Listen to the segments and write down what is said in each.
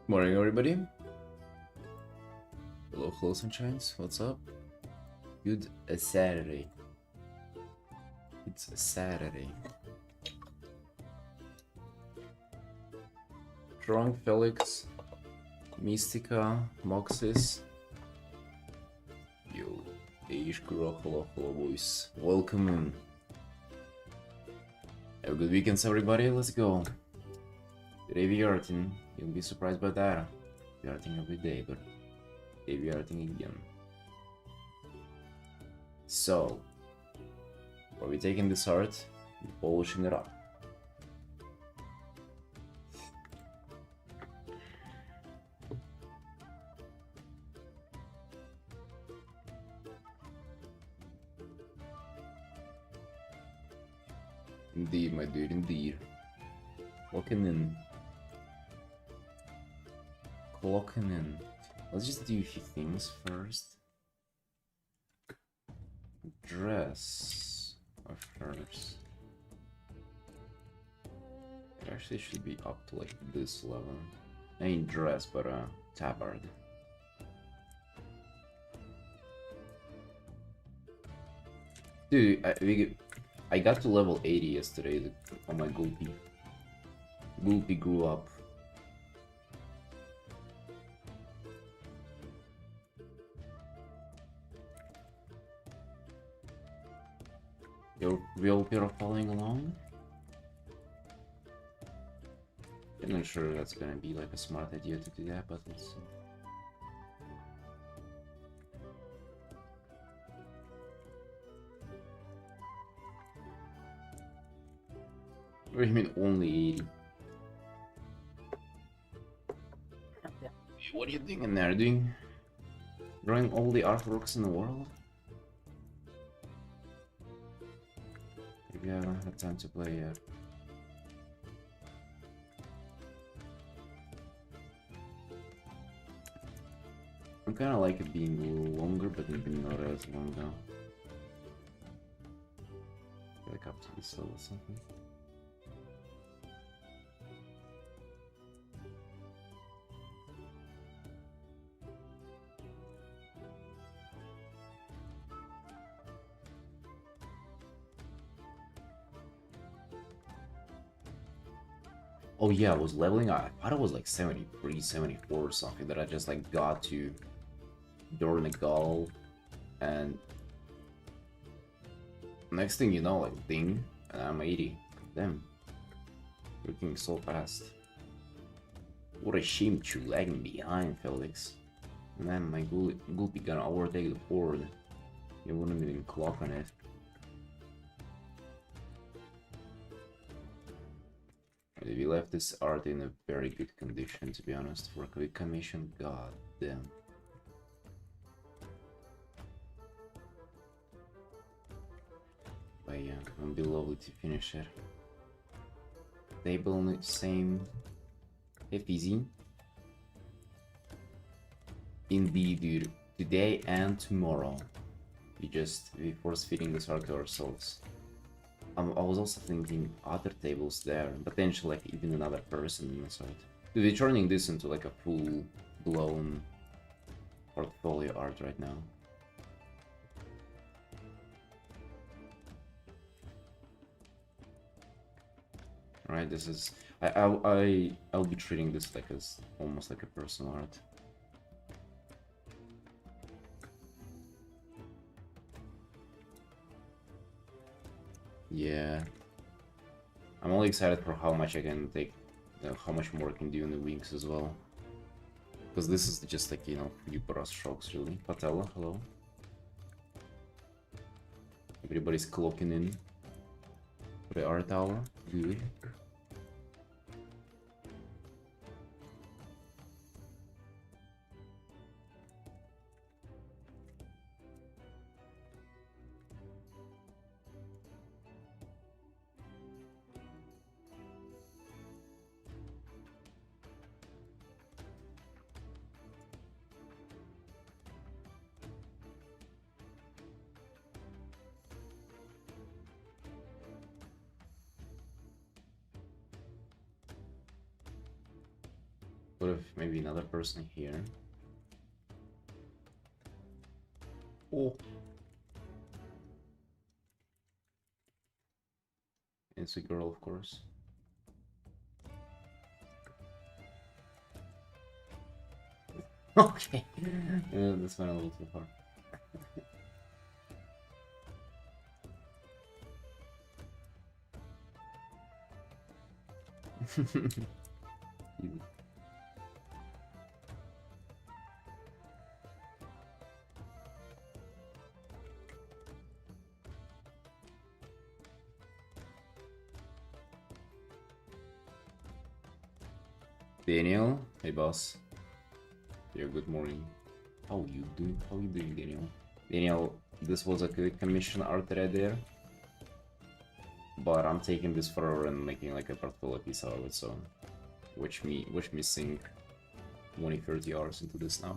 Morning, everybody. Hello, sunshines. What's up? Good Saturday. It's a Saturday. Drunk Felix, Mystica, Moxis. Yo, Ishkuro, hello, boys. Welcome in. Have a good weekend, everybody. Let's go. Today we Artin. You'll be surprised by that. We Artin every day, but today we Artin again. So, are we taking this art and polishing it up? Indeed, my dude, indeed. Clocking in. Clocking in. Let's just do a few things first. Dress of hers. It actually should be up to like this level. I mean dress, but tabard. Dude, I got to level 80 yesterday on my Gulpy. Gulpy grew up. We all are following along? I'm not sure that's gonna be like a smart idea to do that, but let's see. What do you mean only 80? What are you doing in there? Drawing all the artworks in the world? Maybe I don't have time to play yet. I'm kinda like it being a little longer, but maybe not as long now. Like up to this level or something. Oh yeah, I was leveling up. I thought it was like 73, 74 or something that I just like got to Dornigal, and next thing you know, like ding, and I'm 80. Damn, working so fast. What a shame to lagging behind, Felix. And then my Gulpy gonna overtake the board. You wouldn't even clock on it. We left this art in a very good condition, to be honest, for a quick commission. God damn. But yeah, it'll be lovely to finish it. Table same FTZ. Indeed, dude. Today and tomorrow. We force feeding this art to ourselves. I was also thinking other tables there, potentially like even another person in the site. Dude, we're turning this into like a full-blown portfolio art right now. Right, this is I'll be treating this like as almost like a personal art. Yeah, I'm only excited for how much I can take, how much more I can do in the wings as well. Because this is just like, you know, few brush strokes really. Patella, hello. Everybody's clocking in for the art hour. Good. What if maybe another person here? Oh. It's a girl, of course. Okay. Yeah, this went a little too far. Daniel, hey boss. Yeah, good morning. How you doing? How you doing, Daniel? Daniel, this was a good commission art right there. But I'm taking this further and making like a portfolio piece out of it, so wish me sink 20-30 hours into this now.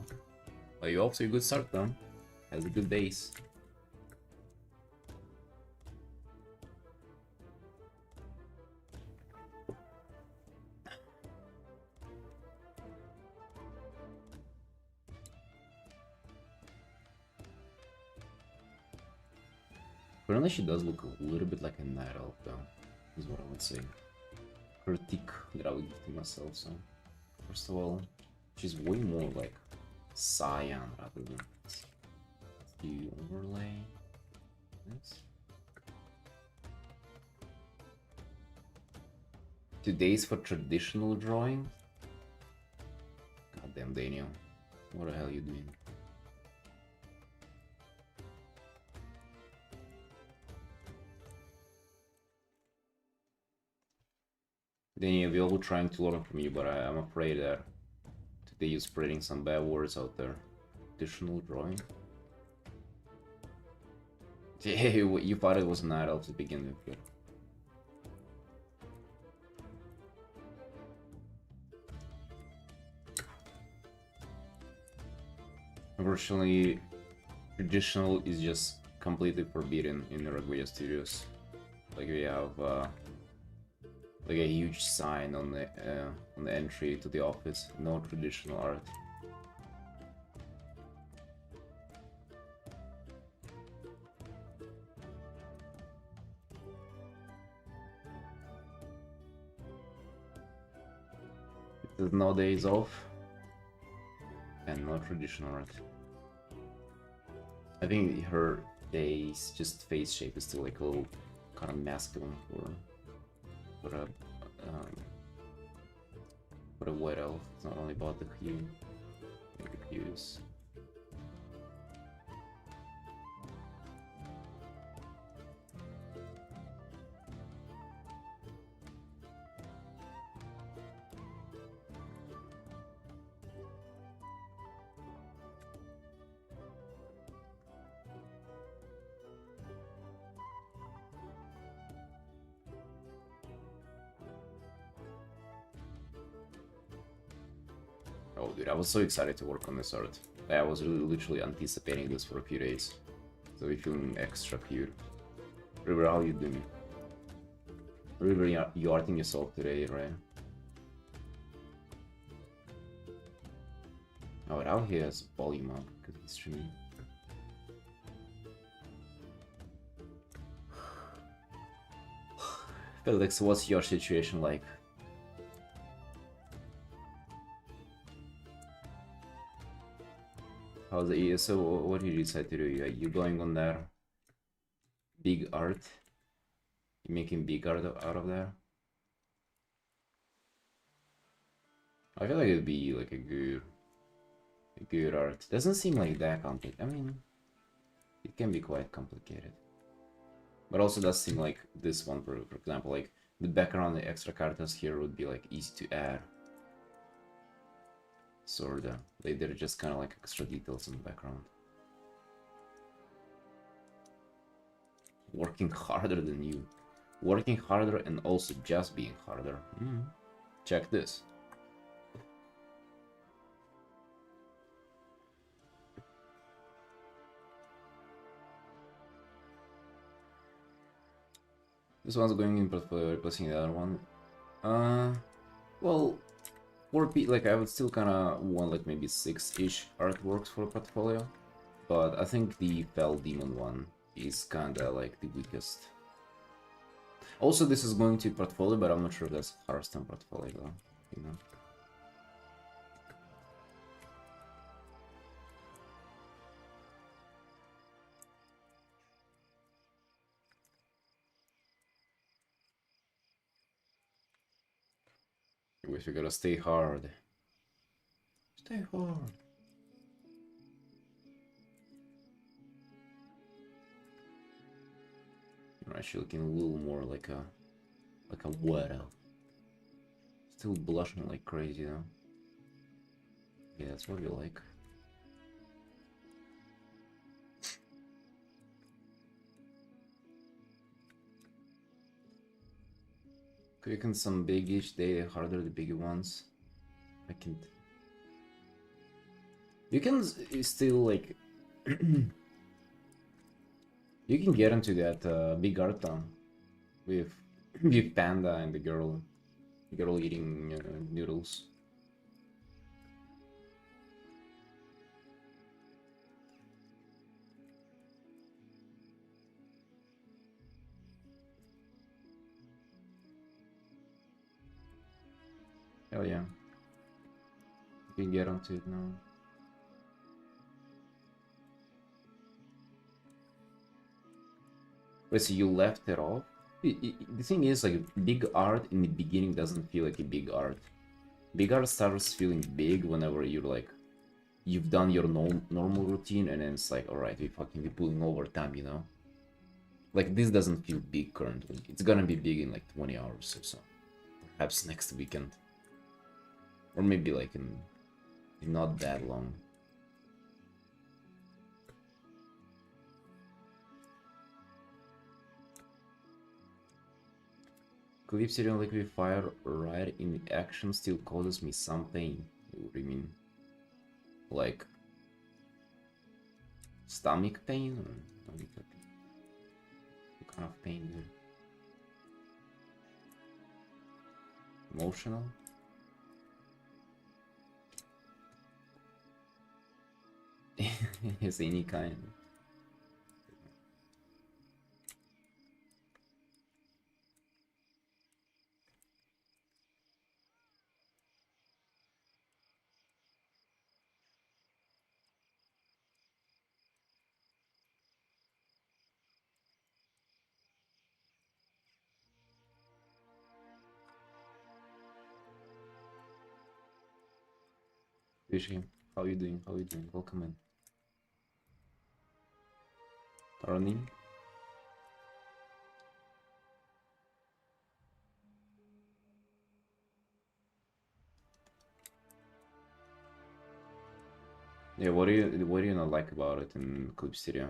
But you off to a good start though. Has a good base. Currently she does look a little bit like a night elf though, is what I would say. Critique that I would give to myself, so first of all, she's way more like cyan rather than the overlay this. Today's for traditional drawing. Goddamn Daniel. What the hell are you doing? Daniel, we're all trying to learn from you, but I'm afraid that today you're spreading some bad words out there. Traditional drawing? Yeah, you thought it was an idol to begin with. Unfortunately, traditional is just completely forbidden in the Raguya Studios. Like we have like a huge sign on the entry to the office. No traditional art. There's no days off and no traditional art. I think her face, just face shape, is still like a little kind of masculine for a white elf. It's not only about the hue, like the hues. Oh dude, I was so excited to work on this art. I was literally anticipating this for a few days. So we're feeling extra cute. River, how you doing? River, you arting yourself today, right? Oh, now he has volume up because he's streaming. Felix, what's your situation like? How's it? So, what did you decide to do? Are you going on there? Big art? You making big art out of there? I feel like it'd be like a good art. Doesn't seem like that complicated. I mean, it can be quite complicated. But also does seem like this one, for example, like the background, the extra cartas here would be like easy to add. Sorta. They're just kind of like extra details in the background. Working harder than you. Working harder and also just being harder. Check this. This one's going in portfolio, replacing the other one. Well, Like I would still kind of want like maybe 6-ish artworks for a portfolio, but I think the Fell Demon one is kind of like the weakest. Also, this is going to portfolio, but I'm not sure if that's Hearthstone portfolio though, you know. We gotta stay hard. Stay hard. You're actually looking a little more like a widow. Still blushing like crazy though. Yeah, that's what we like. Clicking some big-ish, they harder the bigger ones. I can. You can still like. You can get into that big Artin with with Panda and the girl eating noodles. Hell yeah, you can get onto it now. Wait, so you left it off? The thing is, like, big art in the beginning doesn't feel like a big art. Big art starts feeling big whenever you're like, you've done your normal routine, and then it's like, alright, we pulling overtime, you know? Like, this doesn't feel big currently. It's gonna be big in like 20 hours or so. Perhaps next weekend. Or maybe like in not that long. Clips in liquid fire right in the action still causes me some pain. What do you mean? Like stomach pain? Or what kind of pain is it? Emotional? Yes, any kind. Fishing, how you doing? How you doing? Welcome in. Artin? Yeah, what do you not like about it in Clip Stereo?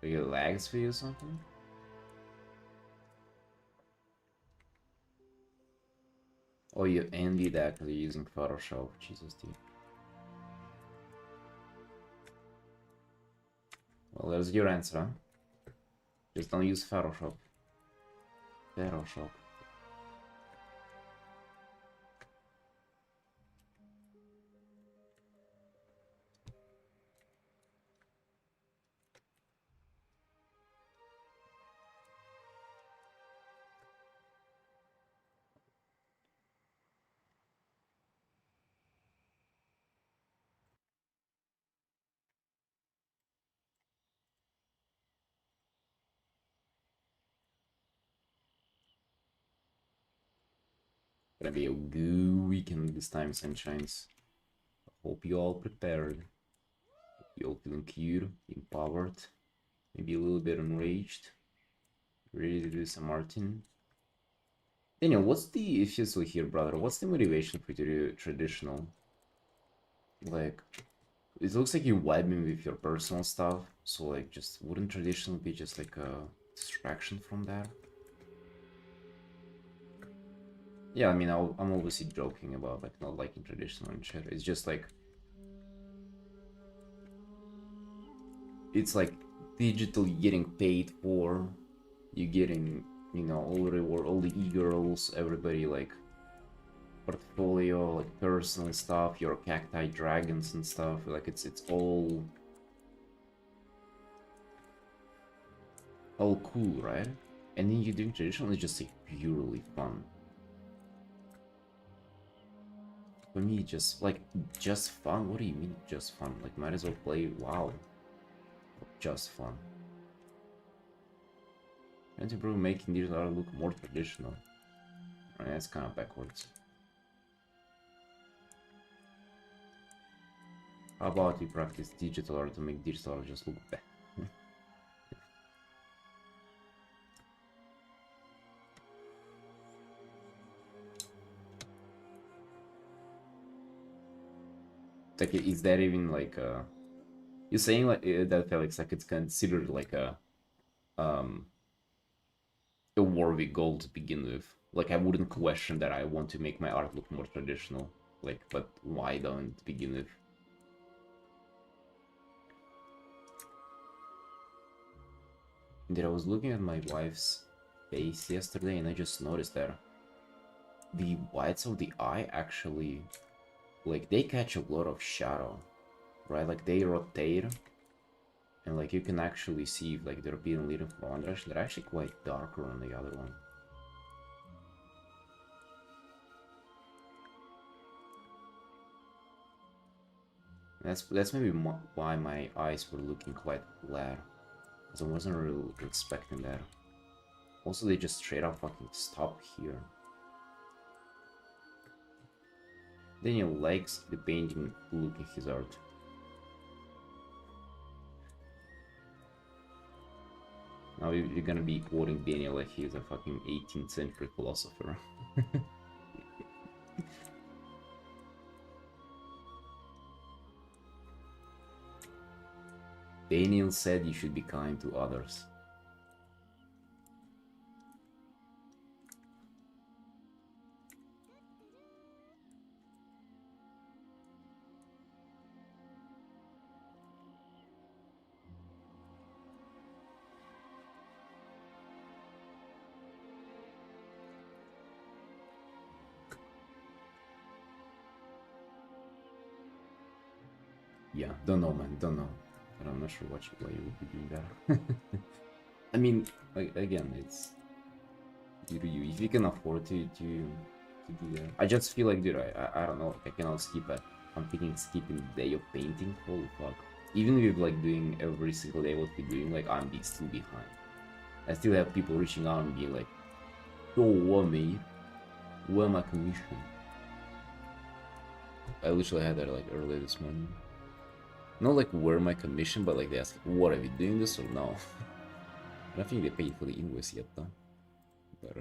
Like it lags for you or something? Oh, you envy that because you're using Photoshop. Jesus, dude. Well, there's your answer, huh? Just don't use Photoshop. Photoshop. Gonna be a good weekend this time, sunshines. Hope you all prepared. You all feeling cute, empowered, maybe a little bit enraged. Ready to do some Artin. Daniel, what's the issue here, brother? What's the motivation for you to do traditional? Like, it looks like you're vibing with your personal stuff, so like, just wouldn't traditional be just like a distraction from that? Yeah, I mean, I'm obviously joking about like not liking traditional and shit. It's just like, it's like digitally getting paid for, you getting you know, all the reward, all the e-girls, everybody like portfolio, like personal stuff, your cacti dragons and stuff. Like it's all cool, right? And then you doing traditional is just like purely fun. For me, just fun. What do you mean, just fun? Like, might as well play WoW. Just fun. And to improve making these art look more traditional. I mean, that's kind of backwards. How about you practice digital art to make digital art just look better? Like, is that even like you're saying like that, Felix, like it's considered like a worthy goal to begin with? Like, I wouldn't question that I want to make my art look more traditional. Like, but why don't to begin with? I was looking at my wife's face yesterday and I just noticed that the whites of the eye actually, like, they catch a lot of shadow, right? Like, they rotate and like you can actually see if like they're being lit from one direction. They're actually quite darker on the other one. That's maybe why my eyes were looking quite flat, because I wasn't really expecting that. Also, they just straight up fucking stop here. Daniel likes the painting look in his art. Now you're gonna be quoting Daniel like he's a fucking 18th century philosopher. Daniel said you should be kind to others. Yeah, don't know, man, don't know. But I'm not sure why you would be doing that. I mean, like, again, it's you to you. If you can afford to do that, I just feel like, dude, I don't know. Like, I cannot skip it. I'm thinking skipping the day of painting. Holy fuck! Even with like doing every single day what we're doing, like I'm still behind. I still have people reaching out and being like, "So what, mate? Where my commission?" I literally had that like earlier this morning. Not like where my commission, but like they ask, "What, are we doing this or no?" I don't think they paid for the invoice yet, though. But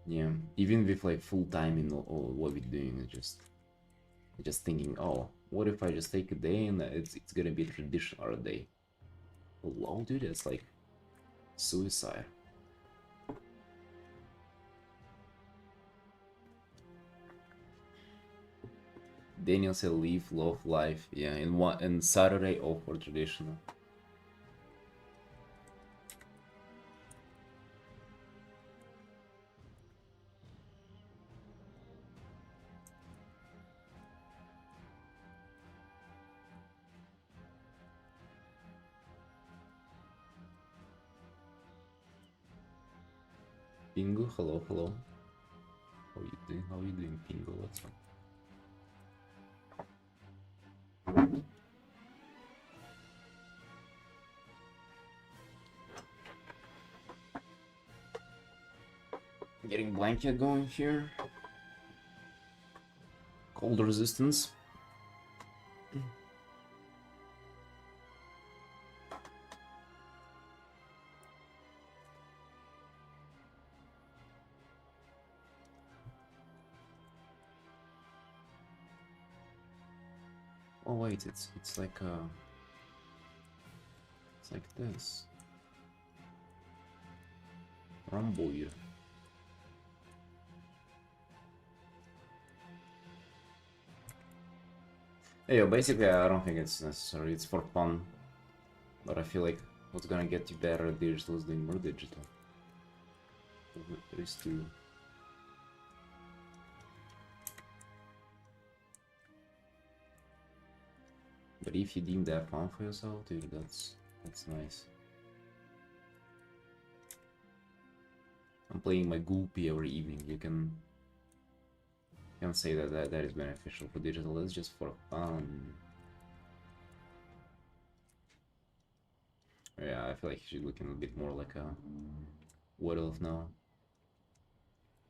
yeah, even with like full time in all what we're doing, just thinking, oh, what if I just take a day and it's gonna be a traditional art day? Lol, dude, that's like suicide. Daniel said leave, love, life. Yeah, and Saturday off for traditional. Pingu, hello, hello. How you doing? How you doing, Pingu? What's up? Getting blanket going here. Cold resistance. Oh wait, it's like it's like this. Ramboy. Yeah, basically I don't think it's necessary. It's for fun, but I feel like What's gonna get you better at digital is doing more digital. There is two. But if you deem that fun for yourself, dude, that's nice. I'm playing my Gulpi every evening. You can say that is beneficial for digital. It's just for fun. Yeah, I feel like she's looking a bit more like a Wood Elf now.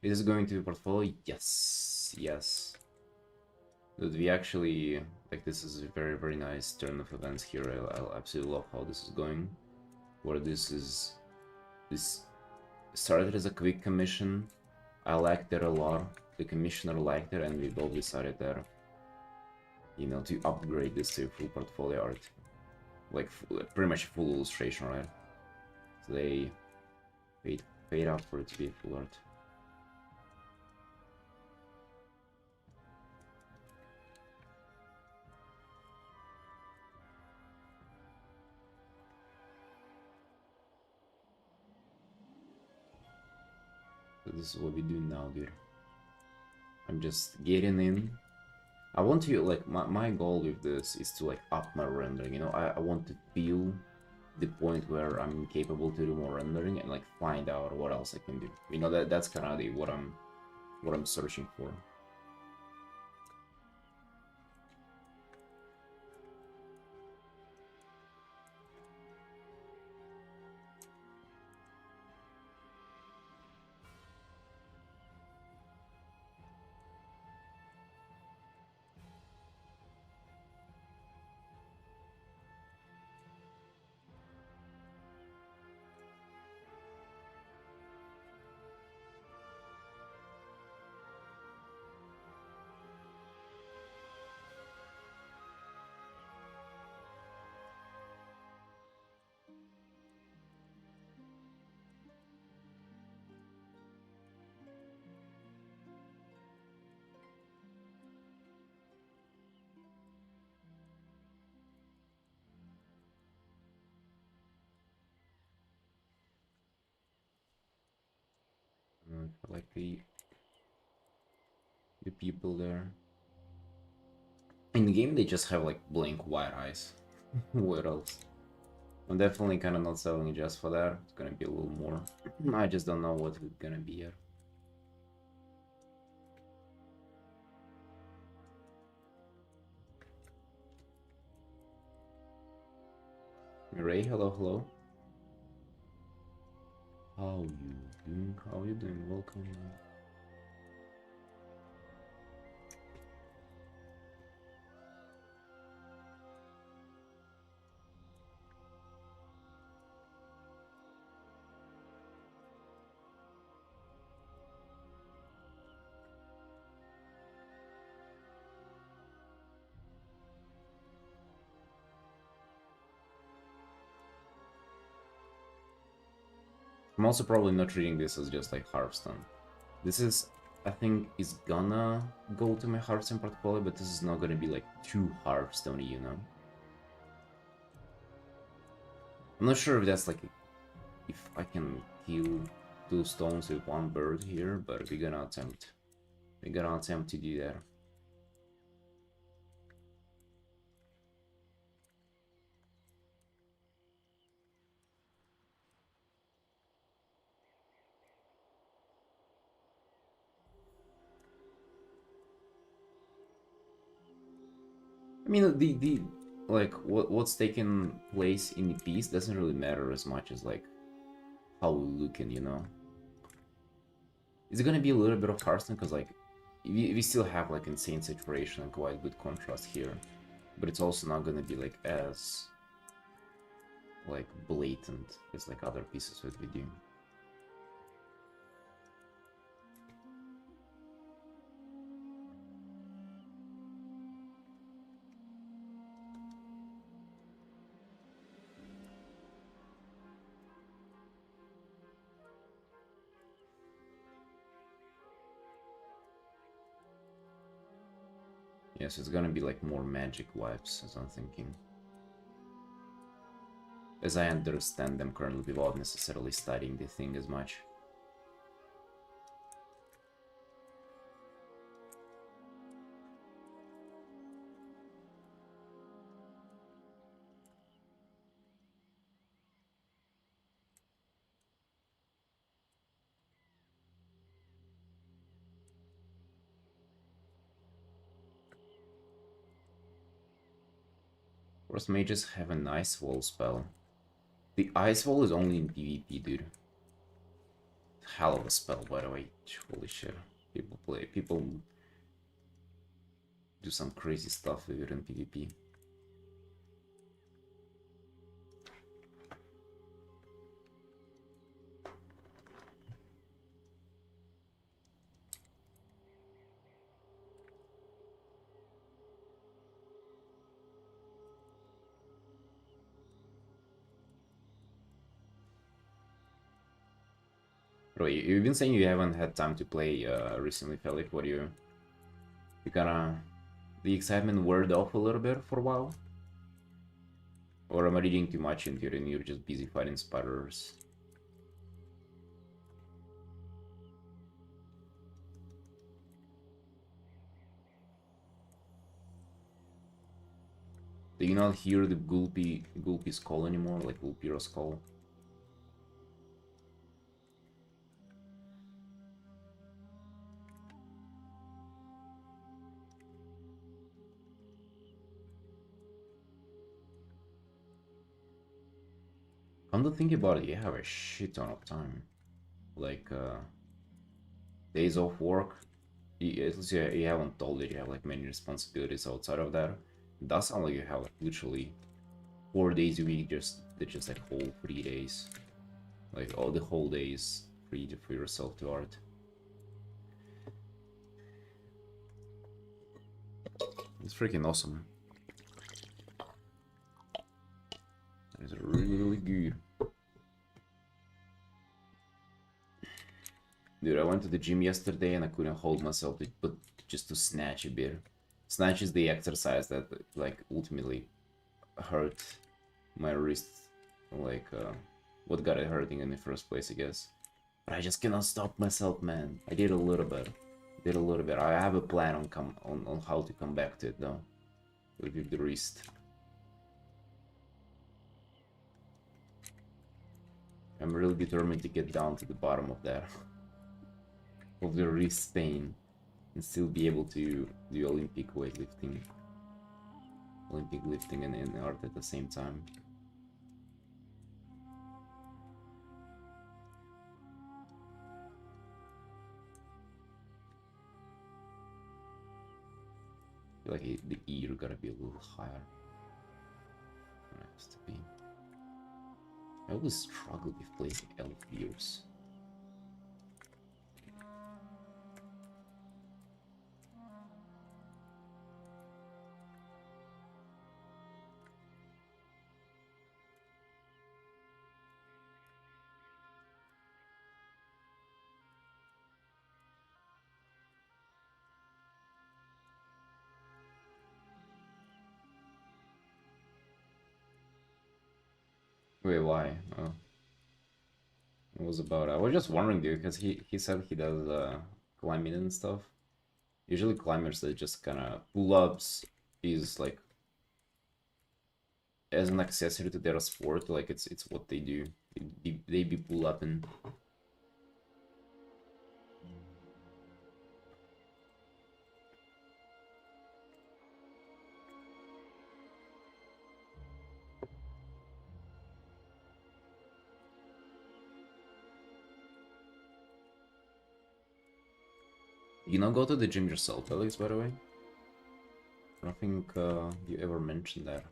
Is this going to be portfolio? Yes, yes. Dude, we actually, like, this is a very, very nice turn of events here. I absolutely love how this is going. Where this started as a quick commission. I liked it a lot. The commissioner liked it, and we both decided that, you know, to upgrade this to full portfolio art. Like, pretty much full illustration, right? So they paid up for it to be full art. So this is what we do now, dude. I'm just getting in. I want to, like, my goal with this is to, like, up my rendering, you know? I want to feel the point where I'm capable to do more rendering and, like, find out what else I can do. You know, that's kind of what I'm searching for. Like the people there. In the game, they just have, like, blank white eyes. What else? I'm definitely kind of not selling it just for that. It's gonna be a little more. I just don't know what it's gonna be yet. Ray, hello, hello. How you doing? How you doing? Welcome. I'm also probably not treating this as just like Hearthstone. This is, I think, is gonna go to my Hearthstone portfolio, but this is not gonna be like too Hearthstone, you know? I'm not sure if that's like, if I can kill 2 stones with 1 bird here, but we're gonna attempt. We're gonna attempt to do that. I mean, the like what's taking place in the piece doesn't really matter as much as like how we're looking, you know. It's gonna be a little bit of Hearthstone because like we still have like insane saturation and quite good contrast here, but it's also not gonna be like as like blatant as like other pieces that we do. Yes, it's gonna be like more magic vibes, as I'm thinking. as I understand them currently without necessarily studying the thing as much. Of course, mages have an ice wall spell. The ice wall is only in PvP, dude. Hell of a spell, by the way. Holy shit. People do some crazy stuff with it in PvP. Bro, you've been saying you haven't had time to play recently, Felix. What do you kinda... The excitement wore off a little bit for a while? Or am I reading too much into it and you're just busy fighting spiders? Do you not hear the Gulpy's call anymore, like Gulpira's call? Come to think about it, you have a shit ton of time. Like, days off work. At least you haven't told that you have like many responsibilities outside of that. It does sound like you have like literally 4 days a week, just like whole 3 days. Like all the whole days free for yourself to art. It's freaking awesome. That is really good. Dude, I went to the gym yesterday and I couldn't hold myself just to snatch a bit. Snatch is the exercise that like ultimately hurt my wrist. Like what got it hurting in the first place, I guess. But I just cannot stop myself, man. I did a little bit. I have a plan on how to come back to it though. With the wrist. I'm really determined to get down to the bottom of that. Of the wrist pain. And still be able to do Olympic weightlifting. Olympic lifting and art at the same time. I feel like the ear gotta be a little higher than it has to be. I always struggle with placing elf ears. Wait, why? Oh. It was about... I was just wondering, dude, because he said he does climbing and stuff. Usually climbers that just kind of pull-ups is like as an accessory to their sport, like it's what they do. They be pull-upping. You not go to the gym yourself, Alex, by the way? I don't think you ever mentioned that.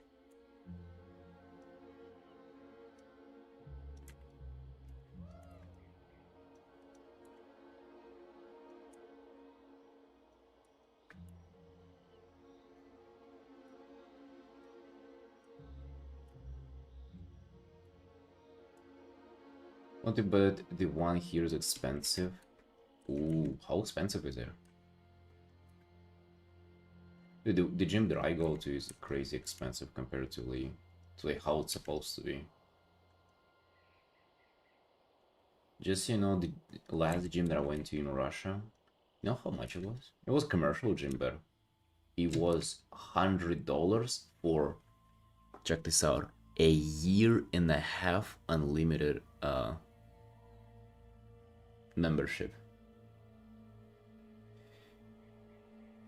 What but the one here is expensive? Ooh, how expensive is it? The gym that I go to is crazy expensive compared to like how it's supposed to be. Just, you know, the last gym that I went to in Russia, you know how much it was? It was commercial gym, but it was $100 for, check this out, a year and a half unlimited membership.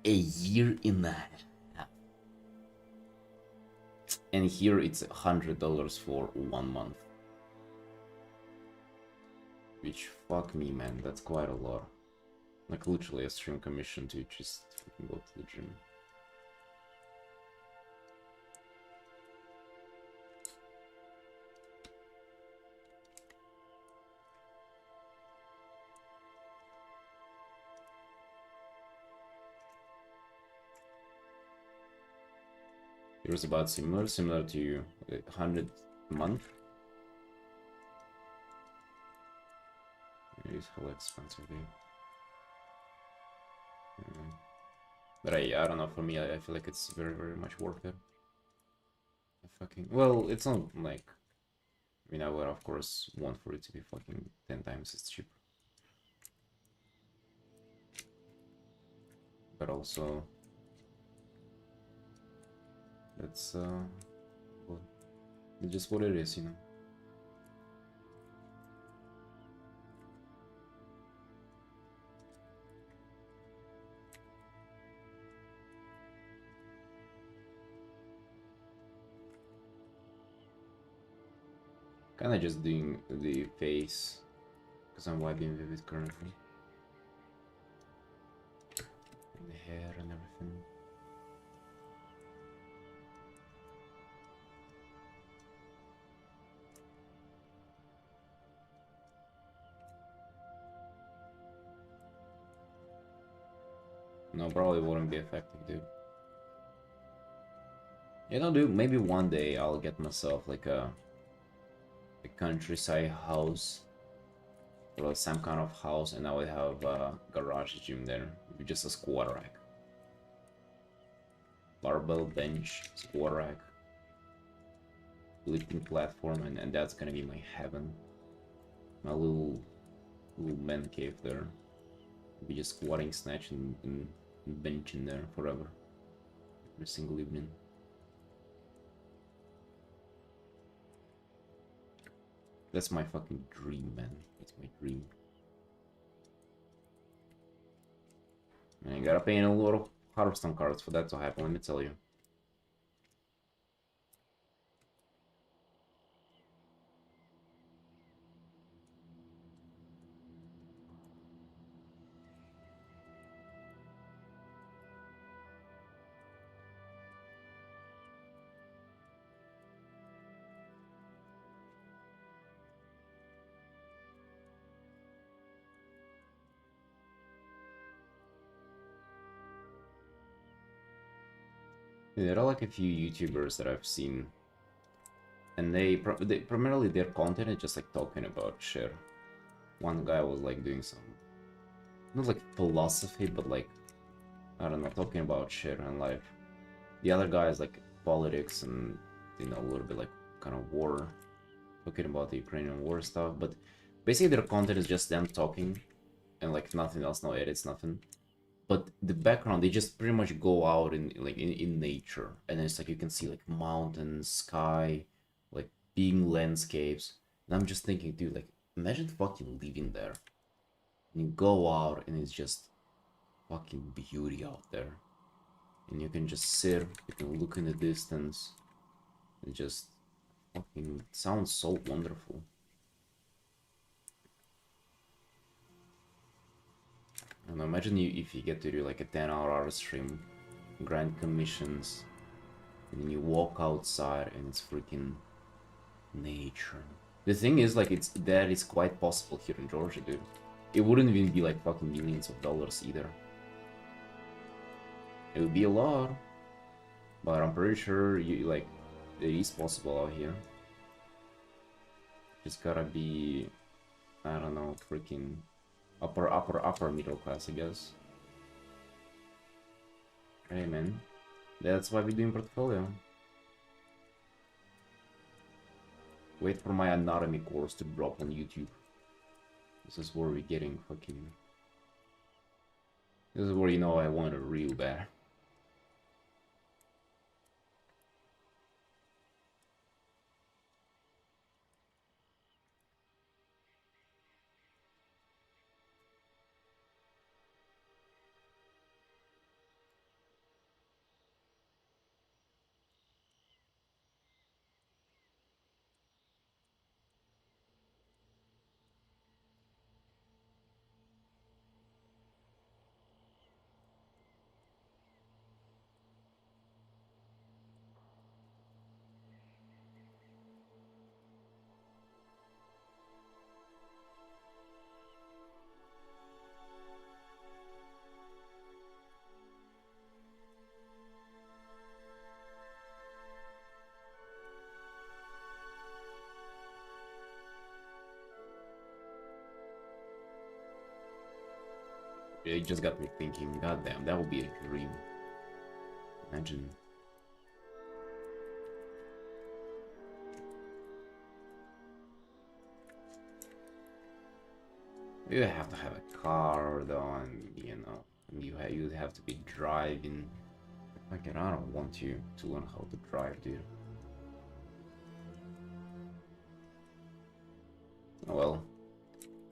A year and a half. And here it's $100 for 1 month. Which, fuck me, man, that's quite a lot. Like literally a stream commission to just fucking go to the gym. It was about similar to 100 a month. It is hella expensive, dude. But I don't know, for me, I feel like it's very much worth it. Well, it's not like, I mean, I would of course want for it to be fucking 10 times as cheap. But also, that's well, it's just what it is, you know. Kinda just doing the face because I'm vibing with it currently. And the hair and everything. No, probably wouldn't be effective, dude. You know, dude, maybe one day I'll get myself like a countryside house or some kind of house, and I would have a garage gym there with just a squat rack, barbell bench, squat rack, lifting platform, and that's gonna be my heaven. My little man cave there. Be just squatting, snatching, and benching there forever, every single evening. That's my fucking dream, man. That's my dream. And I gotta pay in a lot of Hearthstone cards for that to happen, let me tell you. There are like a few YouTubers that I've seen, and they primarily their content is just like talking about shit. One guy was like doing some, not like philosophy, but like, I don't know, talking about shit and life. The other guy is like politics and, you know, a little bit like kind of war, talking about the Ukrainian war stuff. But basically their content is just them talking and like nothing else, no edits, nothing. But the background, they just pretty much go out in like in nature, and it's like you can see like mountains, sky, like big landscapes. And I'm just thinking, dude, like imagine fucking living there. And you go out and it's just fucking beauty out there. And you can just sit, you can look in the distance. It just fucking sounds so wonderful. And imagine if you get to do like a 10-hour stream, grind commissions, and then you walk outside and it's freaking nature. The thing is, like, it's quite possible here in Georgia, dude. It wouldn't even be like fucking millions of dollars either. It would be a lot, but I'm pretty sure you like it is possible out here. Just gotta be, I don't know, freaking upper middle class, I guess. Hey man, that's why we're doing portfolio. Wait for my anatomy course to drop on YouTube. This is where we're getting fucking... This is where you know I want it real bad. It just got me thinking, goddamn, that would be a dream. Imagine. You have to have a car, though, and you know, you'd have to be driving. Fucking, I don't want you to learn how to drive, dude. Oh well.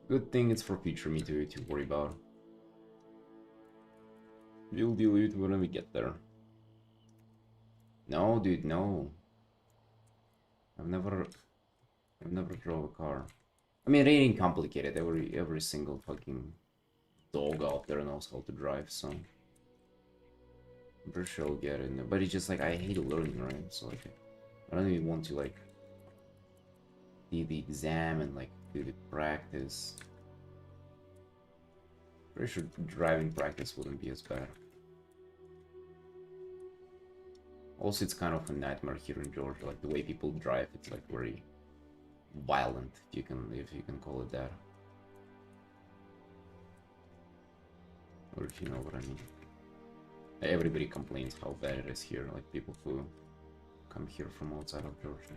Good thing it's for future me to worry about. We'll deal with it when we get there. No, dude, no. I've never drove a car. I mean, it ain't complicated. Every single fucking dog out there knows how to drive, so I'm pretty sure I'll get it. But it's just like I hate learning, right? So like, I don't even want to like do the exam and like do the practice. Pretty sure driving practice wouldn't be as bad. Also, it's kind of a nightmare here in Georgia. Like the way people drive, it's like very violent, if you can call it that, or if you know what I mean. Everybody complains how bad it is here. Like people who come here from outside of Georgia.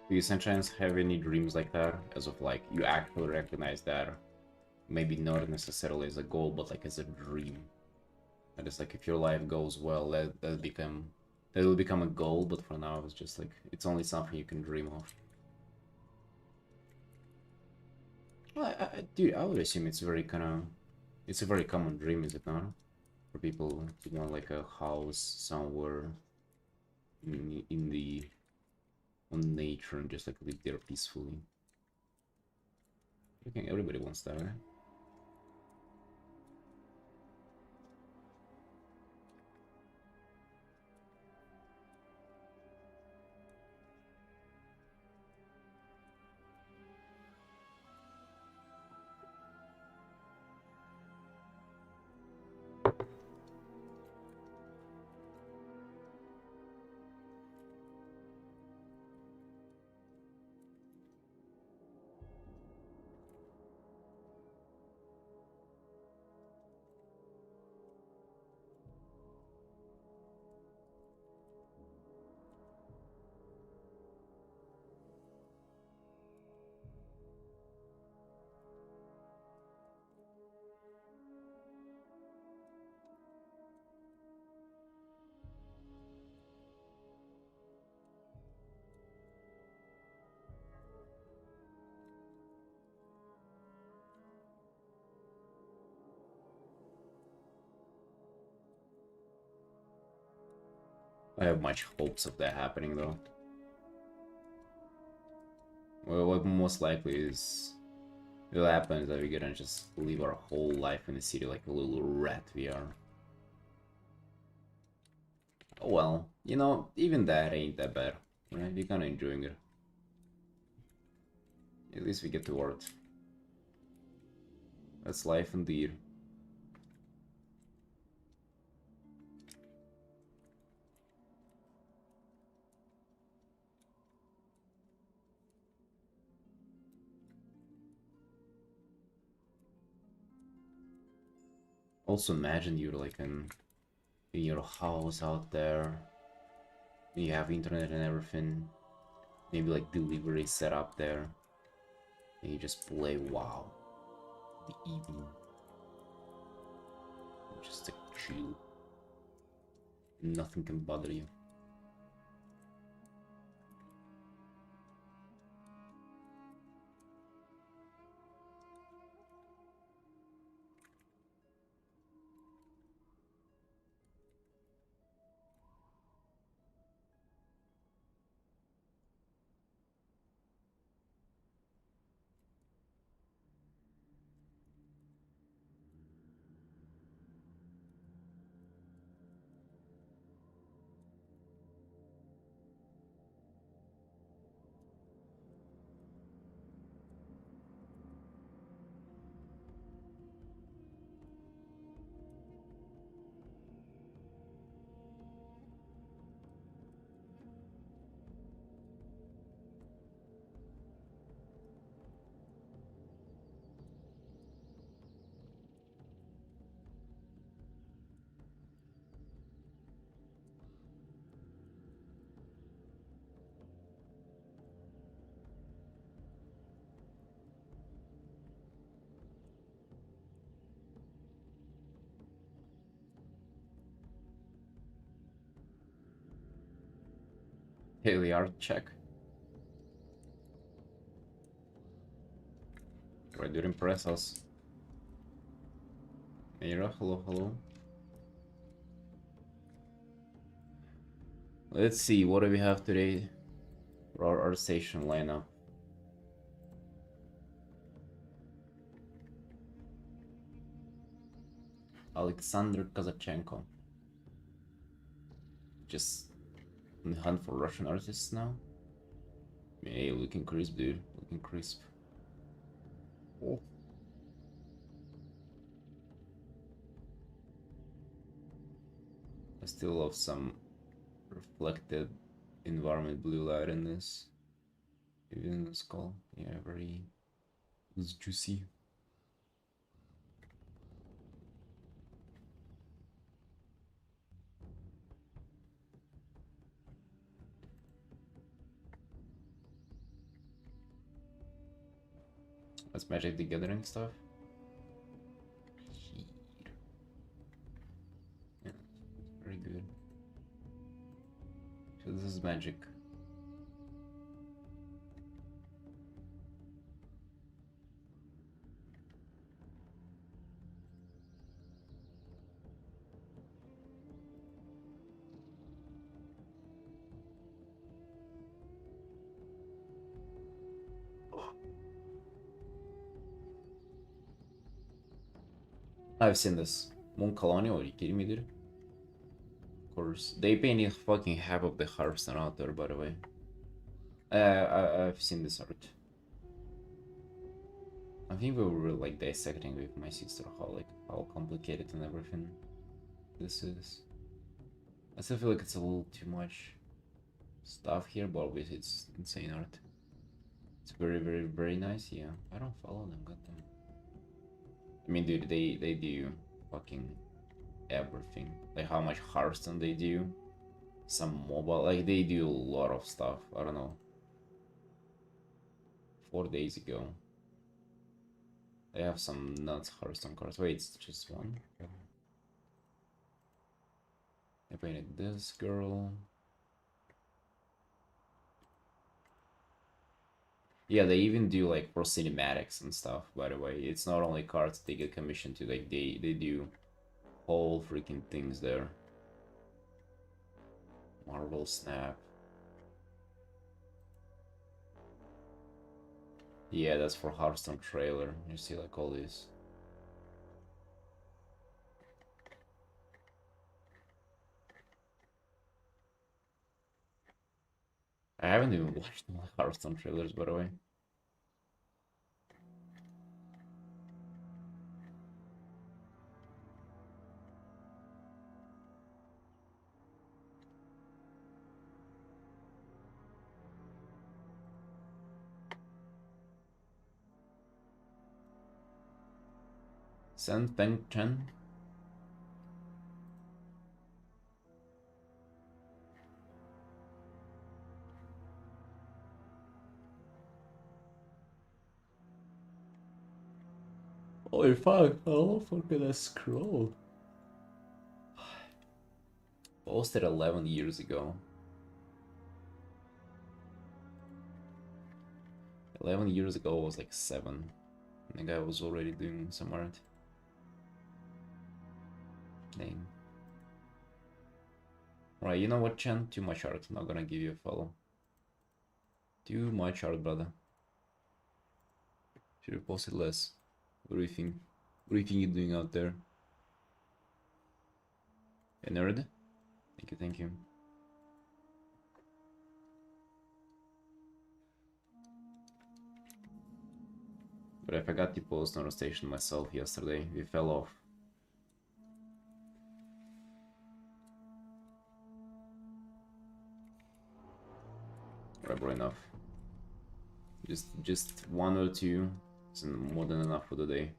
Do you sometimes have any dreams like that? As of like, you actually recognize that maybe not necessarily as a goal, but like as a dream. And it's like if your life goes well, that will become a goal, but for now it's just like, it's only something you can dream of. Well, dude, I would assume it's very it's a very common dream, is it not? For people to want like a house somewhere in the on nature and just like live there peacefully. I think everybody wants that, right? I have much hopes of that happening though. Well, what most likely is will happen is that we're gonna just live our whole life in the city like a little rat we are. Oh well, you know, even that ain't that bad. Right? We're kinda enjoying it. At least we get to work. That's life indeed. Also imagine you're like in your house out there. You have internet and everything. Maybe like delivery set up there. And you just play WoW. The evening. Just like chill. Nothing can bother you. Daily art check. Try to impress us. Mira, hello, hello. Let's see, what do we have today for our station lineup? Alexander Kazachenko. Just on the hunt for Russian artists now? Hey, looking crisp, dude. Looking crisp. Oh. I still love some reflected environment blue light in this. Even in the skull. Yeah, very... It's juicy. That's Magic the Gathering stuff. Yeah, very good. So this is Magic. I've seen this. Moon Colonial, are you kidding me, dude? Of course. They painted fucking half of the Hearthstone out there, by the way. I've seen this art. I think we were like dissecting with my sister how complicated and everything this is. I still feel like it's a little too much stuff here, but obviously it's insane art. It's very, very, very nice. Yeah, I don't follow them. Goddamn. I mean, dude, they do fucking everything. Like how much Hearthstone they do, some mobile, like they do a lot of stuff. I don't know. 4 days ago, they have some nuts Hearthstone cards. Wait, it's just one. I painted this girl. Yeah, they even do like for cinematics and stuff, by the way. It's not only cards they get commissioned to, like they do whole freaking things there. Marvel Snap. Yeah, that's for Hearthstone trailer. You see like all these. I haven't even watched the Hearthstone trailers, by the way. Sen Peng Chen? Holy fuck, how fuck can I scroll? Posted 11 years ago. 11 years ago I was like 7. I think I was already doing some art. Dang. Right, you know what, Chen? Too much art. Not gonna give you a follow. Too much art, brother. Should have posted less. What do you think? What do you think you're doing out there? A nerd? Thank you, thank you. But I forgot to post on a station myself yesterday. We fell off. Right enough. Just one or two. It's more than enough for the day.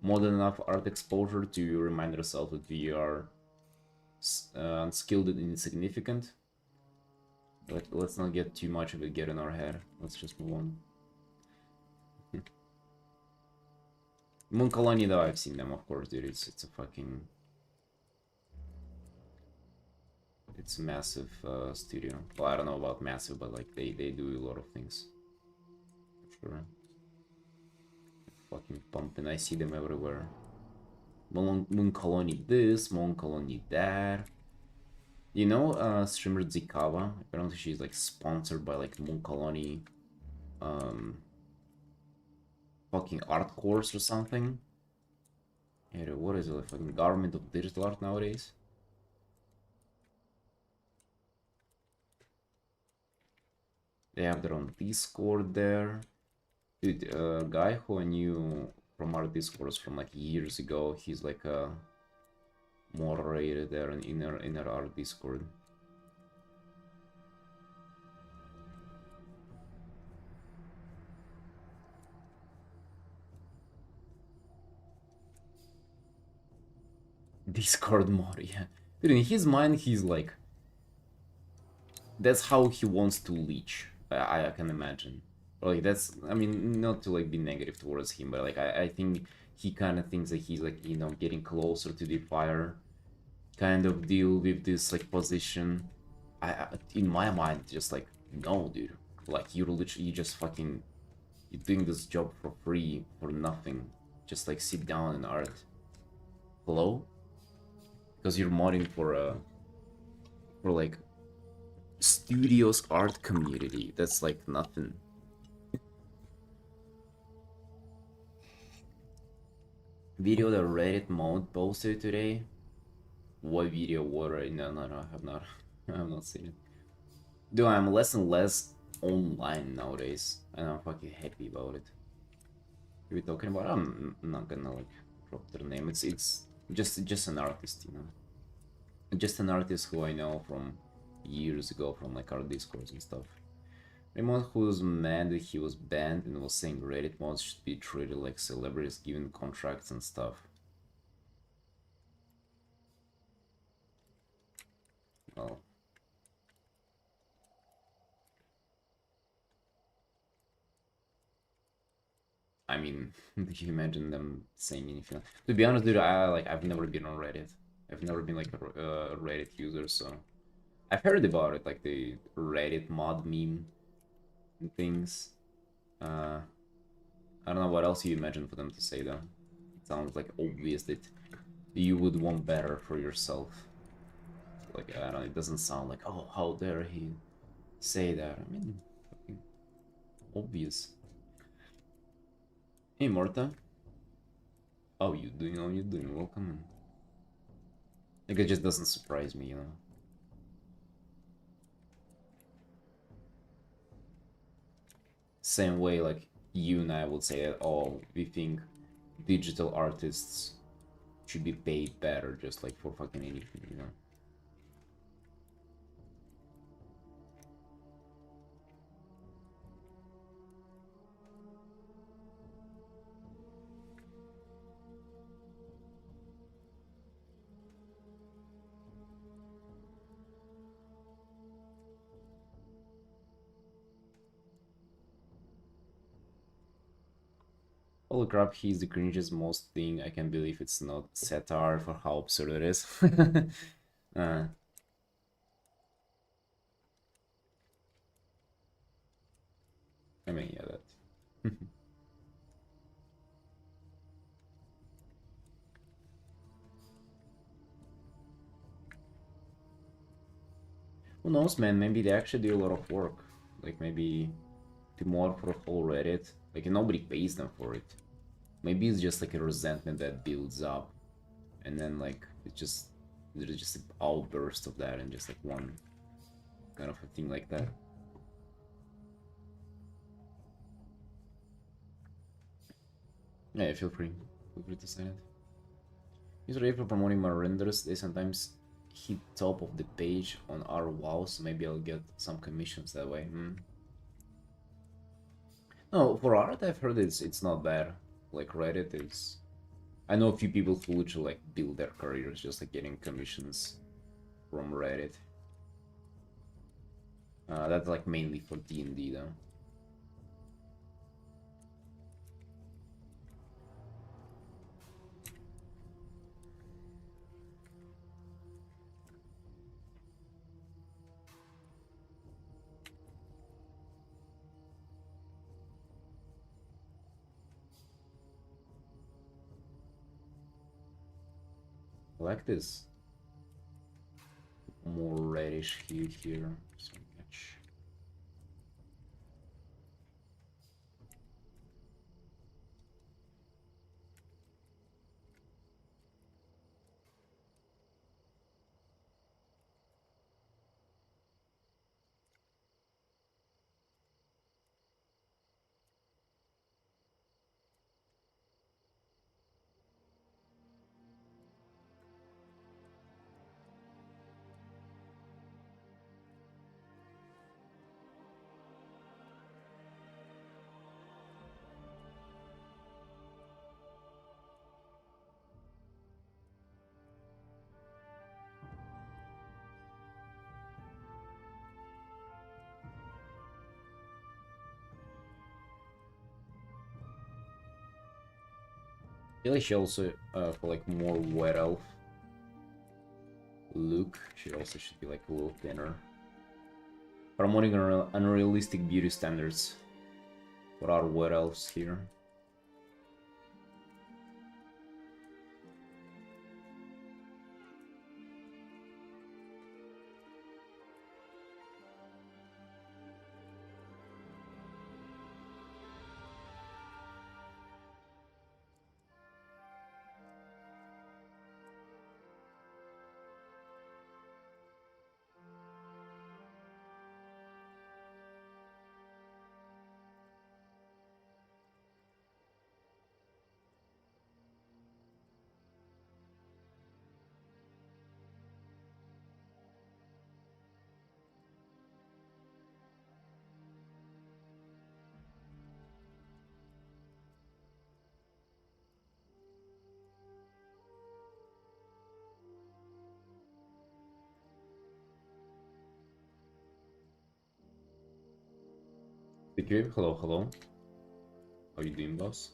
More than enough art exposure to remind yourself that we are unskilled and insignificant. But let's not get too much of it get in our head. Let's just move on. Moon Colony, though, I've seen them, of course, dude. It's a fucking... It's a massive studio. Well, I don't know about massive, but like they do a lot of things. Sure. Fucking pumping. I see them everywhere. Moon Colony this, Moon Colony that. You know, streamer Zikawa. Apparently, she's like sponsored by like Moon Colony, fucking art course or something. Yeah, what is it? Like fucking government of digital art nowadays? They have their own Discord there. Dude, a guy who I knew from our Discords from like years ago, he's like a moderator there in our Discord. Discord mod, yeah. Dude, in his mind, he's like... That's how he wants to leech, I can imagine. Like, that's... I mean, not to, like, be negative towards him, but, like, I think he kind of thinks that he's, like, you know, getting closer to the fire kind of deal with this, like, position. In my mind, just, like, no, dude. Like, you're literally, you just fucking... You're doing this job for free, for nothing. Just, like, sit down and art. Hello? Because you're modding for like studios art community. That's like nothing. Video that Reddit mod posted today. What video? What? No, I have not. I have not seen it. Dude, I'm less and less online nowadays, and I'm fucking happy about it. Who are we talking about? I'm not gonna like drop their name. It's just an artist, you know. Just an artist who I know from years ago from like our discords and stuff. Remote who was mad that he was banned and was saying Reddit mods should be treated like celebrities given contracts and stuff. Well, I mean, can you imagine them saying anything? To be honest, dude, I've never been on Reddit. I've never been like a Reddit user, so I've heard about it, like the Reddit mod meme and things. I don't know what else you imagine for them to say though. It sounds like obvious that you would want better for yourself. Like, I don't know, it doesn't sound like, oh, how dare he say that? I mean, fucking obvious. Hey, Marta. How you doing? How you doing? Welcome. Like, it just doesn't surprise me, you know? Same way, like, you and I would say that, oh, we think digital artists should be paid better just, like, for fucking anything, you know? Holy crap, he's the cringiest most thing. I can't believe it's not satire for how absurd it is. uh, I mean, yeah, that. Who knows, man? Maybe they actually do a lot of work. Like, maybe do more for a whole Reddit. Like, nobody pays them for it. Maybe it's just like a resentment that builds up, and then like it's just there's just an outburst of that, and just like one kind of a thing like that. Yeah, feel free to say it. Usually for promoting my renders, they sometimes hit top of the page on our WoW, so maybe I'll get some commissions that way. No, for art, I've heard it's not bad. Like Reddit is. I know a few people who literally like build their careers just like getting commissions from Reddit. That's like mainly for D&D though. I like this more reddish hue here so much. I feel like she also for like more wet elf look, she also should be like a little thinner. Promoting unrealistic beauty standards for our wet elves here. Secure, hello, hello. How you doing, boss?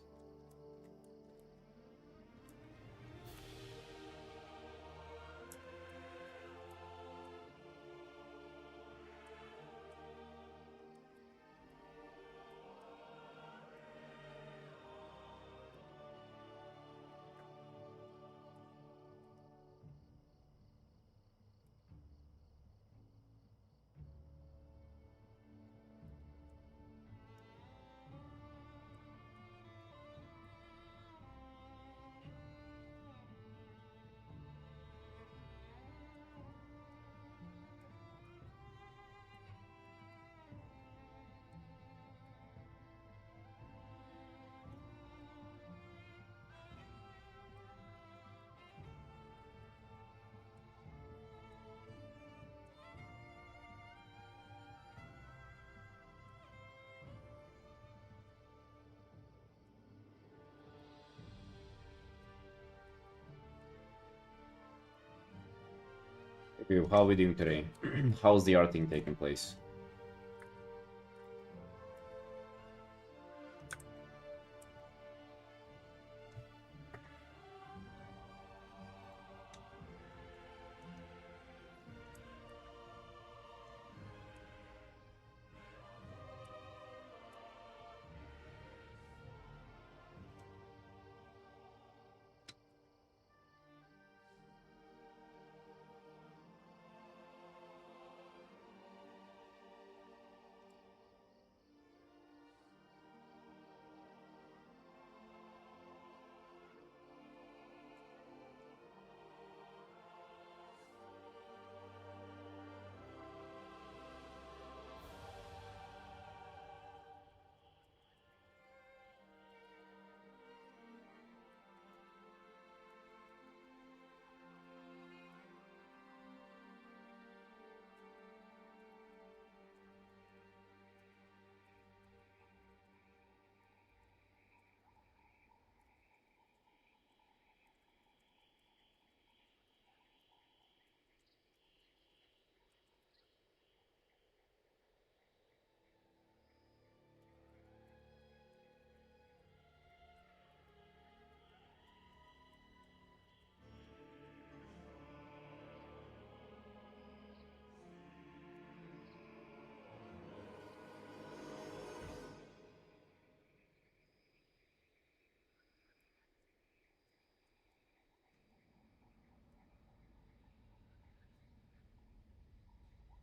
Okay, how are we doing today? How's the arting taking place?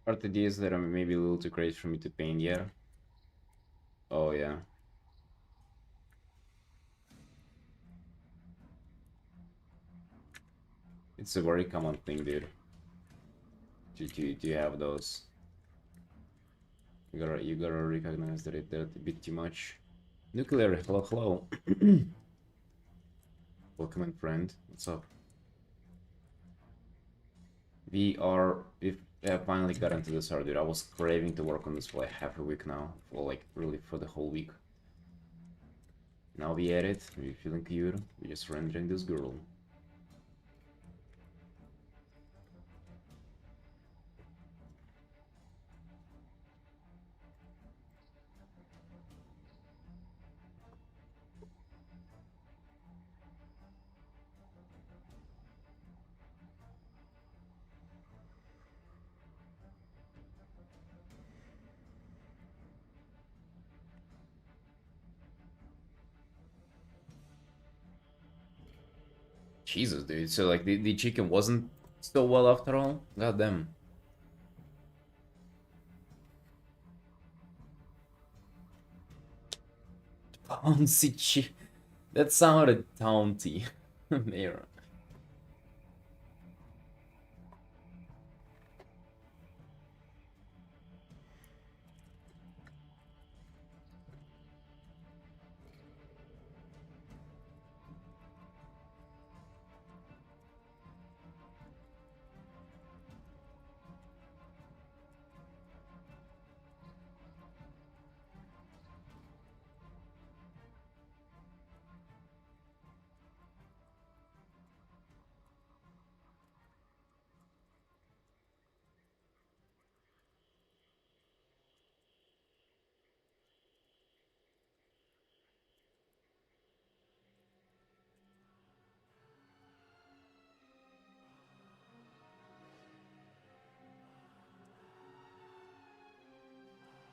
RTDs that are maybe a little too crazy for me to paint yet. Oh yeah. It's a very common thing, dude. To have those. You gotta recognize that they're a bit too much. Nuclear, hello, hello. Welcome in, friend. What's up? We've finally got into this hard, dude. I was craving to work on this for like half a week now. For like really for the whole week. Now we at it. We're feeling cute. We're just rendering this girl. Jesus, dude. So like the chicken wasn't so well after all? God damn. Bouncy chi. That sounded taunty. Mayor.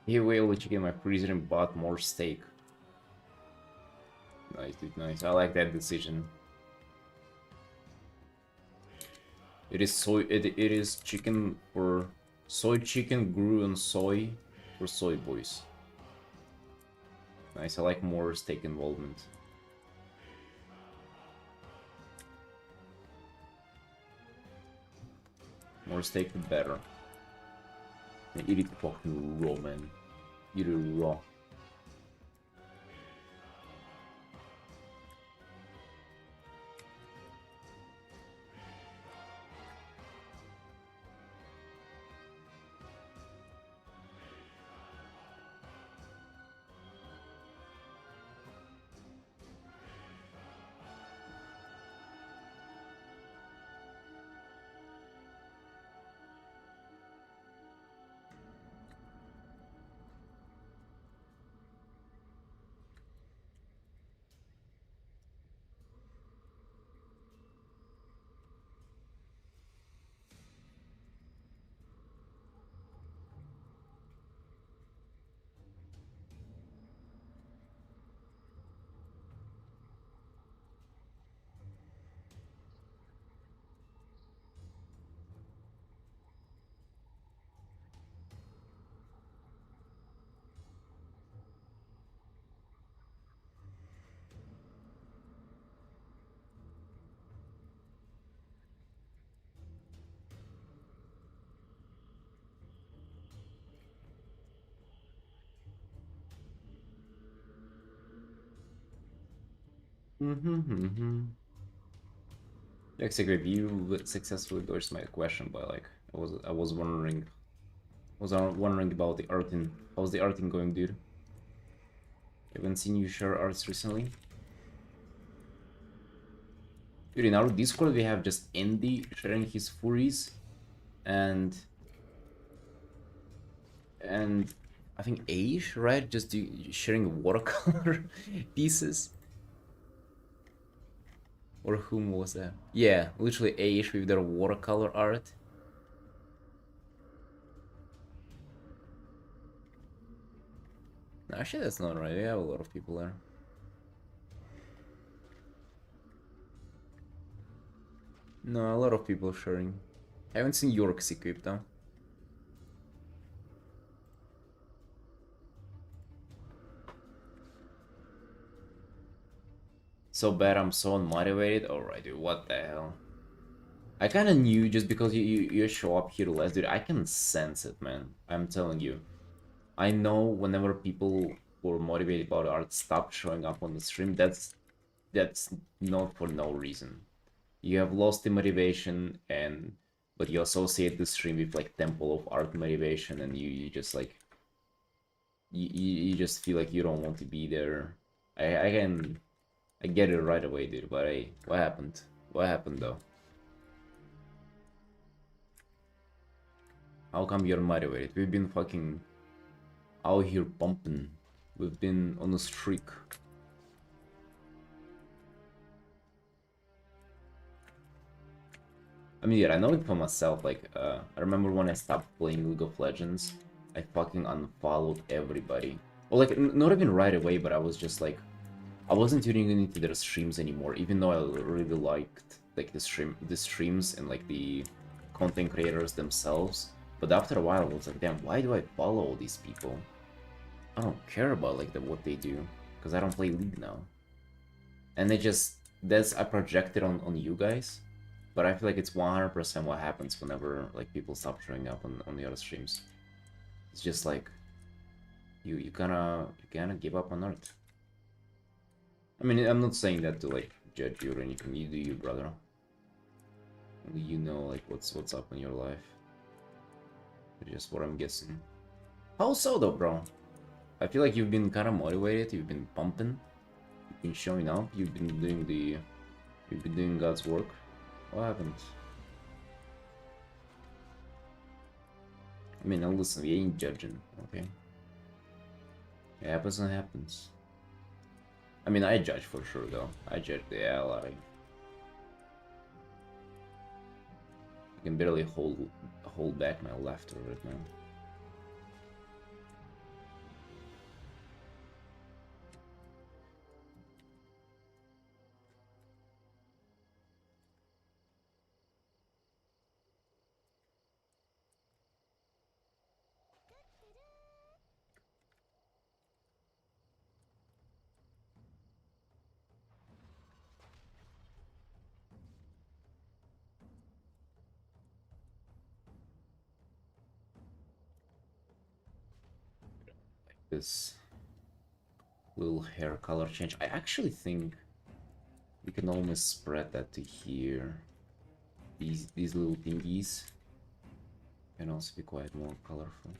He will chicken my freezer and bought more steak. Nice, dude, nice. I like that decision. It is soy. It is chicken for soy chicken grew on soy for soy boys. Nice. I like more steak involvement. More steak, the better. And eat it fucking raw, man. Eat it raw. Mm-hmm. Exactly, you successfully dodged my question, but like I was wondering about the Artin. How's the Artin going, dude? Haven't seen you share arts recently. Dude, in our Discord we have just Andy sharing his furries and and I think Aish, right? Just sharing watercolor pieces. Or whom was that? Yeah, literally Aish with their watercolor art. Actually, that's not right. We have a lot of people there. No, a lot of people sharing. I haven't seen York's equipped though. So bad, I'm so unmotivated. Alright, dude, what the hell? I kinda knew just because you show up here less, dude. I can sense it, man. I'm telling you. I know whenever people who are motivated about art stop showing up on the stream, that's not for no reason. You have lost the motivation and but you associate the stream with like temple of art motivation and you just like you just feel like you don't want to be there. I get it right away, dude, but hey, what happened? What happened though? How come you're motivated? We've been fucking out here pumping. We've been on a streak. I mean, yeah, I know it for myself. Like, I remember when I stopped playing League of Legends, I fucking unfollowed everybody. Well, like, not even right away, but I was just like, I wasn't tuning into their streams anymore, even though I really liked like the streams and like the content creators themselves. But after a while, I was like, damn, why do I follow all these people? I don't care about like what they do, because I don't play League now. And that's I projected on you guys, but I feel like it's 100% what happens whenever like people stop showing up on the other streams. It's just like you kind of give up on art. I mean, I'm not saying that to like judge you or anything. You do you, brother. Only you know like what's up in your life. It's just what I'm guessing. How so though, bro? I feel like you've been kind of motivated. You've been pumping. You've been showing up. You've been doing God's work. What happened? I mean, now listen, we ain't judging, okay? It happens and happens. I mean, I judge for sure, though. I judge the hell out of you. I can barely hold back my laughter right now. This little hair color change. I actually think we can almost spread that to here. These little thingies can also be quite more colorful.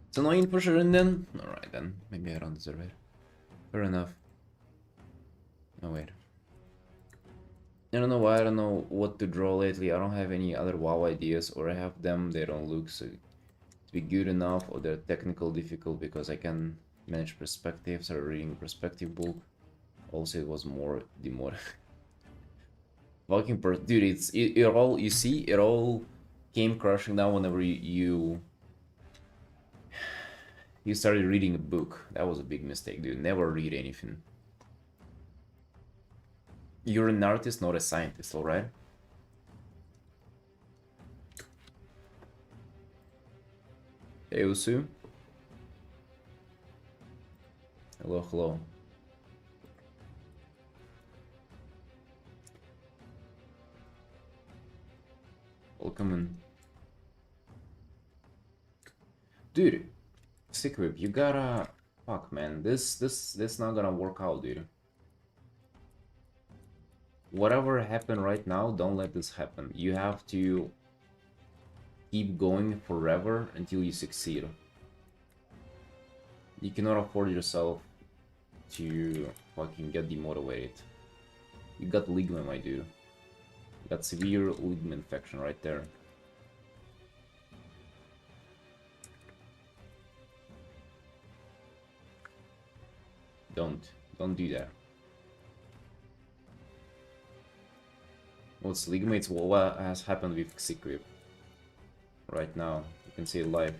It's annoying for sure, and then alright then. Maybe I don't deserve it. Fair enough. Oh wait. I don't know why I don't know what to draw lately. I don't have any other WoW ideas, or I have them, they don't look so to be good enough, or they're technical difficult because I can manage perspectives or reading perspective book. Also, it was more the more fucking dude. It all you see. It all came crashing down whenever you started reading a book. That was a big mistake, dude. Never read anything. You're an artist, not a scientist, all right? Hey, Usu. Hello, hello. Welcome in. Dude, equip. You gotta... Fuck, man. This not gonna work out, dude. Whatever happened right now, don't let this happen. You have to keep going forever until you succeed. You cannot afford yourself to fucking get demotivated. You got ligma, my dude. You got severe ligma infection right there. Don't do that. What's ligma? It's what has happened with Sigrip. Right now, you can see it live.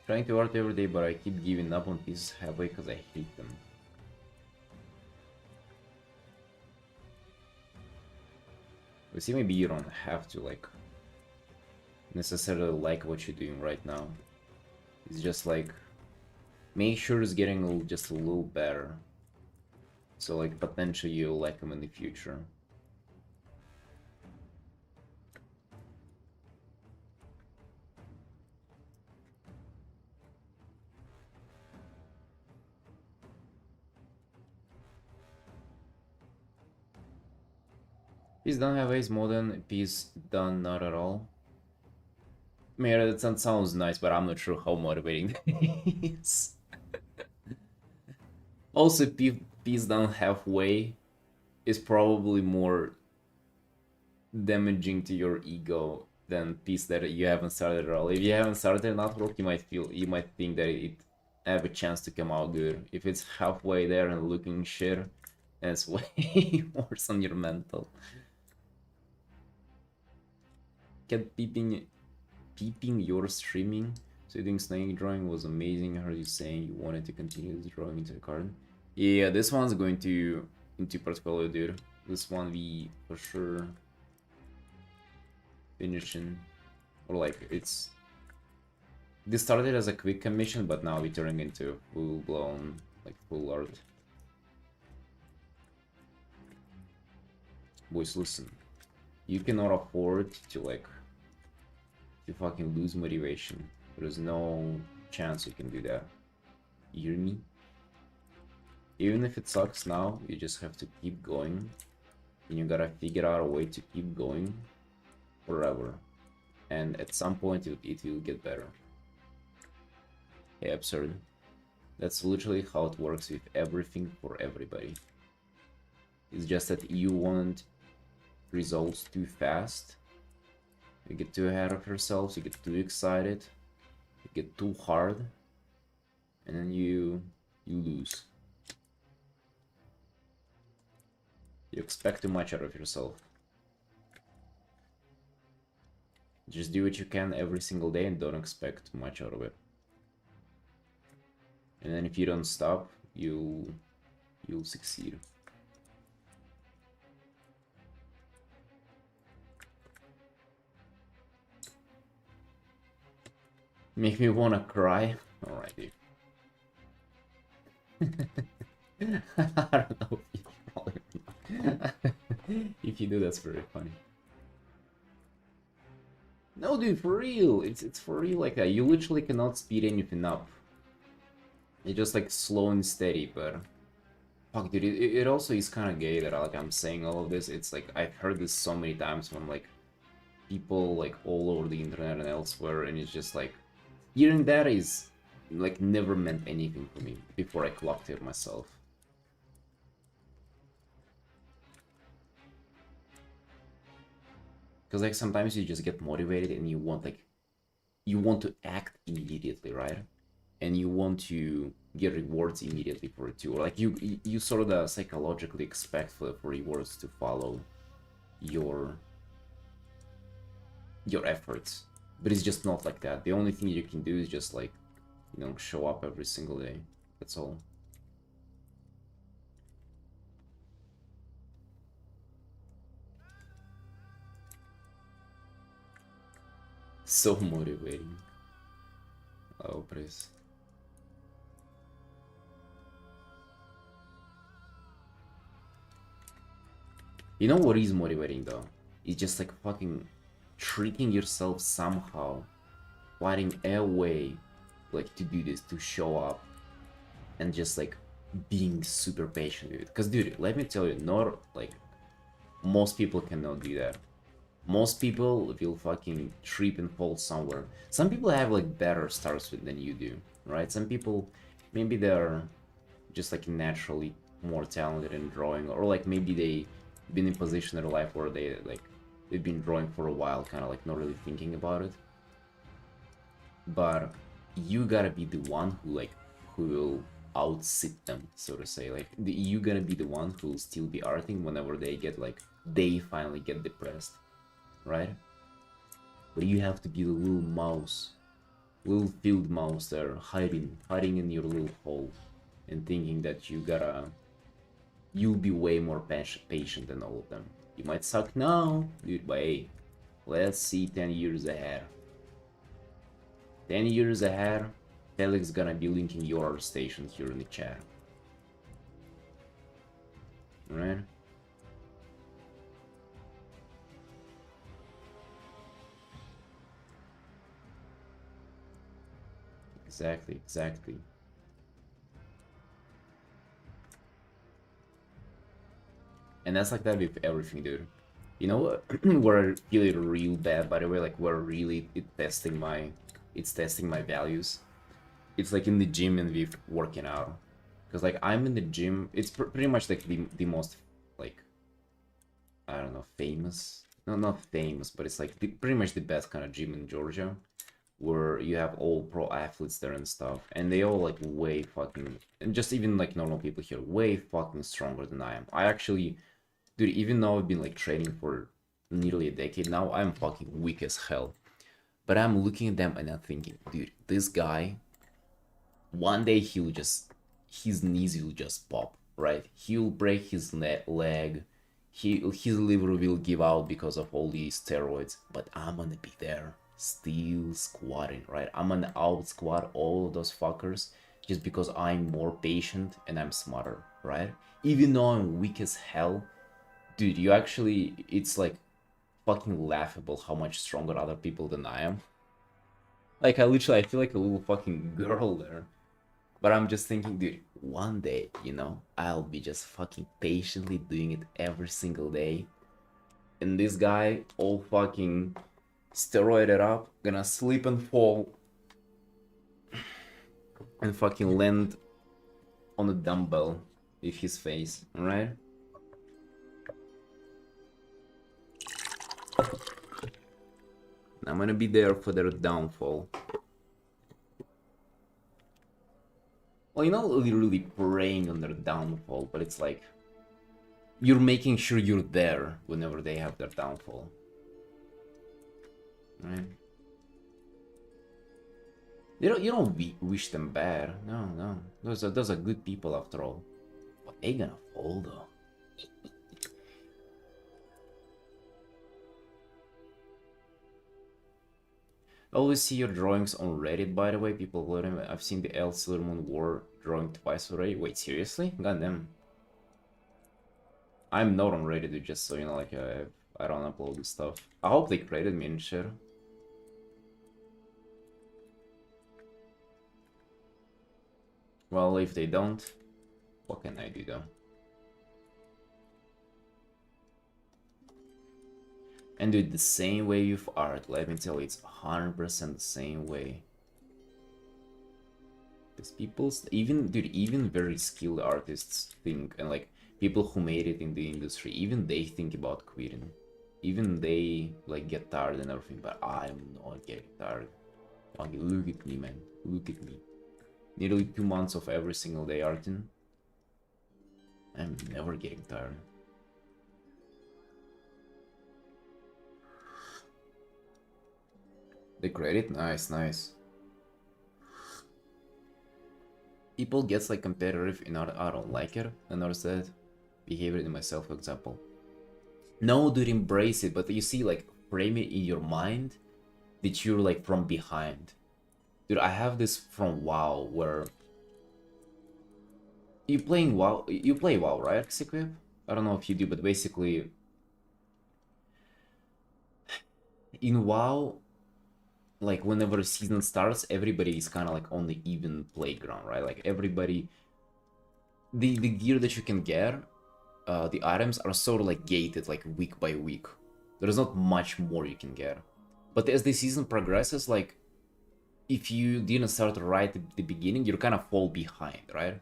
Trying to art every day, but I keep giving up on pieces halfway because I hate them. But see, maybe you don't have to like necessarily like what you're doing right now. It's just like make sure it's getting just a little better. So like potentially you'll like them in the future. Piece done have ace more than piece done not at all. Man, that sounds nice, but I'm not sure how motivating that is. Also, piece done halfway is probably more damaging to your ego than piece that you haven't started at all. If you haven't started an artwork, you might think that it have a chance to come out good. If it's halfway there and looking shit, that's way worse on your mental. Kept peeping your streaming. So you think snake drawing was amazing. I heard you saying you wanted to continue this drawing into the card. Yeah, this one's going to into portfolio, dude. This one we for sure finishing, or like it's. This started as a quick commission, but now we're turning into full blown, like full art. Boys, listen. You cannot afford to like to fucking lose motivation. There's no chance you can do that. You hear me? Even if it sucks now, you just have to keep going. And you gotta figure out a way to keep going forever. And at some point it will get better. Hey, absurd. That's literally how it works with everything for everybody. It's just that you want results too fast. You get too ahead of yourselves, you get too excited, you get too hard, and then you lose. You expect too much out of yourself. Just do what you can every single day and don't expect too much out of it. And then if you don't stop, you'll succeed. Make me wanna cry. Alright, dude. I don't know if you probably if you do, that's very funny. No, dude, for real. It's for real like that. You literally cannot speed anything up. It's just like slow and steady, but fuck, dude, it also is kind of gay that like I'm saying all of this. It's like I've heard this so many times from like people like all over the internet and elsewhere, and it's just like hearing that is like never meant anything for me before I clocked it myself. Because like sometimes you just get motivated and you want to act immediately, right? And you want to get rewards immediately for it too. Or like you sort of psychologically expect for rewards to follow your efforts. But it's just not like that. The only thing you can do is just like, you know, show up every single day. That's all. So motivating. Oh, praise. You know what is motivating though? It's just like fucking tricking yourself somehow, finding a way like to do this, to show up, and just like being super patient with it. Because dude, let me tell you, not like most people cannot do that. Most people will fucking trip and fall somewhere. Some people have like better starts than you do, right? Some people, maybe they're just like naturally more talented in drawing, or like maybe they been in position in their life where they've been drawing for a while, kind of like not really thinking about it. But you gotta be the one who will outsit them, so to say. Like you gotta be the one who will still be arting whenever they finally get depressed, right? But you have to be the little mouse, little field mouse there, hiding in your little hole, and thinking that you'll be way more patient than all of them. You might suck now, dude, but hey, let's see 10 years ahead. 10 years ahead, Felix gonna be linking your station here in the chat. Right? Exactly. And that's like that with everything, dude. You know what? We're feeling real bad, by the way. Like we're really it's testing my values. It's like in the gym and with working out, because like I'm in the gym. It's pretty much like the most like, I don't know, famous. No, not famous, but it's like pretty much the best kind of gym in Georgia, where you have all pro athletes there and stuff, and they all like way fucking, and just even like normal people here, way fucking stronger than I am. I actually, dude, even though I've been like training for nearly a decade now, I'm fucking weak as hell. But I'm looking at them and I'm thinking, dude, this guy, one day his knees will just pop, right? He'll break his leg, his liver will give out because of all these steroids, but I'm gonna be there, still squatting, right? I'm gonna out squat all of those fuckers just because I'm more patient and I'm smarter, right? Even though I'm weak as hell, dude, it's like fucking laughable how much stronger other people than I am. Like I feel like a little fucking girl there. But I'm just thinking, dude, one day, I'll be just fucking patiently doing it every single day. And this guy, all fucking steroided up, gonna slip and fall and fucking land on a dumbbell with his face, alright? I'm gonna be there for their downfall. Well, you're not really preying on their downfall, but it's like you're making sure you're there whenever they have their downfall. Right? You don't wish them bad. No. Those are good people after all. But they gonna fall though. I always see your drawings on Reddit, by the way. People love them. I've seen the El Silver Moon War drawing twice already. Wait, seriously? Goddamn. I'm not on Reddit, dude, just so you know, like, I don't upload this stuff. I hope they created me and shit. Well, if they don't, what can I do though? And do it the same way with art. Let me tell you, it's 100% the same way. Because even very skilled artists think, and like people who made it in the industry, even they think about quitting. Even they like get tired and everything, but I'm not getting tired. Like, look at me, man. Look at me. Nearly 2 months of every single day Artin. I'm never getting tired. The credit? Nice. People gets like competitive in art, I don't like it. I noticed that behavior in myself, for example. No, dude, embrace it, but you see, like, frame it in your mind that you're like from behind. Dude, I have this from WoW where you play WoW, right, Sequip? I don't know if you do, but basically In WoW, like whenever a season starts, everybody is kind of like on the even playground, right? Like everybody, the gear that you can get, the items are sort of like gated, like week by week. There's not much more you can get. But as the season progresses, like if you didn't start right at the beginning, you kind of fall behind, right?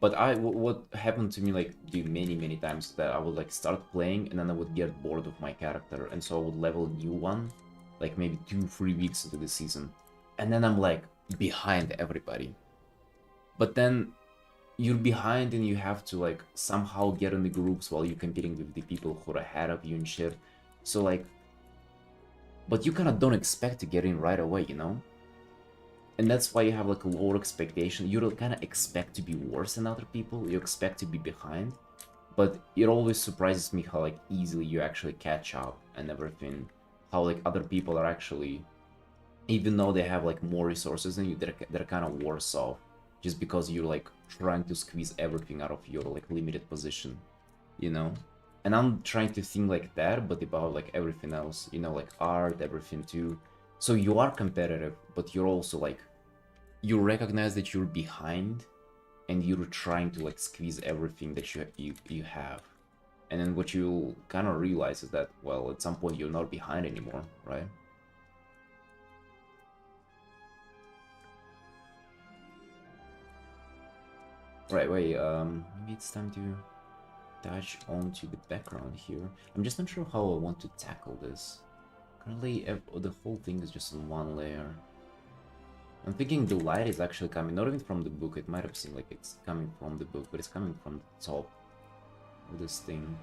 But what happened to me like many times that I would like start playing and then I would get bored of my character, and so I would level a new one, like maybe 2-3 weeks into the season, and then I'm like behind everybody. But then you're behind and you have to like somehow get in the groups while you're competing with the people who are ahead of you and shit. So like, but you kind of don't expect to get in right away, you know? And that's why you have like a lower expectation. You kind of expect to be worse than other people. You expect to be behind, but it always surprises me how like easily you actually catch up and everything. How like other people are actually, even though they have like more resources than you, they're kind of worse off just because you're like trying to squeeze everything out of your like limited position, you know? And I'm trying to think like that, but about like everything else, you know, like art, everything too. So you are competitive, but you're also like, you recognize that you're behind and you're trying to like squeeze everything that you have. And then what you kind of realize is that, well, at some point you're not behind anymore, right? Right, wait, maybe it's time to touch onto the background here. I'm just not sure how I want to tackle this. Currently, the whole thing is just in one layer. I'm thinking the light is actually coming, not even from the book, it might have seemed like it's coming from the book, but it's coming from the top of this thing.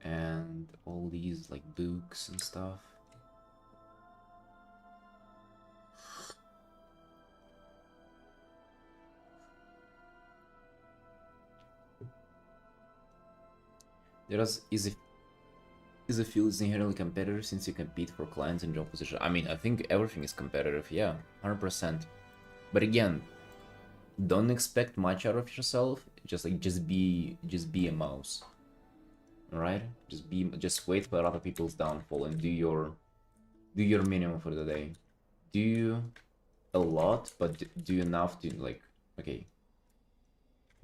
And all these, like, books and stuff. Is a field is inherently competitive since you compete for clients and job position? I mean, I think everything is competitive, yeah, 100%. But again, don't expect much out of yourself. Just be a mouse, right? Just wait for other people's downfall and do your minimum for the day. Do a lot, but do enough to like, okay,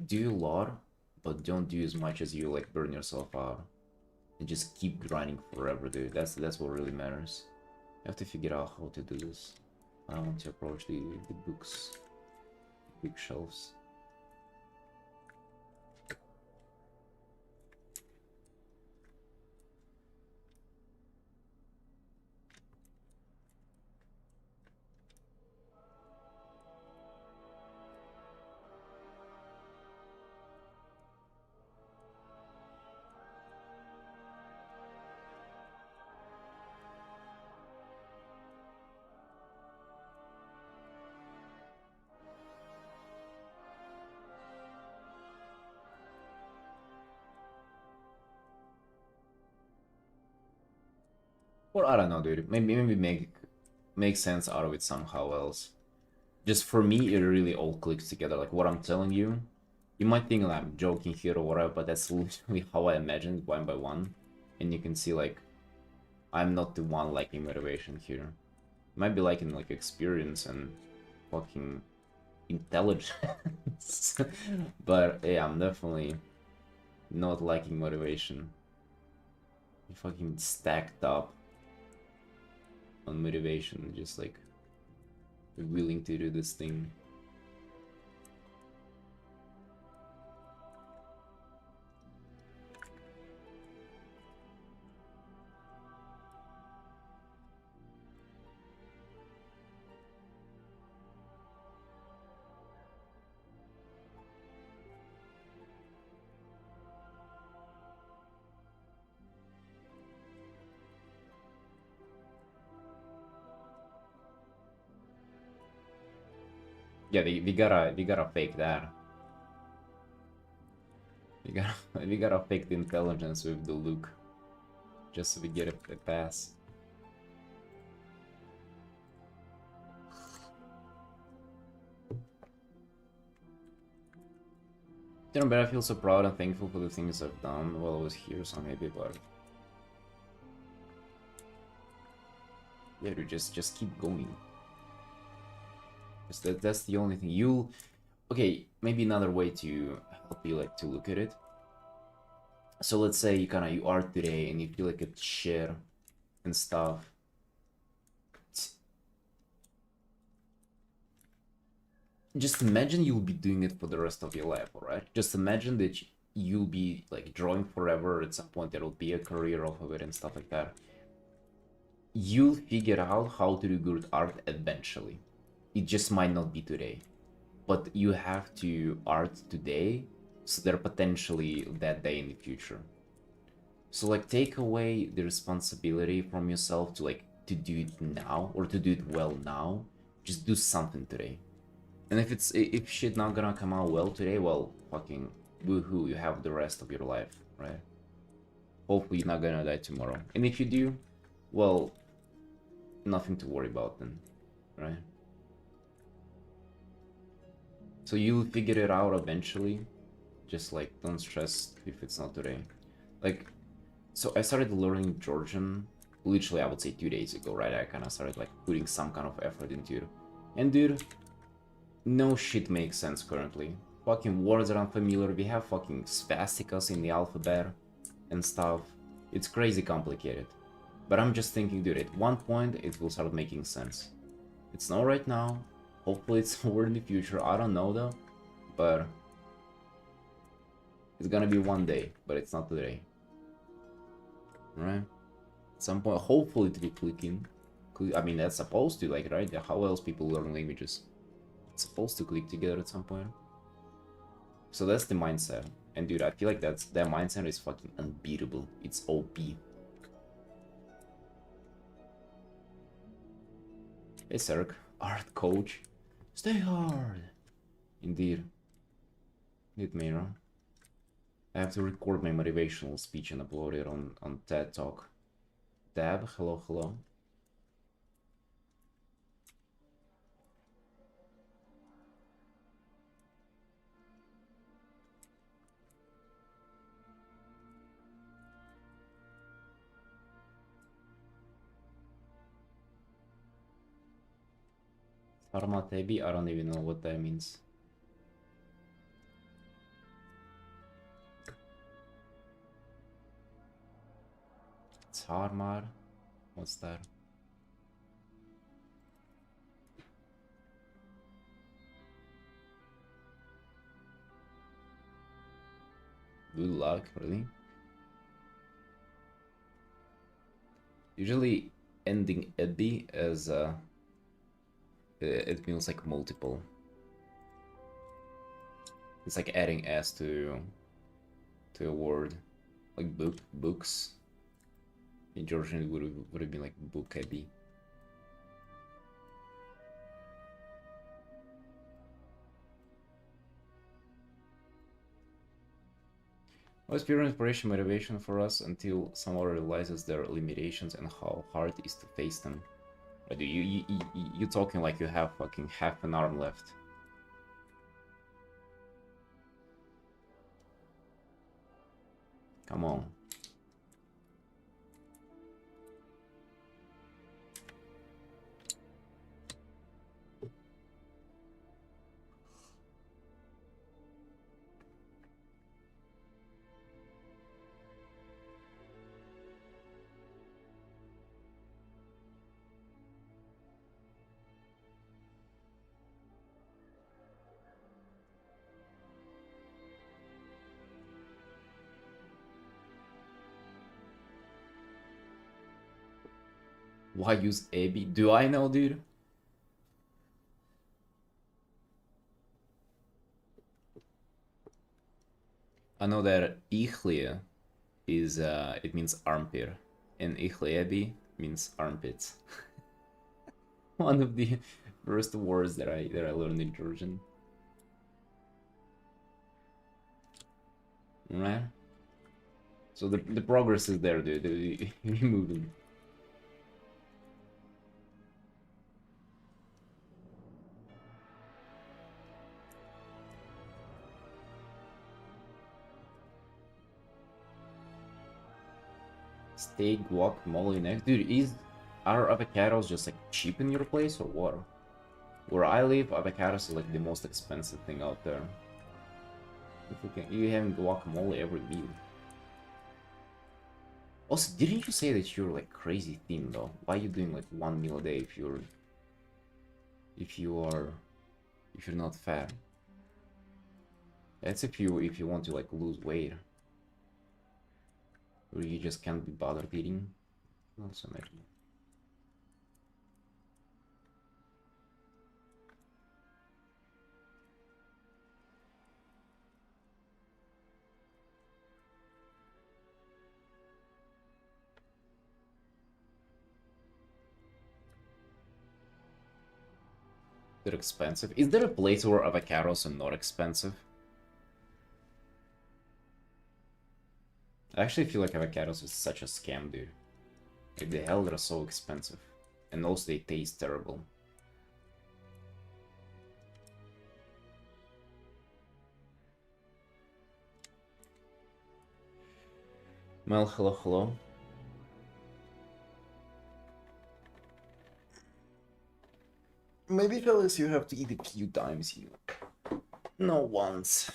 do a lot, but don't do as much as you like burn yourself out. And just keep grinding forever, dude. That's what really matters. I have to figure out how to do this. I want to approach the bookshelves. Or I don't know, dude. Maybe make sense out of it somehow else. Just for me, it really all clicks together. Like what I'm telling you, you might think that I'm joking here or whatever, but that's literally how I imagined one by one. And you can see like I'm not the one liking motivation here. Might be liking like experience and fucking intelligence. But yeah, I'm definitely not liking motivation. You fucking stacked up on motivation, just like willing to do this thing. Yeah, we gotta fake that. We gotta we gotta fake the intelligence with the look, just so we get a pass. You know, but I feel so proud and thankful for the things I've done while I was here, so maybe, but Yeah, dude, just keep going. That's the only thing. You'll okay, maybe another way to help you like to look at it. So let's say you are today and you feel like a shit and stuff. Just imagine you'll be doing it for the rest of your life, alright? Just imagine that you'll be like drawing forever. At some point there will be a career off of it and stuff like that. You'll figure out how to do good art eventually. It just might not be today. But you have to art today, so there potentially that day in the future. So like take away the responsibility from yourself to like to do it now or to do it well now. Just do something today. And if shit not gonna come out well today, well fucking woohoo, you have the rest of your life, right? Hopefully you're not gonna die tomorrow. And if you do, well, nothing to worry about then, right? So you'll figure it out eventually. Just like don't stress if it's not today. Like, so I started learning Georgian literally I would say 2 days ago, right? I kind of started like putting some kind of effort into it. And dude, no shit makes sense currently. Fucking words are unfamiliar, we have fucking swastikas in the alphabet and stuff. It's crazy complicated. But I'm just thinking, dude, at one point it will start making sense. It's not right now. Hopefully it's somewhere in the future. I don't know though. But it's gonna be one day, but it's not today. Right? At some point, hopefully it will click in. I mean, that's supposed to, like, right? How else people learn languages? It's supposed to click together at some point. So that's the mindset. And dude, I feel like that mindset is fucking unbeatable. It's OP. Hey, Serk. Art coach. Stay hard. Indeed. Need mirror. I have to record my motivational speech and upload it on TED Talk. Dab, hello, hello. Sarmatebi, I don't even know what that means. Sarmar? What's that? Good luck, really? Usually ending Ebi as it means like multiple. It's like adding s to a word, like books. In Georgian it would have been like book Ebi. What's pure inspiration motivation for us until someone realizes their limitations and how hard it is to face them? But you talking like you have fucking half an arm left. Come on. Why use Ebi? Do I know, dude? I know that Ichlia is it means armpit, and Ichliebi means armpits. One of the first words that I learned in Georgian. Right? So the progress is there, dude. We're moving. Steak, guacamole next. Dude, Are avocados just like cheap in your place or what? Where I live, avocados is like the most expensive thing out there. If you having guacamole every meal. Also, didn't you say that you're like crazy thin though? Why are you doing like one meal a day if you're if you are if you're not fat? That's if you want to like lose weight. Or you just can't be bothered eating. Not so much. They're expensive. Is there a place where avocados are not expensive? I actually feel like avocados is such a scam, dude. Like the hell they're so expensive. And also they taste terrible. Well, hello, hello. Maybe fellas you have to eat a few times, you know, once.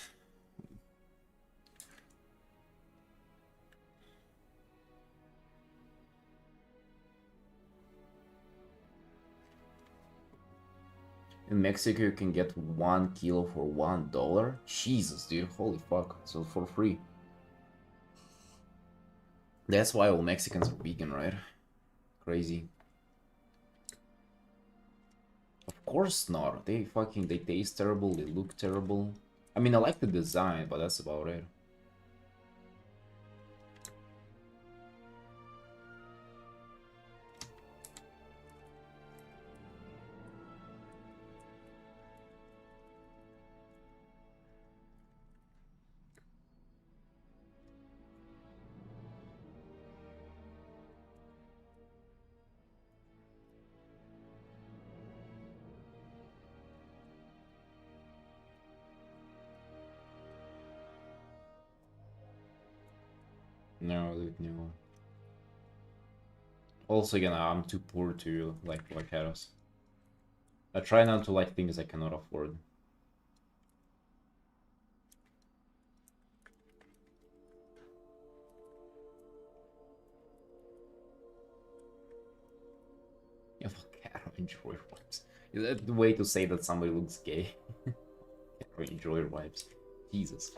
In Mexico, you can get 1 kilo for $1. Jesus, dude, holy fuck! So for free. That's why all Mexicans are vegan, right? Crazy. Of course not. They taste terrible. They look terrible. I mean, I like the design, but that's about it. No, dude, no. Also, again, I'm too poor to like avocados. I try not to like things I cannot afford. Avocado enjoy vibes. Is that the way to say that somebody looks gay? Enjoy vibes. Jesus.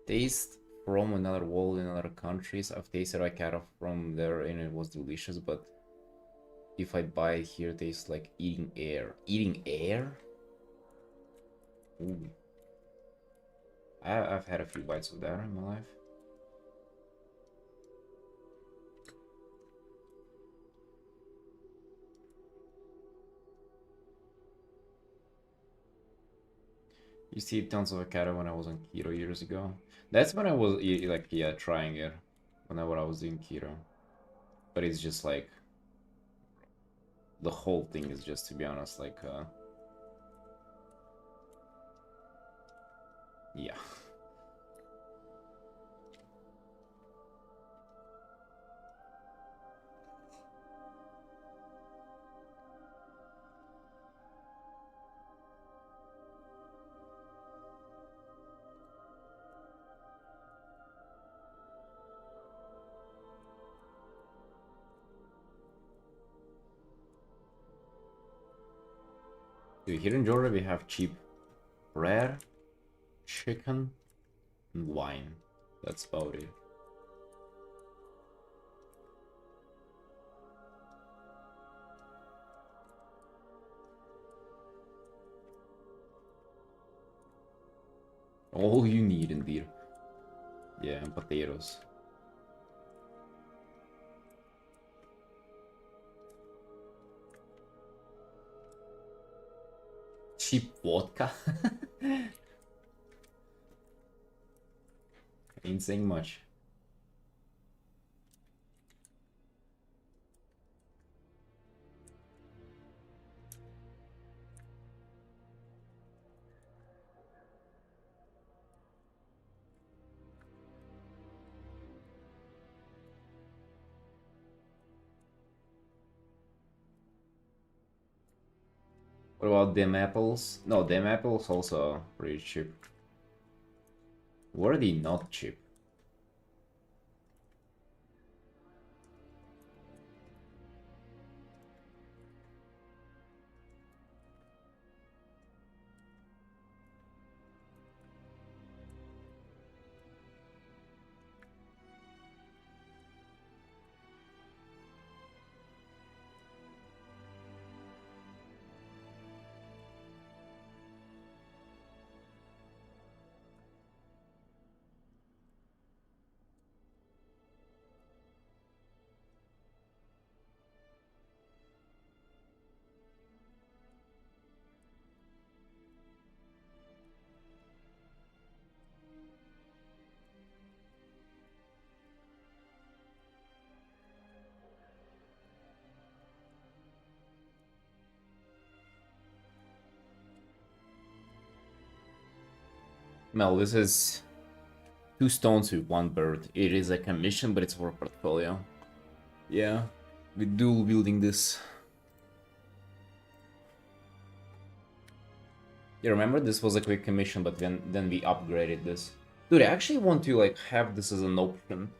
Taste from another world in other countries. I've tasted avocado from there and it was delicious, but if I buy it here, it tastes like eating air. Eating air? Ooh. I've had a few bites of that in my life. Used to eat tons of avocado when I was on keto years ago. That's when I was like, yeah, trying it. Whenever I was doing keto. But it's just like the whole thing is just, to be honest, like yeah. Dude, here in Georgia we have cheap bread, chicken, and wine. That's about it. All you need indeed. Yeah, and potatoes. Cheap vodka? Ain't saying much. What about them apples? No, them apples also pretty cheap. Were they not cheap? Well, this is 2 stones with 1 bird. It is a commission, but it's for a portfolio. Yeah, with dual wielding this. You remember this was a quick commission, but then we upgraded this. Dude, I actually want to like have this as an option.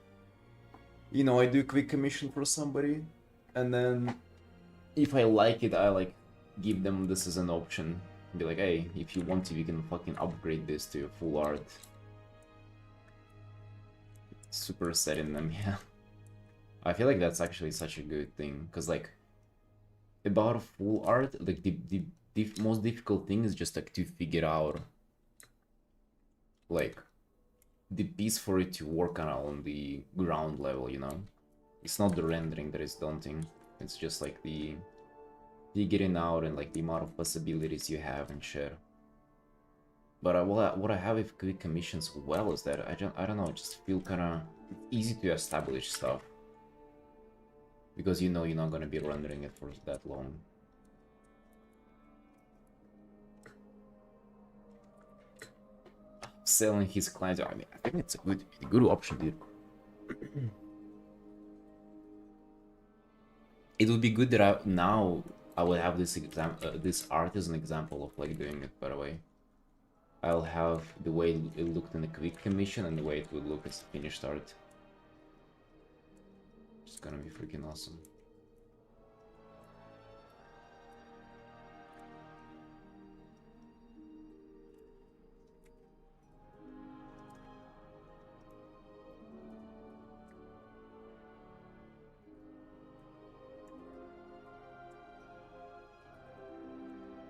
You know, I do a quick commission for somebody, and then if I like it, I like give them this as an option. Be like, hey, if you want to, you can fucking upgrade this to full art. Super set in them, yeah. I feel like that's actually such a good thing, because like about full art, like the most difficult thing is just like to figure out like the piece for it to work on the ground level, you know? It's not the rendering that is daunting, it's just like the figuring out and like the amount of possibilities you have and shit. But what I have with quick commissions well is that I don't know, just feel kind of easy to establish stuff. Because you know you're not gonna be rendering it for that long. Selling his clients, I mean, I think it's a good option, dude. It would be good that now I will have this this art as an example of like doing it. By the way, I'll have the way it looked in the quick commission and the way it would look as finished art. It's gonna be freaking awesome.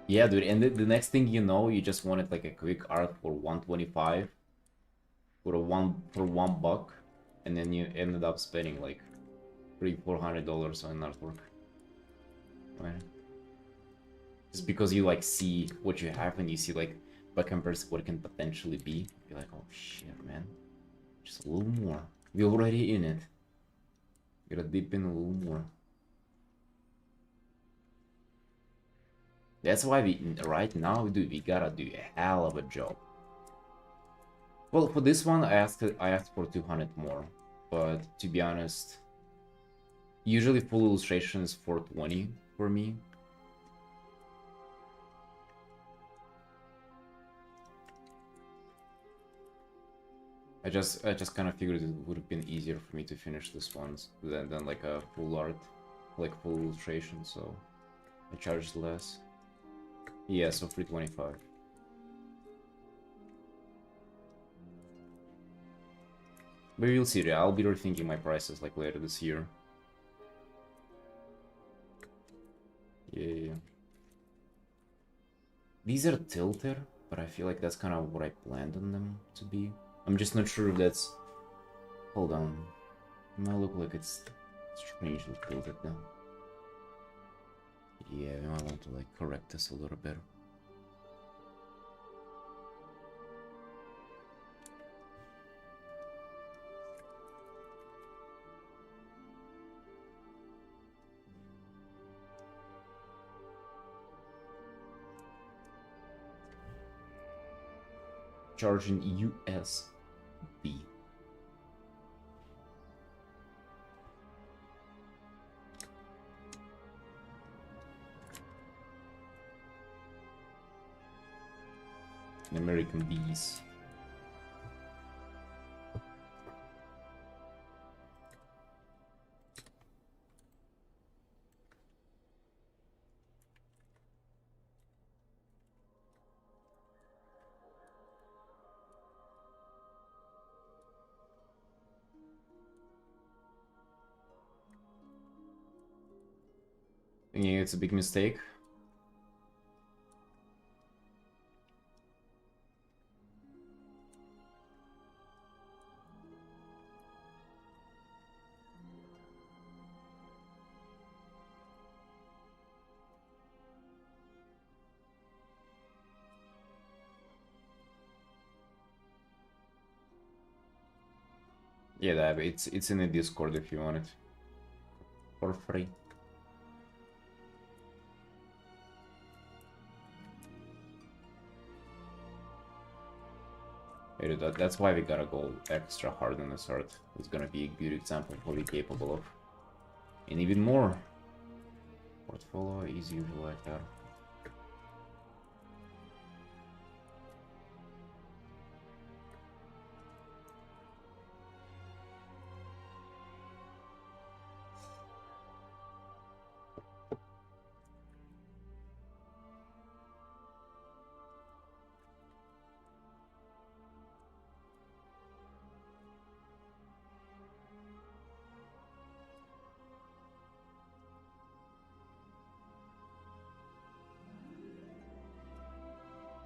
Yeah, dude, and the next thing you know, you just wanted like a quick art for 125 for one buck, and then you ended up spending like $300-400 on artwork. Right? Just because you like see what you have and you see like by comparison what it can potentially be, you're like, oh shit, man, just a little more. We're already in it. Gotta dip in a little more. That's why right now, dude, we gotta do a hell of a job. Well, for this one, I asked for 200 more, but to be honest, usually full illustration is 420 for me. I just kind of figured it would have been easier for me to finish this one than like a full art, like full illustration, so I charged less. Yeah, so 325. But you'll see, I'll be rethinking my prices like later this year. Yeah. These are tilted, but I feel like that's kind of what I planned on them to be. I'm just not sure if that's... Hold on. It might look like it's strangely tilted now. Yeah, we might want to like correct this a little bit. Charging USB. American bees. Yeah, it's a big mistake. Yeah, it's in the Discord if you want it for free. That's why we gotta go extra hard on this art. It's gonna be a good example of what we're capable of. And even more. Portfolio is usually like that.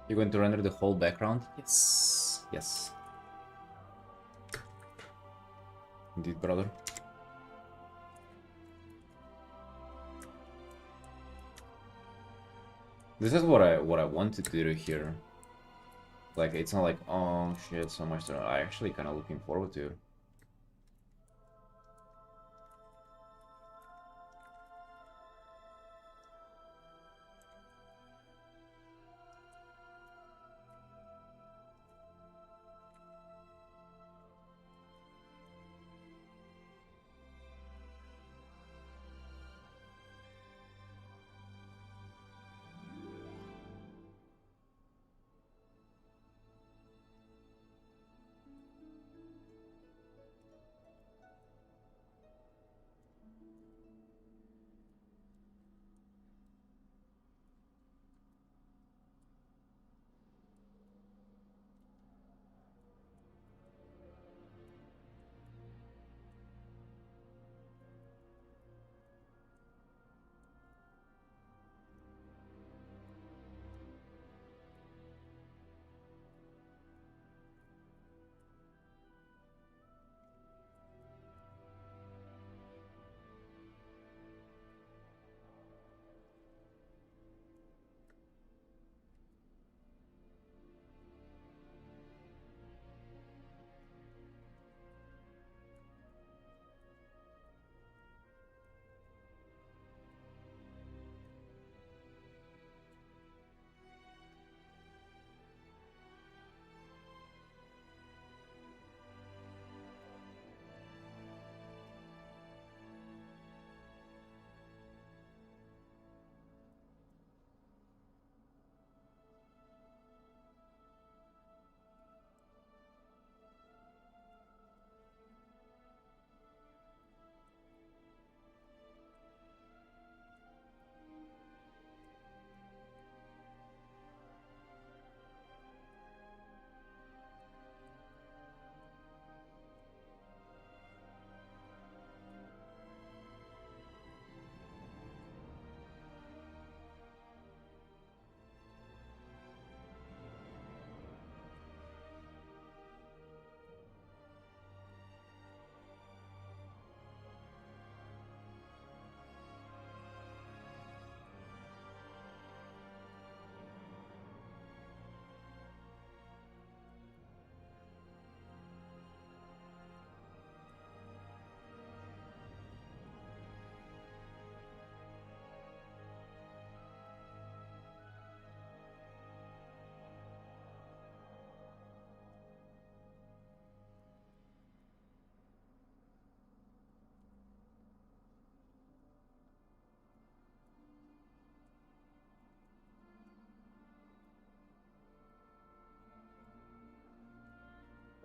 You're going to render the whole background? Yes. Yes. Indeed, brother. This is what I wanted to do here. Like, it's not like, oh shit, so much. I actually kind of looking forward to it.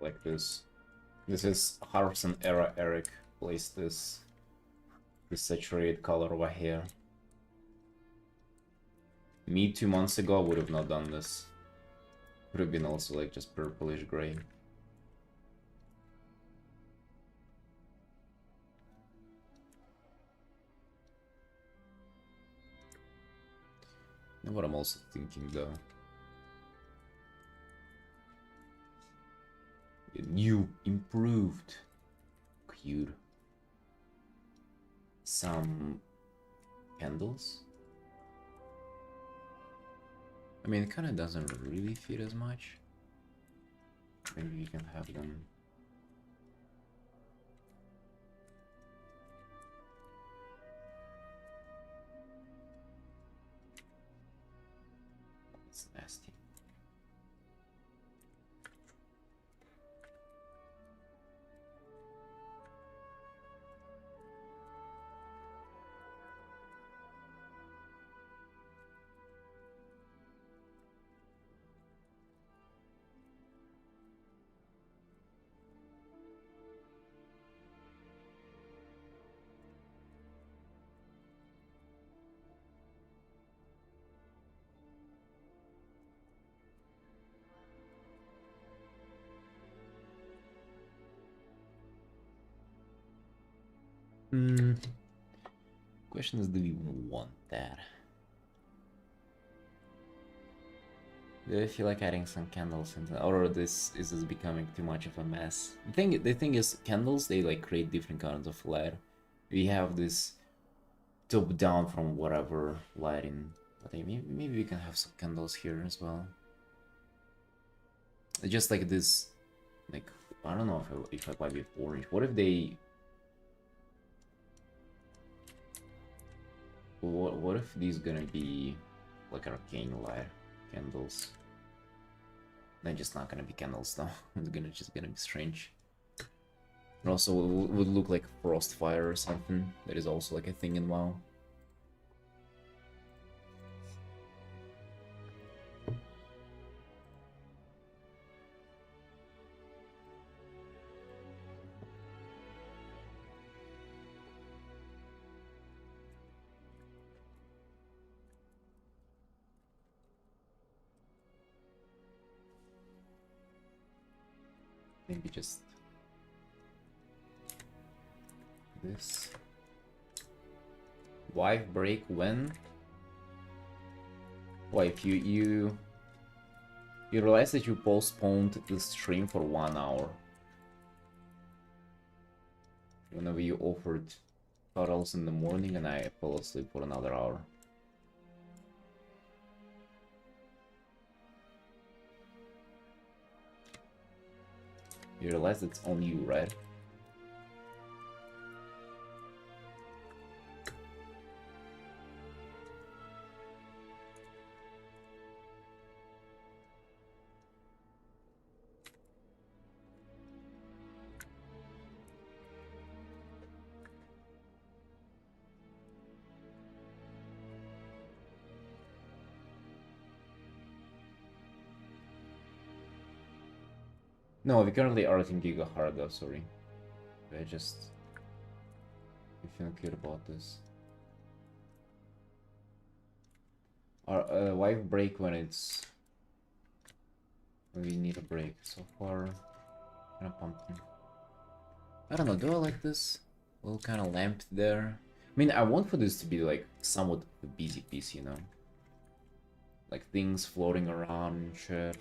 like this. This is Harrison era Eric placed this saturated color over here. Me 2 months ago would have not done this. Would have been also like just purplish gray. And what I'm also thinking though. New, improved, cute. Some candles. I mean, it kind of doesn't really fit as much. Maybe we can have them. It's nasty. Question is, do we want that? Do I feel like adding some candles into, or this is becoming too much of a mess? The thing is, candles, they like create different kinds of light. We have this top down from whatever lighting, but maybe we can have some candles here as well. Just like this, like I don't know if I buy with orange. What if they? What if these gonna be like arcane light candles? They're just not gonna be candles though. It's just gonna be strange. And also would look like Frostfire or something. That is also like a thing in WoW. Maybe just this. Wife break when? Wife, you realize that you postponed the stream for 1 hour. Whenever you offered cuddles in the morning and I fell asleep for another hour. You realize it's on you, right? No, we currently are in Giga Hard though, sorry. I just... if you don't care about this. Our wife break when it's... we need a break. So far, kind of pumpkin. I don't know, do I like this? Little kind of lamp there. I mean, I want for this to be like somewhat a busy piece, you know? Like things floating around and shit.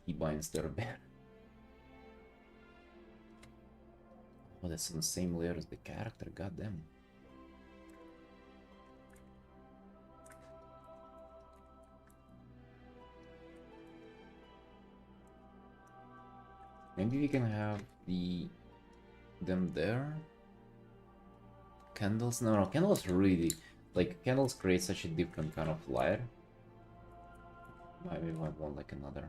He binds their bed. Oh, that's in the same layer as the character, goddamn. Maybe we can have them there. Candles? No, candles really, like, candles create such a different kind of light. Maybe I want like another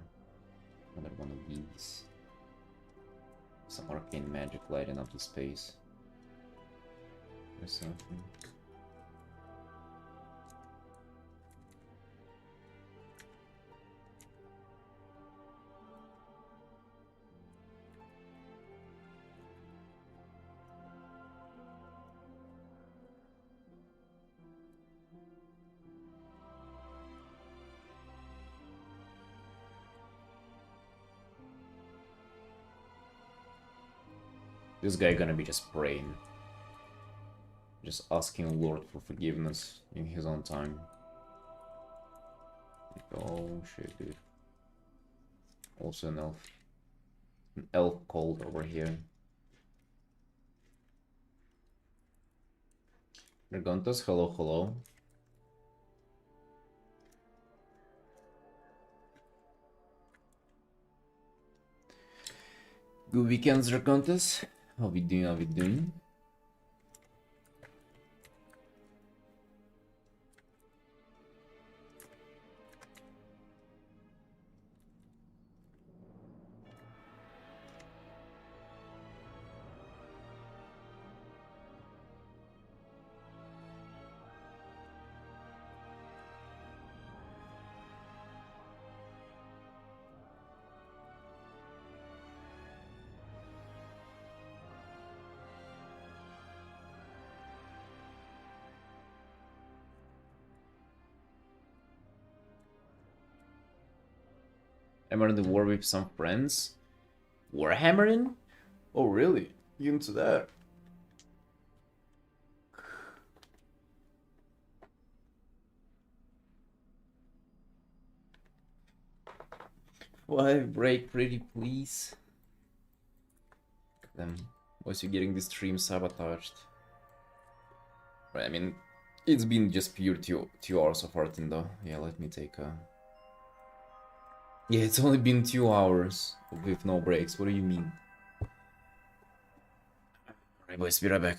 one of these. Some arcane magic lighting up the space. Or something. This guy gonna be just praying. Just asking Lord for forgiveness in his own time. Oh shit, dude. Also an elf. An elf cold over here. Dragontas, hello, hello. Good weekends, Dragontas. How we doing? How we doing? I'm on the war with some friends. Warhammering? Oh, really? You into that? Why break pretty please? Then was you getting the stream sabotaged? Right, I mean, it's been just pure 2 hours of Artin though. Yeah, let me take a... Yeah, it's only been 2 hours with no breaks. What do you mean? Alright boys, be right back.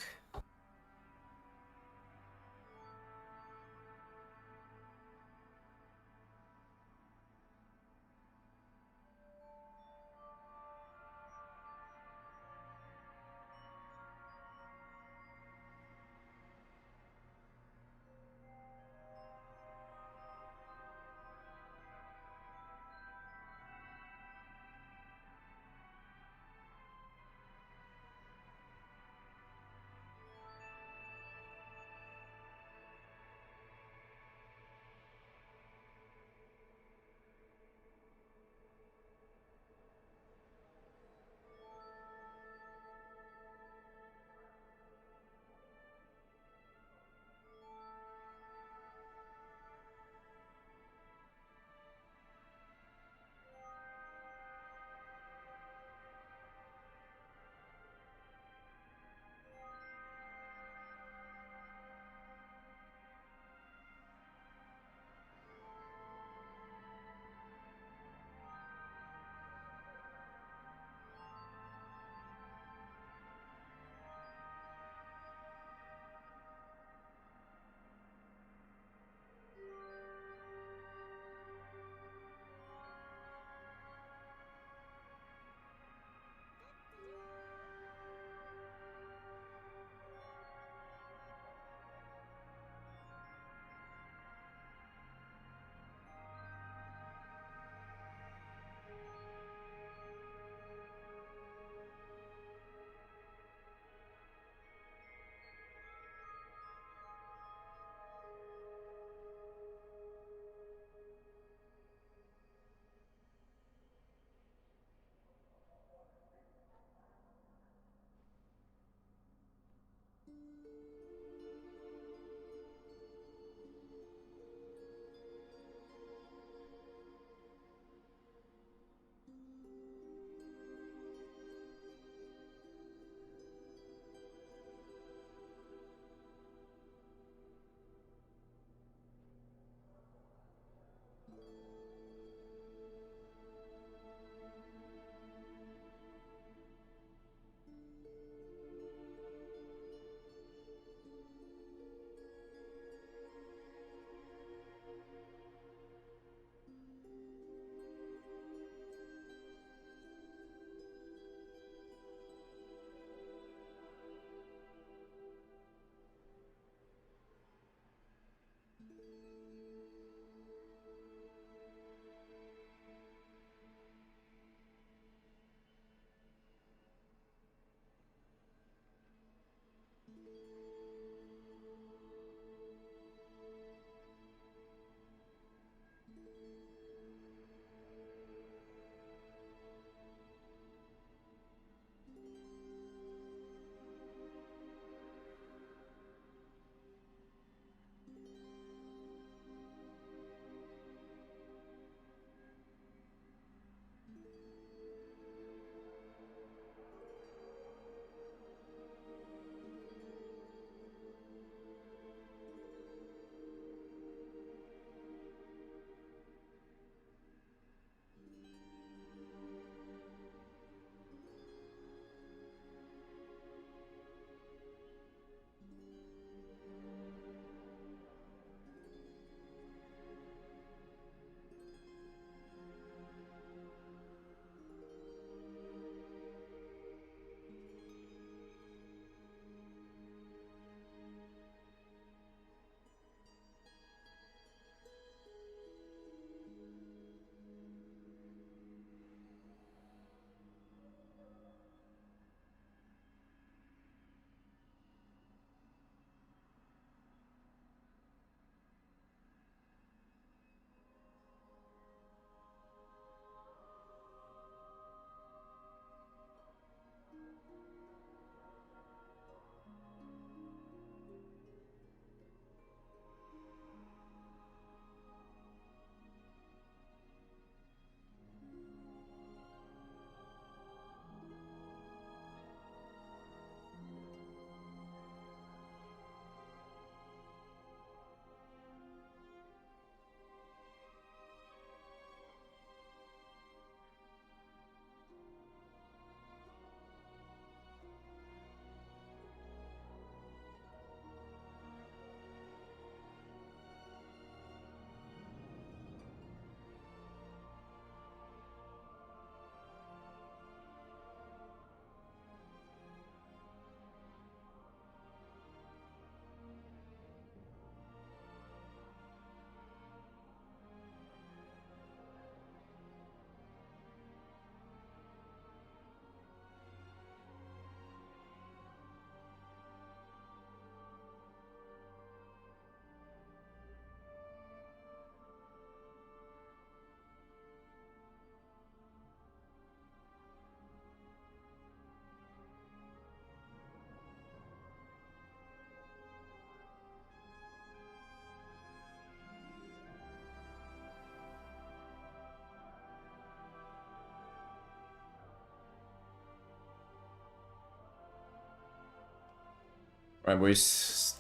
Alright, boys.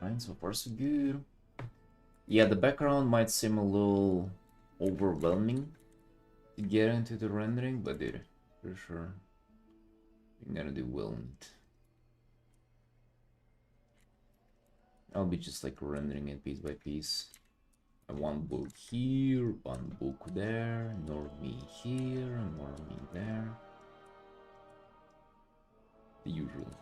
Alright, so far so good. Yeah, the background might seem a little overwhelming to get into the rendering, but dude, for sure, you're gonna do well in it. I'll be just like rendering it piece by piece. One book here, one book there, normie here, normie there. The usual.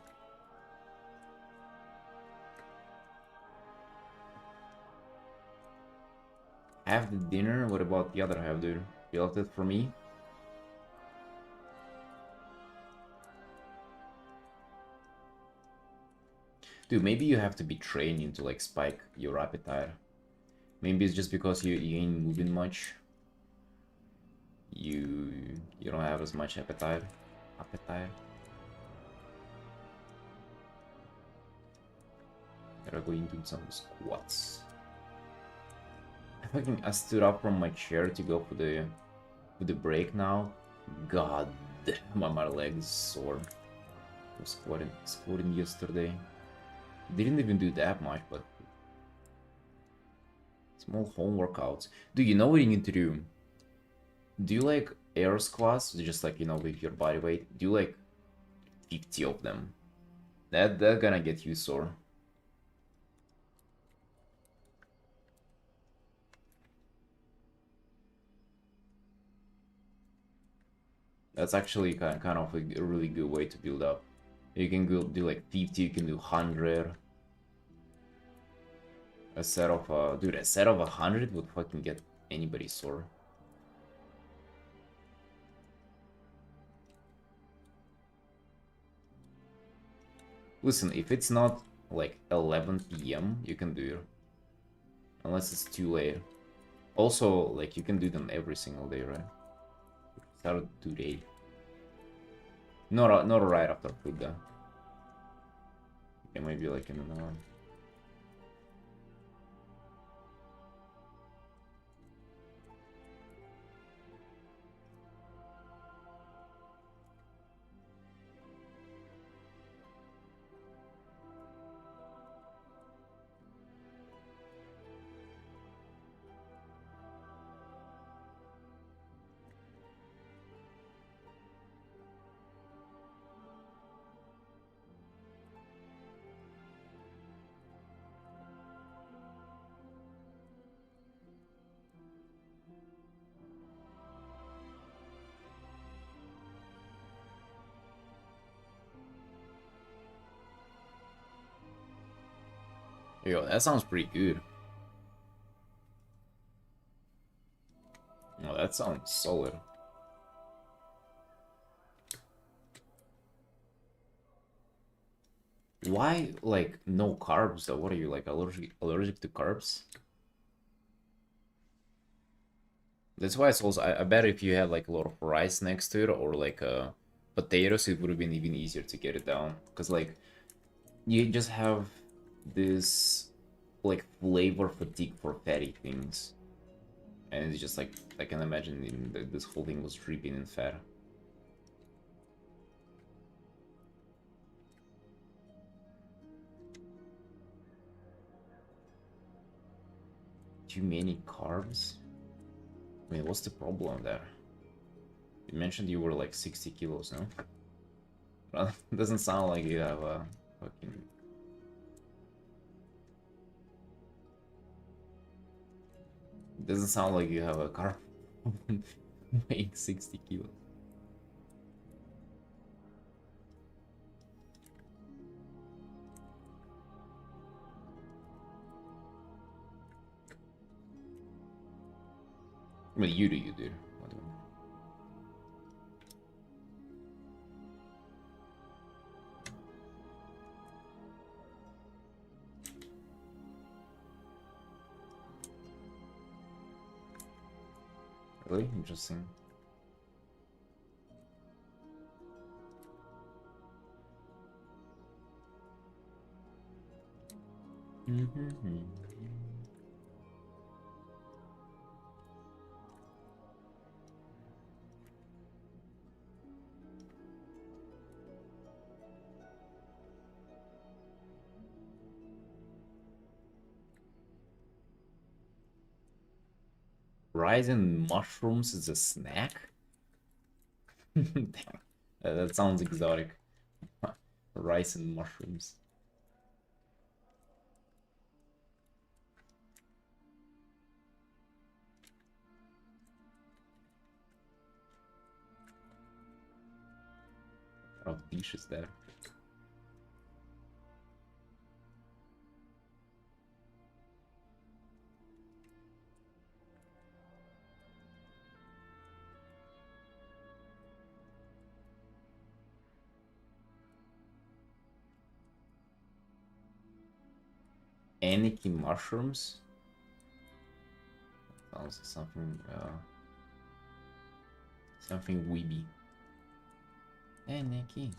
Half the dinner, what about the other half, dude? You left it for me? Dude, maybe you have to be training to like spike your appetite. Maybe it's just because you ain't moving much. You don't have as much appetite. Gotta go into some squats. I stood up from my chair to go for the break now. God damn, my legs sore. I was squatting yesterday. Didn't even do that much, but small home workouts. Do you know what you need to do? Do you like air squats? Just like, you know, with your body weight. Do you like 50 of them? That gonna get you sore. That's actually kind of a really good way to build up. You can go do like 50, you can do 100. A set of dude, a set of 100 would fucking get anybody sore. Listen, if it's not like 11 p.m, you can do it. Unless it's too late. Also, like, you can do them every single day, right? Start today. Not right after food, though. Okay, maybe like in an hour. Yo, that sounds pretty good. Oh, that sounds solid. Why, like, no carbs though? What are you, like, allergic to carbs? That's why it's also, I bet if you had like a lot of rice next to it or like potatoes, it would have been even easier to get it down. Because like, you just have this like flavor fatigue for fatty things. And it's just like, I can imagine this whole thing was dripping in fat. Too many carbs? I mean, what's the problem there? You mentioned you were like 60 kilos, no? Well, it doesn't sound like you have a fucking... It doesn't sound like you have a carb weighing 60 kilos. Well, you do. What do you... Really interesting. Rice and mushrooms is a snack? Damn. That sounds exotic. Rice and mushrooms. What kind of dish is there? Aniki mushrooms? Sounds something something weeby. Aniki.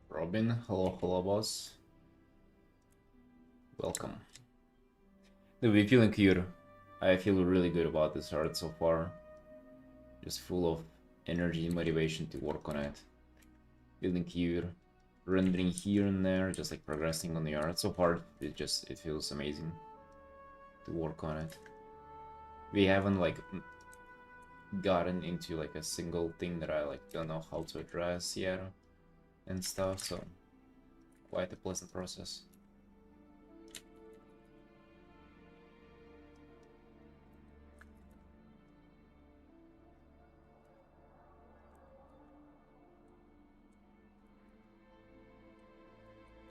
Robin, hello boss. Welcome. Dude, we're feeling cute. I feel really good about this art so far. Just full of energy and motivation to work on it. Feeling cute. Rendering here and there, just like progressing on the art. So far, it feels amazing to work on it. We haven't like gotten into like a single thing that I like don't know how to address yet and stuff, so quite a pleasant process.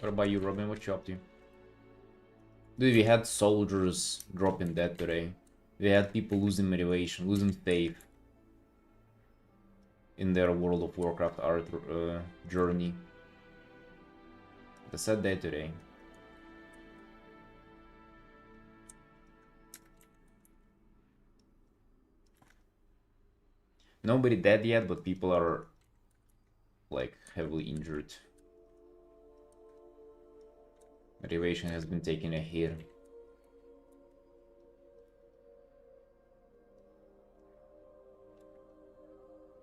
What about you, Robin? What you up to? Dude, we had soldiers dropping dead today. We had people losing motivation, losing faith in their World of Warcraft art journey. It's a sad day today. Nobody dead yet, but people are like heavily injured. Motivation has been taking a hit.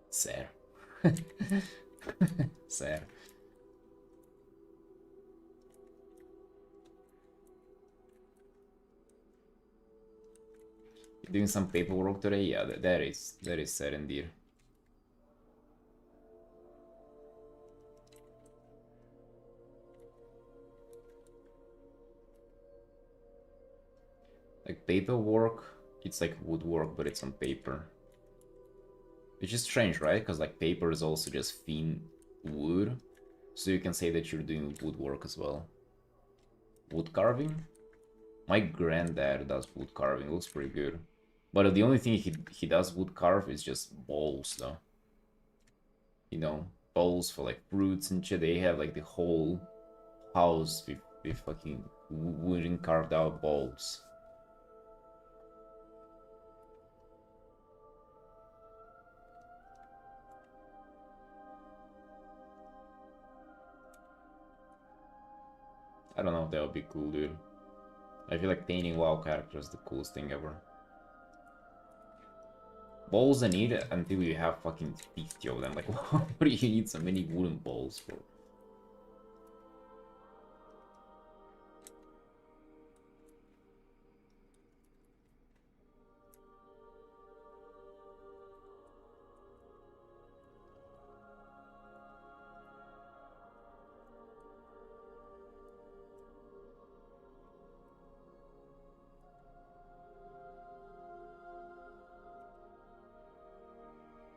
Sad. Sad. You're doing some paperwork today? Yeah, that is sad indeed. Like paperwork, it's like woodwork, but it's on paper. Which is strange, right? Because like paper is also just thin wood, so you can say that you're doing woodwork as well. Wood carving? My granddad does wood carving, it looks pretty good. But the only thing he does wood carve is just bowls, though. You know, bowls for like fruits and shit. They have like the whole house with fucking wooden carved out bowls. I don't know if that would be cool, dude. I feel like painting WoW characters is the coolest thing ever. Bowls I need until you have fucking 50 of them. Like, what do you need so many wooden bowls for?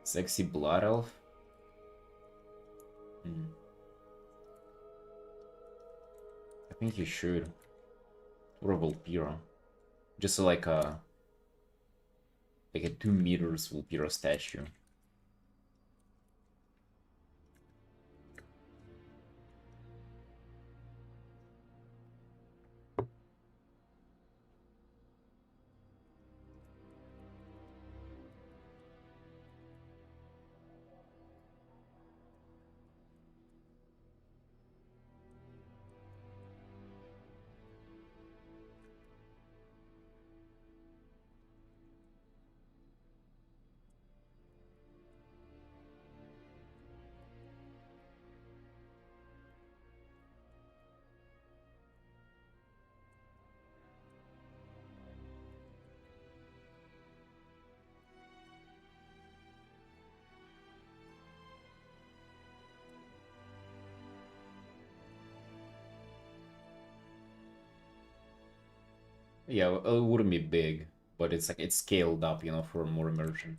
Sexy blood elf? I think you should. Or a Volpira. Just like a 2 meters Volpira statue. Yeah, it wouldn't be big, but it's like it's scaled up, you know, for more immersion.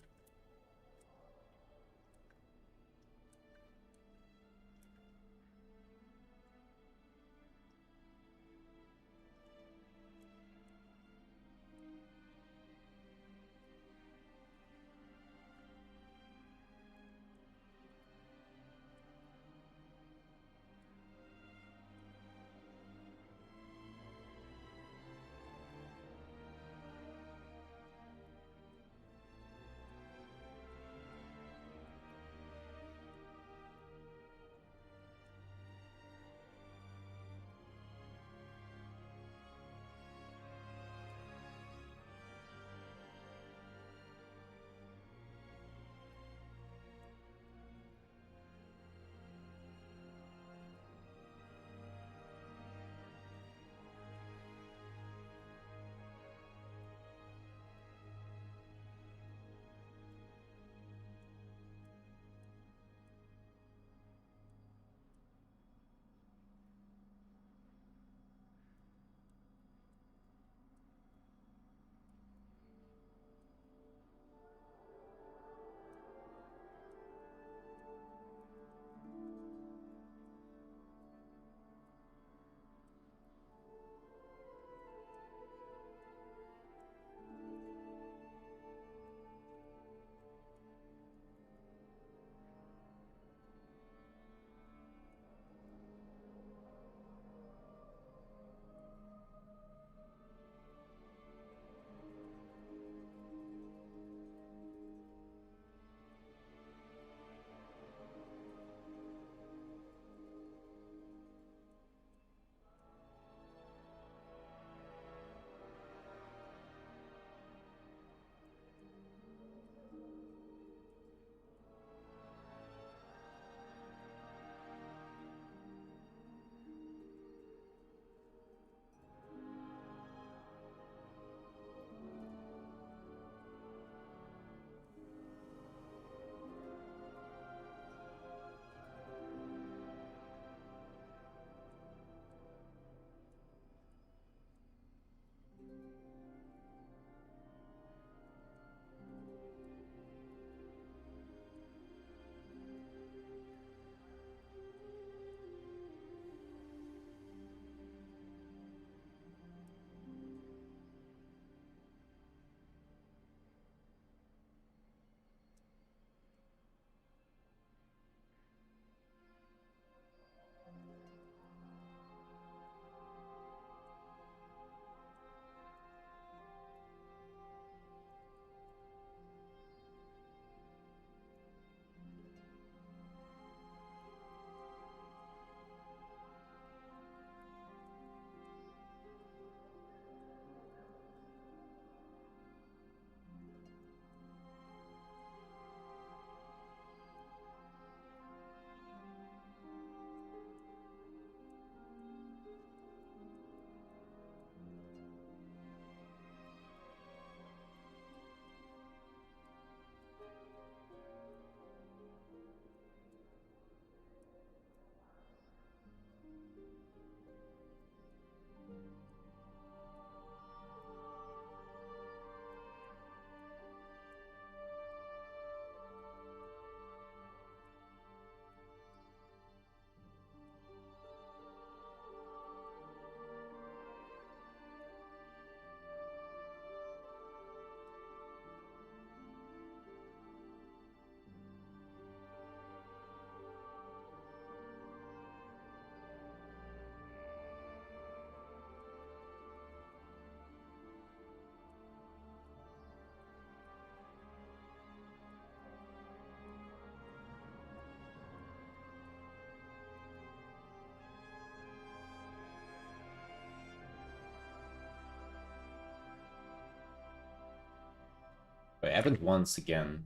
But I happened once again.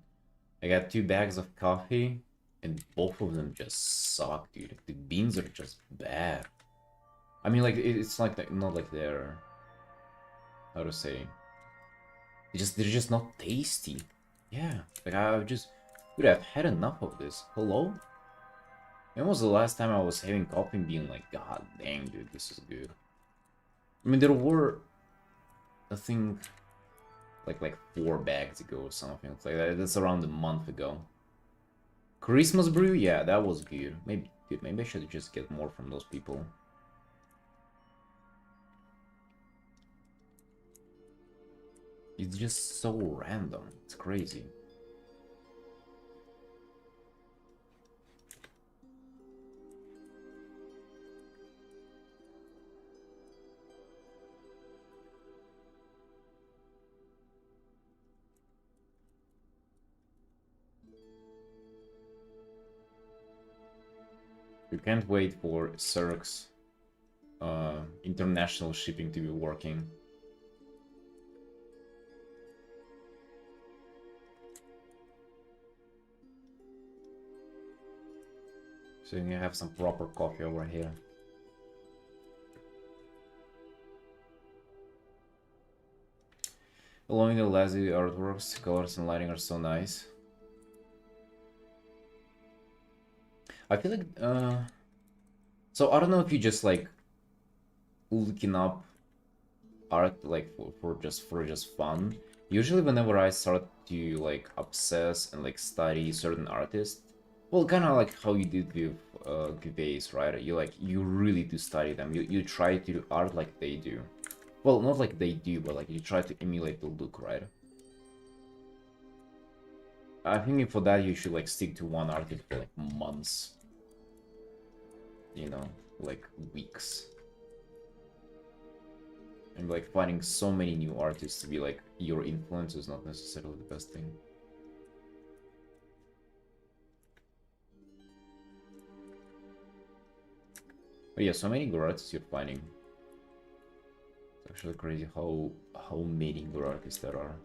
I got 2 bags of coffee, and both of them just suck, dude. The beans are just bad. I mean, like it's like not like they're how to say. They're just not tasty. Yeah, like I just dude, I've had enough of this. Hello? When was the last time I was having coffee and being like, God dang, dude, this is good. I mean, there were. I think like 4 bags ago or something like that. That's around a month ago. Christmas brew, yeah, that was good. Maybe, dude, maybe I should just get more from those people. It's just so random. It's crazy. You can't wait for Cirque's international shipping to be working. So you have some proper coffee over here. Along the lazy artworks, colors and lighting are so nice. I feel like, so I don't know if you just like looking up art like for just fun. Usually whenever I start to like obsess and like study certain artists, well, kind of like how you did with Gaze, right? You really do study them. You try to do art like they do. Well, not like they do, but like you try to emulate the look, right? I think for that you should like stick to one artist for like months. You know, like weeks. And like finding so many new artists to be like your influence is not necessarily the best thing. But yeah, so many good artists you're finding. It's actually crazy how many good artists there are.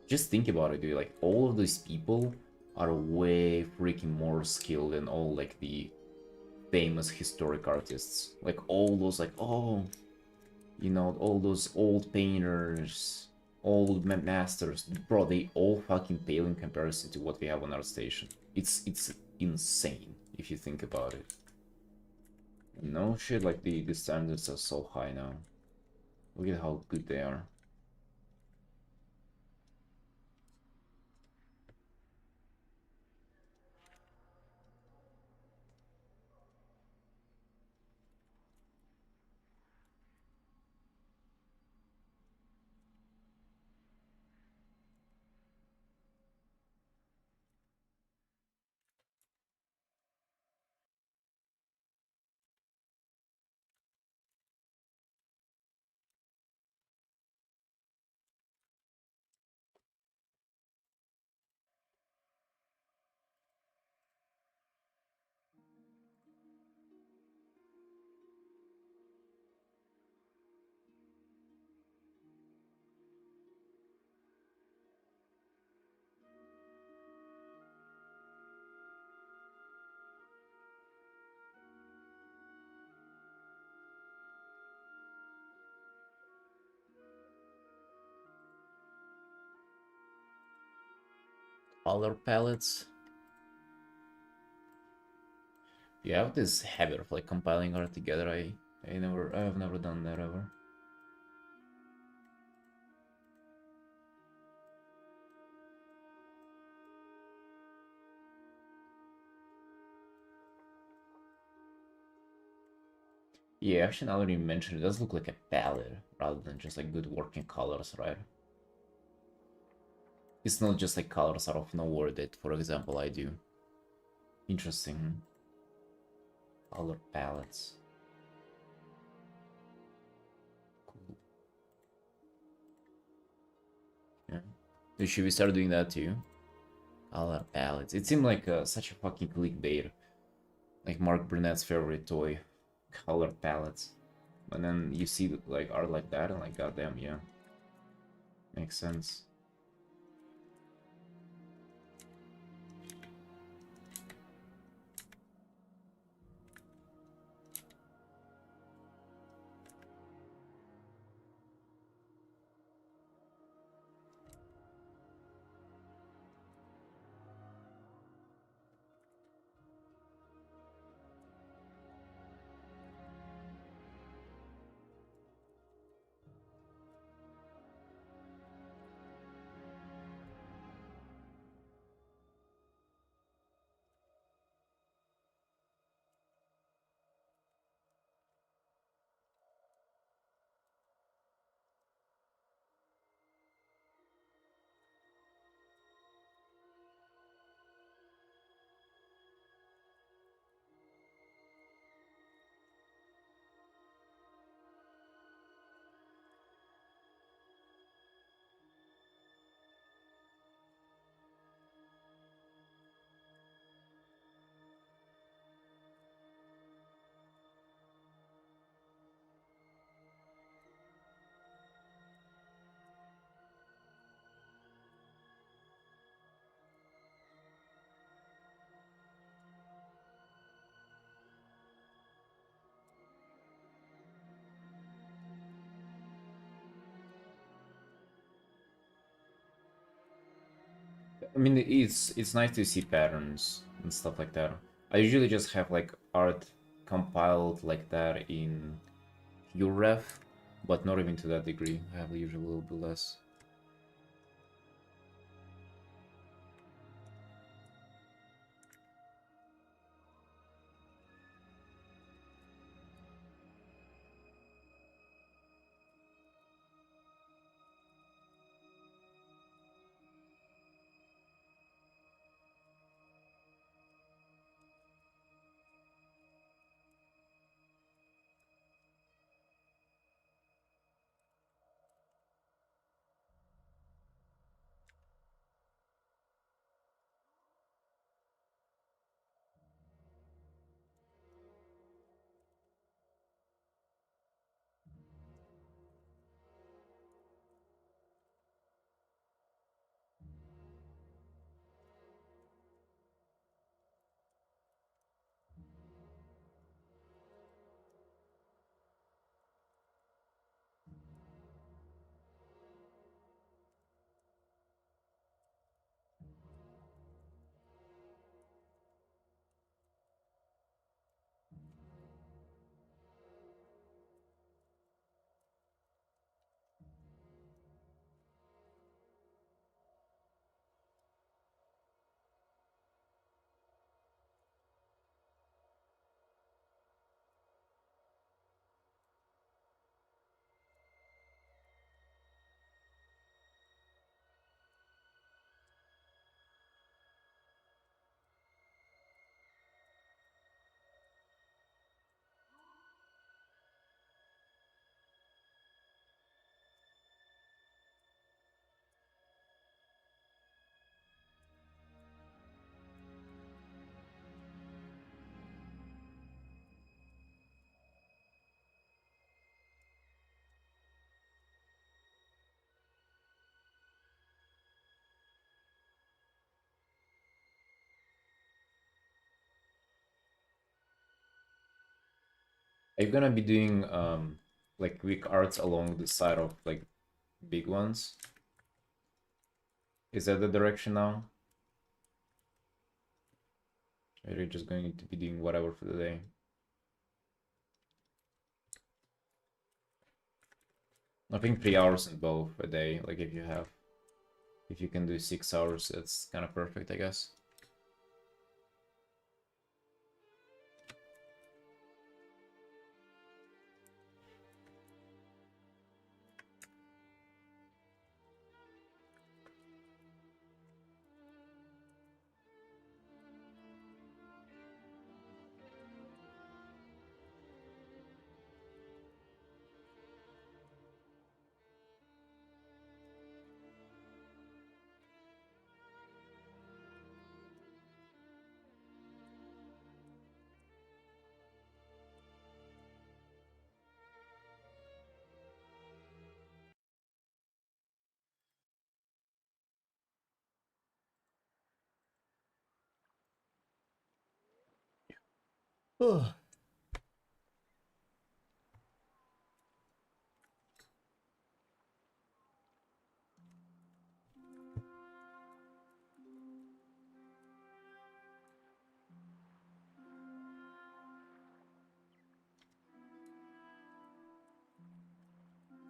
Just think about it, dude. Like all of these people are way freaking more skilled than all like the famous historic artists. Like all those like all those old painters, old masters, bro, they all fucking pale in comparison to what we have on our station. It's insane if you think about it. No shit, like the standards are so high now. Look at how good they are. Color palettes. You have this habit of like compiling art together. I've never done that ever. Yeah, actually now that you mentioned it, does look like a palette rather than just like good working colors, right? It's not just like colors out of nowhere that, for example, I do. Interesting. Color palettes. Cool. Yeah. Should we start doing that too? Color palettes. It seemed like such a fucking clickbait. Like Mark Burnett's favorite toy. Color palettes. And then you see like art like that and like goddamn, yeah. Makes sense. I mean, it's nice to see patterns and stuff like that. I usually just have like art compiled like that in uref, but not even to that degree. I have usually a little bit less. Are you gonna be doing like quick arts along the side of like big ones? Is that the direction now? Or are you just going to be doing whatever for the day? I think 3 hours in both a day. Like if you can do 6 hours, that's kind of perfect, I guess.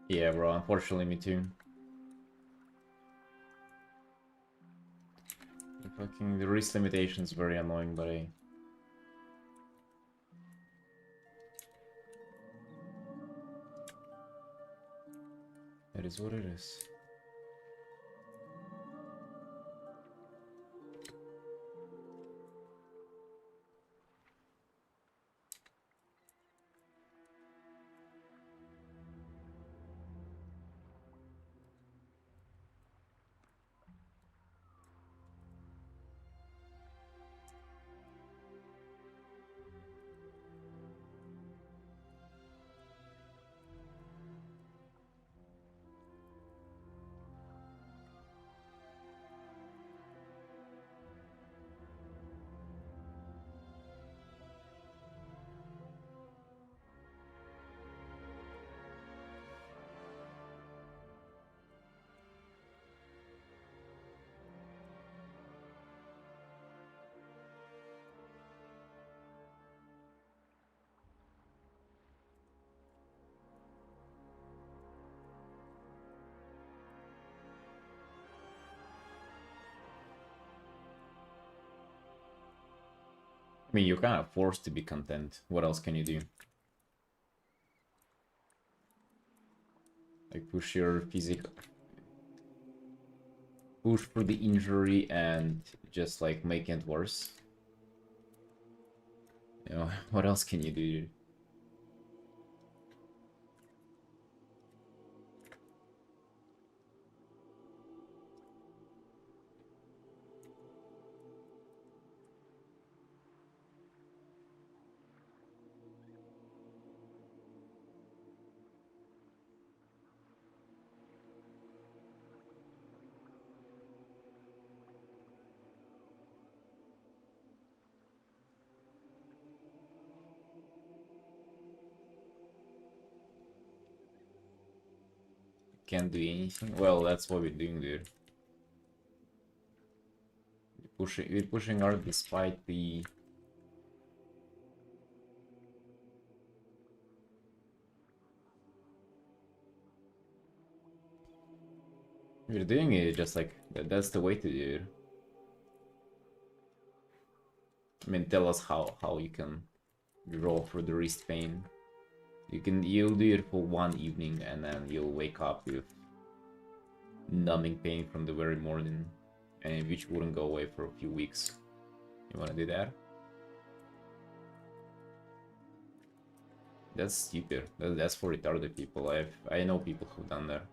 Yeah, bro, unfortunately me too. Fucking the wrist limitation is very annoying, but it is what it is. I mean, you're kind of forced to be content. What else can you do? Like push your physical, push for the injury and just like making it worse. You know, what else can you do? Can't do anything? Well, that's what we're doing, dude. We're pushing hard despite the... We're doing it just like, that's the way to do it. I mean, tell us how you can roll for the wrist pain. You'll do it for one evening and then you'll wake up with numbing pain from the very morning, and which wouldn't go away for a few weeks. You wanna do that? That's stupid. That's for retarded people. I know people who've done that.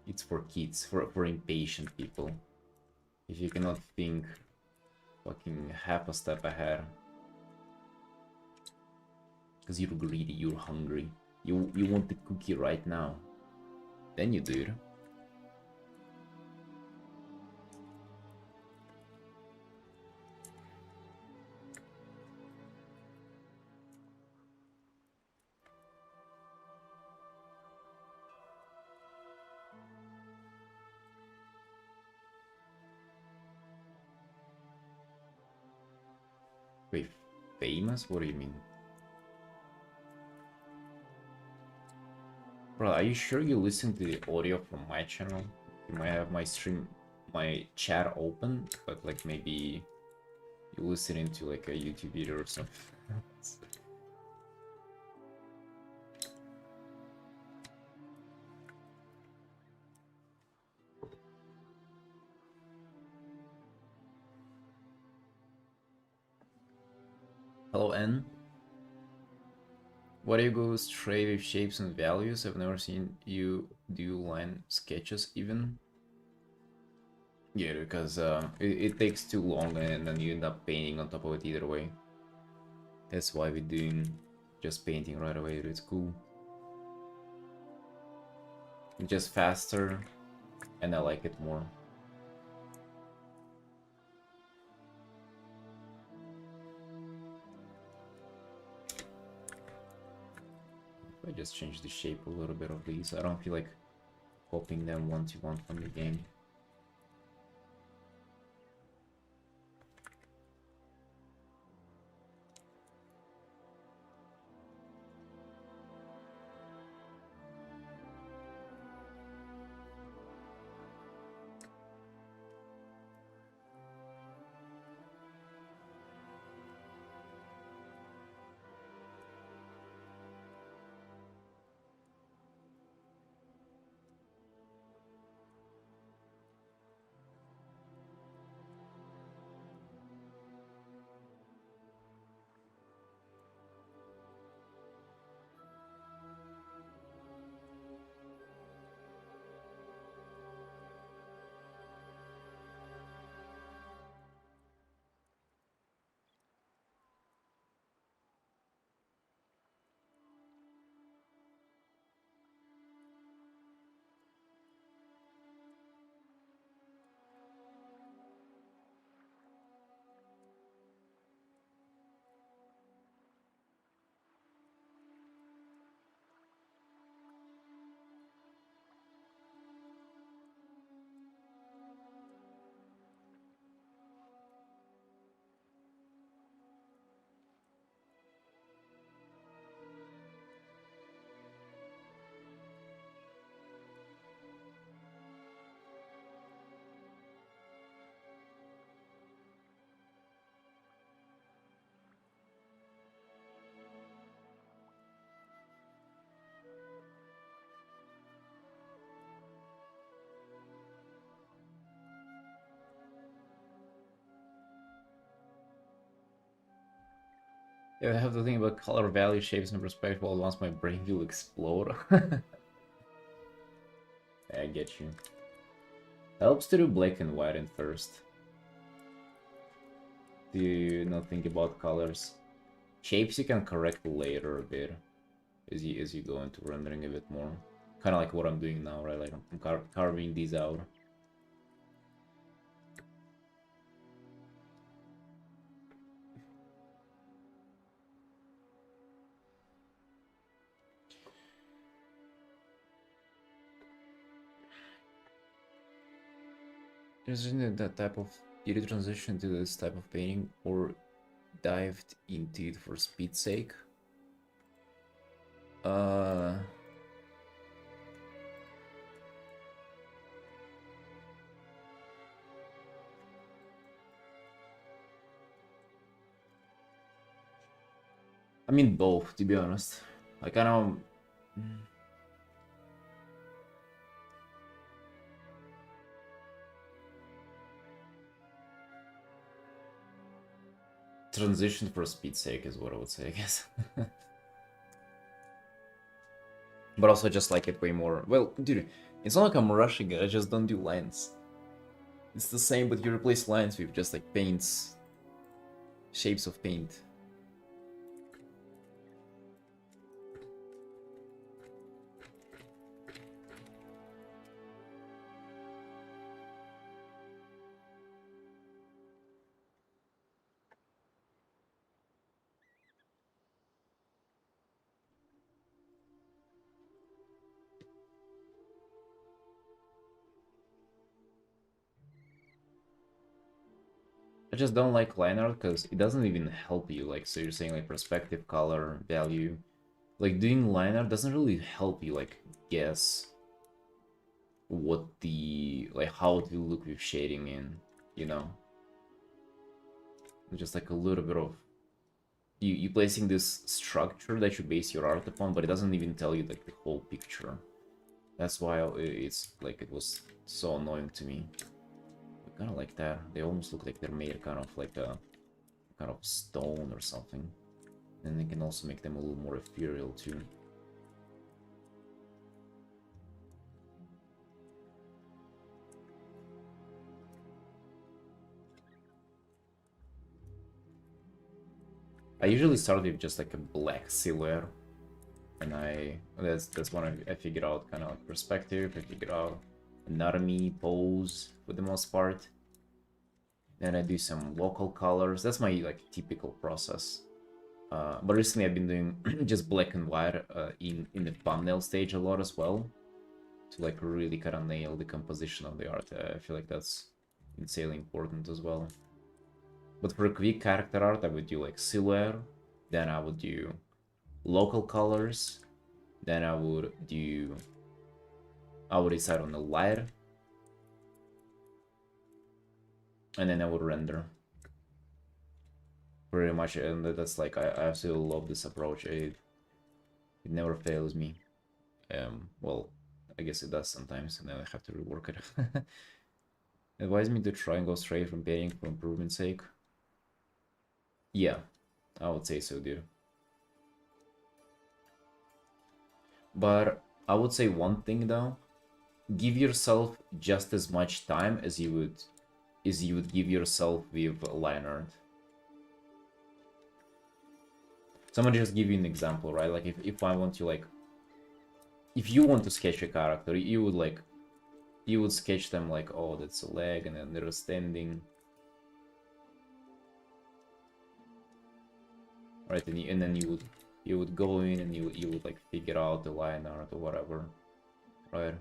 It's for kids, for impatient people. If you cannot think fucking half a step ahead. Because you're greedy, you're hungry. You want the cookie right now. Then you do it. Wait, famous? What do you mean? Bro, are you sure you listen to the audio from my channel? You might have my stream, my chat open, but like maybe you listen into like a YouTube video or something. Hello, N. Why do you go straight with shapes and values? I've never seen you do line sketches even. Yeah, because it takes too long and then you end up painting on top of it either way. That's why we're doing just painting right away. It's cool. It's just faster and I like it more. I just change the shape a little bit of these. I don't feel like copying them one to one from the game. Yeah, I have to think about color, value, shapes, and perspective all once my brain will explode. I get you. Helps to do black and white in first. Do you not think about colors? Shapes you can correct later a bit as you go into rendering a bit more. Kind of like what I'm doing now, right? Like I'm carving these out. Isn't that type of... Did you transition to this type of painting or dived into it for speed's sake? I mean both, to be honest. Like I know. Transition for speed's sake is what I would say, I guess. But also just like it way more. Well, dude, it's not like I'm rushing it, I just don't do lines. It's the same, but you replace lines with just like paints. Shapes of paint. I just don't like line art because it doesn't even help you. Like, so you're saying like perspective, color, value. Like doing line art doesn't really help you like guess what the, like how it will look with shading in, you know? Just like a little bit of you placing this structure that you base your art upon, but it doesn't even tell you like the whole picture. That's why it's like it was so annoying to me. Kind of like that. They almost look like they're made kind of like a kind of stone or something. And they can also make them a little more ethereal too. I usually start with just like a black silhouette, and that's when I figure out kind of like perspective. I figure out anatomy, pose for the most part. Then I do some local colors. That's my like typical process. But recently I've been doing just black and white in the thumbnail stage a lot as well, to like really kind of nail the composition of the art. I feel like that's insanely important as well. But for quick character art, I would do like silhouette, then I would do local colors, then I would decide on the light, and then I would render. Pretty much, and that's like I absolutely love this approach. It never fails me. Well, I guess it does sometimes, and then I have to rework it. Advise me to try and go straight from painting for improvement's sake. Yeah, I would say so, dude. But I would say one thing though, give yourself just as much time as you would give yourself with line art. So I'm gonna just give you an example, right? Like if I want to like, if you want to sketch a character, you would sketch them like, oh, that's a leg, and then they're standing. Right, and then you would go in and you would like figure out the line art or whatever, right?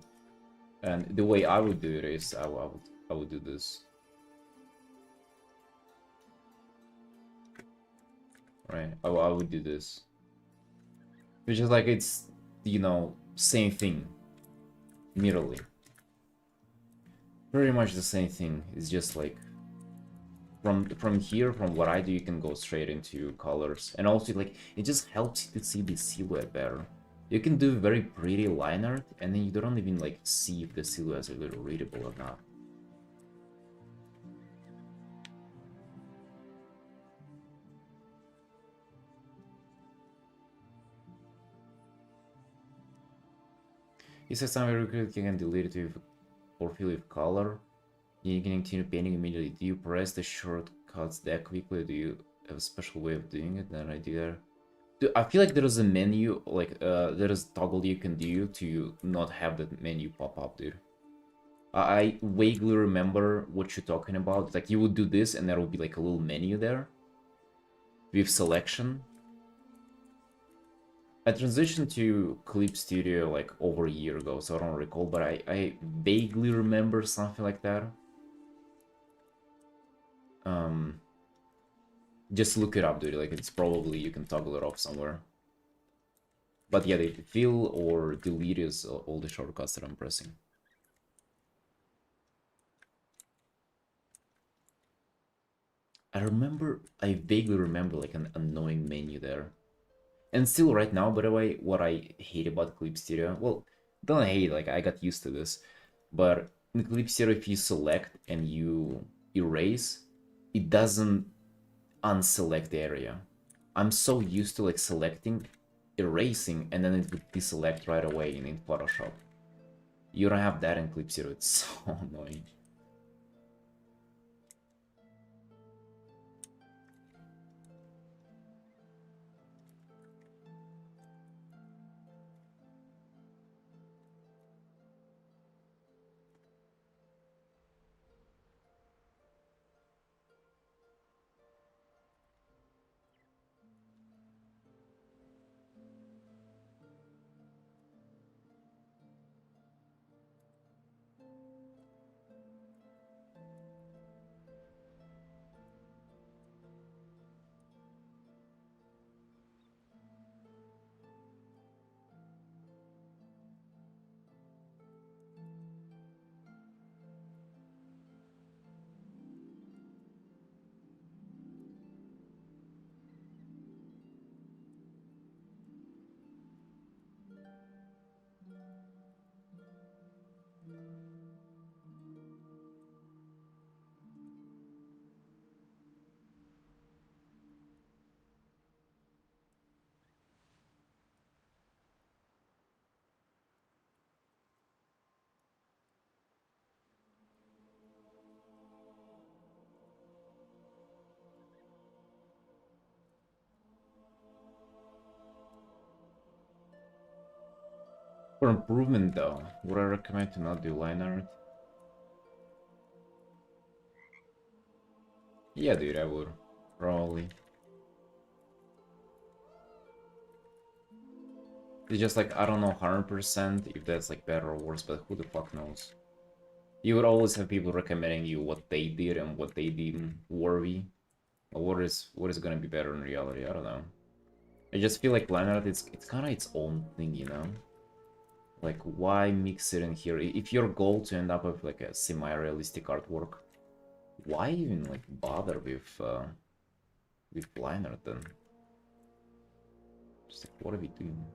And the way I would do it is I would do this, right? I would do this, which is like it's, you know, same thing, nearly, pretty much the same thing. It's just like from here, from what I do, you can go straight into colors, and also like it just helps you to see the silhouette better. You can do very pretty line art, and then you don't even like see if the silhouettes are really readable or not. You said something very quick, you can delete it with or fill with color. You can continue painting immediately. Do you press the shortcuts that quickly? Do you have a special way of doing it? Then I do that. Dude, I feel like there is a menu, like there is toggle you can do to not have that menu pop up, dude. I vaguely remember what you're talking about. Like you would do this and there will be like a little menu there with selection. I transitioned to Clip Studio like over a year ago, so I don't recall, but I vaguely remember something like that. Um, just look it up, dude. Like it's probably you can toggle it off somewhere. But yeah, the fill or delete is all the shortcuts that I'm pressing. I vaguely remember like an annoying menu there. And still right now, by the way, what I hate about Clip Studio, well, don't hate, like I got used to this, but in Clip Studio, if you select and you erase, it doesn't unselect the area. I'm so used to like selecting, erasing, and then it would deselect right away in Photoshop. You don't have that in Clip Studio, it's so annoying. For improvement though, would I recommend to not do line art? Yeah, dude, I would. Probably. It's just like, I don't know 100% if that's like better or worse, but who the fuck knows? You would always have people recommending you what they did and what they didn't worthy. Or what is gonna be better in reality, I don't know. I just feel like line art, it's kinda its own thing, you know? Like, why mix it in here? If your goal to end up with like a semi-realistic artwork, why even like bother with line art then? Just like, what are we doing?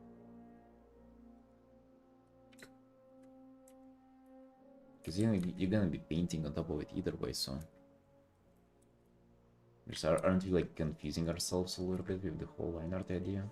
Because you're gonna be painting on top of it either way, so... Aren't we like confusing ourselves a little bit with the whole line art idea?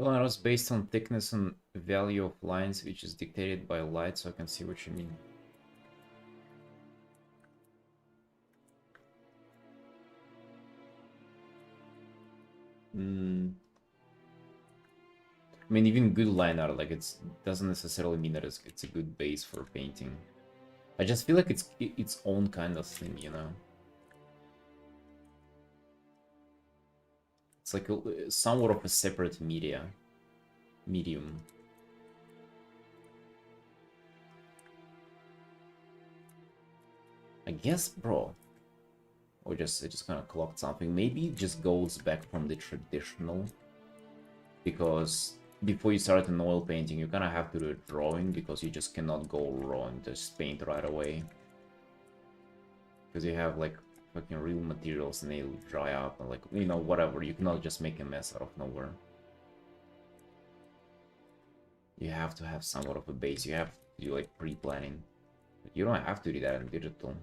Well, it was based on thickness and value of lines, which is dictated by light, so I can see what you mean. I mean, even good line art, like, doesn't necessarily mean that it's a good base for painting. I just feel like it's its own kind of thing, you know? It's like somewhat of a separate medium. I guess, bro. Or I just kind of clocked something. Maybe it just goes back from the traditional, because before you start an oil painting, you kind of have to do a drawing, because you just cannot go raw and just paint right away. Because you have like fucking real materials and they dry up and like, you know, whatever. You cannot just make a mess out of nowhere. You have to have somewhat of a base. You have to do like pre-planning. But you don't have to do that in digital.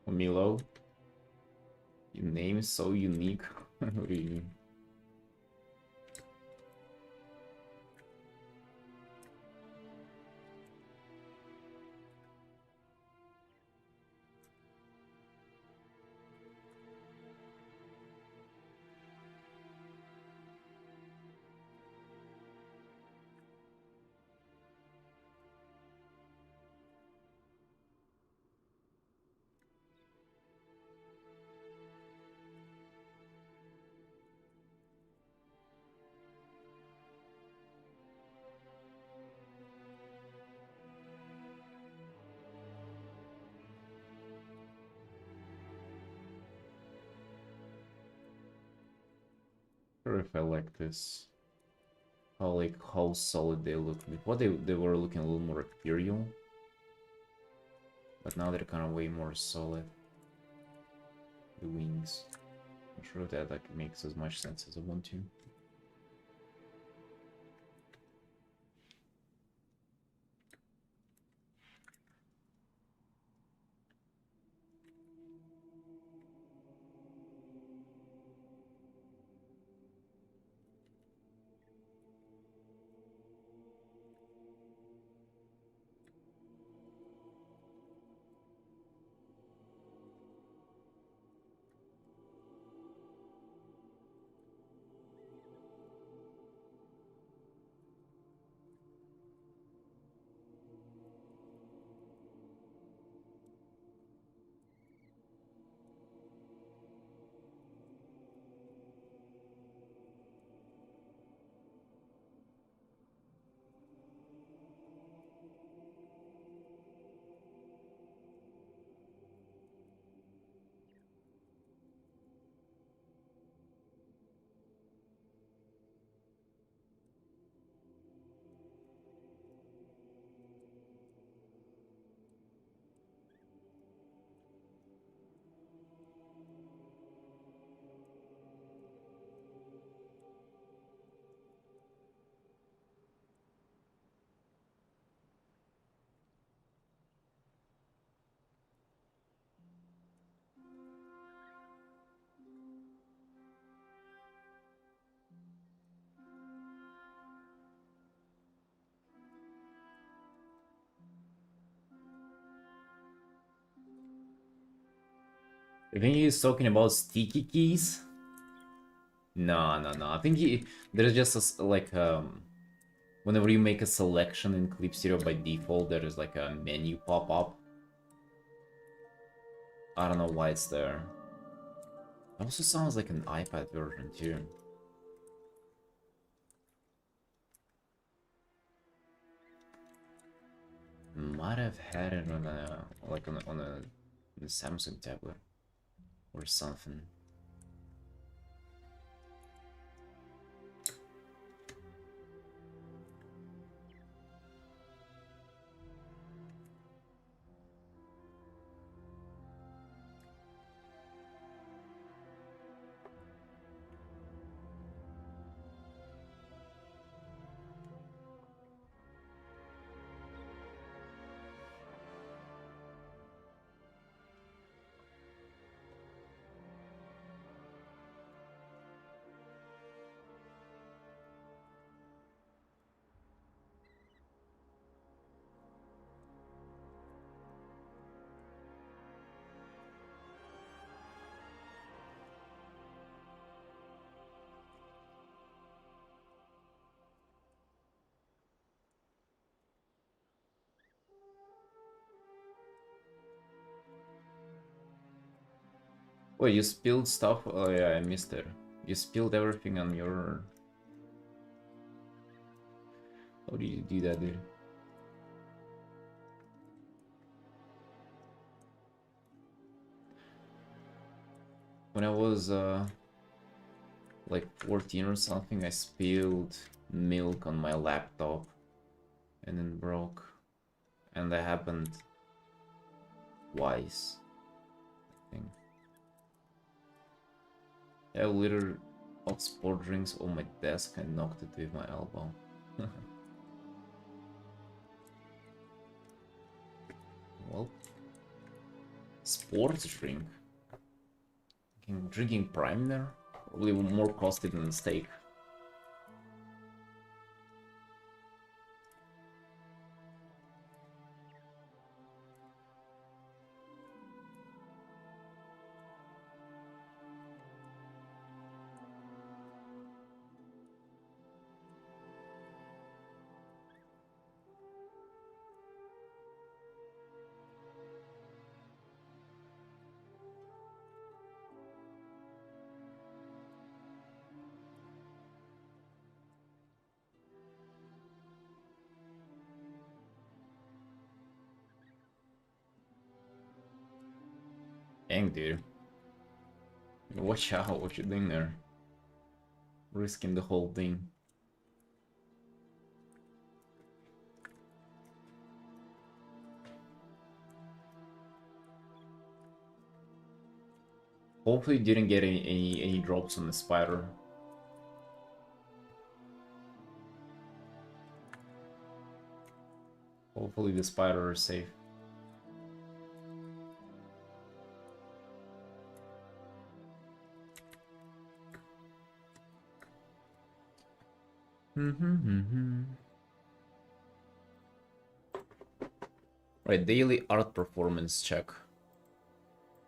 Milo, your name is so unique. What do you mean? Or if I like this. How solid they look. Before they were looking a little more ethereal. But now they're kind of way more solid. The wings. I'm sure that like makes as much sense as I want to. I think he's talking about sticky keys. No, no, no. I think there's just like whenever you make a selection in Clip Studio by default, there is like a menu pop up. I don't know why it's there. It also sounds like an iPad version too. might have had it on a like on a the Samsung tablet or something. Wait, you spilled stuff? Oh yeah, I missed it. You spilled everything on your... How do you do that, dude? When I was like 14 or something, I spilled milk on my laptop and then broke. And that happened twice, I think. I have a litter of sport drinks on my desk. I knocked it with my elbow. Well, sports drink. Drinking Prime there? Probably more costly than steak. Dang, dude. Watch out, what you doing there? Risking the whole thing. Hopefully you didn't get any drops on the spider. Hopefully the spider is safe. Right, daily art performance check.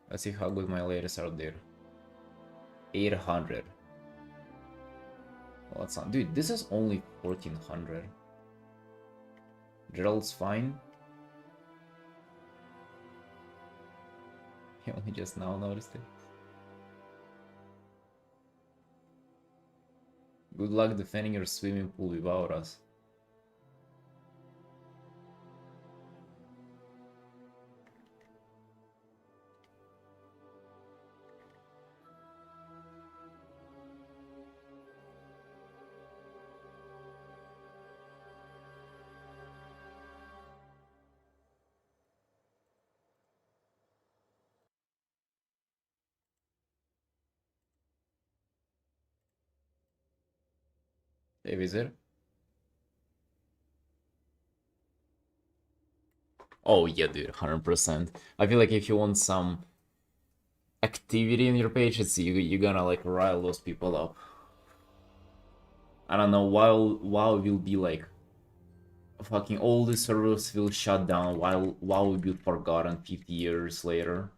Let's see how good my latest art did. 800. Well, that's not... Dude, this is only 1400. Gerald's fine. He only just now noticed it. Good luck defending your swimming pool without us. Hey, Wizard. Oh yeah, dude, 100%. I feel like if you want some activity in your page, you're gonna like rile those people up. I don't know, while will be like fucking all the servers will shut down while will be forgotten 50 years later.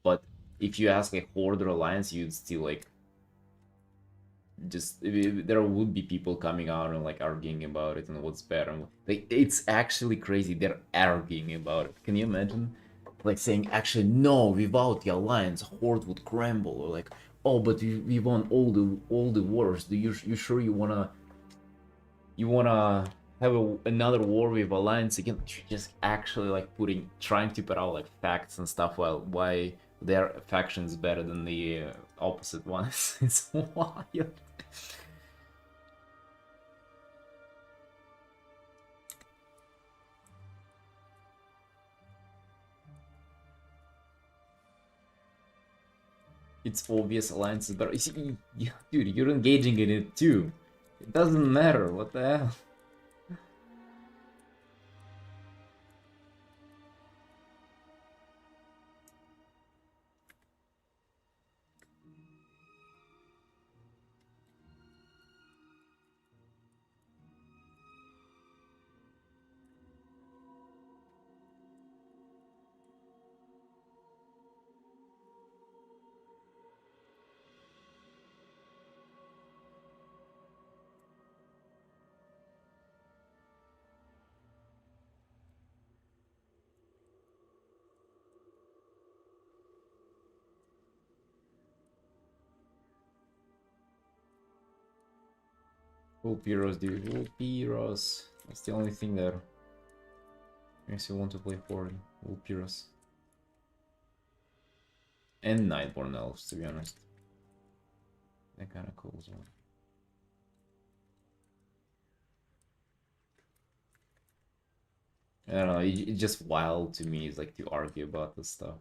But if you ask like Horde or Alliance, you'd still like just there would be people coming out and like arguing about it and what's better. Like it's actually crazy. They're arguing about it. Can you imagine? Like saying actually no, without the alliance, Horde would crumble, or like oh, but we won all the wars. You sure you wanna have another war with alliance again. Just actually like trying to put out like facts and stuff. While why their faction is better than the opposite ones. It's wild. It's obvious alliance is better. You see, dude, you're engaging in it too. It doesn't matter. What the hell? Vulperos, dude. Vulperos. That's the only thing that makes you want to play for Vulperos. And Nightborn Elves, to be honest. They're kind of cool as well. I don't know, it's just wild to me, it's like to argue about this stuff.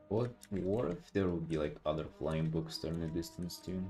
What if there would be like other flying books during the distance too?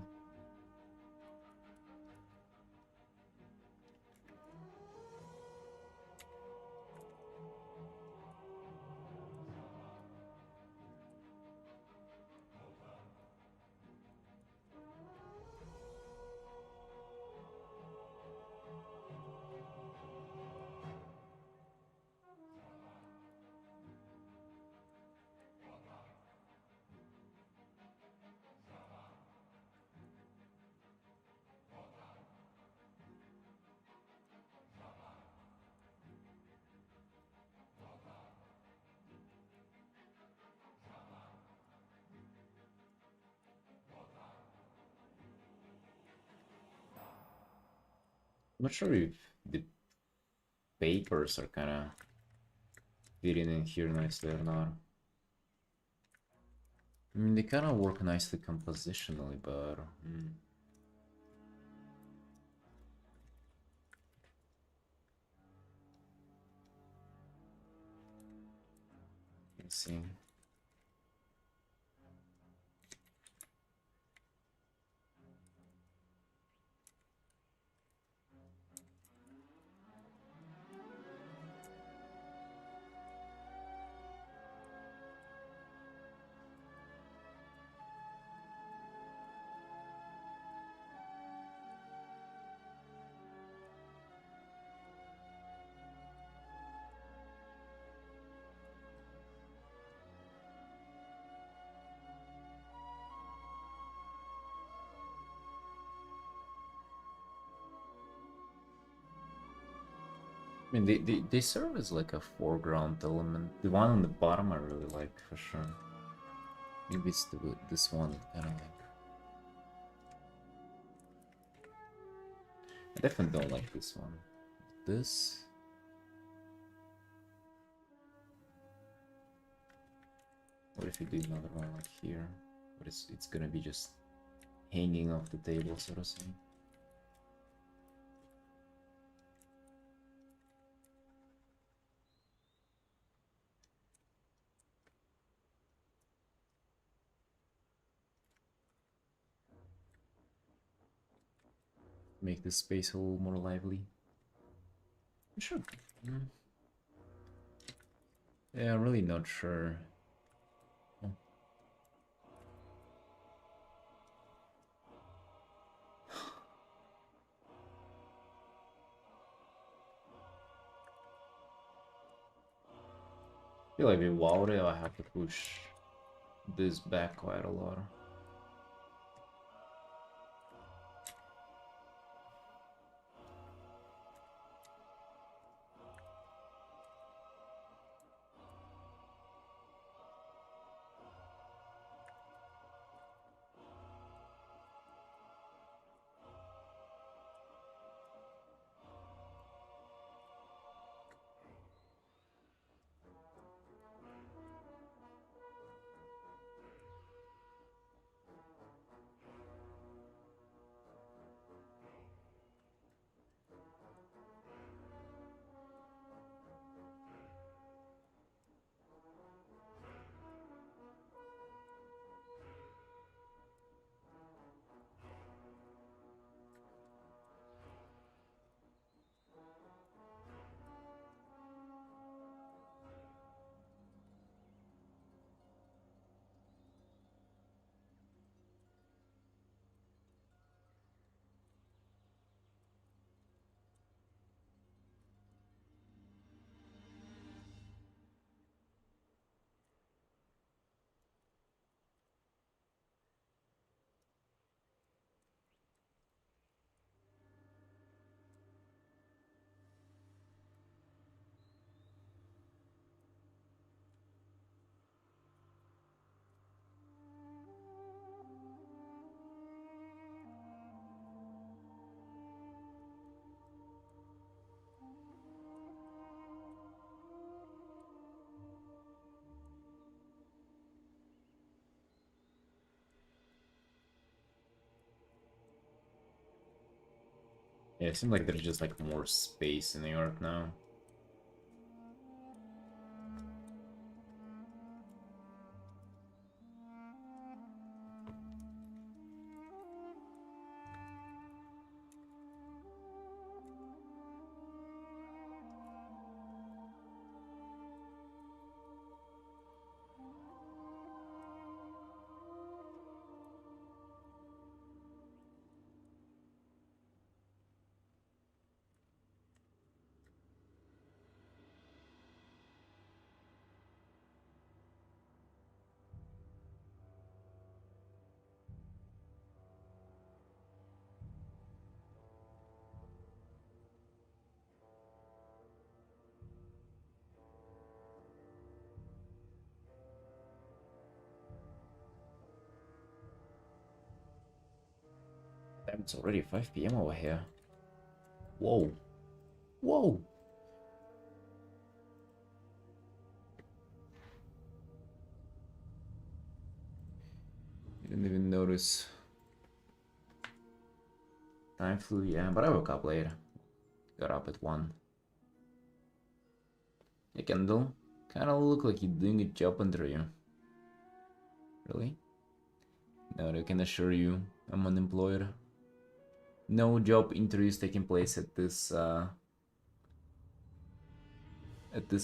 I'm not sure if the papers are kind of fitting in here nicely or not. I mean, they kind of work nicely compositionally, but... Let's see. I mean, they serve as like a foreground element. The one on the bottom I really like for sure. Maybe it's this one I don't like. I definitely don't like this one. This. What if you do another one like here? But it's gonna be just hanging off the table, so to say. Make this space a little more lively. Sure. Yeah, I'm really not sure. Oh. I feel like with Waure I have to push this back quite a lot. Yeah, it seems like there's just like more space in the art now. Damn, it's already 5 p.m. over here. Whoa. Whoa. Didn't even notice. Time flew, yeah, but I woke up later. Got up at 1. Hey, Kendall. Kinda look like you're doing a job under you. Really? No, I can assure you, I'm unemployed. No job interviews taking place at this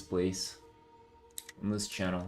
place on this channel.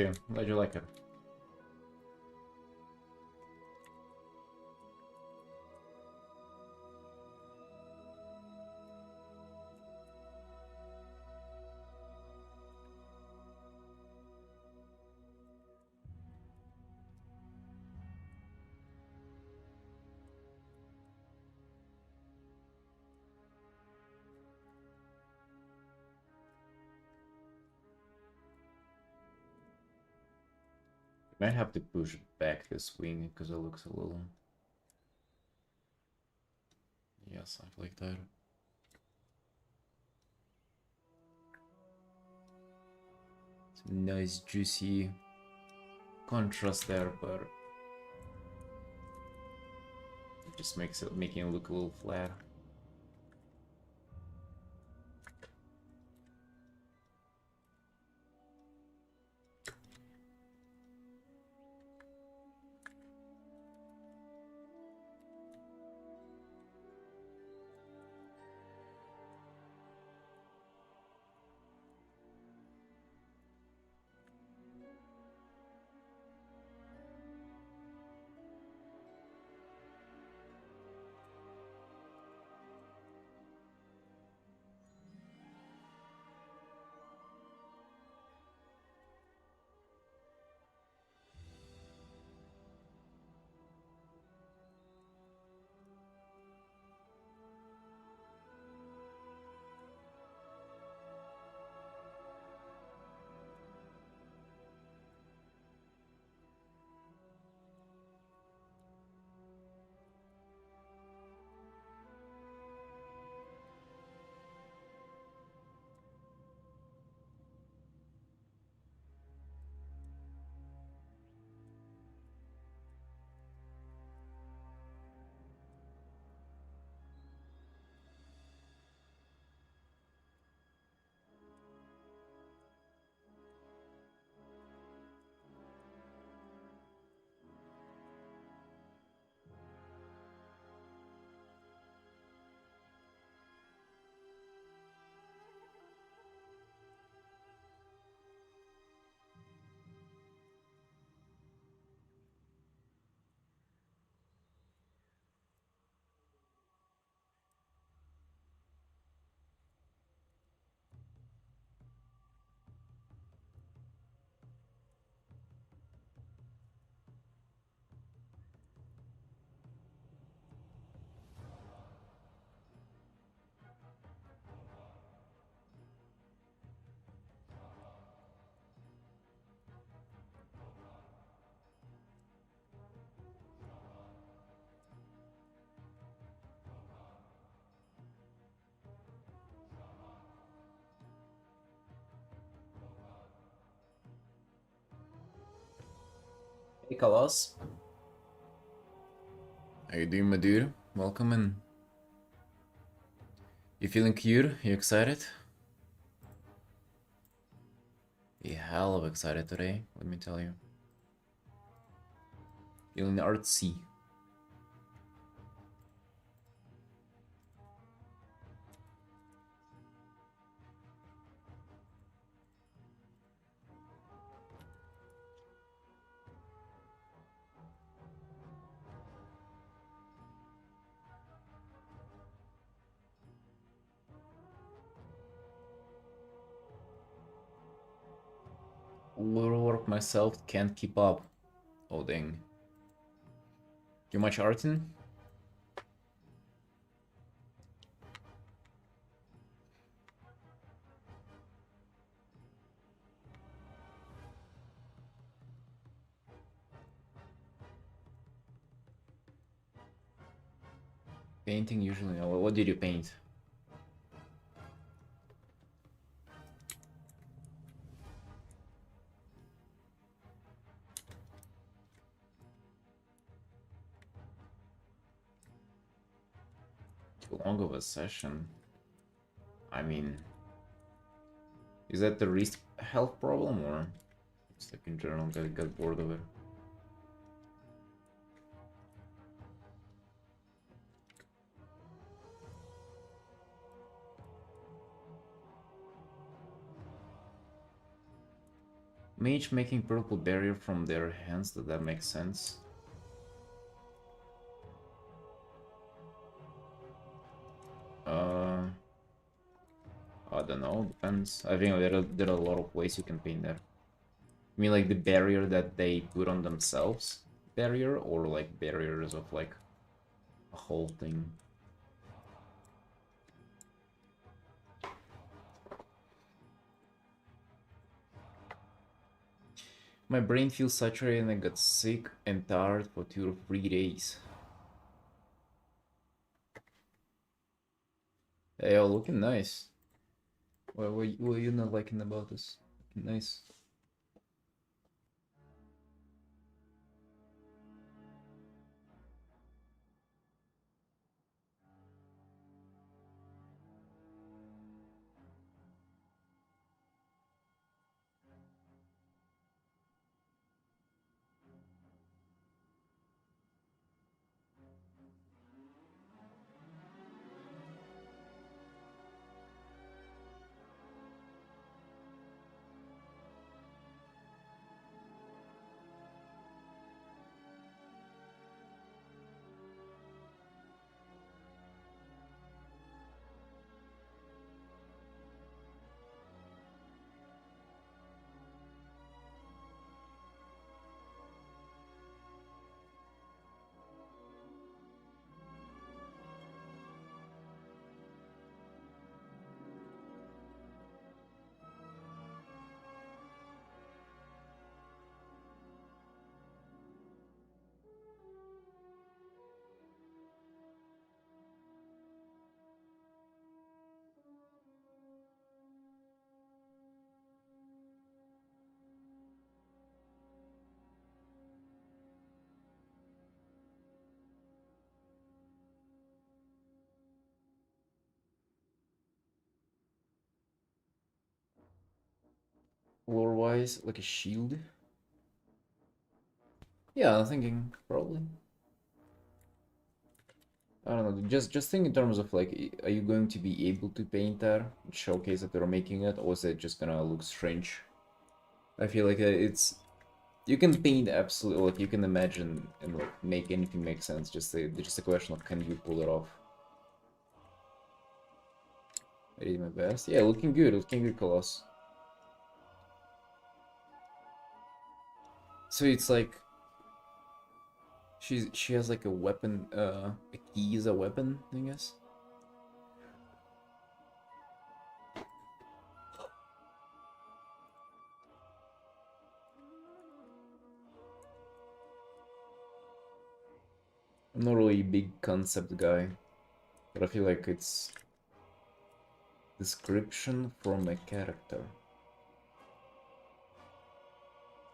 you. Glad you like it. Might have to push back this wing because it looks a little. Yes, I like that. Some nice juicy contrast there, but it just makes it making it look a little flat. Hey, Kalas. How you doing, my dude? Welcome in. You feeling cute? You excited? Be hell of excited today, let me tell you. Feeling artsy. Little work myself, can't keep up. Oh dang. Too much Artin? Painting usually. Oh, what did you paint? Too long of a session. I mean, is that the wrist health problem or just like in general got bored of it? Mage making purple barrier from their hands, does that make sense? Uh, I don't know, depends. I think there are a lot of ways you can paint that. I mean like the barrier that they put on themselves barrier, or like barriers of like a whole thing? My brain feels saturated and I got sick and tired for 2 or 3 days. Hey, oh, looking nice. What are you not liking about this? Looking nice. Lore wise, like a shield? Yeah, I'm thinking probably. I don't know, just think in terms of like, are you going to be able to paint that, showcase that they're making it, or is it just gonna look strange? I feel like it's, you can paint absolutely, like you can imagine and like make anything make sense. Just a question of can you pull it off. I did my best. Yeah, looking good, Colossus. So it's like she has like a weapon, a key is a weapon, I guess. I'm not really a big concept guy, but I feel like it's description from a character.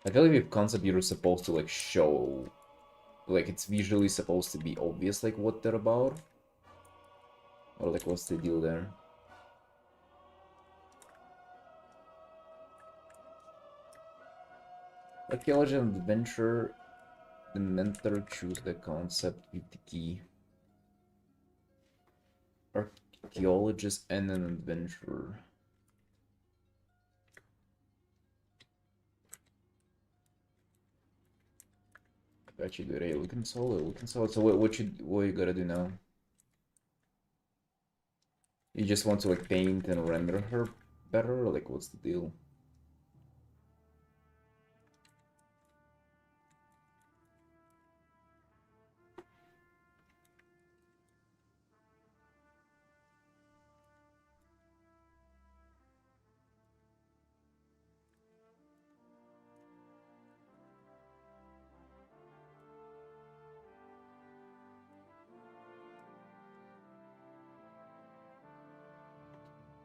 I feel like with concept you're supposed to like show, like it's visually supposed to be obvious like what they're about, or like what's the deal there. Archaeology and adventure, the mentor choose the concept with the key. Archaeologist and an adventurer. Got you good. Hey, looking solid, looking solid. So what you gotta do now? You just want to like paint and render her better, or like what's the deal?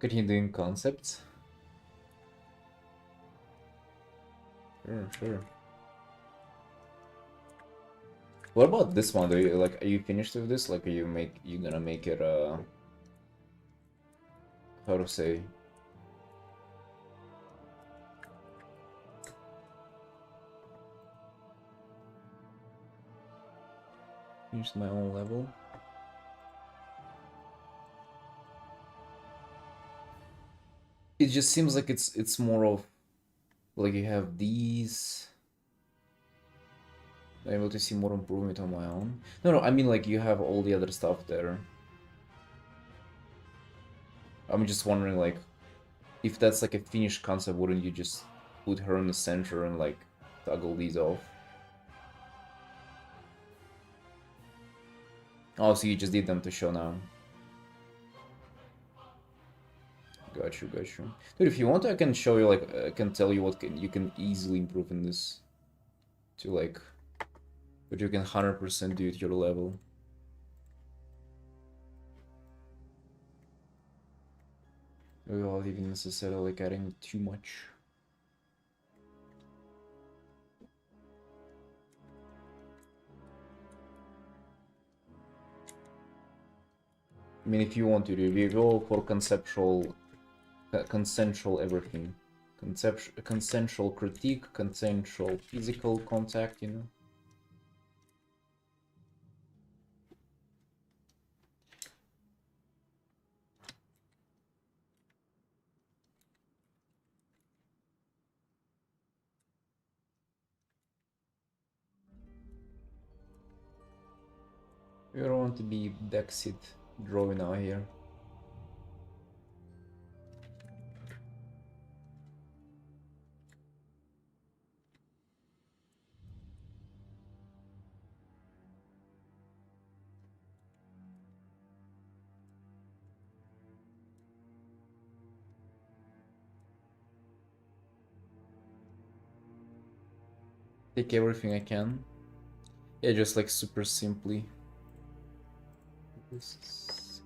Continue doing concepts? Sure, sure. What about this one? Are you finished with this? Like, you gonna make it how to say? Finish my own level. It just seems like it's more of Like you have these. I'm able to see more improvement on my own. No, I mean like you have all the other stuff there. I'm just wondering like if that's like a finished concept, wouldn't you just put her in the center and like toggle these off? Oh, so you just did them to show now. Got you, got you. Dude, if you want, I can show you like I can tell you what you can easily improve in this to like what you can 100% do at your level. Without even necessarily like adding too much. I mean, if you want to do, we go for consensual everything. Consensual critique, consensual physical contact, you know? We don't want to be Dexit drawing out here. Take everything I can. Yeah, just like super simply. This is...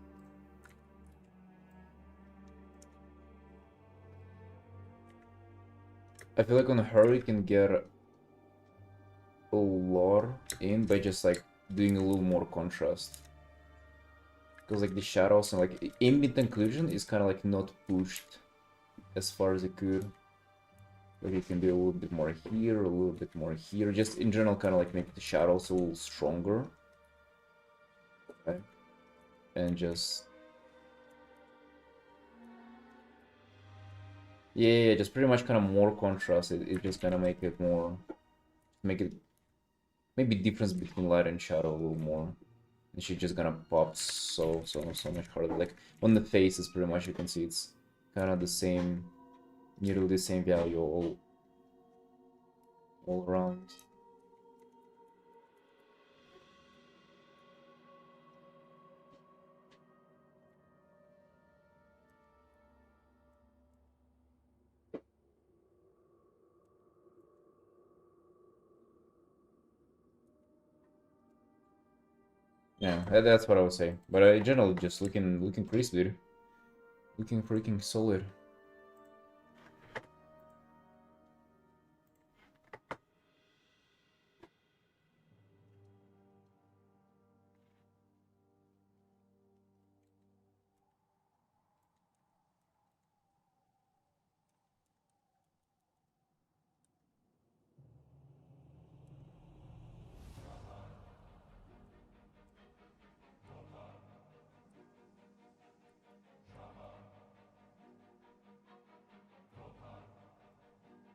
I feel like on her you can get a lot in by just like doing a little more contrast. Because like the shadows and like ambient occlusion is kind of like not pushed as far as it could. Like you can do a little bit more here, a little bit more here. Just in general, kind of like make the shadows a little stronger. Okay. And just... Yeah, just pretty much kind of more contrast. It just kind of make it more... Make it... Maybe difference between light and shadow a little more. And she's just gonna pop so much harder. Like on the face is pretty much, you can see it's kind of the same, nearly the same value all around. Yeah, that's what I would say. But in general, just looking crisp, dude. Looking freaking solid.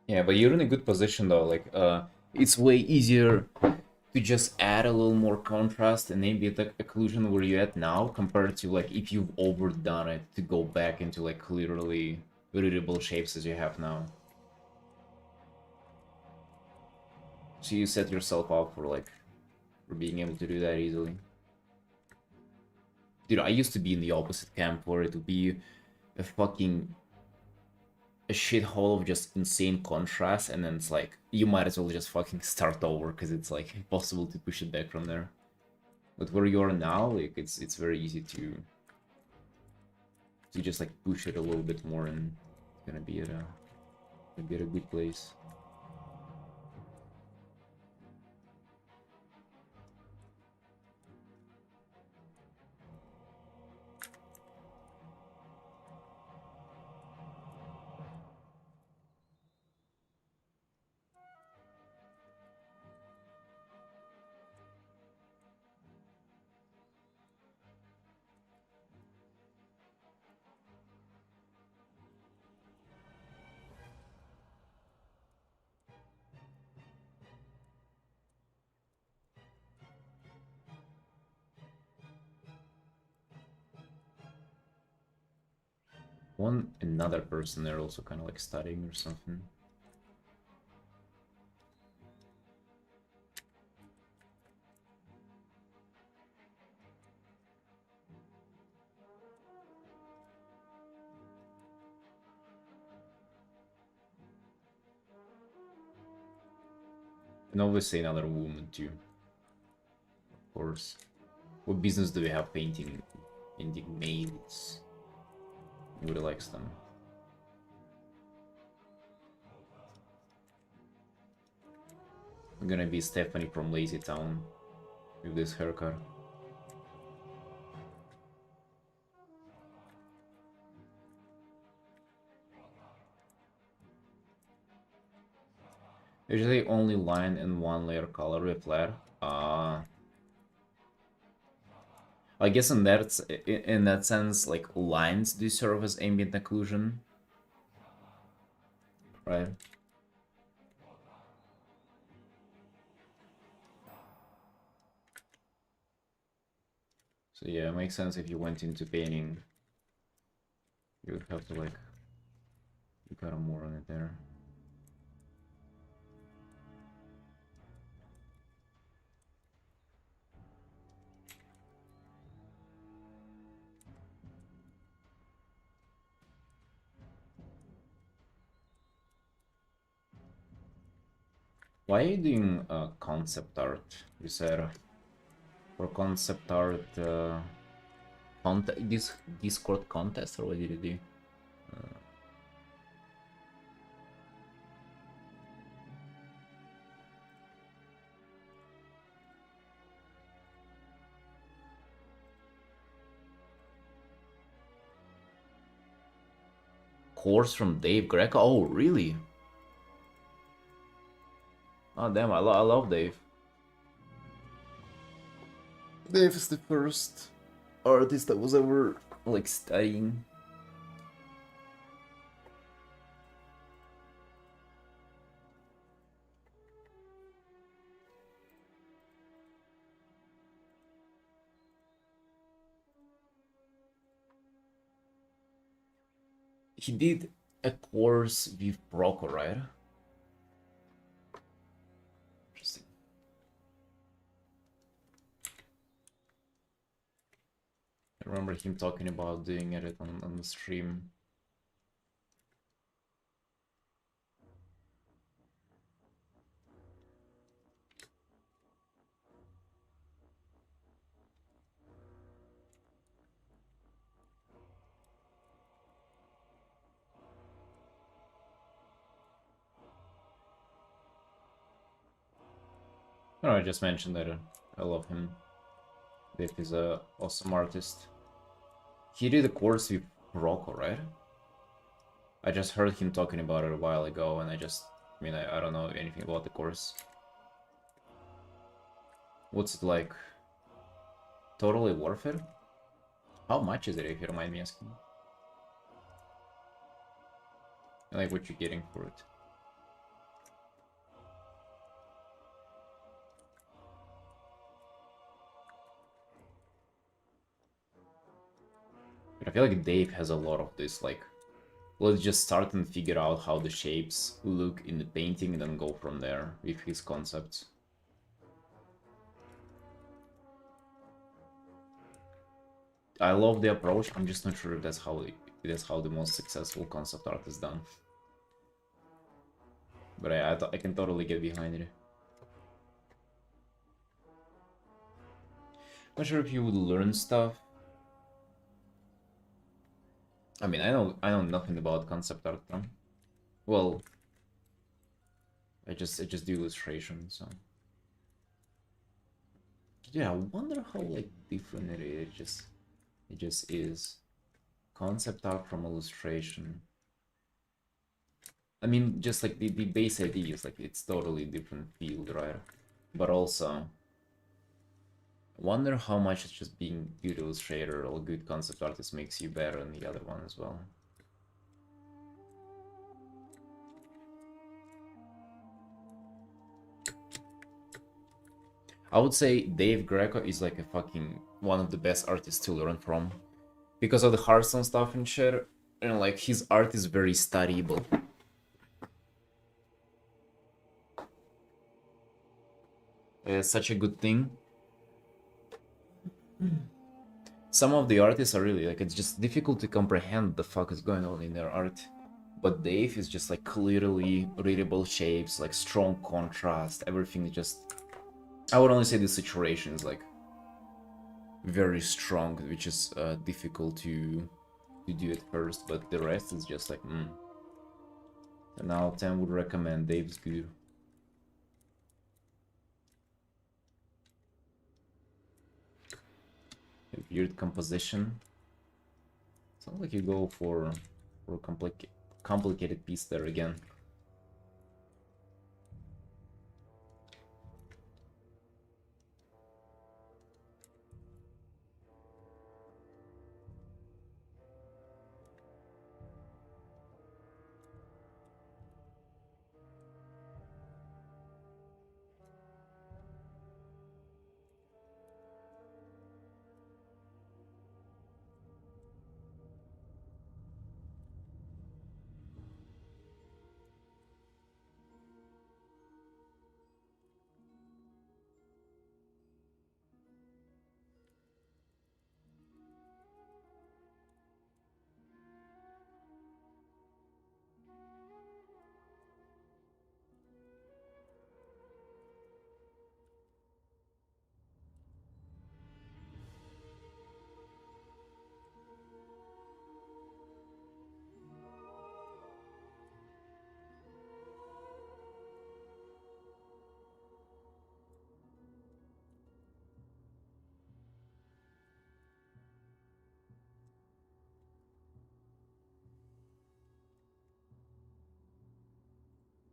Yeah, but you're in a good position though. Like, it's way easier to just add a little more contrast and maybe the occlusion where you're at now compared to like if you've overdone it to go back into like clearly readable shapes as you have now. So you set yourself up for like for being able to do that easily. Dude, I used to be in the opposite camp where it would be a fucking a shithole of just insane contrast, and then it's like you might as well just fucking start over because it's like impossible to push it back from there. But where you are now, like it's very easy to just like push it a little bit more, and it's gonna be at a good place. Another person there also kind of like studying or something. And obviously another woman too, of course. What business do we have painting maids? Nobody likes them. I'm gonna be Stephanie from Lazy Town with this haircut. Usually only line and one layer color with flare. I guess in that sense, like lines do serve as ambient occlusion, right? So yeah, it makes sense if you went into painting, you would have to like you got more on it there. Why are you doing concept art? You said for concept art this Discord contest, or what did you do? Course from Dave Greco? Oh, really? Oh, damn, I love Dave. Dave is the first artist that was ever, like, studying. He did a course with Broco, right? Interesting. I remember him talking about doing it on the stream. No, I just mentioned that I love him. Dave is a awesome artist. He did a course with Broco, right? I just heard him talking about it a while ago, and I don't know anything about the course. What's it like? Totally worth it? How much is it, if you don't mind me asking? Like, what you're getting for it? But I feel like Dave has a lot of this, like, let's just start and figure out how the shapes look in the painting and then go from there with his concepts. I love the approach, I'm just not sure if that's how the most successful concept art is done. But I can totally get behind it. Not sure if you would learn stuff. I mean, I know nothing about concept art, though. Well, I just do illustration, so yeah. I wonder how like different it is. It just is concept art from illustration. I mean, just like the base idea is like it's totally different field, right? But also, wonder how much it's just being good illustrator or good concept artist makes you better than the other one as well. I would say Dave Greco is like a fucking one of the best artists to learn from. Because of the Hearthstone stuff and shit, and like his art is very studyable. It's such a good thing. Some of the artists are really like, it's just difficult to comprehend the fuck is going on in their art. But Dave is just like clearly readable shapes, like strong contrast, everything is just, I would only say the saturation is like very strong, which is difficult to do at first, but the rest is just like, 10 out of 10 would recommend. Dave's good. A weird composition. Sounds like you go for a complicated piece there again.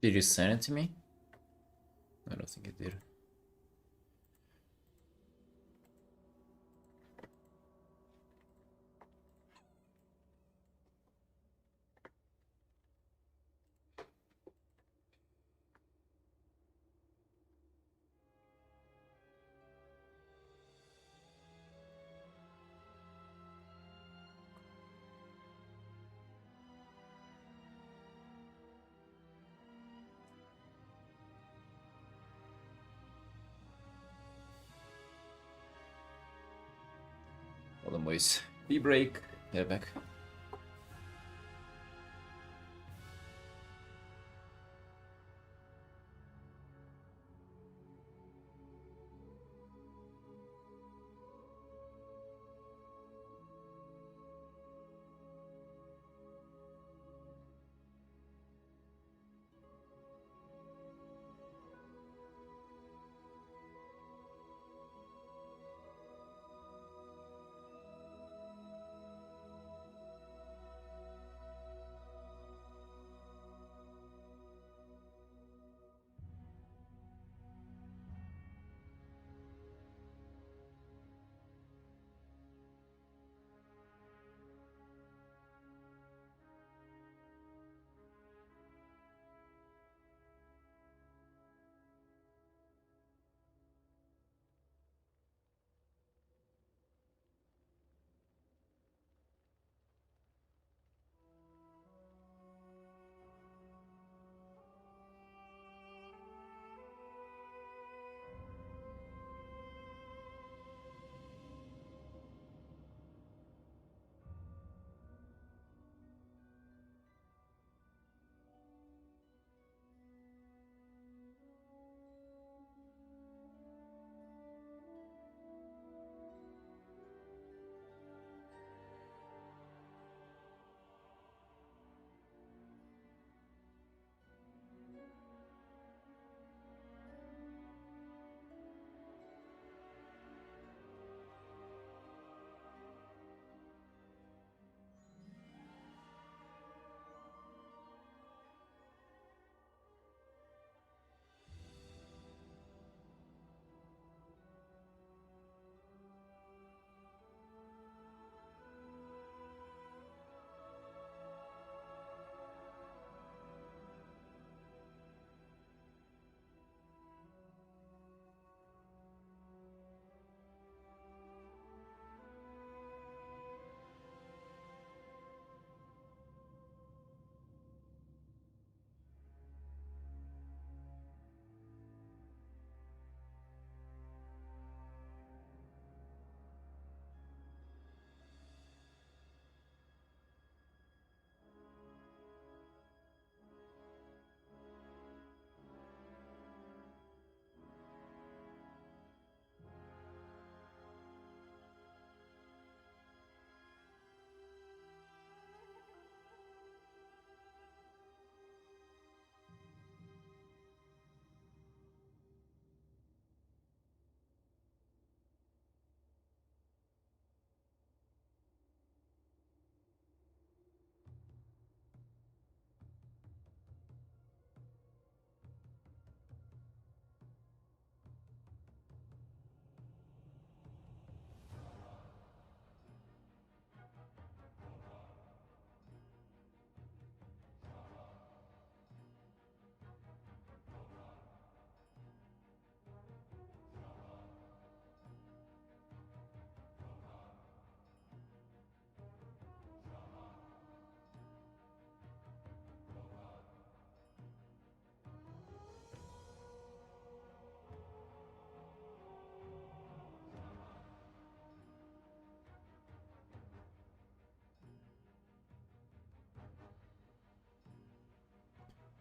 Did you send it to me? I don't think it did. Hold on, boys. Pee break. Get back.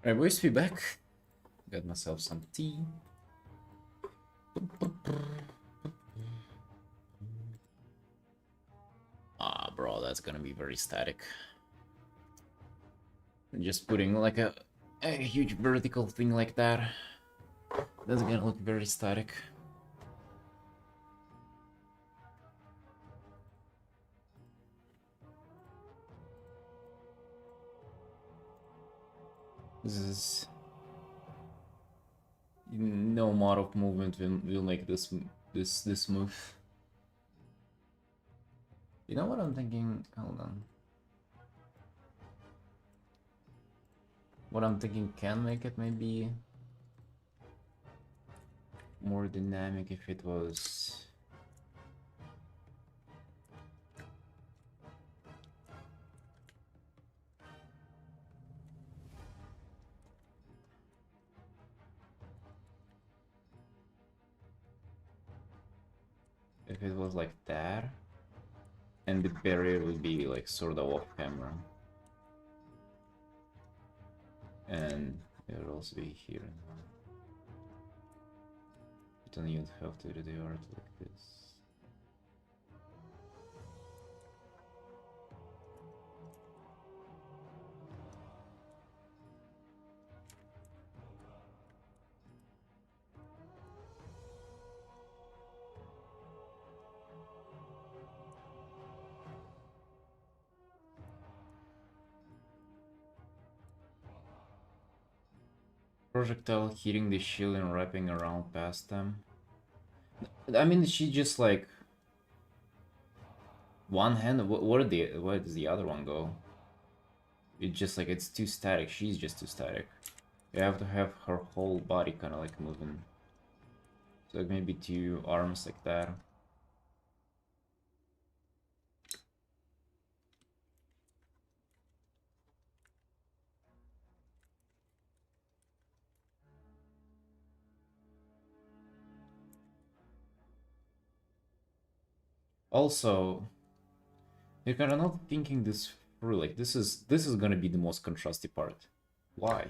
Alright, boys, be back. Got myself some tea. Ah, bro, that's gonna be very static. Just putting like a huge vertical thing like that. That's gonna look very static. This is no amount of movement will make this smooth. You know what I'm thinking? Hold on. What I'm thinking can make it maybe more dynamic if it was. If it was like that, and the barrier would be like sort of off camera, and it would also be here. You don't even have to do the art like this. Projectile hitting the shield and wrapping around past them. I mean, she just like one hand. Where does the other one go? It's just like it's too static. She's just too static. You have to have her whole body kind of like moving. So like maybe two arms like that. Also, you're kind of not thinking this through. Like this is gonna be the most contrasty part. Why?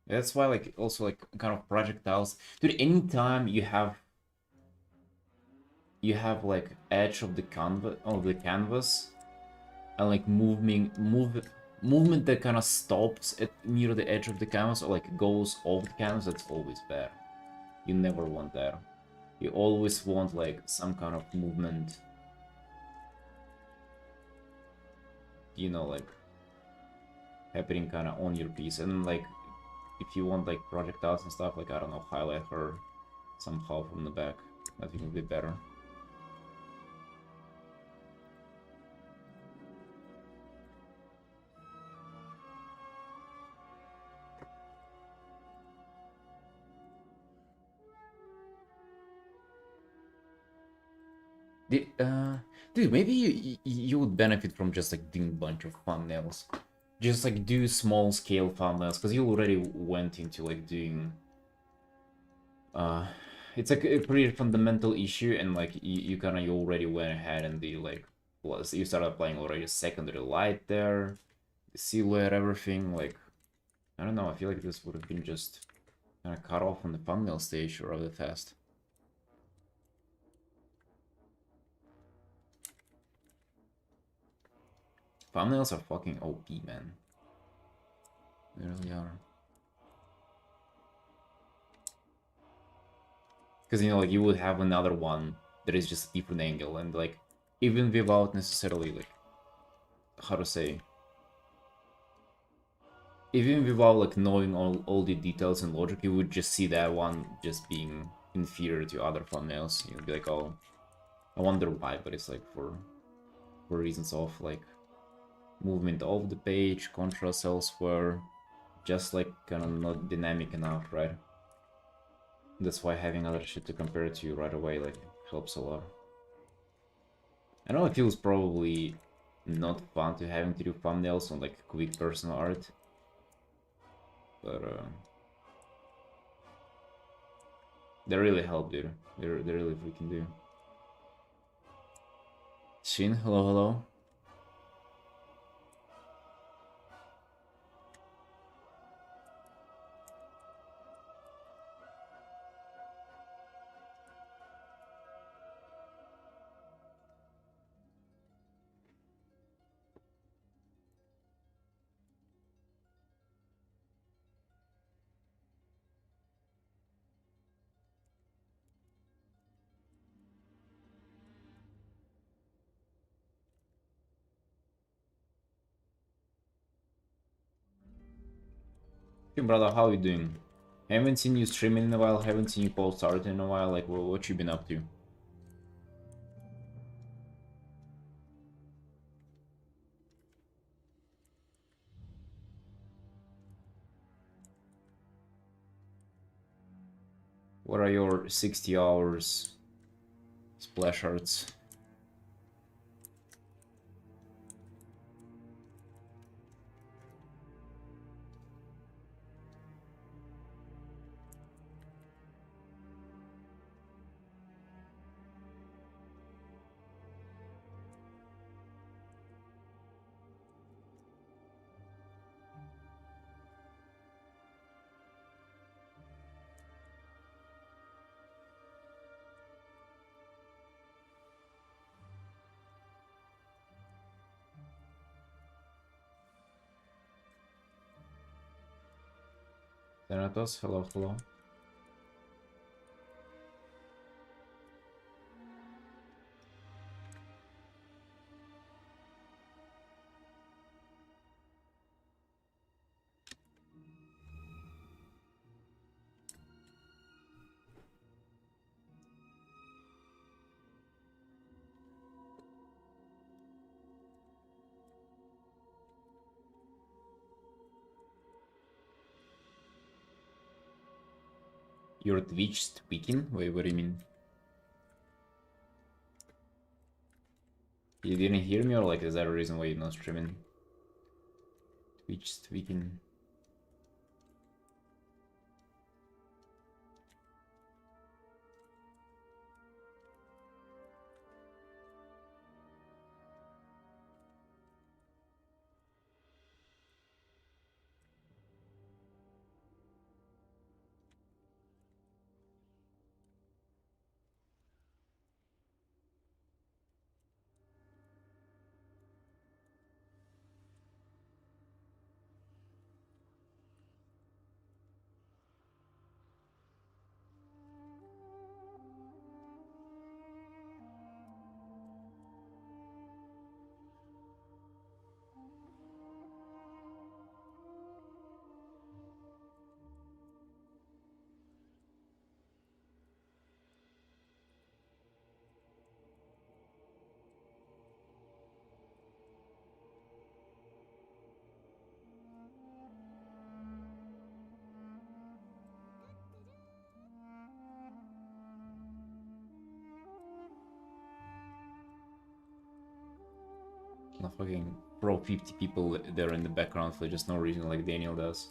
That's why like also like kind of projectiles. Dude, anytime you have like edge of the canvas and like movement that kind of stops at near the edge of the canvas or like goes off the canvas, that's always bad. You never want that. You always want like some kind of movement, you know, like happening kind of on your piece. And like if you want like projectiles and stuff, like I don't know, highlight her somehow from the back. I think it would be better. Dude, maybe you would benefit from just like doing a bunch of thumbnails. Just like do small scale thumbnails, because you already went into like doing it's like a pretty fundamental issue, and like you kind of already went ahead and the like was you started applying already secondary light there, the silhouette, everything. Like I don't know, I feel like this would have been just kind of cut off on the thumbnail stage rather fast. Thumbnails are fucking OP, man. They really are. Because, you know, like, you would have another one that is just a different angle, and, like, even without necessarily, like, how to say... Even without, like, knowing all the details and logic, you would just see that one just being inferior to other thumbnails. You'd be like, oh, I wonder why, but it's, like, for reasons of, like, movement of the page, contrast elsewhere, just, like, kind of not dynamic enough, right? That's why having other shit to compare it to right away, like, helps a lot. I know it feels probably not fun to having to do thumbnails on, like, quick personal art. But, they really help, dude. They really freaking do. Shin, hello, hello. Hey brother, how you doing? Haven't seen you streaming in a while, haven't seen you post art in a while, like what you been up to? What are your 60 hours splash arts? Thanatos, hello, hello. Your Twitch tweaking? Wait, what do you mean? You didn't hear me, or like is that a reason why you're not streaming? Twitch tweaking. No fucking pro 50 people there in the background for just no reason like Daniel does.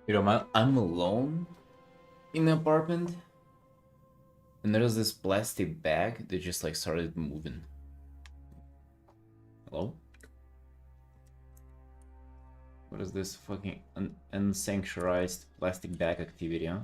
You know, I'm alone in the apartment, and there's this plastic bag that just like started moving. Hello? What is this fucking unsanctuarized plastic bag activity, huh?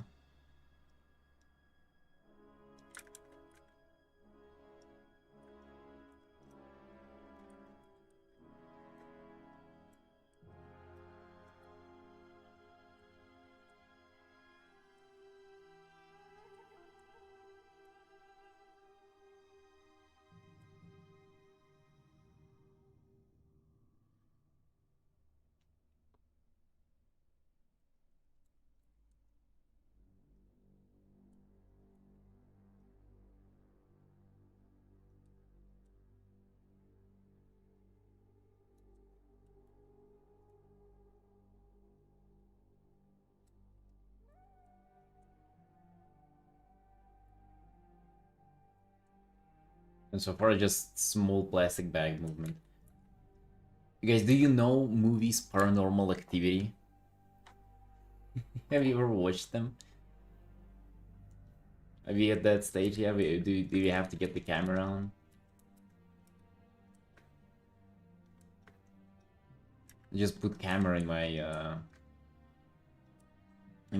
And so far, just small plastic bag movement. You guys, do you know movies Paranormal Activity? Have you ever watched them? Are you at that stage? Yeah, do you have to get the camera on? Just put camera in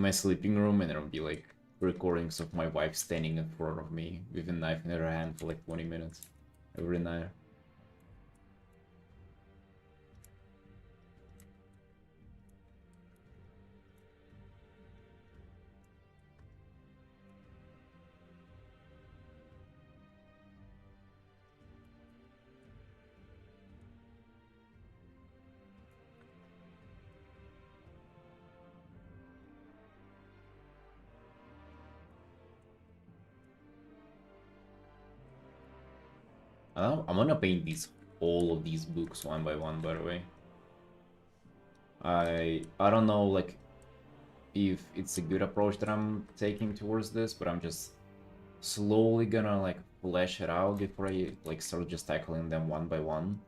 my sleeping room, and there'll be like recordings of my wife standing in front of me with a knife in her hand for like 20 minutes every night. I'm gonna paint all of these books one by one, by the way. I don't know like if it's a good approach that I'm taking towards this, but I'm just slowly gonna like flesh it out before I like start just tackling them one by one.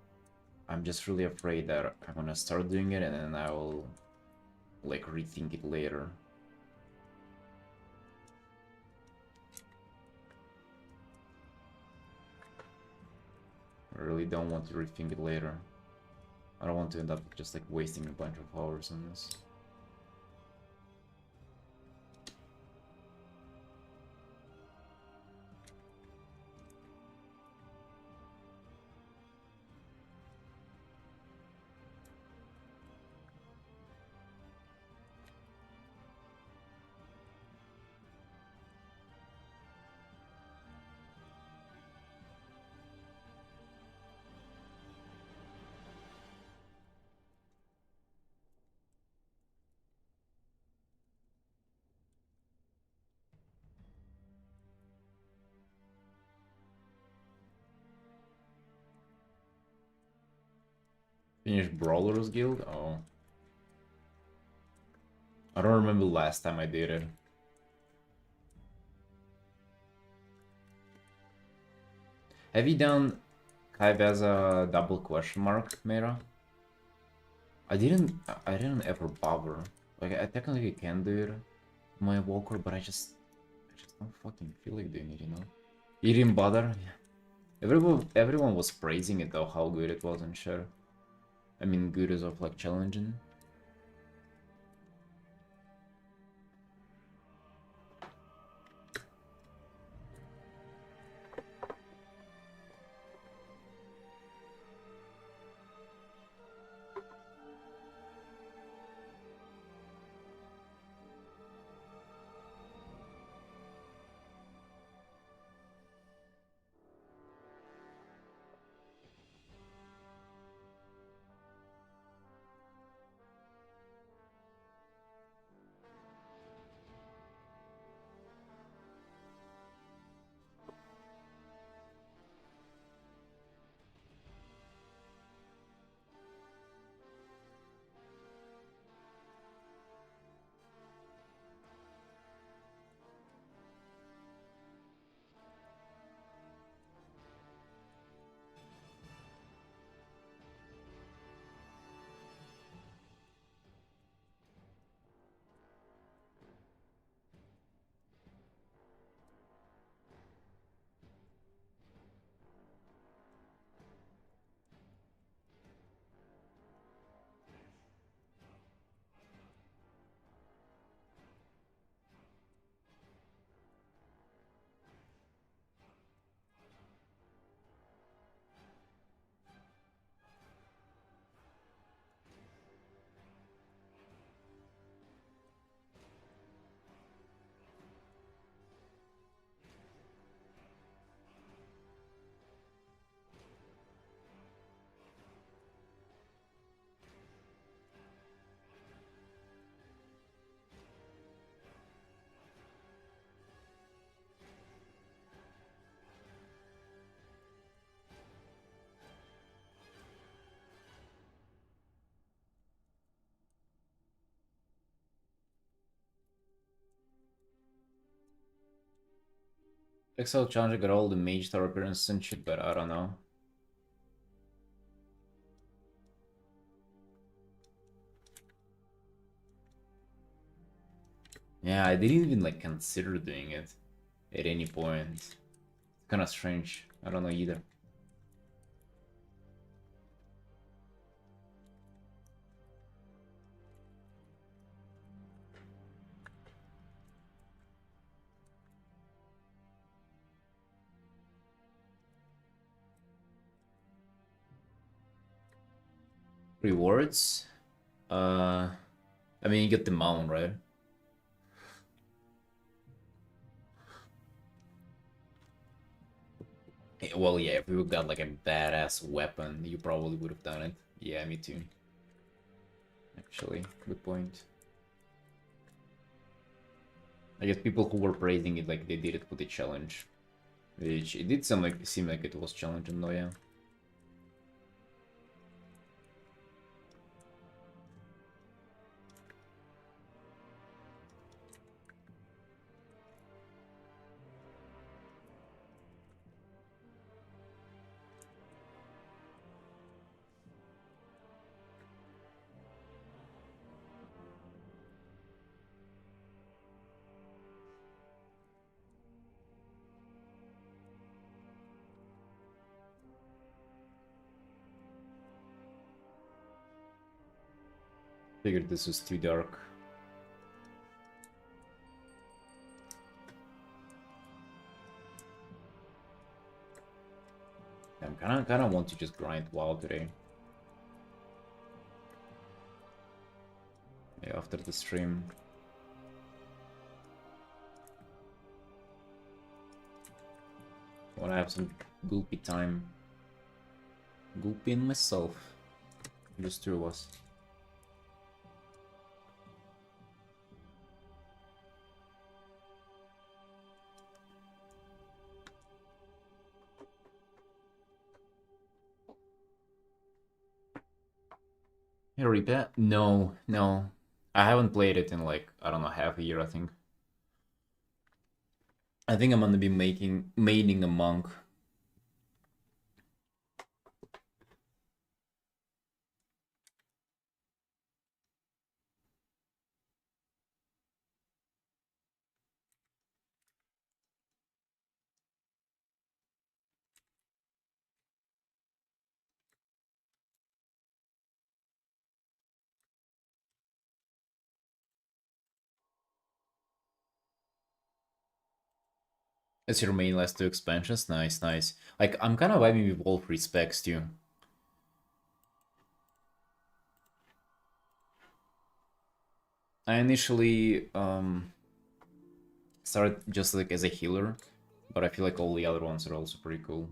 I'm just really afraid that I'm gonna start doing it and then I will like rethink it later. I really don't want to rethink it later. I don't want to end up just like wasting a bunch of hours on this. Finish Brawlers Guild? Oh. I don't remember last time I did it. Have you done Kai as a double question mark, Mera? I didn't ever bother. Like I technically can do it my walker, but I just don't fucking feel like doing it, you know? You didn't bother? Everyone was praising it though, how good it was and shit. I mean good as of like challenging. XL Challenger got all the Mage Tower appearances and shit, but I don't know. Yeah, I didn't even like consider doing it at any point. It's kind of strange. I don't know either. Rewards? I mean, you get the mount, right? Well, yeah, if we got like a badass weapon, you probably would have done it. Yeah, me too. Actually, good point. I guess people who were praising it, like, they did it for the challenge. Which, it did seem like it was challenging though, yeah. Figured this was too dark. I'm kinda want to just grind WoW today. Yeah, after the stream. I wanna have some goopy time. Goopy and myself. Just two of us. Hey, Reaper? No, no. I haven't played it in like, I don't know, half a year, I think. I think I'm gonna be maining a monk. As your main last two expansions, nice, nice. Like, I'm kind of vibing with all three specs too. I initially started just like as a healer, but I feel like all the other ones are also pretty cool.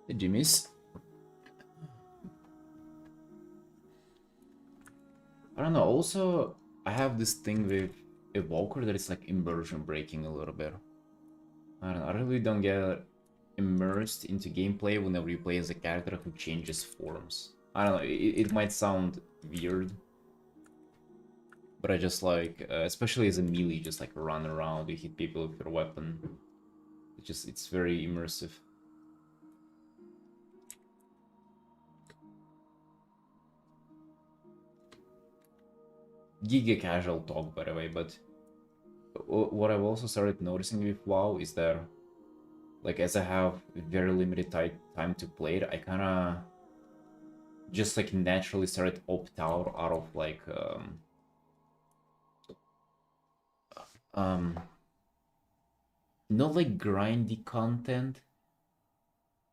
Did you miss? I don't know. Also, I have this thing with Evoker that is like immersion breaking a little bit. I don't know. I really don't get immersed into gameplay whenever you play as a character who changes forms. I don't know. It might sound weird, but I just like, especially as a melee, just like run around, you hit people with your weapon. It's very immersive. Giga casual talk, by the way, but what I've also started noticing with WoW is that, like, as I have very limited time to play it, I kind of just like naturally started opt out of like um not like grindy content,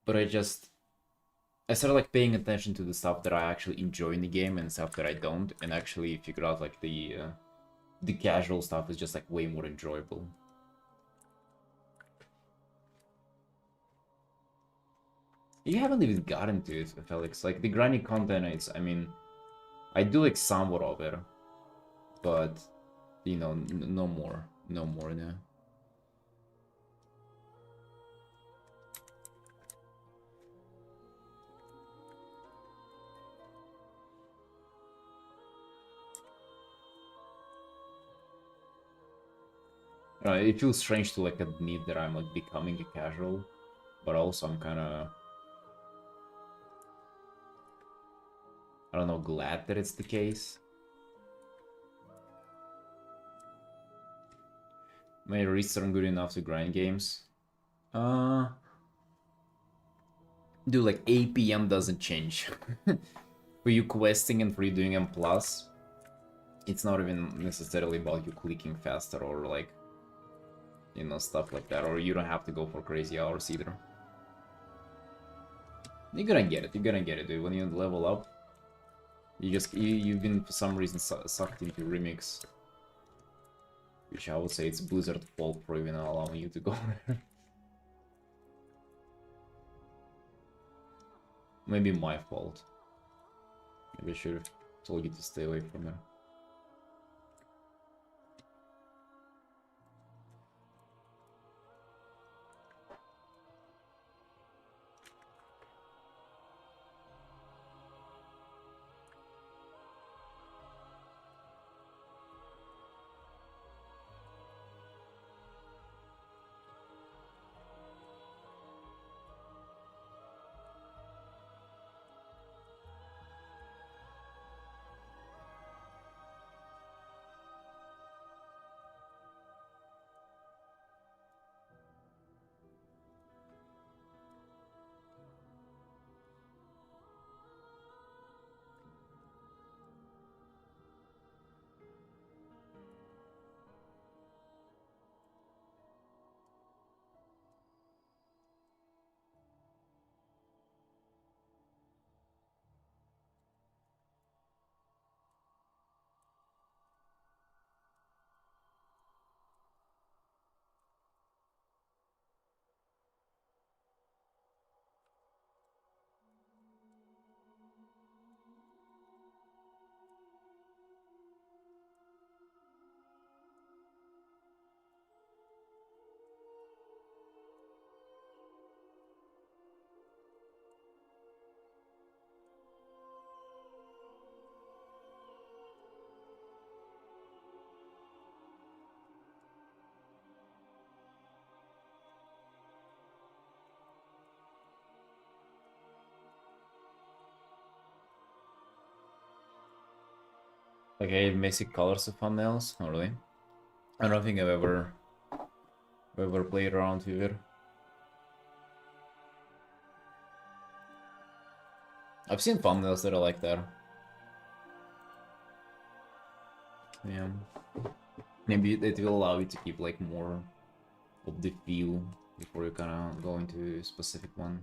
but I started like paying attention to the stuff that I actually enjoy in the game and stuff that I don't, and actually figured out like the casual stuff is just like way more enjoyable. You haven't even gotten to it, Felix. Like the grindy content, I mean, I do like somewhat of it, but you know, no more, no more now. It feels strange to like admit that I'm like becoming a casual, but also I'm kind of, I don't know, glad that it's the case. My wrists aren't good enough to grind games. Uh, Dude, like APM doesn't change. For you questing and for you doing M+, it's not even necessarily about you clicking faster or like, you know, stuff like that. Or you don't have to go for crazy hours either. You're gonna get it. You're gonna get it, dude. When you level up, you've been for some reason sucked into Remix, which I would say it's Blizzard's fault for even allowing you to go there. Maybe my fault. Maybe I should have told you to stay away from there. Like I hate basic colors of thumbnails, not really. I don't think I've ever played around with it. I've seen thumbnails that are like that. Yeah. Maybe it will allow you to keep like more of the feel before you kind of go into a specific one.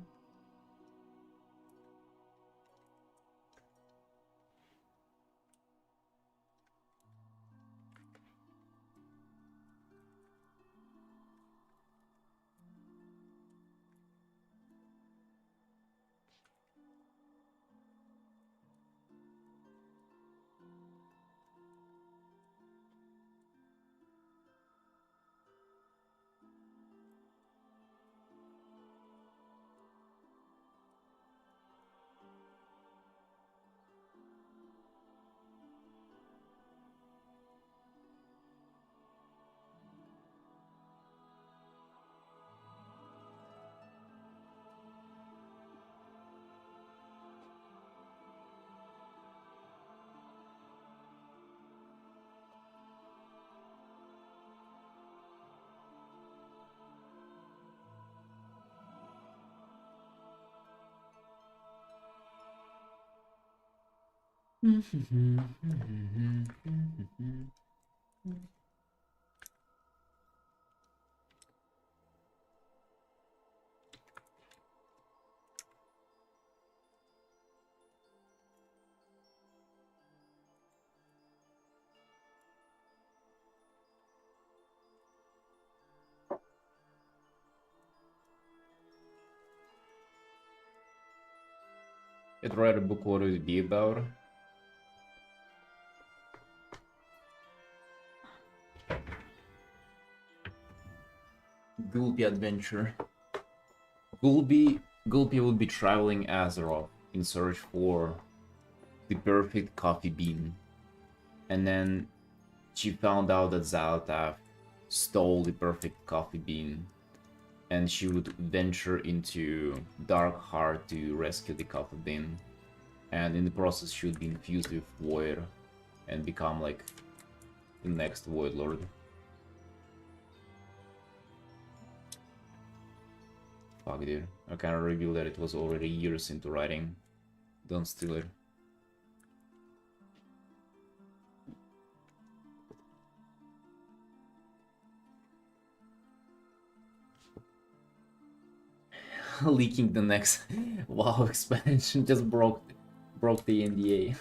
You'd write a book, what would it be about? Gulby adventure. Gulby will be traveling Azeroth in search for the perfect coffee bean. And then she found out that Xal'atath stole the perfect coffee bean. And she would venture into Darkheart to rescue the coffee bean. And in the process she would be infused with Void and become like the next Void Lord. Fuck, dude. I kinda revealed that it was already years into writing. Don't steal it. Leaking the next WoW expansion just broke the NDA.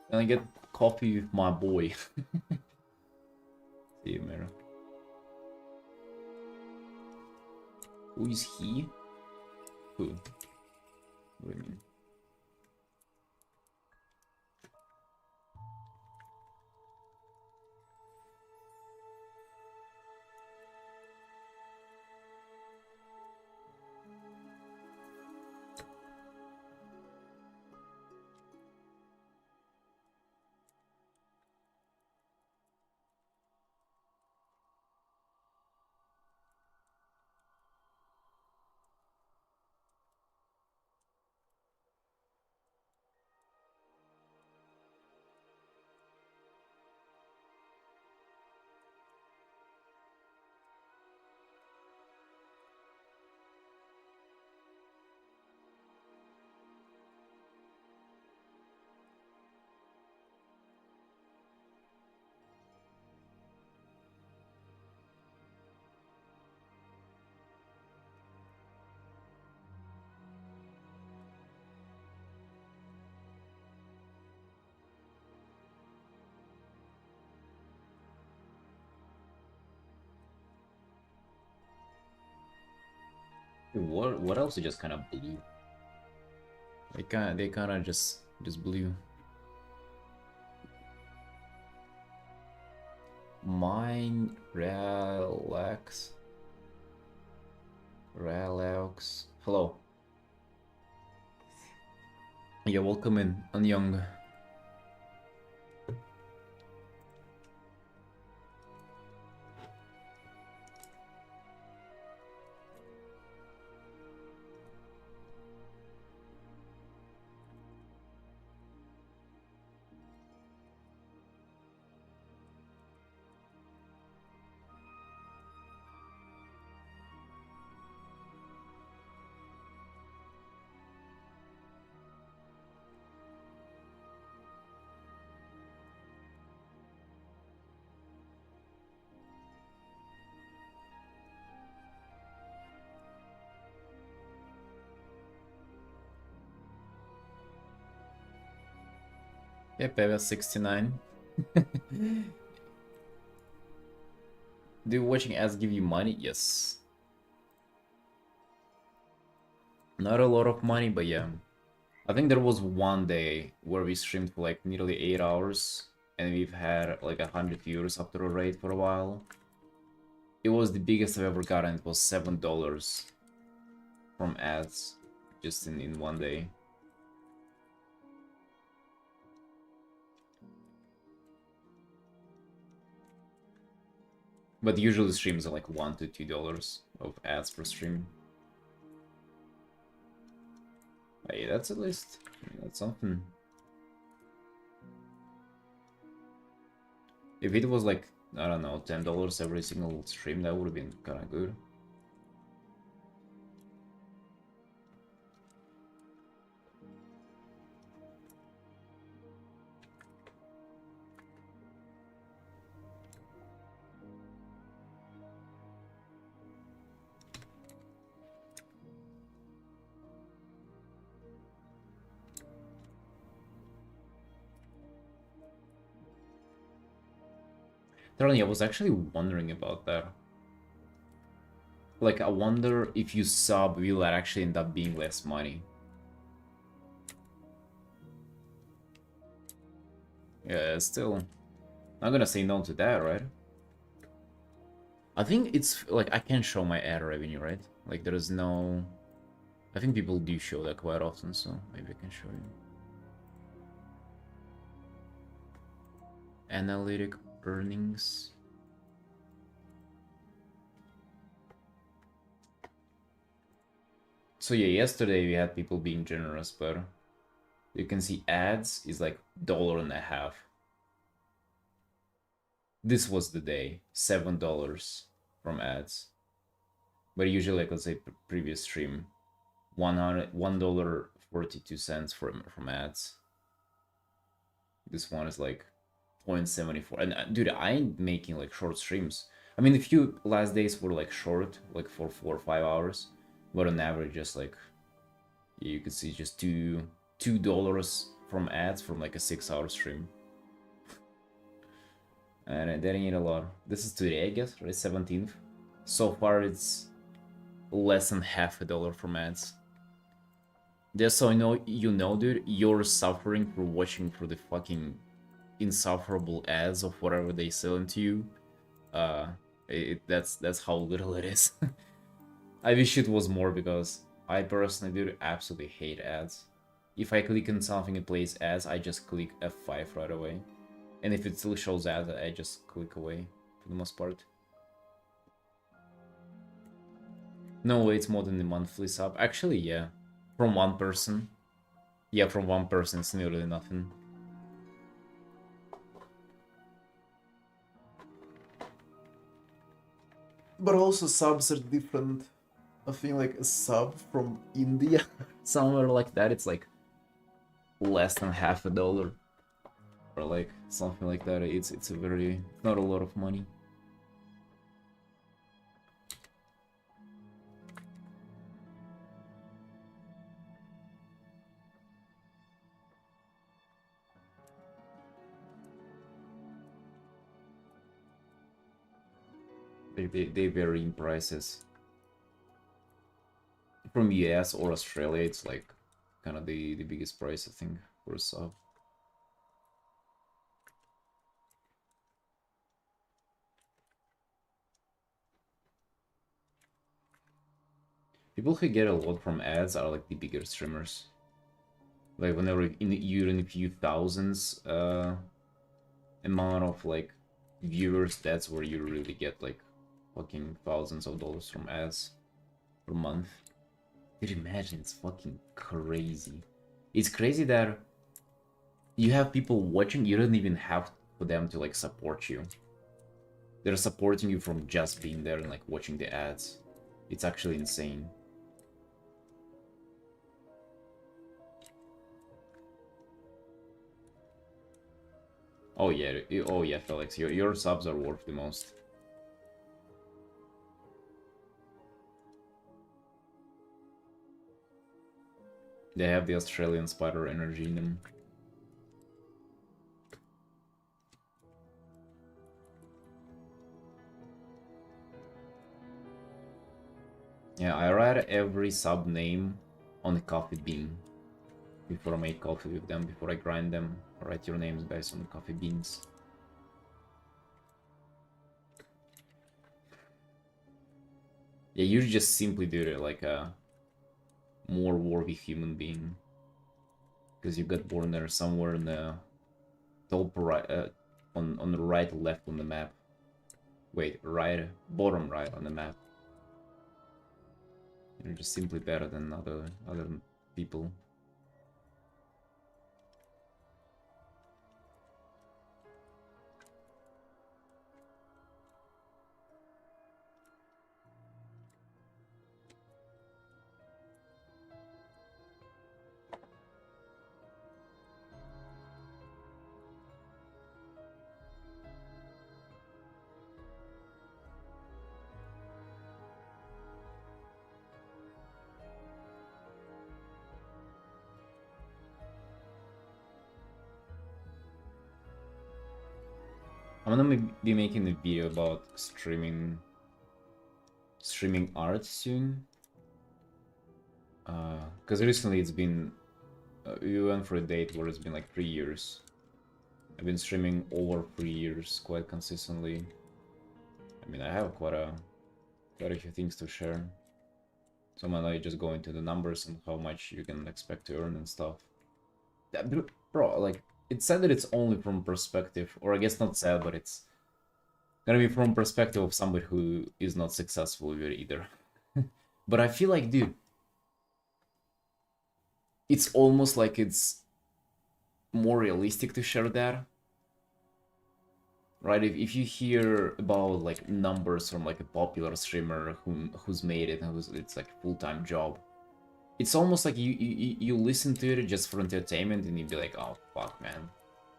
And I get coffee with my boy. See you, Mira. Who is he? Who? What do you mean? What else is just kind of blue? They kind of just blue. Mine relax. Hello. Yeah, welcome in, Young. Yep, I was 69. Do watching ads give you money? Yes. Not a lot of money, but yeah. I think there was one day where we streamed for like nearly 8 hours and we've had like 100 viewers after a raid for a while. It was the biggest I've ever gotten. It was $7 from ads just in one day. But usually streams are like $1 to $2 of ads per stream. Hey, that's at least, that's something. If it was like, I don't know, $10 every single stream, that would have been kind of good. Darling, I was actually wondering about that. Like, I wonder if you sub, will that actually end up being less money? Yeah, still, I'm gonna say no to that, right? I think it's, like, I can show my ad revenue, right? Like, there is no... I think people do show that quite often, so maybe I can show you. Analytic earnings. So yeah, yesterday we had people being generous, but you can see ads is like $1.50. This was the day, $7 from ads. But usually, like, let's say previous stream, $1.42 from ads. This one is like 0.74. And dude, I ain't making like short streams. I mean, a few last days were like short, like for 4 or 5 hours, but on average, just like you could see just $2 from ads from like a 6-hour stream. And that ain't a lot. This is today, I guess, right? 17th. So far, it's less than $50 from ads. Just so you know, dude, you're suffering for watching through the fucking insufferable ads of whatever they sell into you. That's how little it is. I wish it was more because I personally, dude, absolutely hate ads. If I click on something and plays ads, I just click F5 right away. And if it still shows ads, I just click away for the most part. No way, it's more than the monthly sub. Actually, yeah. From one person. Yeah, from one person, it's nearly nothing. But also subs are different. I think like a sub from India, somewhere like that, it's like less than $50. Or like something like that. It's a very, not a lot of money. They vary in prices. From US or Australia, it's like kind of the biggest price, I think, for a sub. People who get a lot from ads are like the bigger streamers. Like whenever you're in a few thousands amount of like viewers, that's where you really get like fucking thousands of dollars from ads per month. Dude, imagine, it's fucking crazy. It's crazy that you have people watching, you don't even have for them to like support you. They're supporting you from just being there and like watching the ads. It's actually insane. Oh yeah, Felix, your subs are worth the most. They have the Australian spider energy in them. Yeah, I write every sub name on the coffee bean before I make coffee with them, before I grind them. I write your names, guys, on the coffee beans. Yeah, you just simply do it like a more worthy human being. Because you got born there somewhere in the top right, on the right, left on the map. Wait, right, bottom right on the map. You're just simply better than other people. I'm gonna be making a video about streaming art soon. Because recently it's been, we went for a date where it's been like 3 years. I've been streaming over 3 years quite consistently. I mean, I have quite a few things to share. So I'm gonna just go into the numbers and how much you can expect to earn and stuff. Yeah, bro, like, it's sad that it's only from perspective, or I guess not sad, but it's gonna be from perspective of somebody who is not successful with it either. But I feel like, dude, it's almost like it's more realistic to share that. Right, if you hear about like numbers from like a popular streamer who's made it and it's like a full-time job, it's almost like you listen to it just for entertainment and you'd be like, oh fuck, man,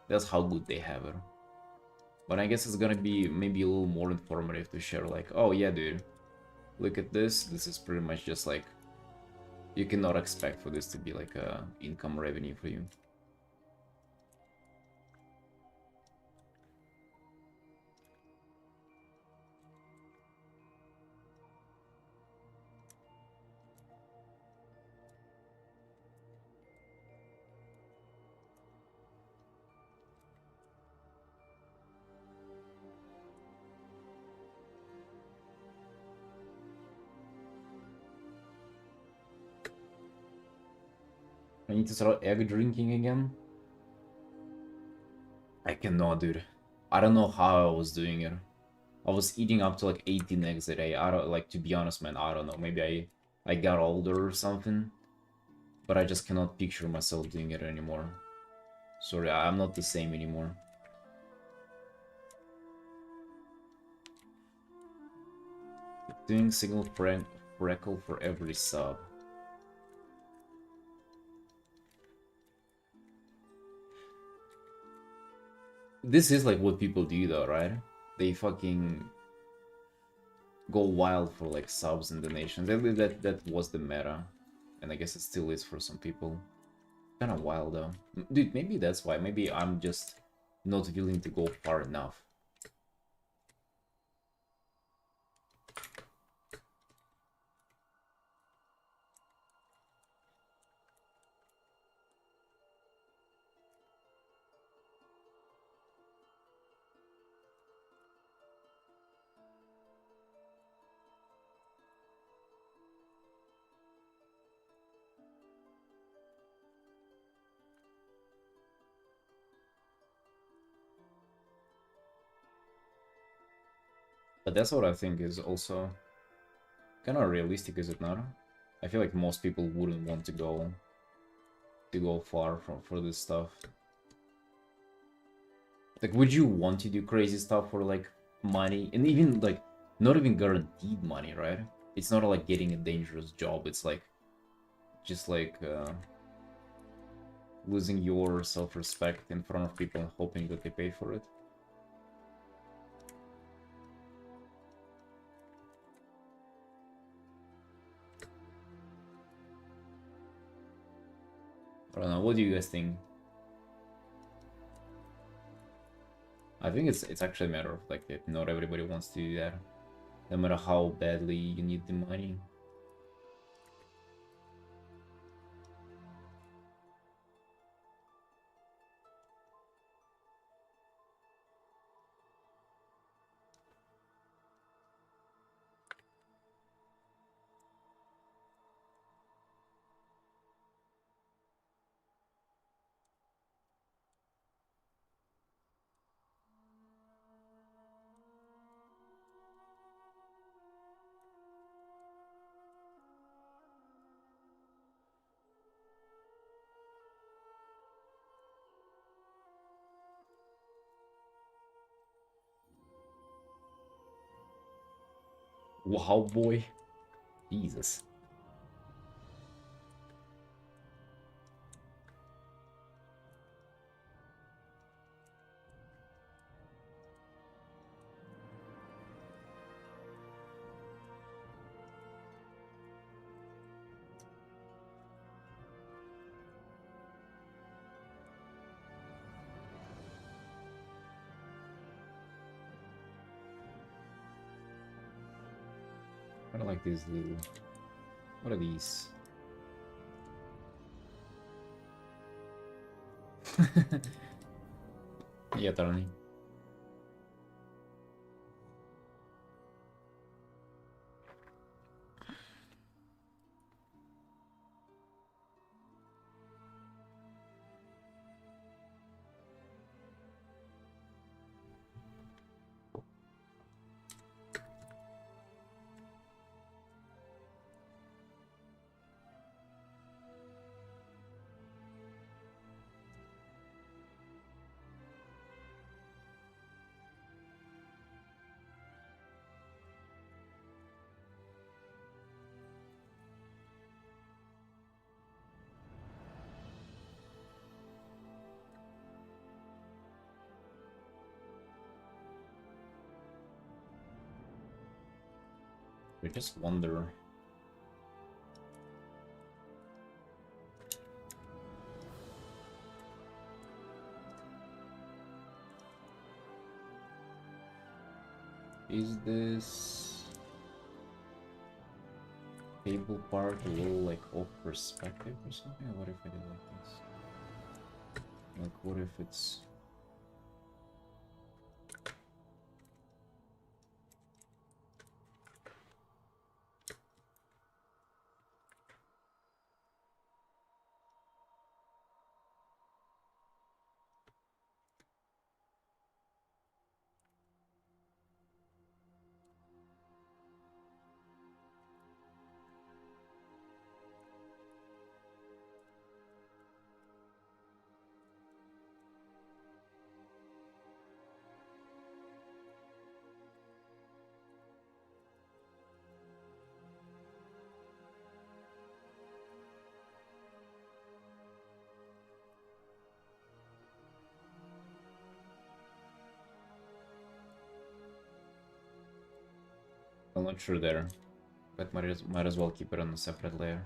that's how good they have it. But I guess it's gonna be maybe a little more informative to share, like, oh yeah, dude, look at this. This is pretty much just like, you cannot expect for this to be like a income revenue for you. I need to start egg drinking again. I cannot, dude. I don't know how I was doing it. I was eating up to like 18 eggs a day. I don't like, to be honest, man. I don't know. Maybe I got older or something, but I just cannot picture myself doing it anymore. Sorry, I'm not the same anymore. Doing single freckle for every sub. This is like what people do though, right? They fucking go wild for like subs and donations. That was the meta, and I guess it still is for some people. Kind of wild though, dude. Maybe that's why. Maybe I'm just not willing to go far enough. But that's what I think is also kind of realistic, is it not? I feel like most people wouldn't want to go far for this stuff. Like, would you want to do crazy stuff for like money, and even like not even guaranteed money, right? It's not like getting a dangerous job. It's like just like losing your self-respect in front of people and hoping that they pay for it. I don't know. What do you guys think? I think it's actually a matter of like that not everybody wants to do that, no matter how badly you need the money. Wow, boy. Jesus. I don't like these little... What are these? Yeah, Tony. I just wonder... Is this table part a little like off perspective or something? Or what if I did like this? Like, what if it's... I'm not sure there, but might as well keep it on a separate layer.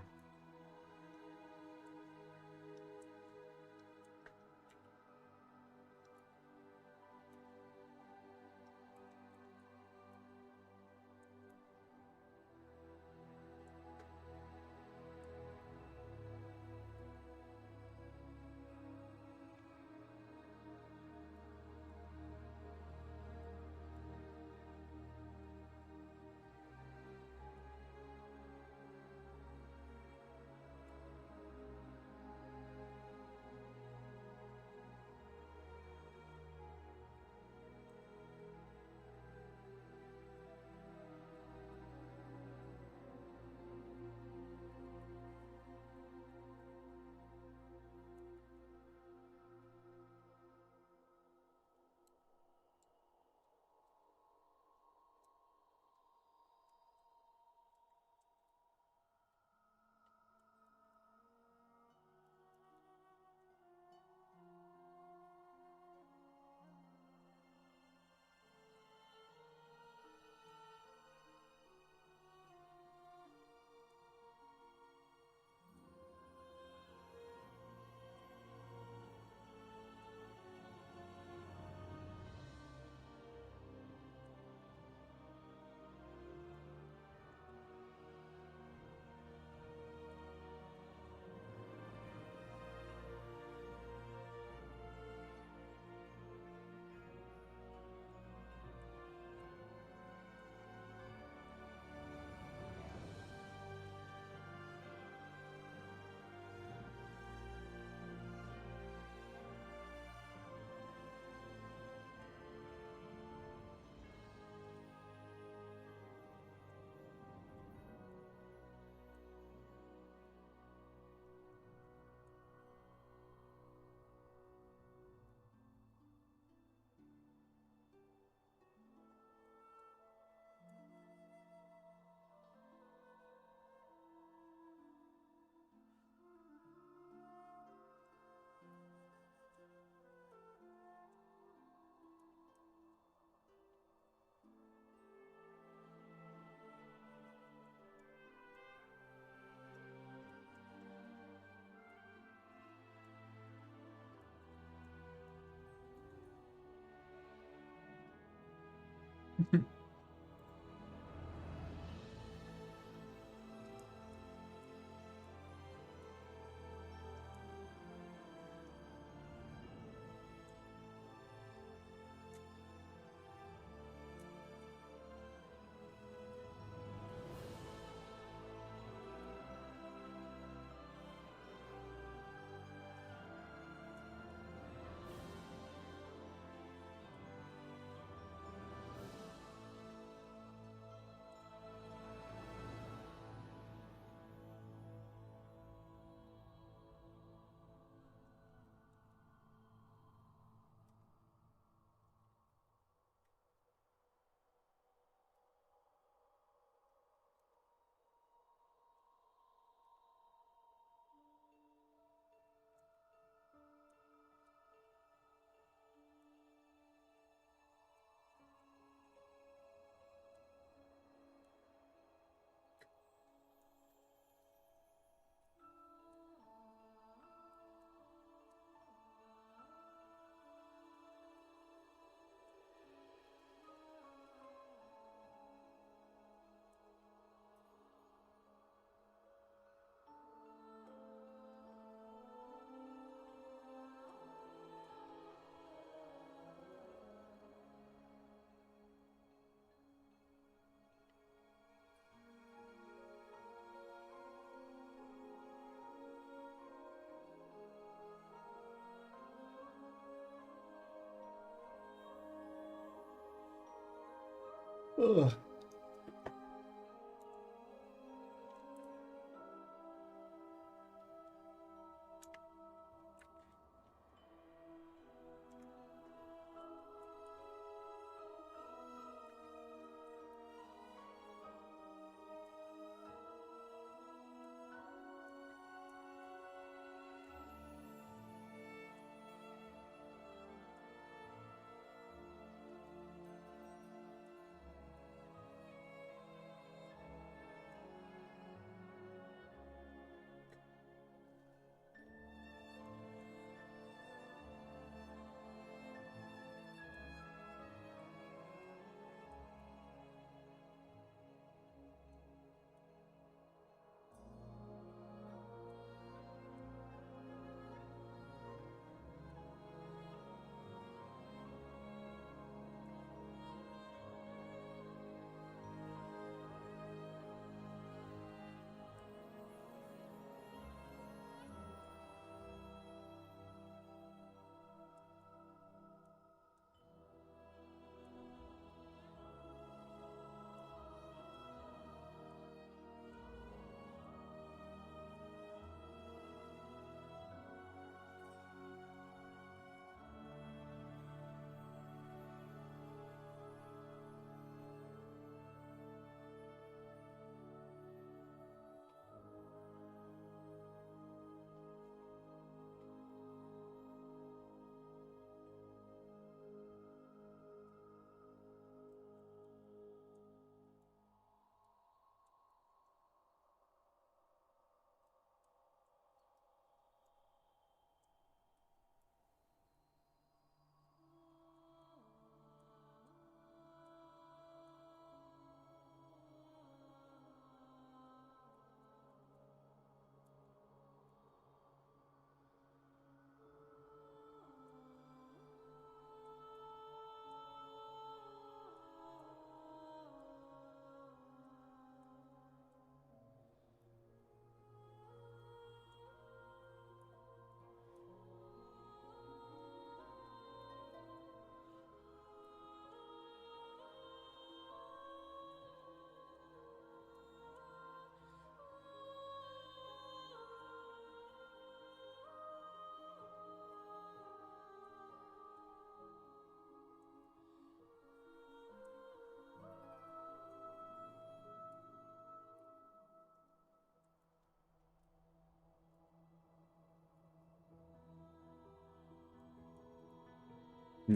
Ugh.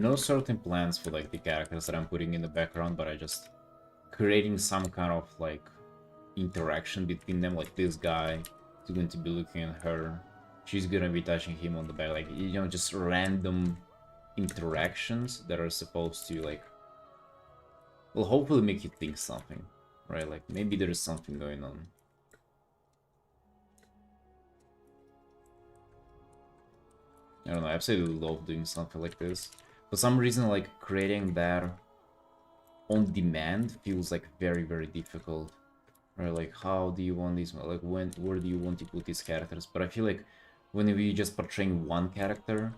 no certain plans for like the characters that I'm putting in the background, but I just creating some kind of like interaction between them. Like this guy is going to be looking at her, she's gonna be touching him on the back, like, you know, just random interactions that are supposed to like, well, hopefully make you think something, right? Like maybe there's something going on. I don't know, I absolutely love doing something like this. For some reason, like creating that on demand feels like very, very difficult. Right, like how do you want these, like where do you want to put these characters? But I feel like when we just portraying one character,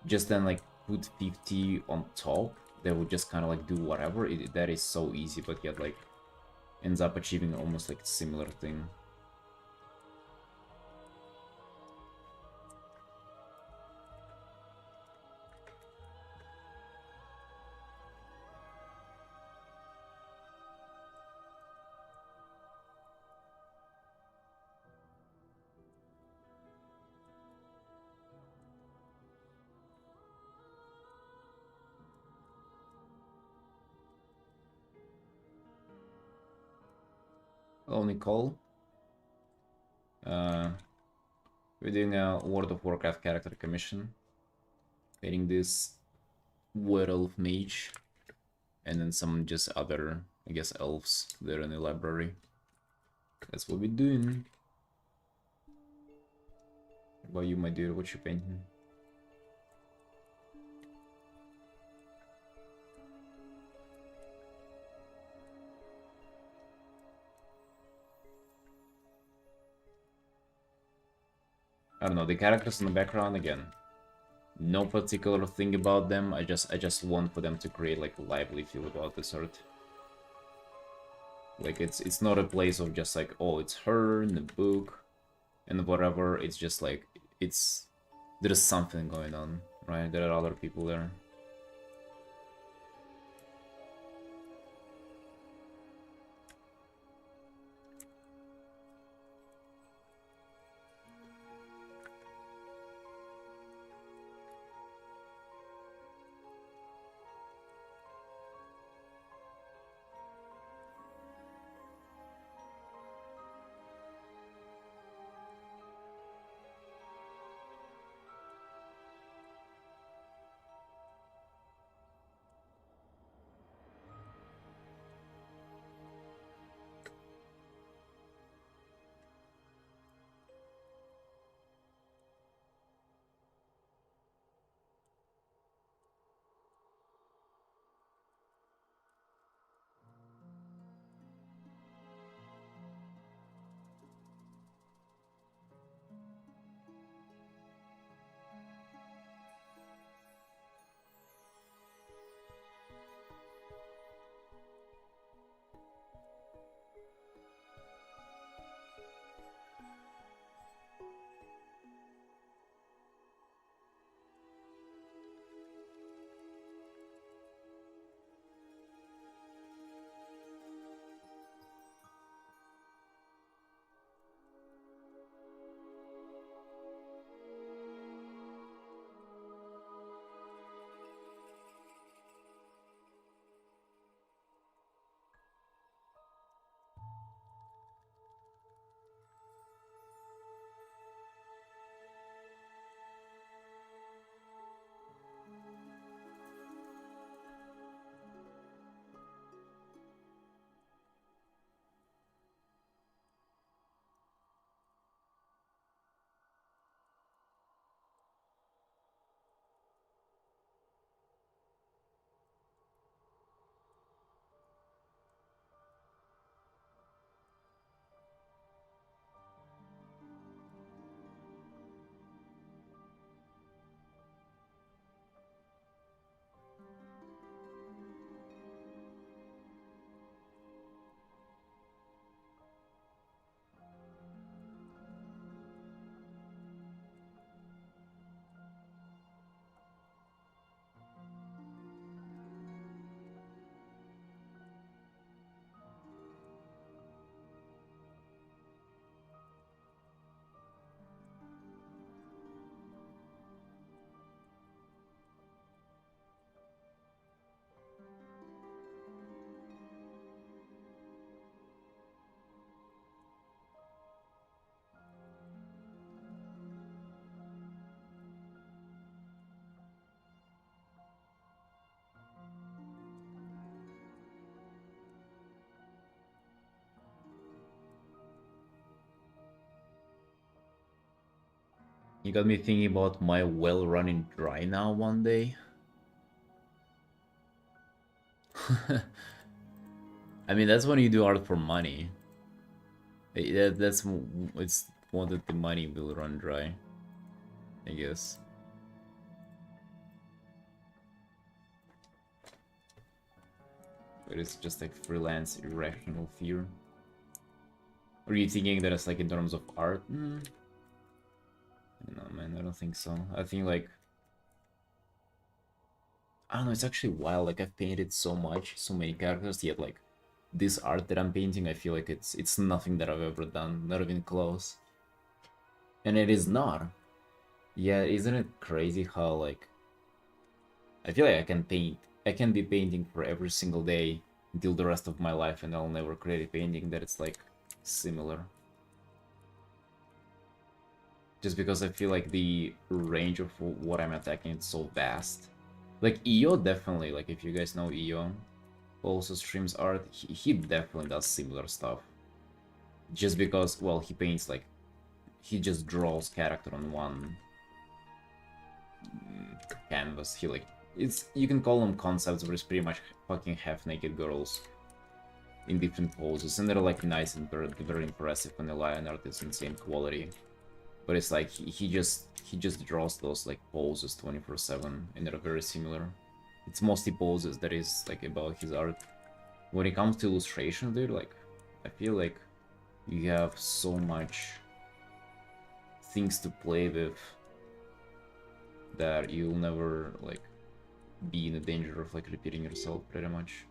just then like put 50 on top, that would just kind of like do whatever. That is so easy, but yet like ends up achieving almost like similar thing. Hello, Nicole. Uh, we're doing a World of Warcraft character commission. Getting this Wood Elf Mage, and then some just other, I guess, elves there in the library. That's what we're doing. What about you, my dude? What you painting? I don't know, the characters in the background, again, no particular thing about them. I just want for them to create like a lively feel about this art. Like it's not a place of just like, oh, it's her in the book and whatever. It's just like there's something going on, right? There are other people there. You got me thinking about my well running dry now one day. I mean, that's when you do art for money. It's one that the money will run dry, I guess. But it's just like freelance irrational fear. Are you thinking that it's like in terms of art? I don't know, man. I don't think so. I think like I don't know. It's actually wild. Like I've painted so much, so many characters, yet like this art that I'm painting, I feel like it's nothing that I've ever done, not even close. And it is not. Yeah, isn't it crazy how like I feel like I can be painting for every single day until the rest of my life, and I'll never create a painting that it's like similar. Just because I feel like the range of what I'm attacking is so vast. Like EO definitely, like if you guys know EO, also streams art, he definitely does similar stuff. Just because, well, he paints like, he just draws character on one canvas. He like, it's, you can call them concepts, but it's pretty much fucking half-naked girls in different poses, and they're like nice and very impressive, and the line art is insane quality. But it's like he just draws those like poses 24/7, and they're very similar. It's mostly poses that is like about his art. When it comes to illustration, dude, like I feel like you have so much things to play with that you'll never like be in the danger of like repeating yourself pretty much.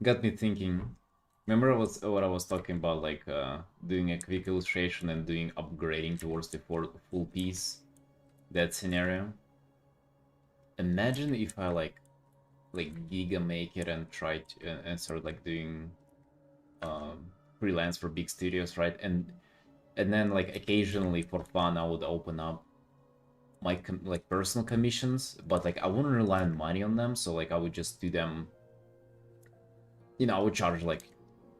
Got me thinking. Remember what I was talking about, like doing a quick illustration and doing upgrading towards the full piece. That scenario. Imagine if I like giga make it and try to and start like doing um, freelance for big studios, right? And then like occasionally for fun I would open up my like personal commissions, but like I wouldn't rely on money on them, so like I would just do them. You know, I would charge like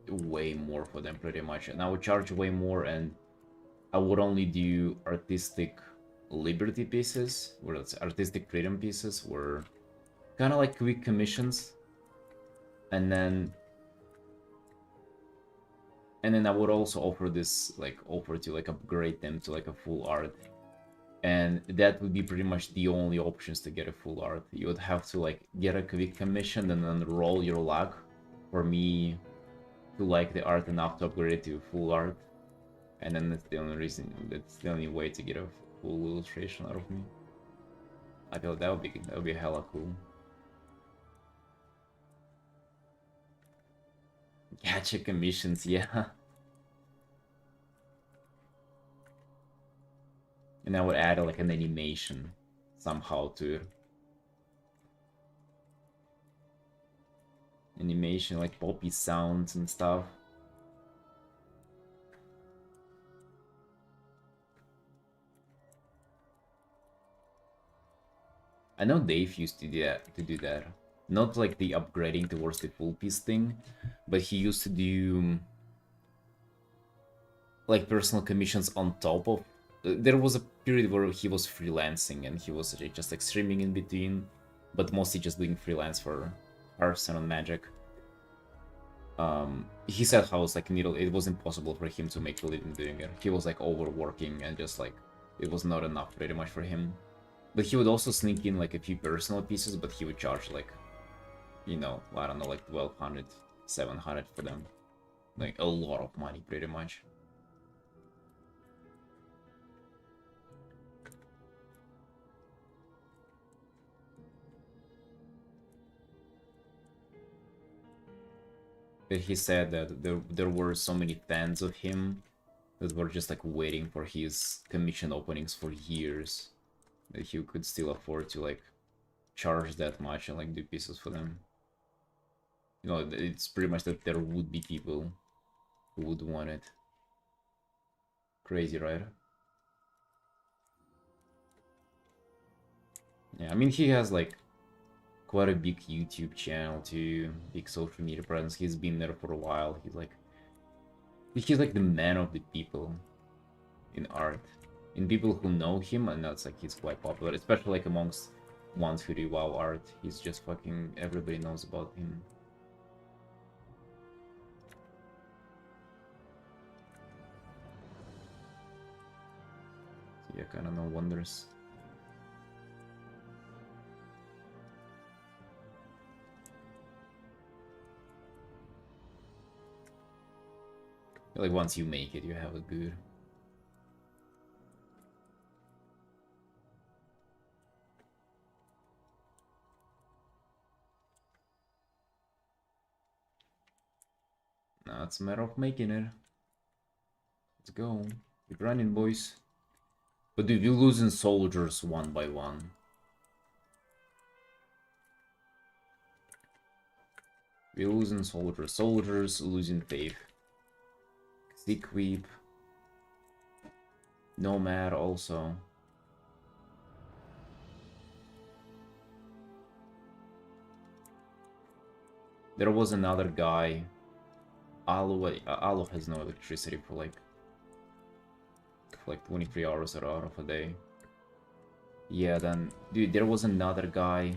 way more for them pretty much, and I would charge way more, and I would only do artistic liberty pieces, where it's artistic freedom pieces, were kind of like quick commissions, and then I would also offer this like offer to like upgrade them to like a full art, and that would be pretty much the only options to get a full art. You would have to like get a quick commission and then roll your luck for me to like the art enough to upgrade it to full art, and then that's the only reason, that's the only way to get a full illustration out of me. I feel that would be hella cool. Gacha commissions, yeah. And I would add like an animation somehow to it. Animation, like poppy sounds and stuff. I know Dave used to do that. Not like the upgrading towards the full piece thing, but he used to do like personal commissions on top of. There was a period where he was freelancing and he was just like streaming in between, but mostly just doing freelance for Hearthstone and Magic. He said how it was impossible for him to make a living doing it. He was like overworking and just like it was not enough pretty much for him. But he would also sneak in like a few personal pieces, but he would charge like, you know, I don't know, like 1200, 700 for them. Like a lot of money pretty much. But he said that there were so many fans of him that were just like waiting for his commission openings for years, that he could still afford to like charge that much and like do pieces for them. You know, it's pretty much that there would be people who would want it. Crazy, right? Yeah, I mean, he has like quite a big YouTube channel too, big social media presence. He's been there for a while. He's like the man of the people in art. In people who know him, and that's like he's quite popular, especially like amongst ones who do WoW art. He's just fucking, everybody knows about him. So yeah, kinda no wonders. Like once you make it, you have a good. Now it's a matter of making it. Let's go. Keep running, boys. But dude, we're losing soldiers one by one. We're losing soldiers. Soldiers losing faith. Sick Weep. Nomad also. There was another guy. Alo has no electricity for like 23 hours out of a day. Yeah, then dude, there was another guy.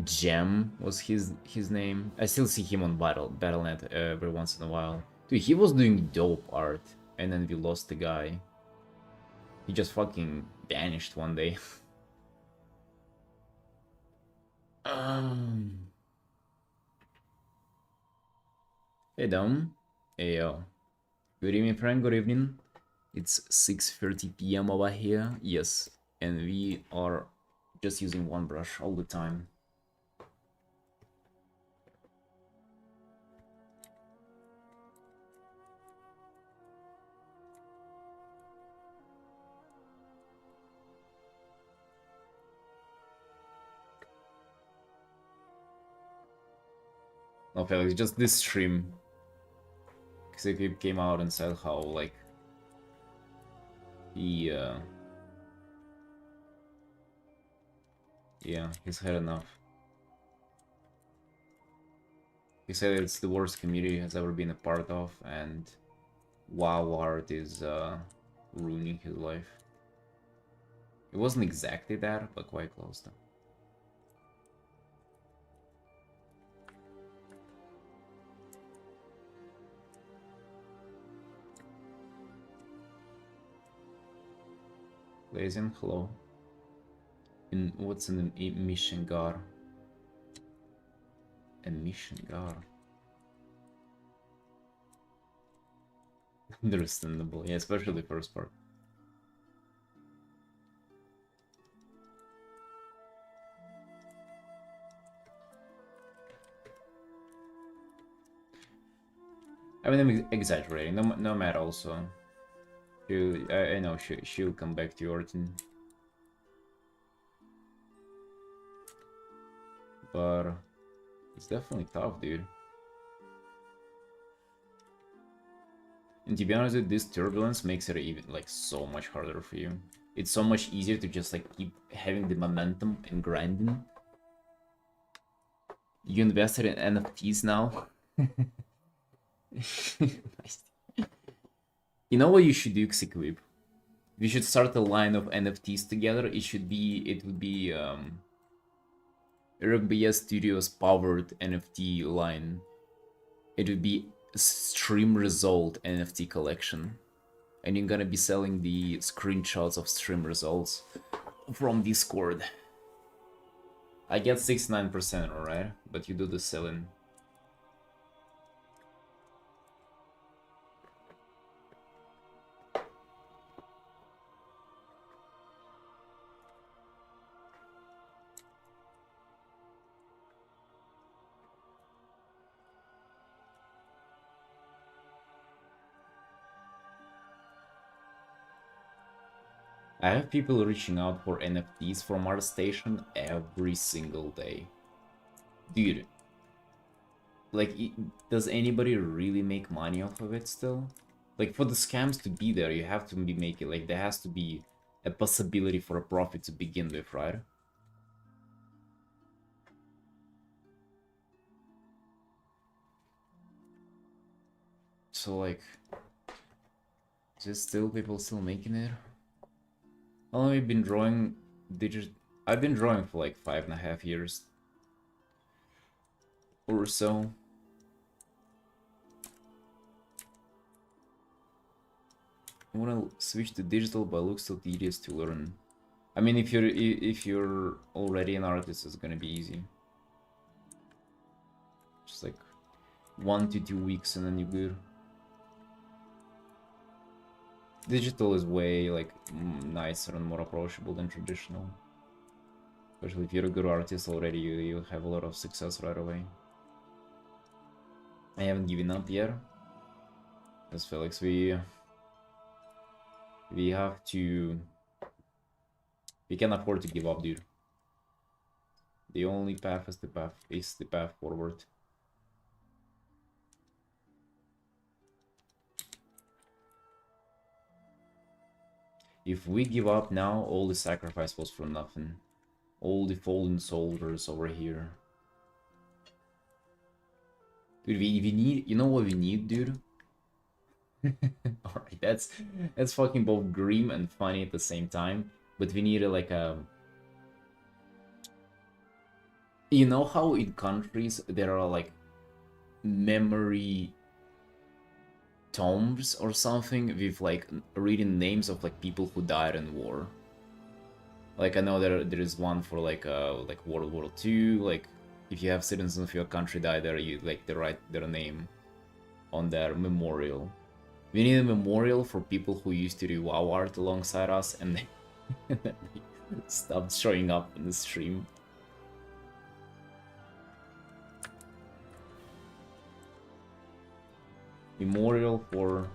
Gem was his name. I still see him on Battle.net every once in a while. Dude, he was doing dope art, and then we lost the guy. He just fucking vanished one day. Hey Dom. Hey yo. Good evening, friend. Good evening. It's 6:30 p.m. over here. Yes, and we are just using one brush all the time. No, Felix, just this stream. Because he came out and said how, like, He, yeah, he's had enough. He said it's the worst community he has ever been a part of, and WoW art is ruining his life. It wasn't exactly that, but quite close though. Blazing, hello. In what's an emission gar? Emission gar. Understandable, yeah, especially the first part. I mean, I'm exaggerating. No matter. Also, I know she'll come back to Artin, but it's definitely tough, dude. And to be honest, with this turbulence makes it even like so much harder for you. It's so much easier to just like keep having the momentum and grinding. You invested in NFTs now. Nice. You know what you should do, Xequip? We should start a line of NFTs together. It would be Rugby Studios powered NFT line. It would be stream result NFT collection. And you're gonna be selling the screenshots of stream results from Discord. I get 69%, alright? But you do the selling. I have people reaching out for NFTs from our station every single day. Dude, like, does anybody really make money off of it still? Like, for the scams to be there, you have to be making, like, there has to be a possibility for a profit to begin with, right? So, like, is it still people still making it? How long have you been drawing I've been drawing for like 5.5 years or so. I wanna switch to digital, but it looks so tedious to learn. I mean, if you're already an artist, it's gonna be easy. Just like 1 to 2 weeks and then you're good. Digital is way like nicer and more approachable than traditional. Especially if you're a good artist already, you have a lot of success right away. I haven't given up yet. As Felix, we have to... We can afford to give up, dude. The only path is the path forward. If we give up now, all the sacrifice was for nothing. All the fallen soldiers over here. Dude, we need... You know what we need, dude? Alright, that's fucking both grim and funny at the same time. But we need like a... You know how in countries there are like memory tomes or something with like reading names of like people who died in war? Like I know there is one for like World War II. Like if you have citizens of your country die there, you like they write their name on their memorial. We need a memorial for people who used to do WoW art alongside us and they stopped showing up in the stream. Memorial for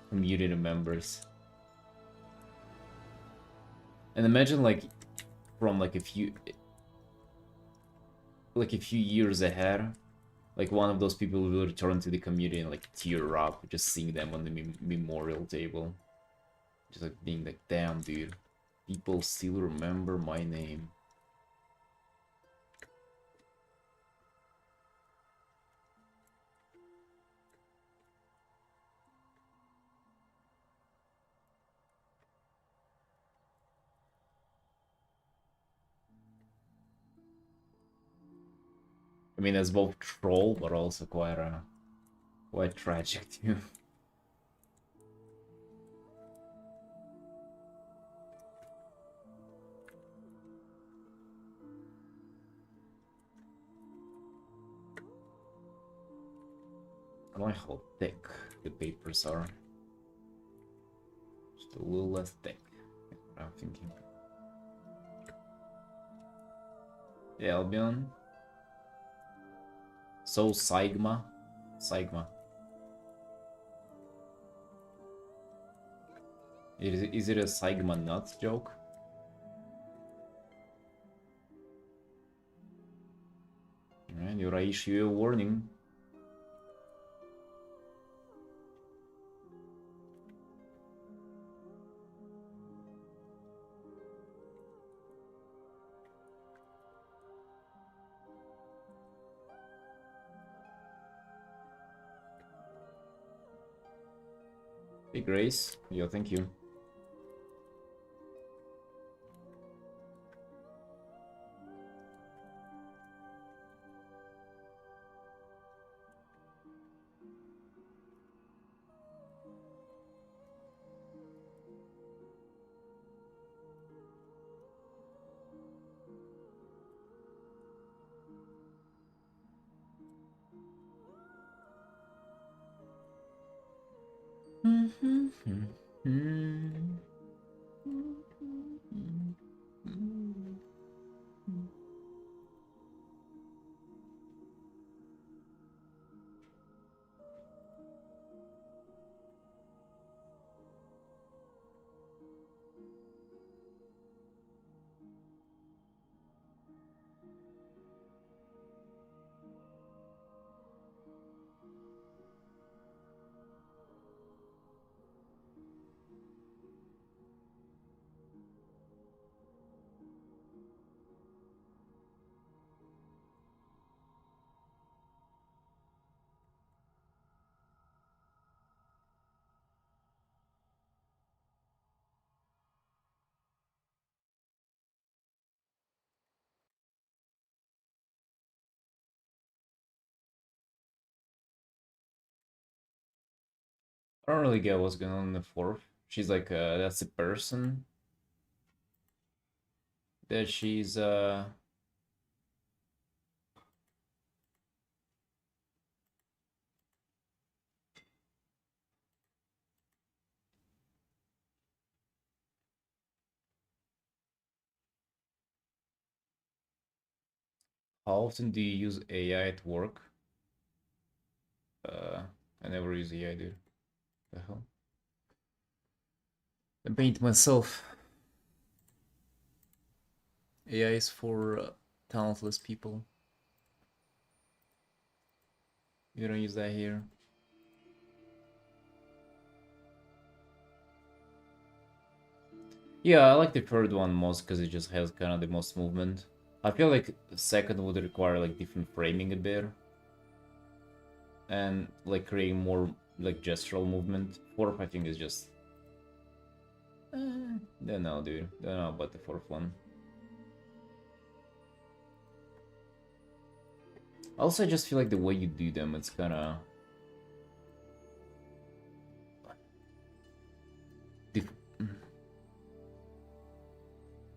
community members. And imagine like from like a few years ahead, like one of those people will return to the community and like tear up just seeing them on the memorial table. Just like being like, damn, dude, people still remember my name. I mean, that's both troll, but also quite tragic too. I don't know how thick the papers are. Just a little less thick. I'm thinking. Yeah, Albion. So Sigma. Sigma. Is it a Sigma nuts joke? Alright, you're issue a warning. Hey Grace, yo, thank you. I don't really get what's going on in the fourth. She's like, that's a person that she's, how often do you use AI at work? I never use AI, dude. The hell? I paint myself. AI is for talentless people. You don't use that here. Yeah, I like the third one most because it just has kind of the most movement. I feel like the second would require like different framing a bit. And like creating more like gestural movement. Fourth I think is just... don't know, dude. Don't know about the fourth one. Also, I just feel like the way you do them, it's kinda...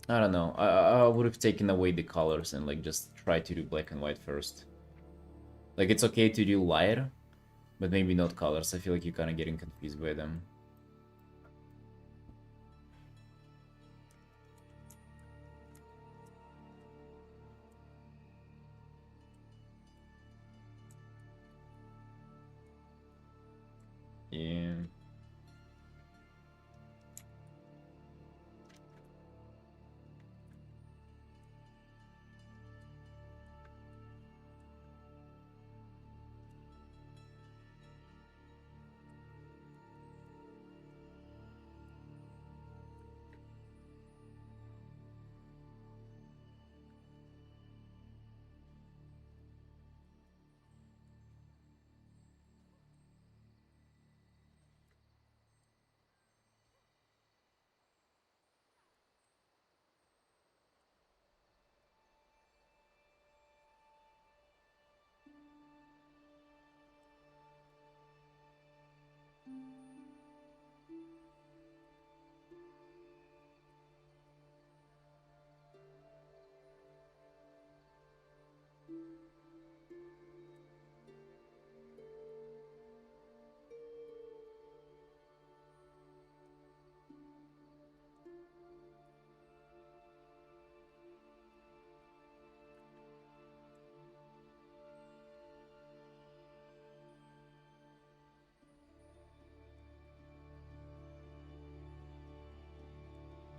I don't know. I would have taken away the colors and like just try to do black and white first. Like it's okay to do light, but maybe not colors. I feel like you're kind of getting confused by them. Yeah.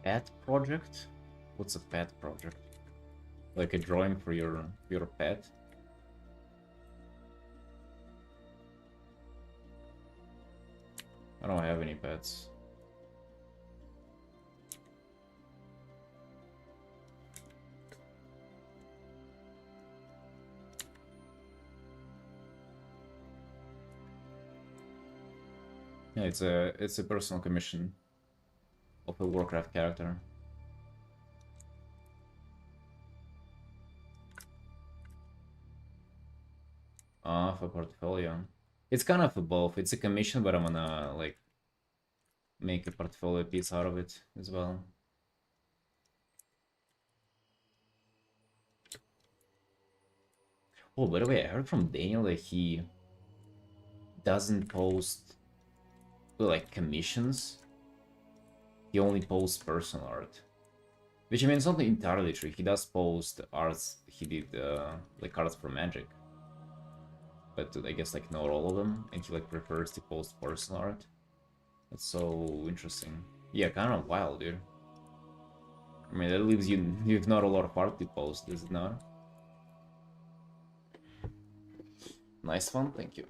Pet project? What's a pet project? Like a drawing for your pet? I don't have any pets. Yeah, it's a personal commission of a Warcraft character. For portfolio. It's kind of a both. It's a commission, but I'm gonna like make a portfolio piece out of it as well. Oh, by the way, I heard from Daniel that he doesn't post like commissions. He only posts personal art. Which I mean, it's not entirely true. He does post arts. He did like arts for Magic, but I guess like not all of them, and he like prefers to post personal art. That's so interesting. Yeah, kind of wild, dude. I mean, that leaves you've not a lot of art to post, is it not? Nice one, thank you.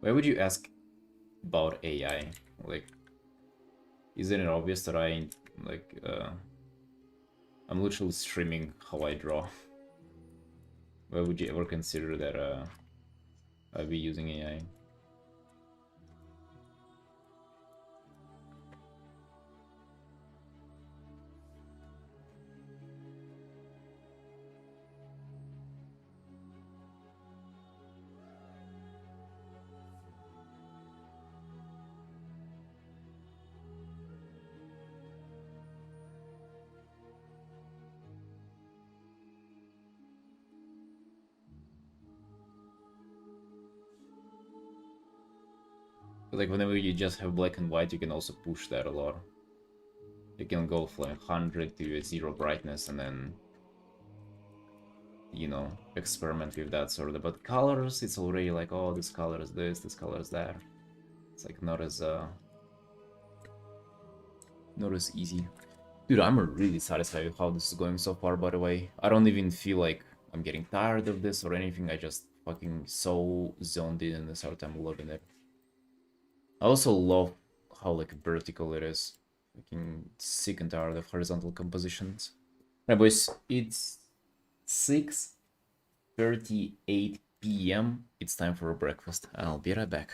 Why would you ask about AI? Like, isn't it obvious that I'm literally streaming how I draw? Why would you ever consider that I'd be using AI? But like whenever you just have black and white, you can also push that a lot. You can go from 100 to a 0 brightness and then, you know, experiment with that sort of. But colors, it's already like, oh, this color is this color is that. It's like not as easy. Dude, I'm really satisfied with how this is going so far, by the way. I don't even feel like I'm getting tired of this or anything. I just fucking so zoned in this art. I'm loving it. I also love how like vertical it is. Fucking sick and tired of horizontal compositions. Right, boys, it's 6:38 p.m. It's time for breakfast. I'll be right back.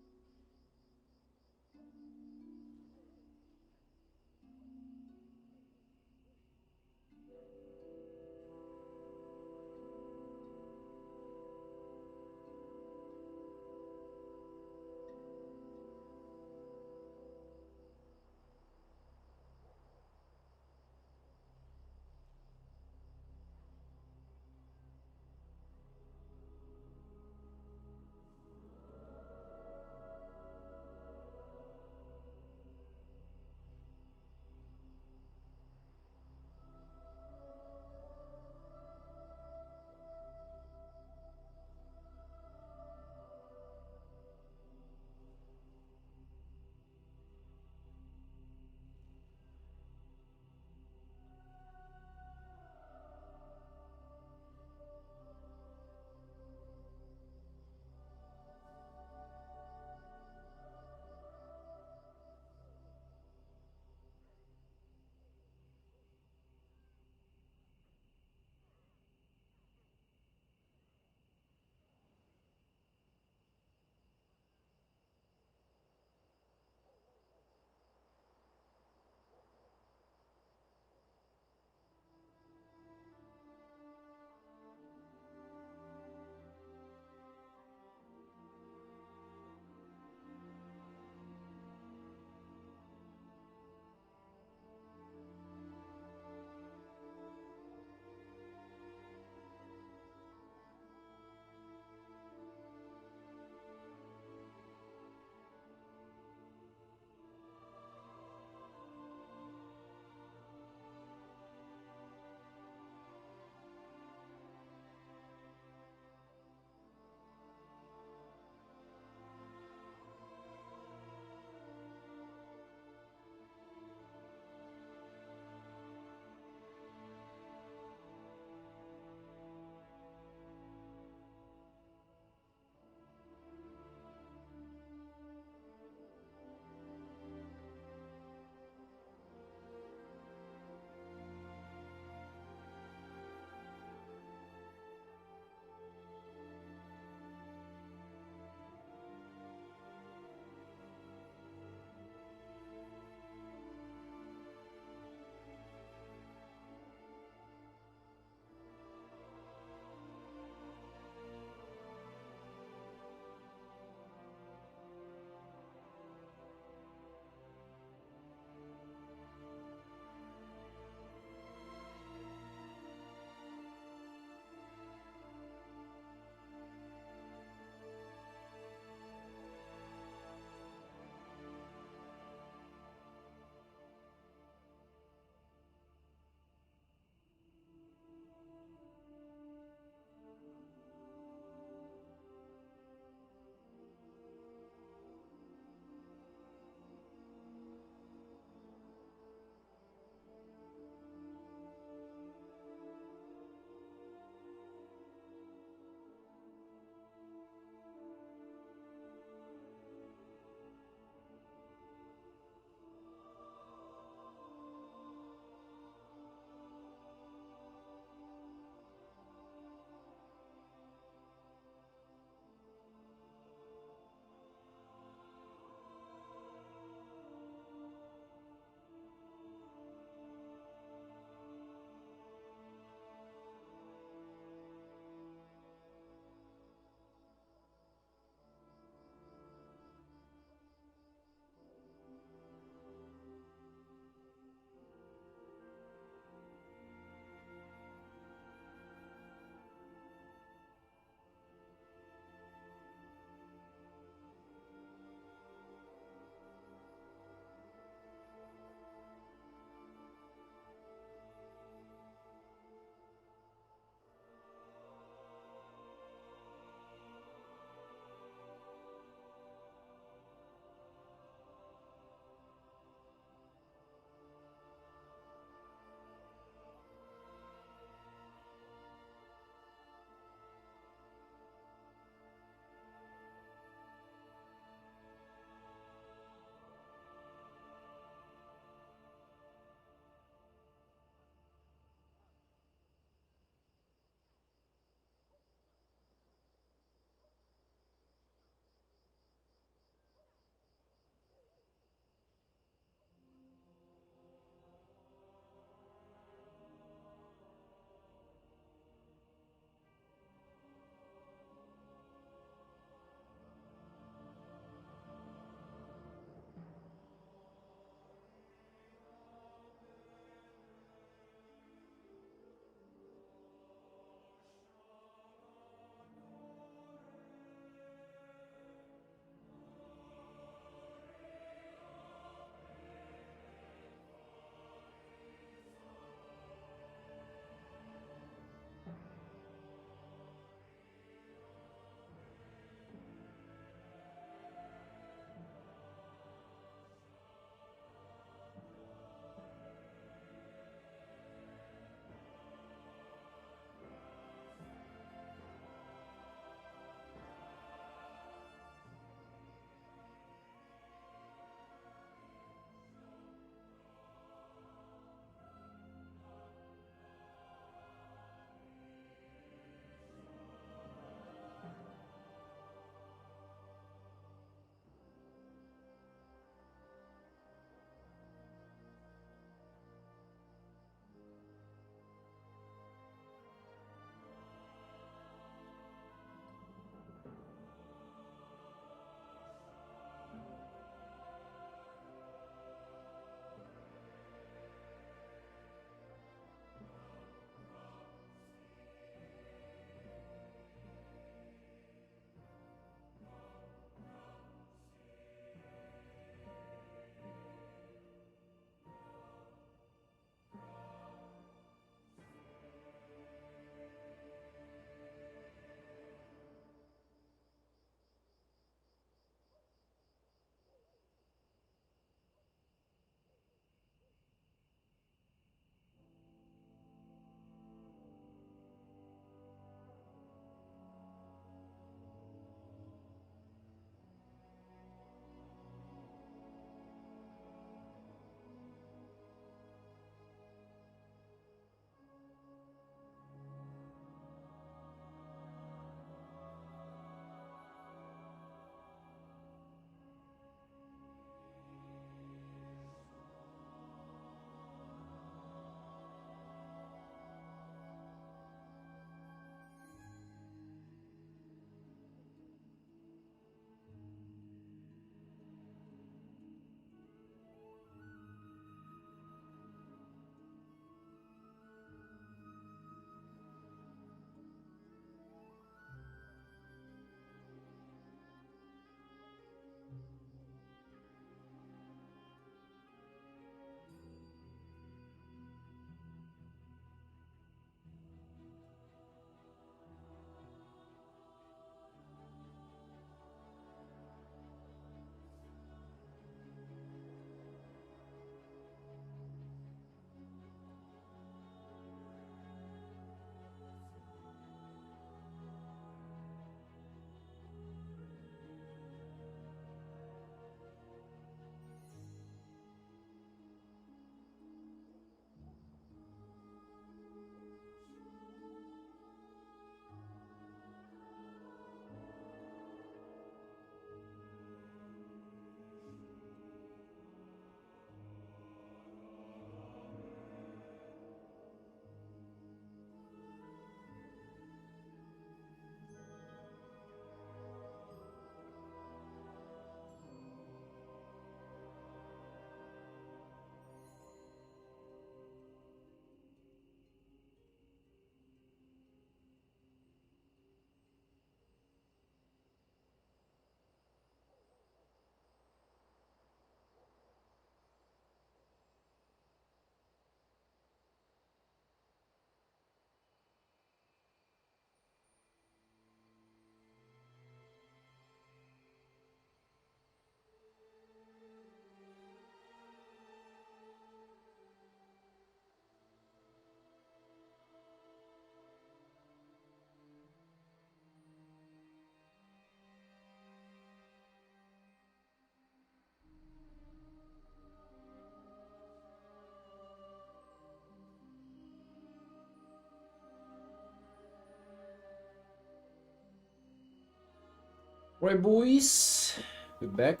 Right, boys, we're back.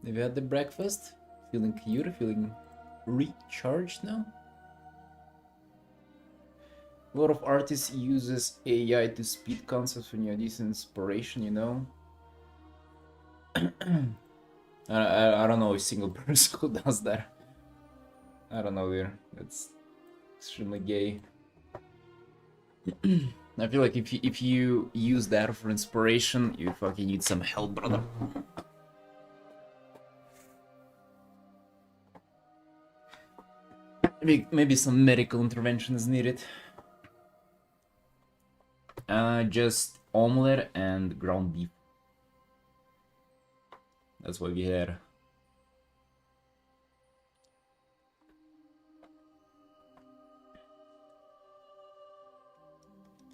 Have you had the breakfast? Feeling cute? Feeling recharged now? A lot of artists uses AI to speed concepts when you need inspiration, you know? I don't know a single person who does that. I don't know, dude. That's extremely gay. I feel like if you use that for inspiration, you fucking need some help, brother. Maybe some medical intervention is needed. Just omelette and ground beef. That's what we had.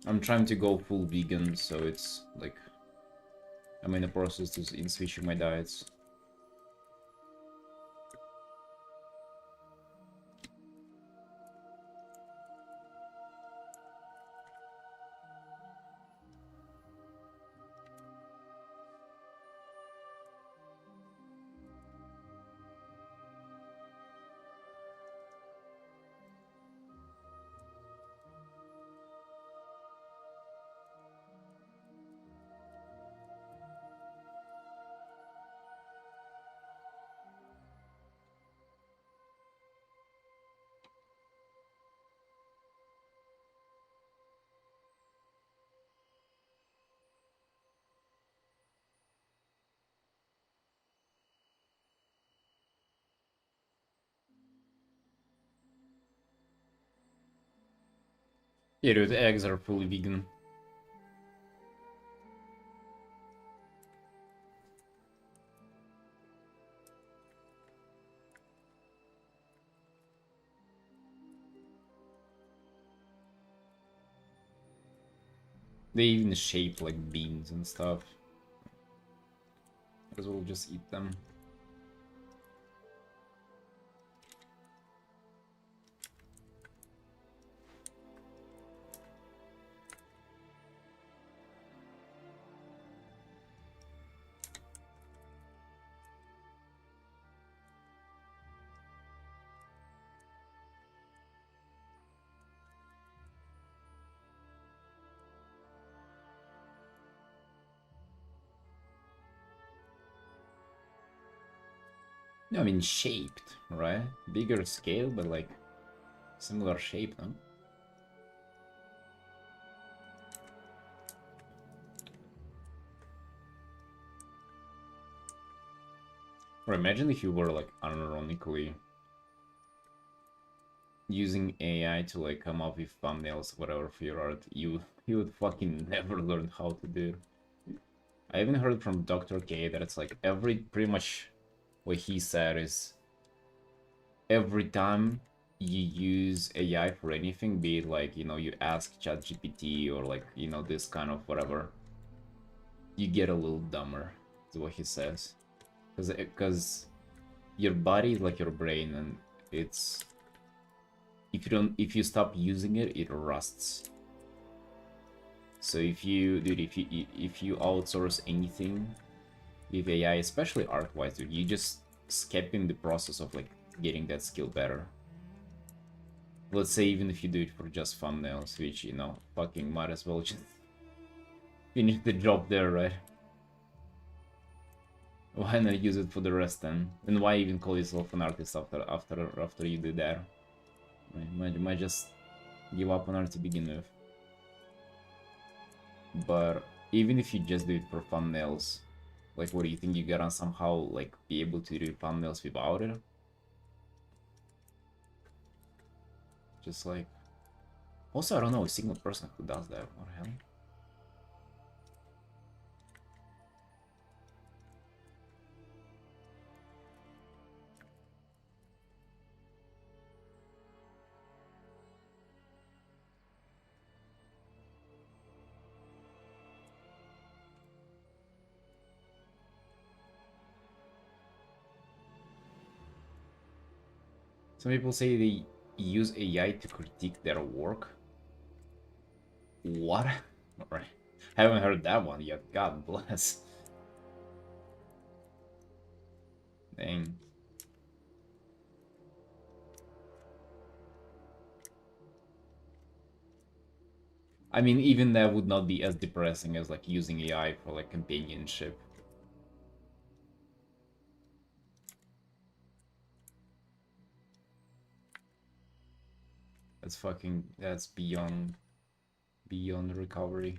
I'm trying to go full vegan, so it's like I'm in the process in switching my diets. Yeah, dude, eggs are fully vegan. They even shape like beans and stuff. Might as well just eat them. No, I mean shaped, right? Bigger scale, but like similar shape, no? Or imagine if you were like unironically using AI to like come up with thumbnails, whatever for your art, you would fucking never learn how to do it. I even heard from Dr. K that it's like pretty much what he said is every time you use AI for anything, be it like, you know, you ask ChatGPT or like, you know, this kind of whatever, you get a little dumber, is what he says. Because your body is like your brain, and it's if you stop using it, it rusts. So if you outsource anything with AI, especially art-wise, dude, you just skipping the process of like getting that skill better. Let's say even if you do it for just thumbnails, which, you know, fucking might as well just finish the job there, right? Why not use it for the rest then? And why even call yourself an artist after you do that? Might just give up on art to begin with. But even if you just do it for thumbnails, like, what do you think, you gotta somehow like be able to do thumbnails without it? Just like, also I don't know a single person who does that. What the hell? Some people say they use AI to critique their work. What? Alright. Haven't heard that one yet. God bless. Dang. I mean, even that would not be as depressing as like using AI for like companionship. That's beyond recovery.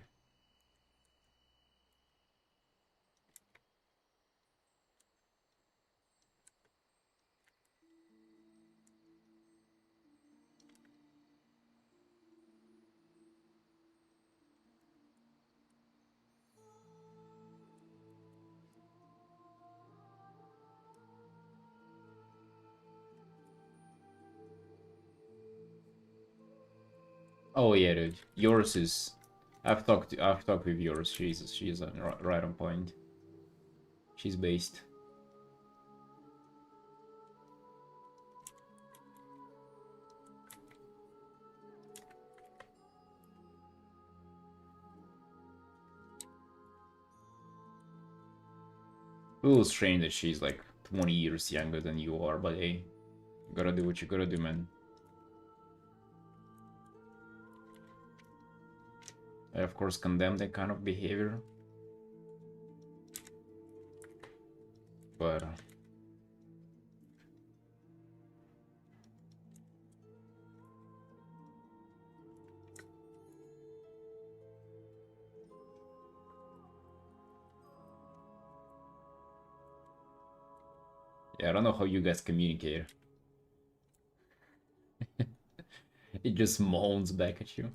Oh yeah, dude. Yours is. I've talked with yours. She's right on point. She's based. A little strange that she's like 20 years younger than you are, but hey, you gotta do what you gotta do, man. I of course condemn that kind of behavior, but yeah, I don't know how you guys communicate. It just moans back at you.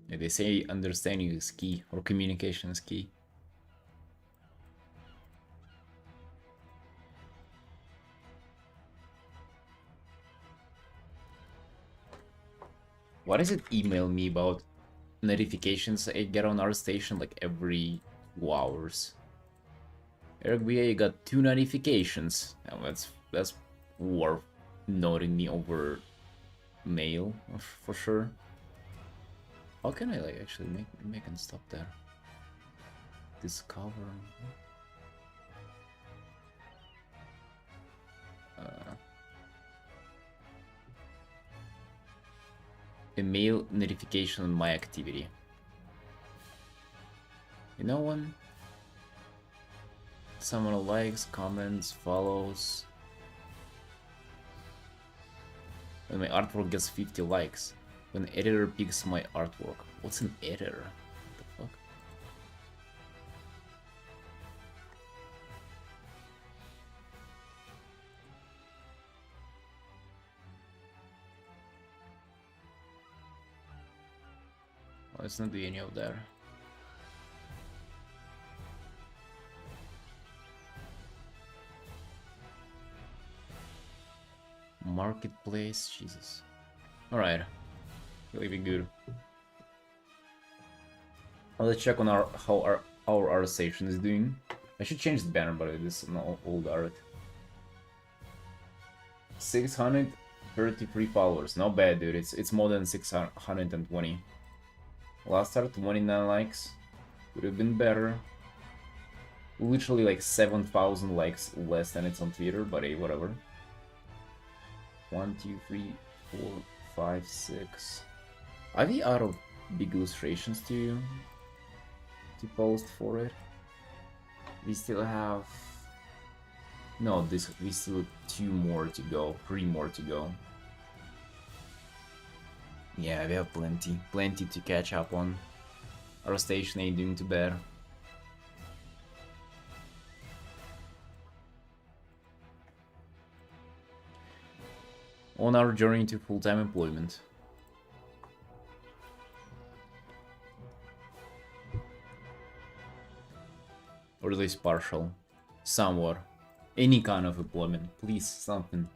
Yeah, they say understanding is key, or communication is key. Why does it email me about notifications I get on our station like every 2 hours? Eric BA, you got 2 notifications. Oh, that's worth noting me over mail for sure. How can I like actually make and stop there? Discover. A mail notification on my activity. You know when someone likes, comments, follows. When my artwork gets 50 likes. When an editor picks my artwork. What's an editor? What the fuck? Well, let's not do any of that. Marketplace, Jesus. Alright. Really be good. Well, let's check on how our art station is doing. I should change the banner, but it is an old art. 633 followers. Not bad, dude. It's more than 620. Last art, 29 likes. Could have been better. Literally like 7,000 likes less than it's on Twitter, but hey, whatever. 1, 2, 3, 4, 5, 6. Are we out of big illustrations to post for it? We still have... No, we still have 2 more to go, 3 more to go. Yeah, we have plenty to catch up on. Our station ain't doing too bad. On our journey to full-time employment. Or at least partial. Somewhat. Any kind of employment. Please, something.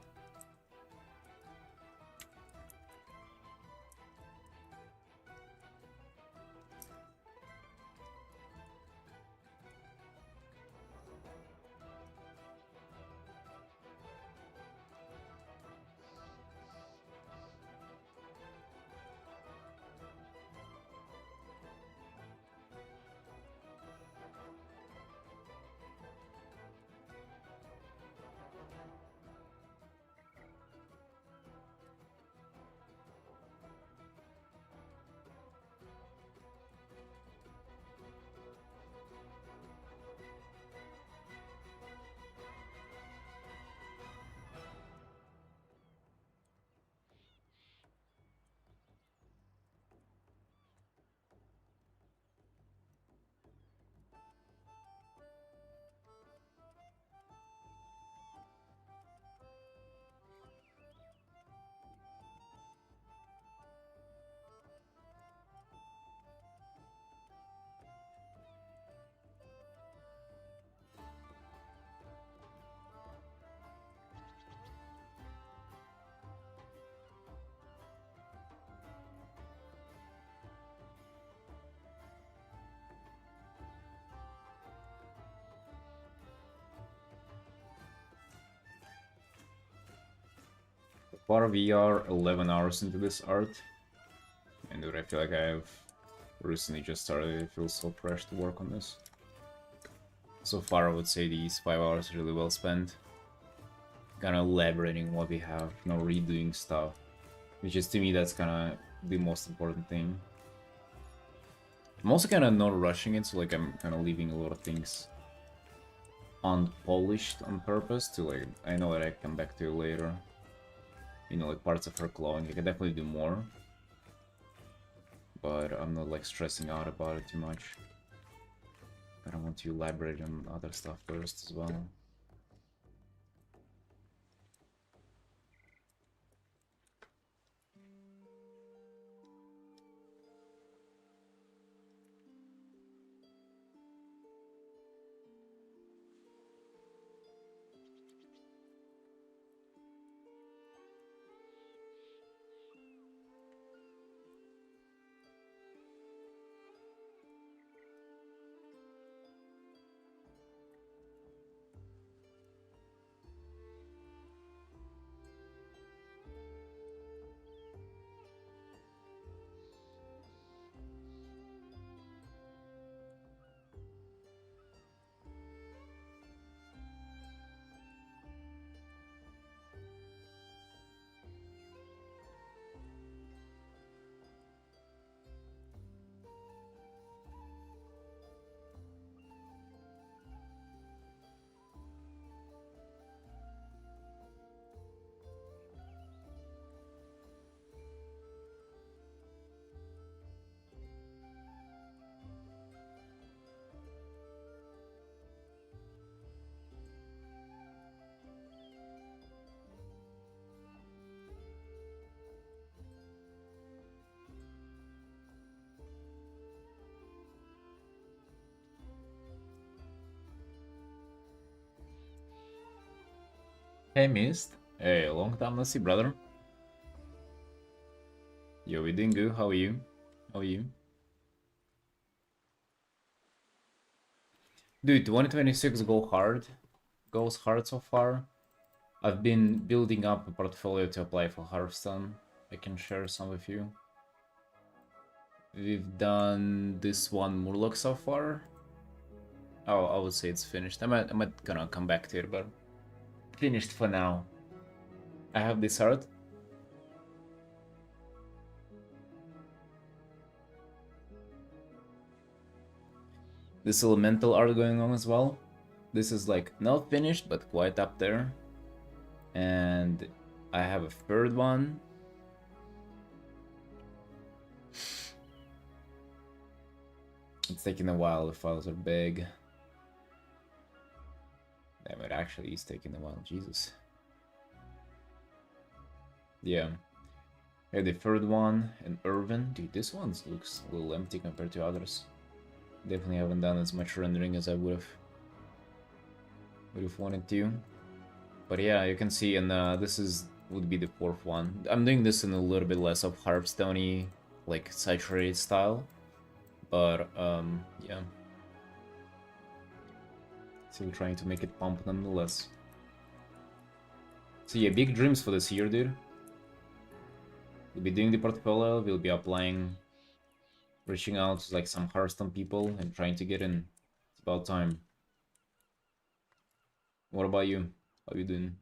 far we are 11 hours into this art, and dude, I feel like I have recently just started. It feels so fresh to work on this. So far, I would say these 5 hours are really well spent. Kind of elaborating what we have, you know, redoing stuff, which is, to me, that's kind of the most important thing. I'm also kind of not rushing it, so like I'm kind of leaving a lot of things unpolished on purpose to like, I know that I come back to it later. You know, like parts of her clothing, I can definitely do more. But I'm not like stressing out about it too much. I don't want to elaborate on other stuff first as well. Hey, Mist. Hey, long time no see, brother. Yo, we doing good. How are you? How are you? Dude, 2026 goes hard so far. I've been building up a portfolio to apply for Hearthstone. I can share some with you. We've done this one Murloc so far. Oh, I would say it's finished. I might gonna come back to it, but finished for now. I have this art. This elemental art going on as well. This is like not finished, but quite up there. And I have a third one. It's taking a while, the files are big. Damn, it actually is taking a while, Jesus. Yeah. Here, the third one, and Irvin. Dude, this one looks a little empty compared to others. Definitely haven't done as much rendering as I would have wanted to. But yeah, you can see, and this would be the fourth one. I'm doing this in a little bit less of Hearthstone-y, like saturated style. But yeah. Still trying to make it pump nonetheless. So yeah, big dreams for this year, dude. We'll be doing the portfolio, we'll be applying, reaching out to like some Hearthstone people and trying to get in. It's about time. What about you? How you doing?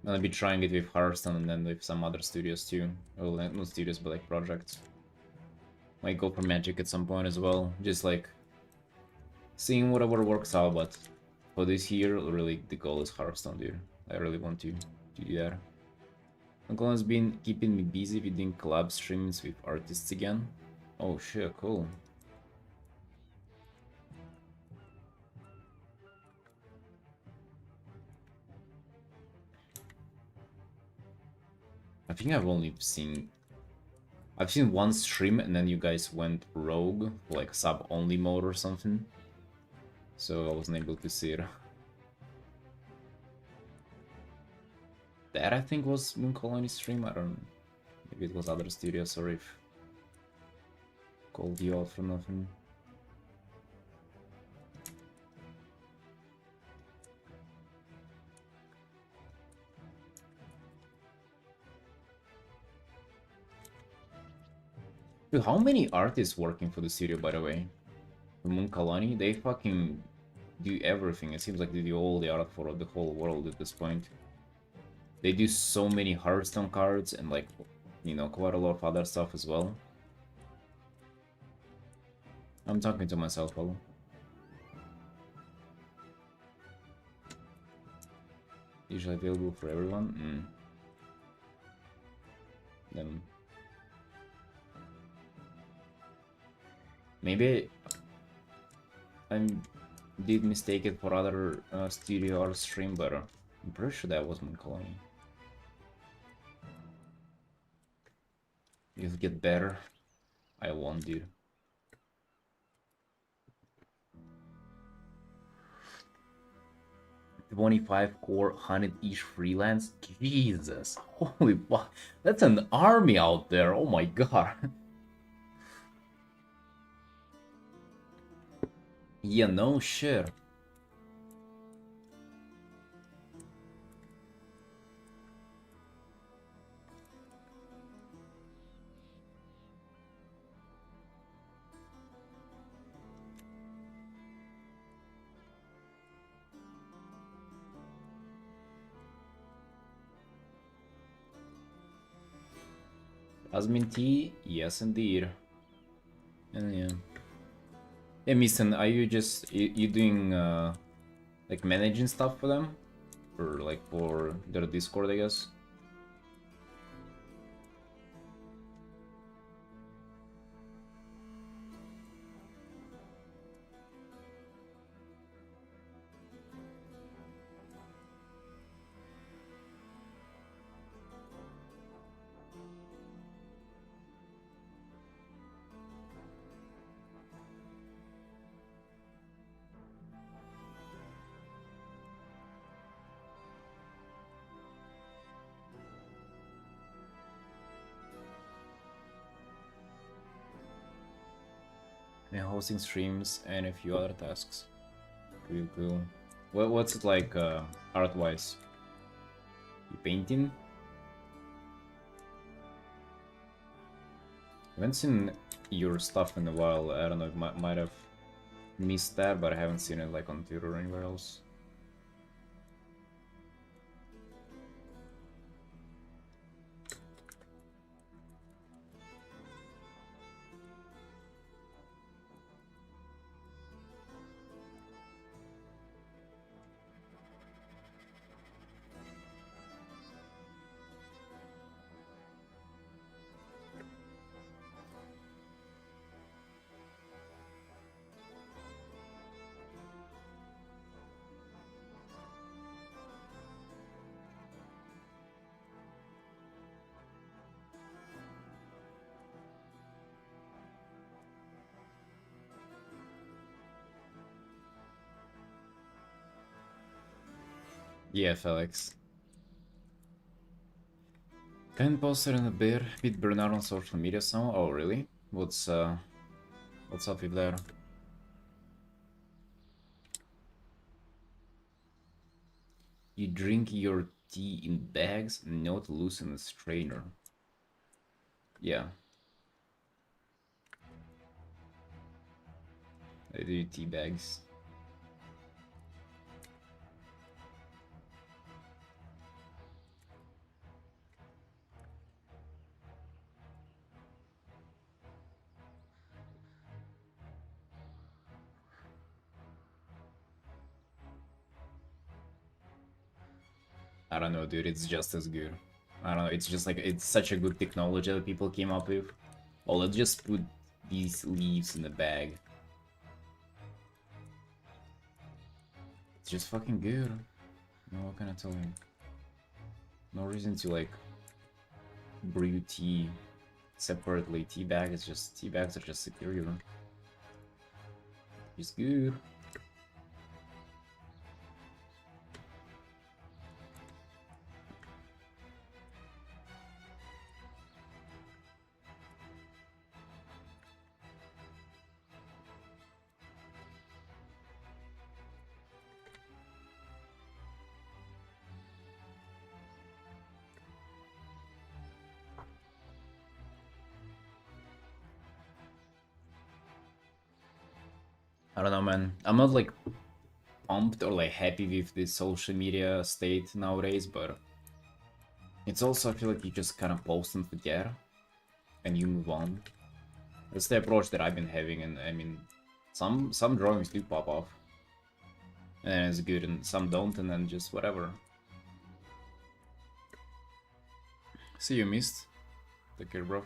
I'm gonna be trying it with Hearthstone and then with some other studios too. Well, not studios, but like projects. Might go for Magic at some point as well. Just like seeing whatever works out, but for this year, really the goal is Hearthstone, dude. I really want to do that. Uncle has been keeping me busy with doing collab streams with artists again. Oh shit, cool. I think I've seen one stream and then you guys went rogue, like sub-only mode or something. So I wasn't able to see it. That I think was Moon Colony stream, I don't know. if it was other studios or if called you out for nothing. Dude, how many artists working for the studio, by the way? The Moon Kalani, they fucking do everything. It seems like they do all the art for the whole world at this point. They do so many Hearthstone cards and like, you know, quite a lot of other stuff as well. I'm talking to myself, hello. Usually available for everyone? Then maybe I did mistake it for other studio or stream, but I'm pretty sure that was Moon Colony. You'll get better. I won't, dude. $25 core, 100-ish freelance? Jesus. Holy fuck. That's an army out there. Oh my god. Yeah, no shit. Jasmine tea? Yes, indeed. And yeah. Hey, Misten, are you just you doing like managing stuff for them, or like for their Discord, I guess? And hosting streams and a few other tasks. Cool. What's it like art-wise? You painting? I haven't seen your stuff in a while. I don't know, might have missed that, but I haven't seen it like on Twitter or anywhere else. Yeah, Felix. Can post it in a bit burn out on social media somehow? Oh really? What's up with that? You drink your tea in bags, not loose in a strainer. Yeah. I do tea bags. I don't know, dude, it's just as good. I don't know, it's just like, it's such a good technology that people came up with. Oh, let's just put these leaves in the bag. It's just fucking good. No, what can I tell you? No reason to like brew tea separately. Tea bags are just superior. It's good. I don't know, man. I'm not like pumped or like happy with the social media state nowadays, but it's also, I feel like you just kind of post and forget and you move on. That's the approach that I've been having, and I mean, some drawings do pop off, and it's good, and some don't, and then just whatever. See you, missed. Take care, bro.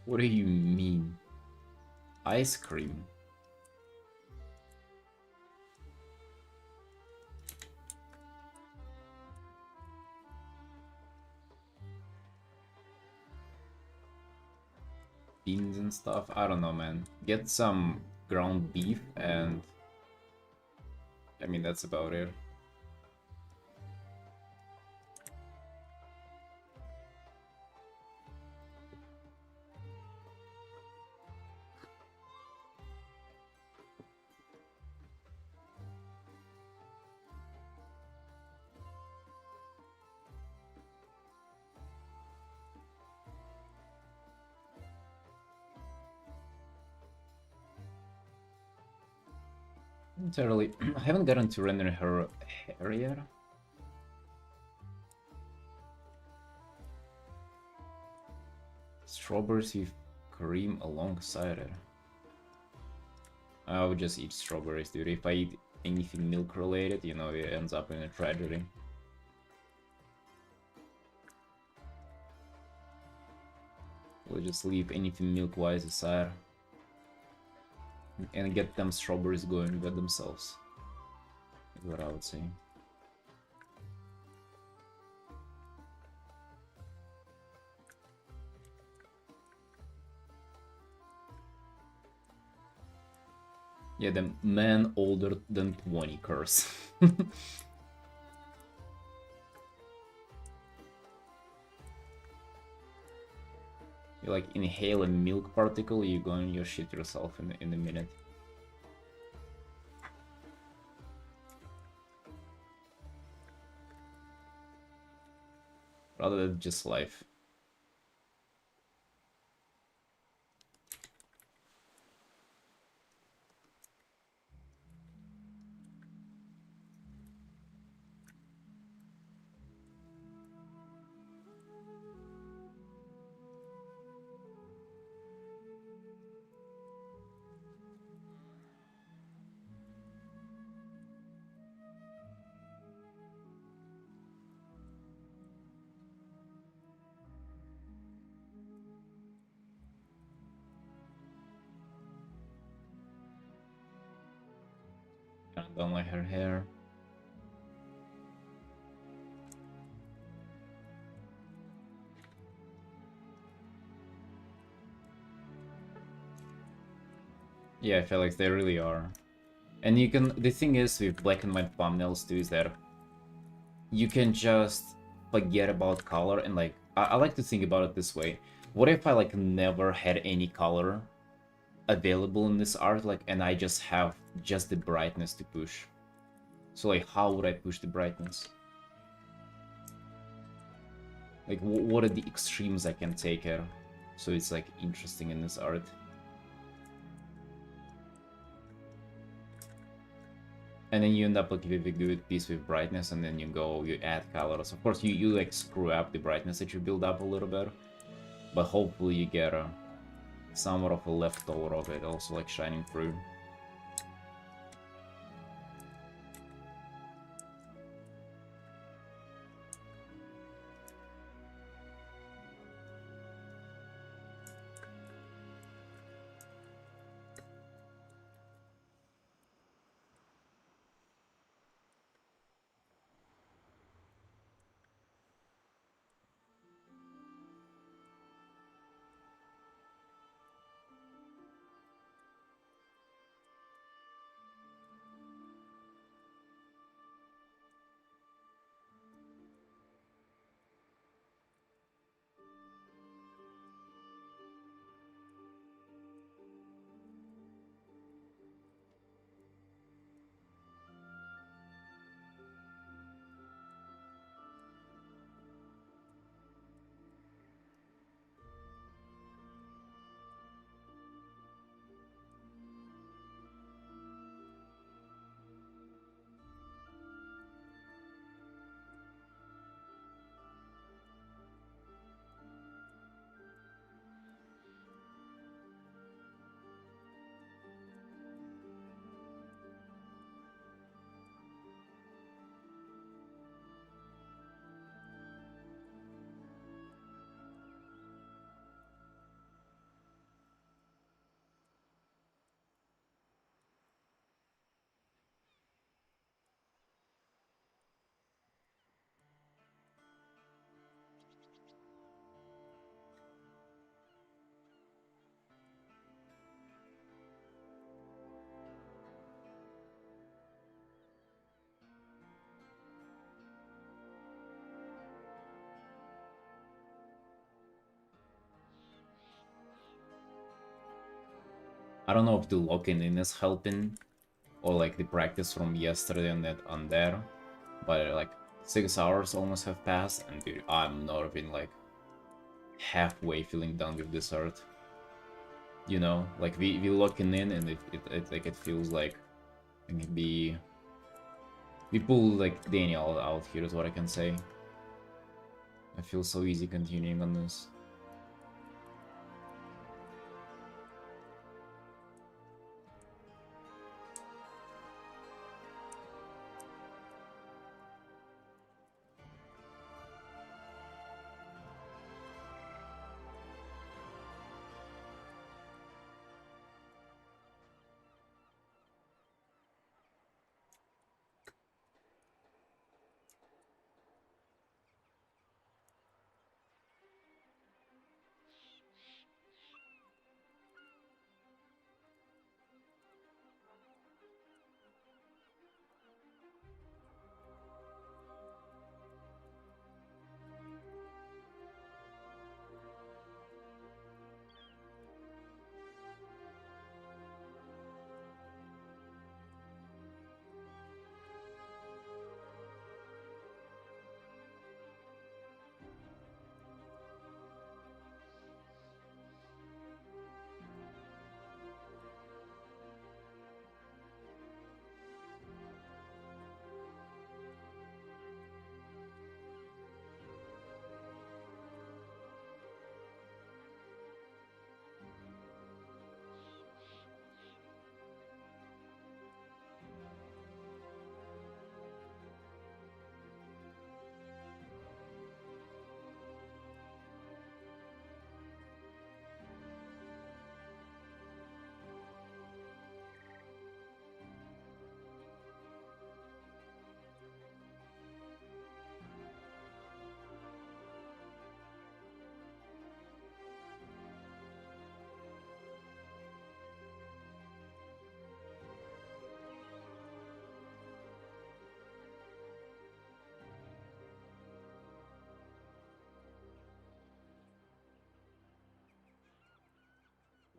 What do you mean? Ice cream? Beans and stuff? I don't know, man. Get some ground beef and... I mean, that's about it. Entirely. I haven't gotten to render her hair yet. Strawberries with cream alongside it. I would just eat strawberries, dude. If I eat anything milk related, you know, it ends up in a tragedy. We'll just leave anything milk-wise aside and get them strawberries going by themselves. Is what I would say. Yeah, the man older than 20 curse. You like inhale a milk particle, you go and you shit yourself in a minute. Rather than just life. Don't like her hair. Yeah, I feel like they really are. And you can, the thing is with black and white thumbnails too is that you can just forget about color and like, I like to think about it this way. What if I like never had any color available in this art, like, and I just have just the brightness to push? So like, how would I push the brightness? Like, what are the extremes I can take here? So it's like interesting in this art. And then you end up like with a good piece with brightness, and then you add colors. Of course, you like screw up the brightness that you build up a little bit, but hopefully you get somewhat of a leftover of it also like shining through. I don't know if the locking in is helping, or like the practice from yesterday on that on there, but like 6 hours almost have passed, and dude, I'm not even like halfway feeling done with this art. You know, like we locking in, and it like it feels like it can be we pull like Daniel out here is what I can say. I feel so easy continuing on this.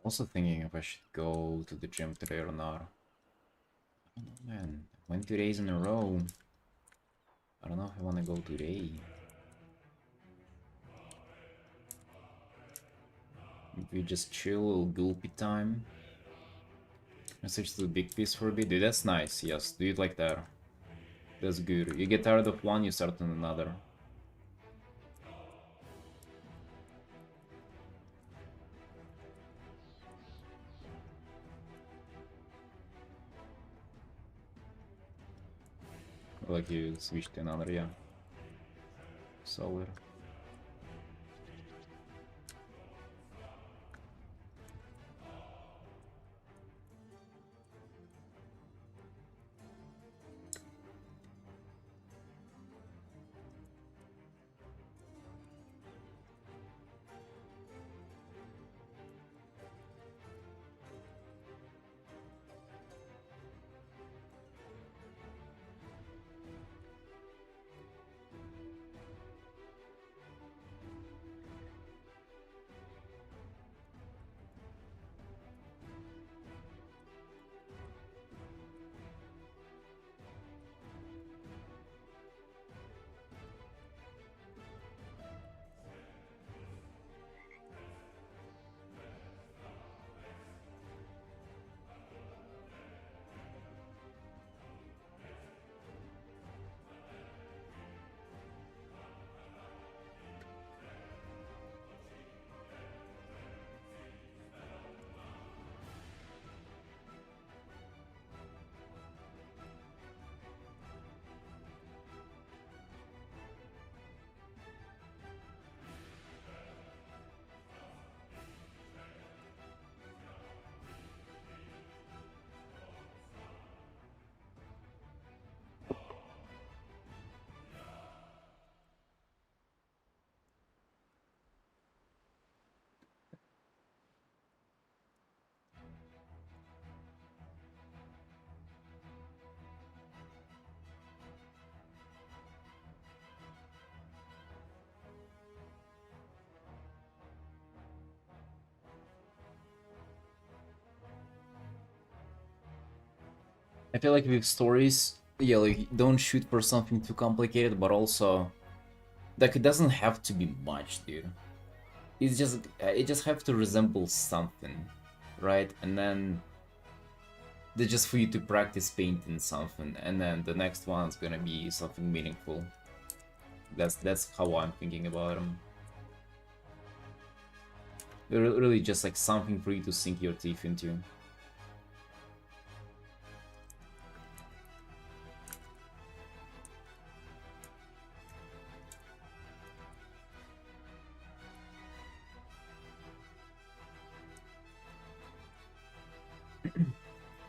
Also thinking if I should go to the gym today or not. I don't know, man. I went 2 days in a row. I don't know if I want to go today. Maybe just chill, a little gulpy time. I switch to the big piece for a bit. Dude, that's nice. Yes, do it like that. That's good. You get tired of one, you start on another. Like you switch to another, yeah. Solid. I feel like with stories, yeah, like don't shoot for something too complicated, but also like it doesn't have to be much, dude. It just have to resemble something, right? And then they just for you to practice painting something, and then the next one's gonna be something meaningful. That's how I'm thinking about them. They're really just like something for you to sink your teeth into.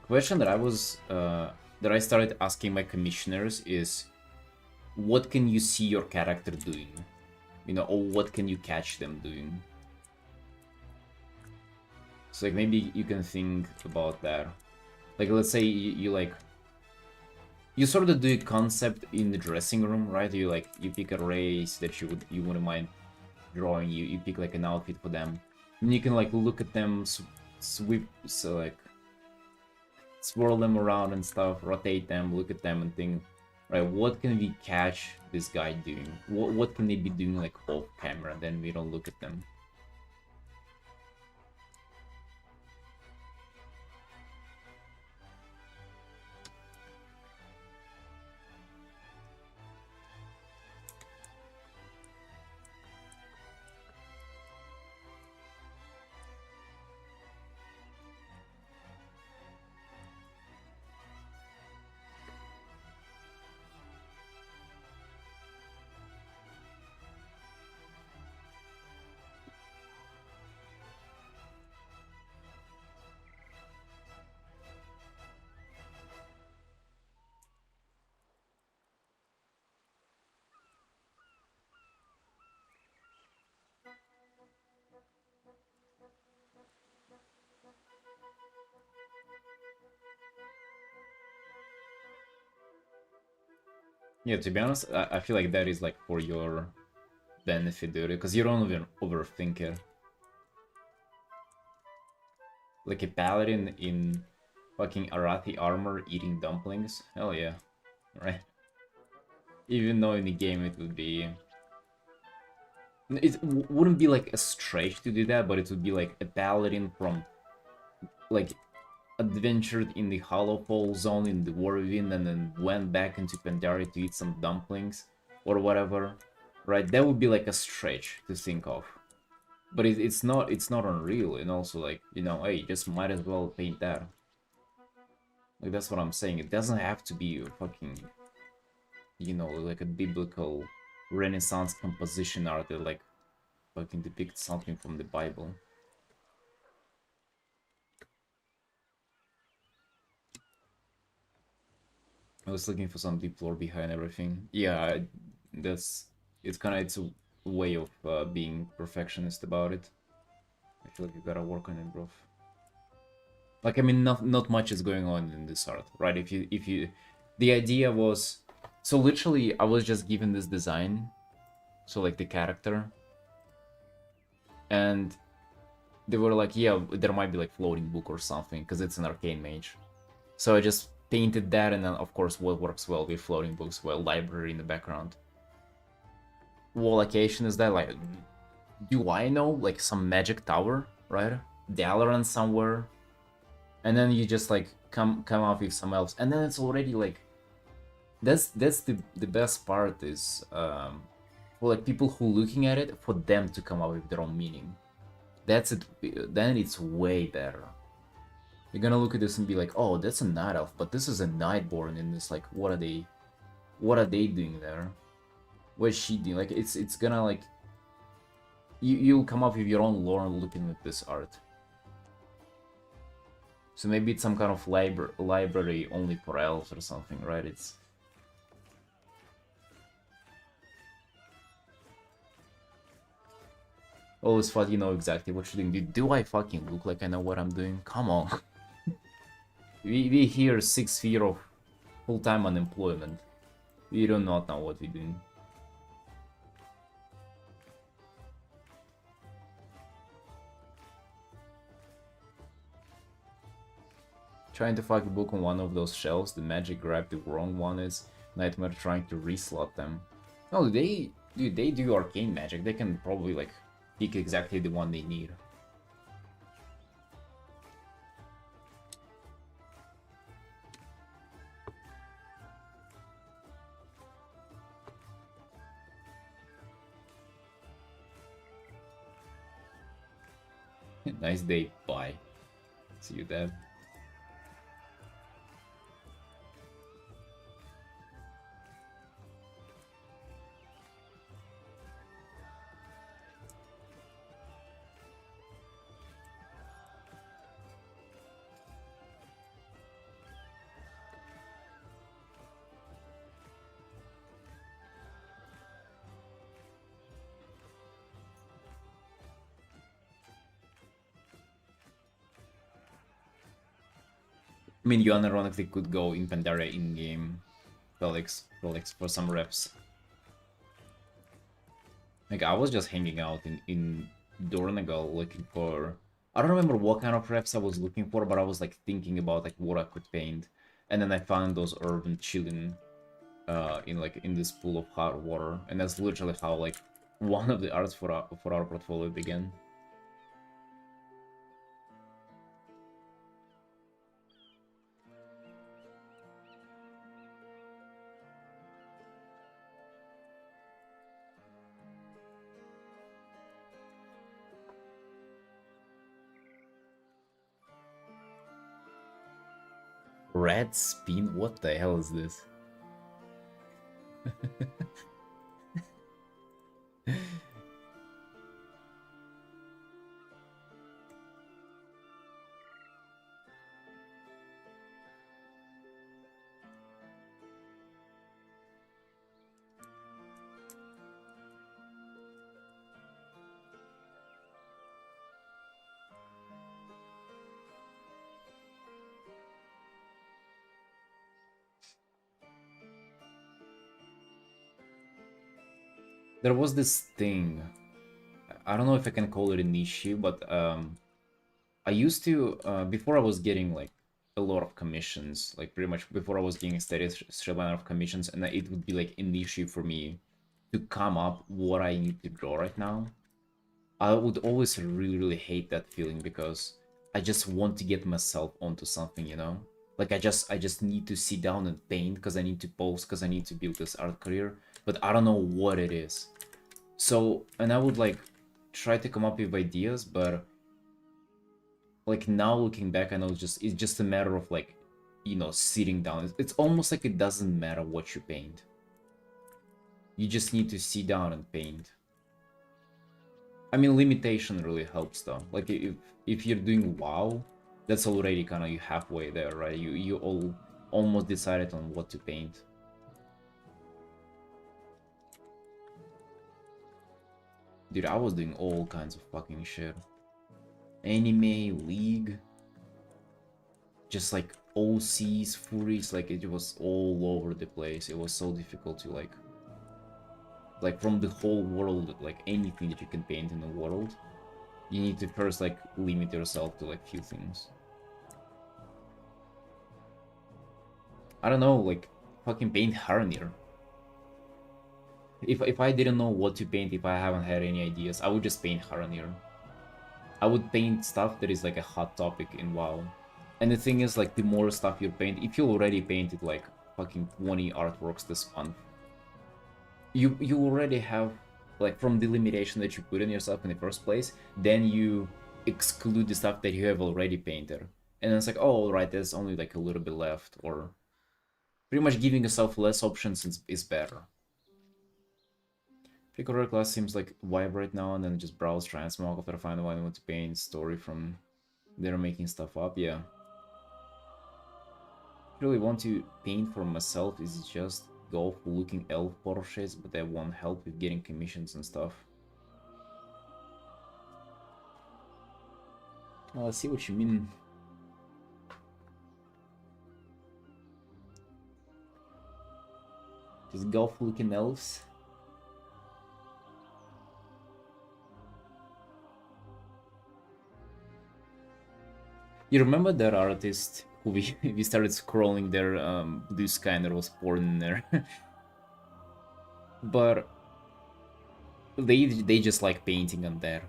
Question that I started asking my commissioners is, what can you see your character doing? You know, or what can you catch them doing? So like maybe you can think about that. Like let's say you sort of do a concept in the dressing room, right? You pick a race that you wouldn't mind drawing. You pick like an outfit for them, and you can like look at them, sweep, so like swirl them around and stuff, rotate them, look at them, and think, right, what can we catch this guy doing? What can they be doing like off camera? Then we don't look at them. Yeah, to be honest, I feel like that is like for your benefit, dude, because you don't even overthink it. Like a paladin in fucking Arathi armor eating dumplings? Hell yeah. Right? Even though in the game it would be... It wouldn't be like a stretch to do that, but it would be like a paladin from like adventured in the Hollowfall zone in the Whirlwind and then went back into Pandaria to eat some dumplings or whatever, right? That would be like a stretch to think of, but it's not unreal. And also, like, you know, hey, just might as well paint that. Like, that's what I'm saying. It doesn't have to be a fucking, you know, like a biblical Renaissance composition art that like fucking depicts something from the Bible. I was looking for some deep lore behind everything. Yeah, that's it's a way of being perfectionist about it. I feel like you gotta work on it, bro. Like, I mean, not much is going on in this art, right? If you, the idea was, so literally I was just given this design, so like the character, and they were like, yeah, there might be like floating book or something because it's an arcane mage. So I just painted that, and then of course what works well with floating books, well, library in the background. What location is that? Like, do I know? Like some magic tower, right? Dalaran somewhere, and then you just like come up with some elves, and then it's already like that's the best part is for like people who looking at it, for them to come up with their own meaning. That's it. Then it's way better. You're gonna look at this and be like, oh, that's a night elf, but this is a nightborn, and it's like, what are they doing there? What's she doing? Like, it's gonna like you'll come up with your own lore looking at this art. So maybe it's some kind of library only for elves or something, right? It's always thought you know exactly what you're doing. Do I fucking look like I know what I'm doing? Come on. we here 6 years of full-time unemployment. We do not know what we're doing. Trying to fuck a book on one of those shelves, the magic grabbed the wrong one is Nightmare trying to reslot them. No, they do arcane magic. They can probably like pick exactly the one they need. Nice day, bye. See you then. I mean, you unironically could go in Pandaria in-game, Felix, for some reps. Like, I was just hanging out in Dornagal looking for... I don't remember what kind of reps I was looking for, but I was, like, thinking about, like, what I could paint. And then I found those urban chilling in this pool of hot water. And that's literally how, like, one of the arts for our portfolio began. Red spin? What the hell is this? There was this thing. I don't know if I can call it an issue, but I used to before I was getting like a lot of commissions, like pretty much before I was getting a steady stream of commissions, and it would be like an issue for me to come up what I need to draw right now. I would always really hate that feeling because I just want to get myself onto something, you know? Like I just need to sit down and paint because I need to post, because I need to build this art career, but I don't know what it is. So, and I would like try to come up with ideas, but like now looking back, I know it's just a matter of like, you know, sitting down. It's almost like it doesn't matter what you paint. You just need to sit down and paint. I mean, limitation really helps though. Like if you're doing WoW, that's already kind of you halfway there, right? You all almost decided on what to paint. Dude, I was doing all kinds of fucking shit. Anime, League, just like OCs, Furies, like it was all over the place. It was so difficult to like from the whole world, like anything that you can paint in the world, you need to first like limit yourself to like few things. I don't know, like fucking paint Harnir. If I didn't know what to paint, if I haven't had any ideas, I would just paint Harnir. I would paint stuff that is like a hot topic in WoW. And the thing is, like, the more stuff you paint, if you already painted like fucking 20 artworks this month, you already have, like, from the limitation that you put in yourself in the first place, then you exclude the stuff that you have already painted. And it's like, oh, alright, there's only like a little bit left, or pretty much giving yourself less options is better. Pick a rare class seems like vibe right now, and then just browse, try and smoke after I find what I want to paint, story from they're making stuff up, yeah. Really want to paint for myself is just go for looking elf portraits, but that won't help with getting commissions and stuff. I see what you mean. Just go for looking elves. You remember that artist who we started scrolling their this kind there was porn in there. But they just like painting on there.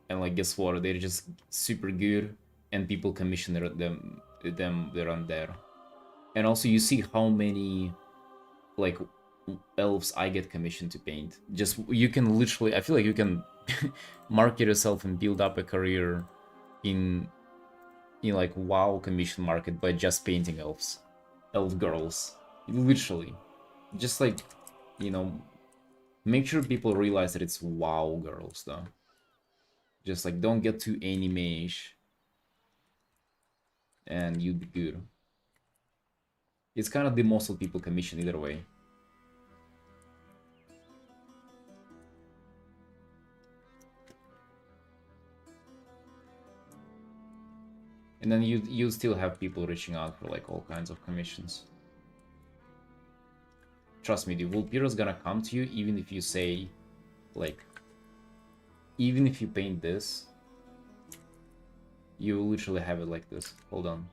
And like guess what? They're just super good and people commission them they're on there. And also you see how many like elves I get commissioned to paint. Just you can literally I feel like you can market yourself and build up a career in like WoW commission market by just painting elves, elf girls, literally, just like, you know, make sure people realize that it's WoW girls though. Just like don't get too anime-ish, and you'd be good. It's kind of the most of people commission either way. And then you still have people reaching out for like all kinds of commissions. Trust me, the Vulpira's gonna come to you even if you say, like, even if you paint this, you literally have it like this. Hold on.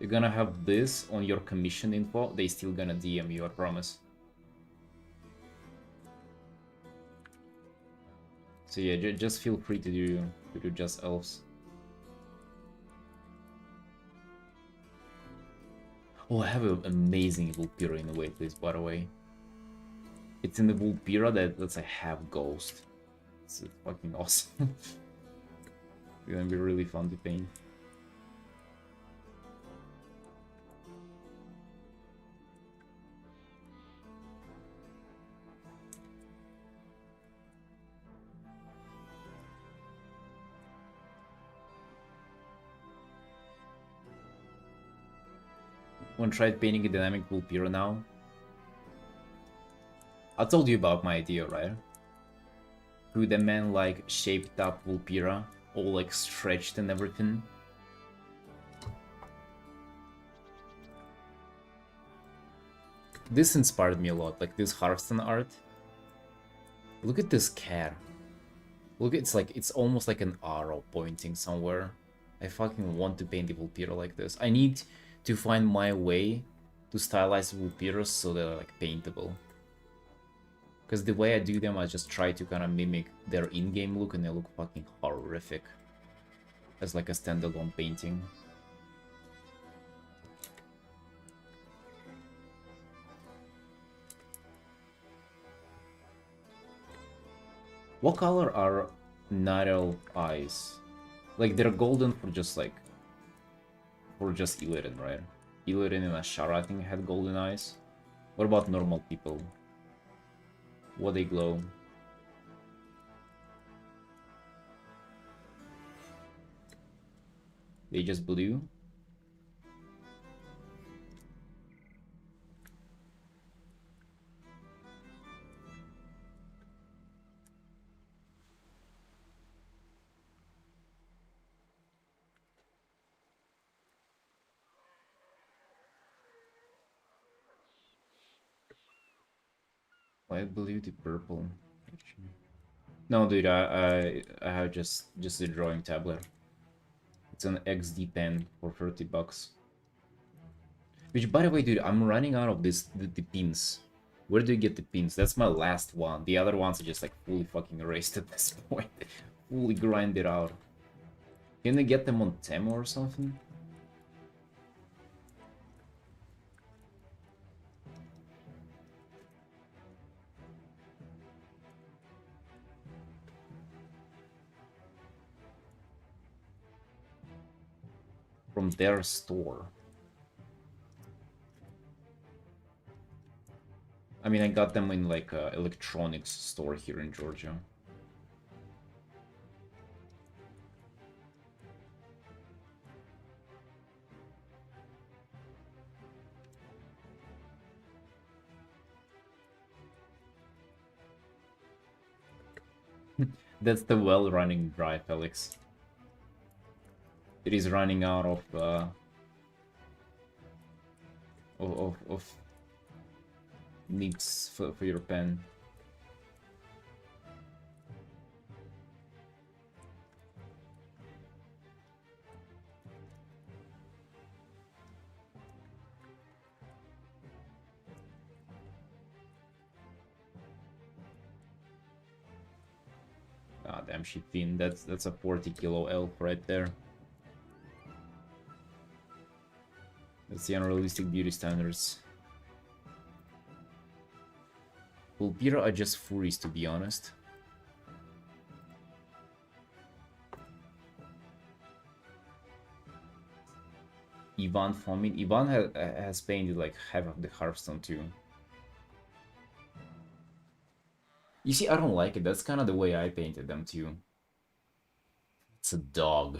You're gonna have this on your commission info, they still gonna DM you, I promise. So yeah, just feel free to do just elves. Oh, I have an amazing Vulpira in the waitlist, by the way. It's in the Vulpira that's a half ghost. It's fucking awesome. It's gonna be really fun to paint. Wanna try painting a dynamic Vulpira now? I told you about my idea, right? With a man like shaped up Vulpira, all like stretched and everything. This inspired me a lot, like this Hearthstone art. Look at this cat. Look, it's almost like an arrow pointing somewhere. I fucking want to paint Evil Peter like this. I need to find my way to stylize Evil Peters so they're like paintable. Because the way I do them, I just try to kind of mimic their in-game look and they look fucking horrific. As like a standalone painting. What color are Narel eyes? Like they're golden for just Illidan, right? Illidan and Ashara I think had golden eyes. What about normal people? What they glow? They just blue? Light blue to purple. No, dude, I have just a drawing tablet. It's an XD pen for 30 bucks. Which, by the way, dude, I'm running out of the pins. Where do you get the pins? That's my last one. The other ones are just like fully fucking erased at this point. Fully grinded out. Can I get them on Temu or something? From their store. I mean, I got them in like a electronics store here in Georgia. That's the well-running drive, Alex. It is running out of nibs for your pen. Ah, damn shit, Finn. That's a 40 kilo elf right there. That's the unrealistic beauty standards. Pulpira are just furies, to be honest. Ivan Fomin. Ivan has painted like half of the Hearthstone too. You see, I don't like it. That's kind of the way I painted them too. It's a dog.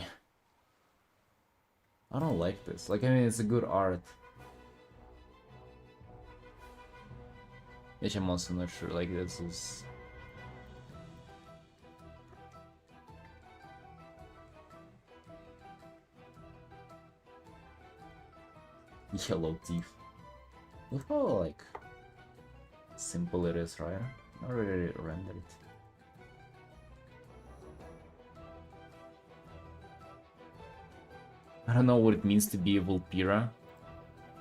I don't like this. Like, I mean, it's a good art. Which I'm also not sure, like, this is... Yellow teeth. Look how, like, simple it is, right? I already rendered it. I don't know what it means to be a Vulpira.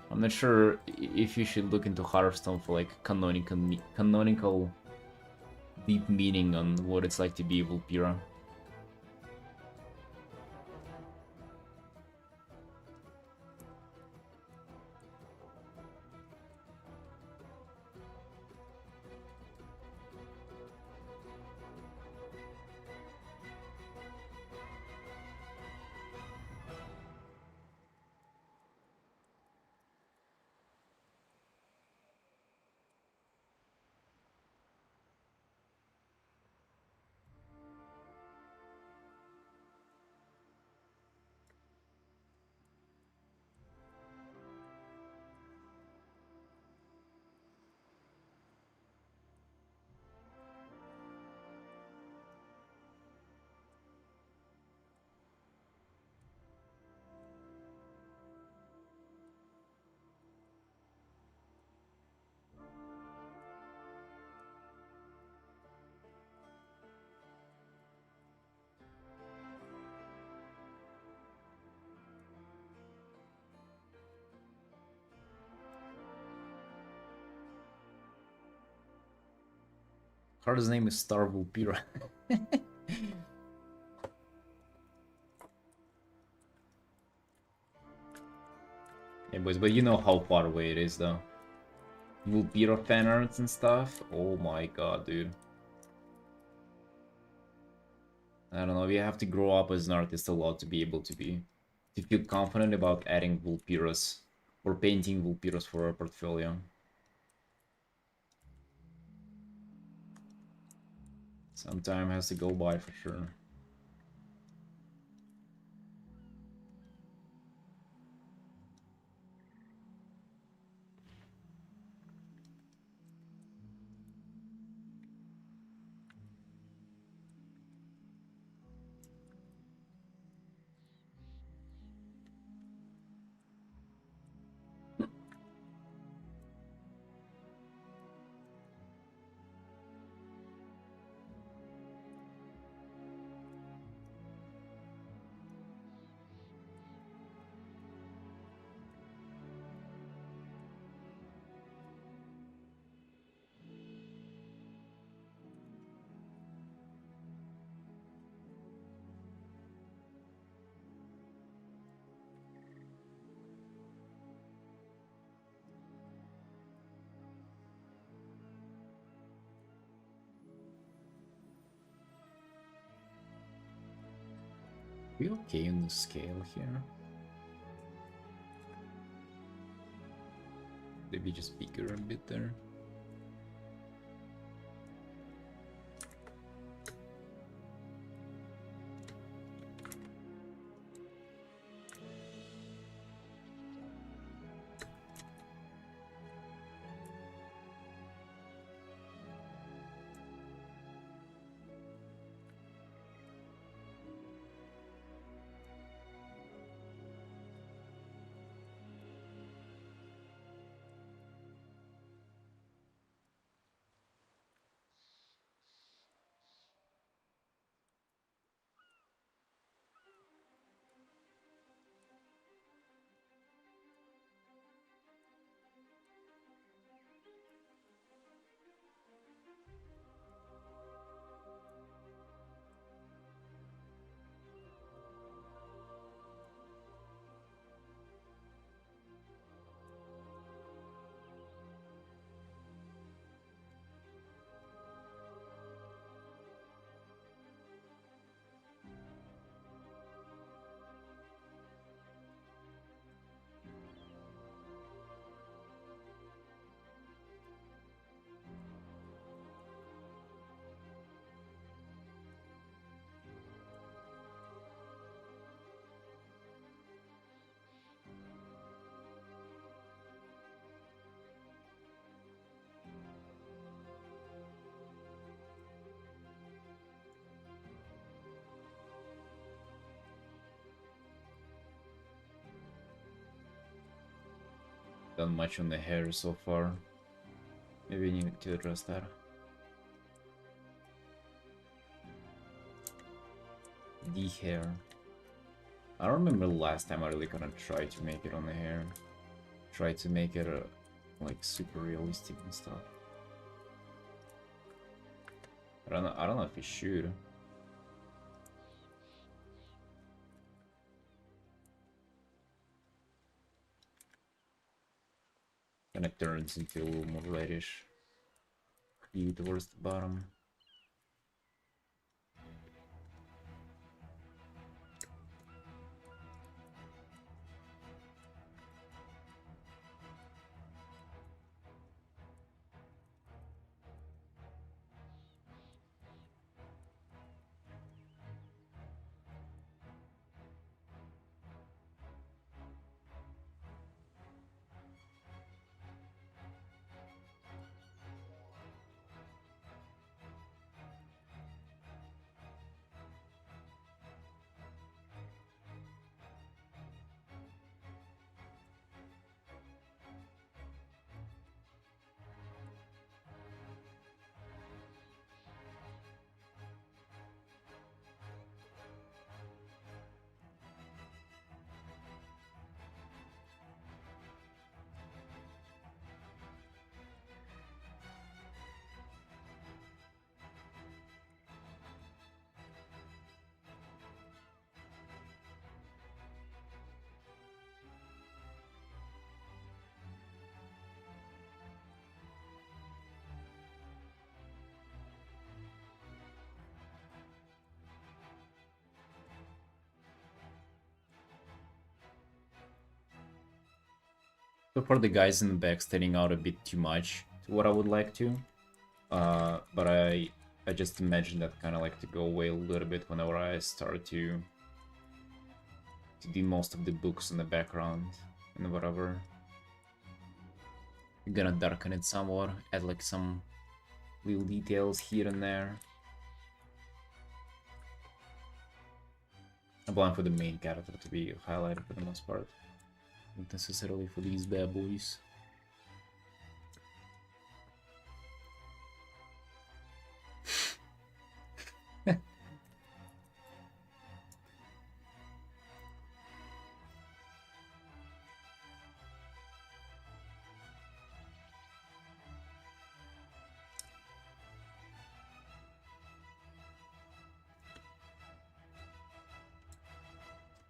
I'm not sure if you should look into Hearthstone for like canonical deep meaning on what it's like to be a Vulpira. card's name is Star Vulpira. Yeah, boys, but you know how far away it is, though. Vulpira fan arts and stuff. Oh my god, dude. I don't know. You have to grow up as an artist a lot to be able to feel confident about adding Vulpiras or painting Vulpiras for our portfolio. Some time has to go by for sure. We okay on the scale here? Maybe just bigger a bit there. Done much on the hair so far. Maybe we need to address that. The hair. I don't remember the last time I really kind of tried to make it on the hair. Try to make it like super realistic and stuff. I don't know if you should. And it turns into a little more reddish hue towards the bottom. So far the guys in the back standing out a bit too much to what I would like to. But I just imagine that kind of like to go away a little bit whenever I start to do most of the books in the background and whatever. I'm gonna darken it somewhat, add like some little details here and there. I'm blind for the main character to be highlighted for the most part. Not necessarily for these bad boys.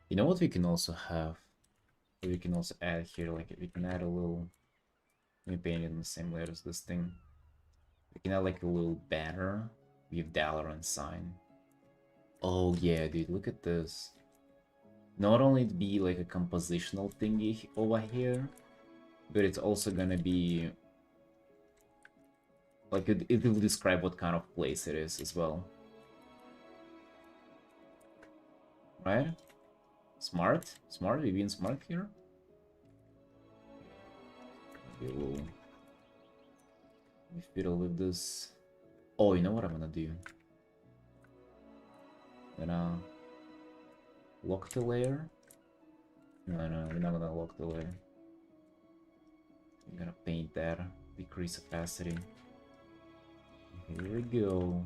You know what we can also have? We can also add here, like we can add a little. Let me paint it in the same layer as this thing. We can add like a little banner with dollar and sign. Oh yeah, dude, look at this. Not only it be like a compositional thingy over here, but it's also gonna be like it will describe what kind of place it is as well. Right? Smart? Smart? We being smart here? Maybe we'll fiddle with this. Oh, you know what I'm gonna do? I'm gonna lock the layer. No, we're not gonna lock the layer. I'm gonna paint that, decrease opacity. Here we go.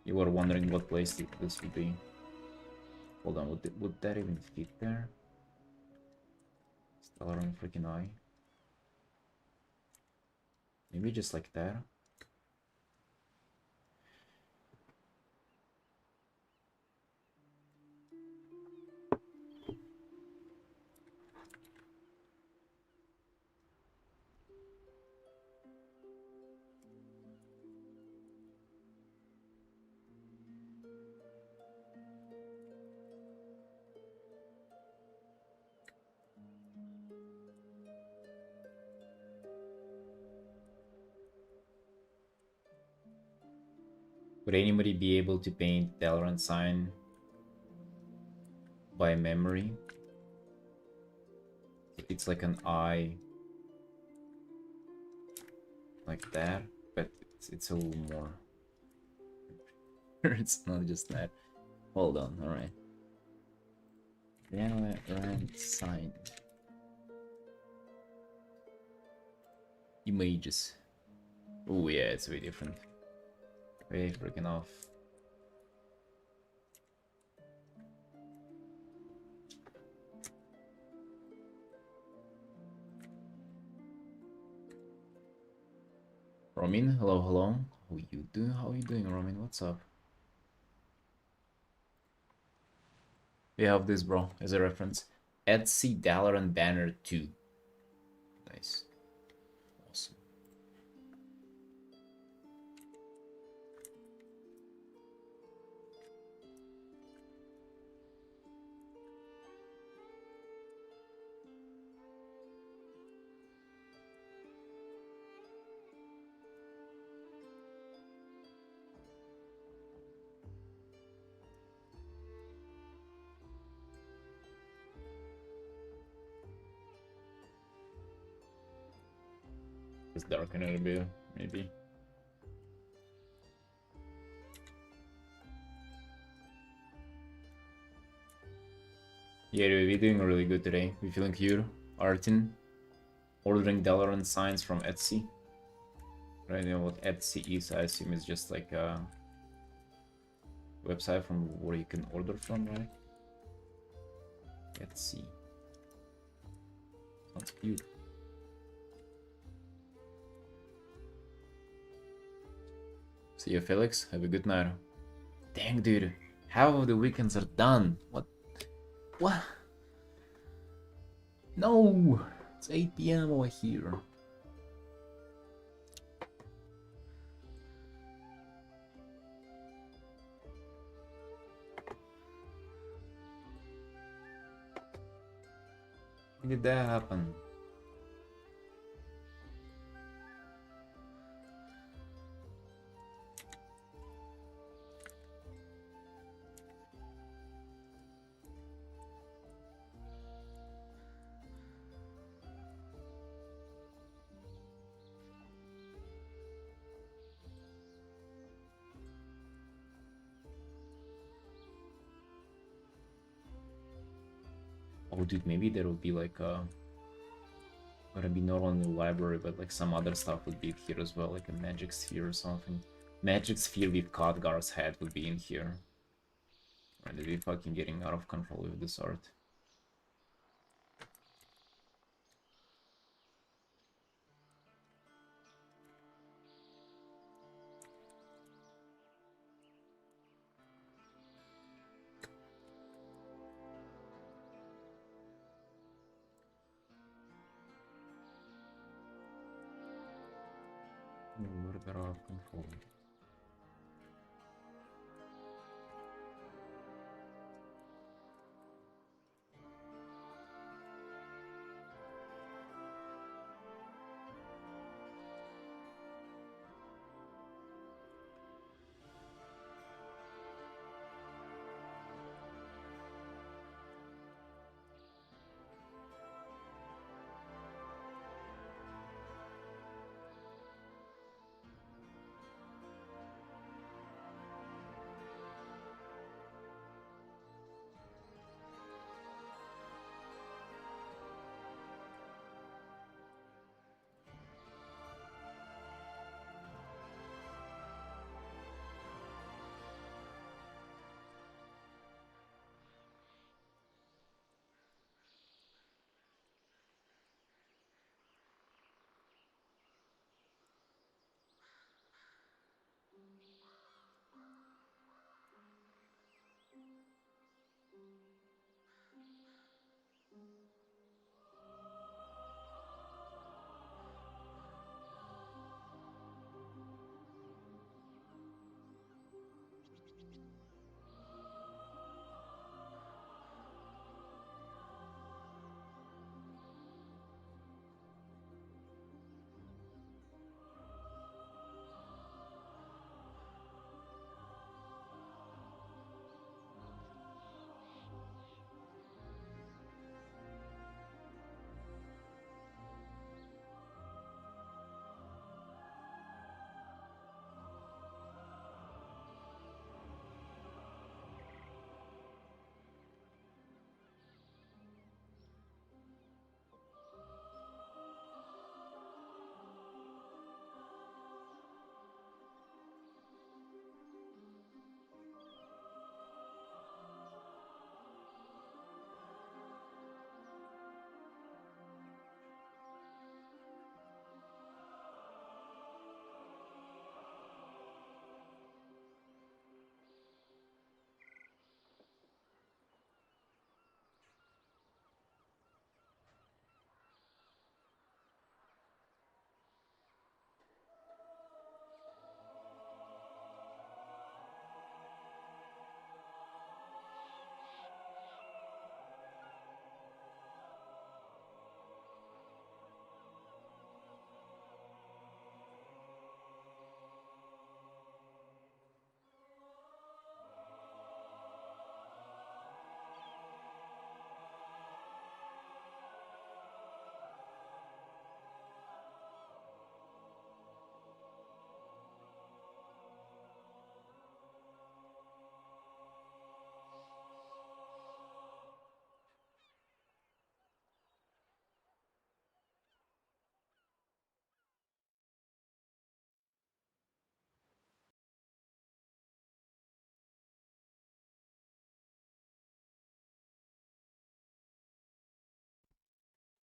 You were wondering what place this would be. Hold on, would that even fit there? Stellar on freaking eye. Maybe just like that. Would anybody be able to paint Valorant sign by memory? It's like an eye like that, but it's a little more. It's not just that. Hold on, alright. Valorant sign. Images. Oh yeah, it's way different. Way freaking off. Romin, hello, hello. How you doing? How you doing, Romin? What's up? We have this, bro, as a reference. Etsy Dollar and Banner 2. Nice. Awesome. Just darken it a bit, maybe. Yeah, dude, we're doing really good today. We're feeling here. Artin, ordering dollar and signs from Etsy. I don't know what Etsy is. I assume it's just like a website from where you can order from, right? Etsy. Sounds cute. See you, Felix. Have a good night. Dang, dude. Half of the weekends are done. What? What? No! It's 8 p.m. over here. When did that happen? Oh, dude, maybe there would be like gonna be not only library, but like some other stuff would be here as well, like a magic sphere or something. Magic sphere with Khadgar's head would be in here. Right, they'd be fucking getting out of control with this art. They're out of control.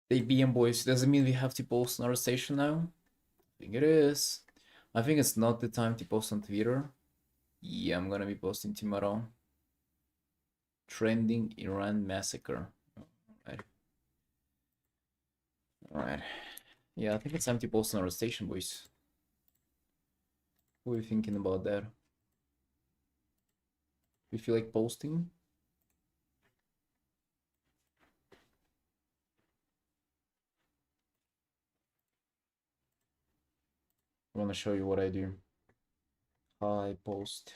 They BM boys, doesn't mean we have to post on our station now. I think it is. I think it's not the time to post on Twitter. Yeah, I'm gonna be posting tomorrow. Trending Iran massacre. Alright. Alright. Yeah, I think it's time to post on our station, boys. What are you thinking about that? You feel like posting? I want to show you what I do. Hi, post.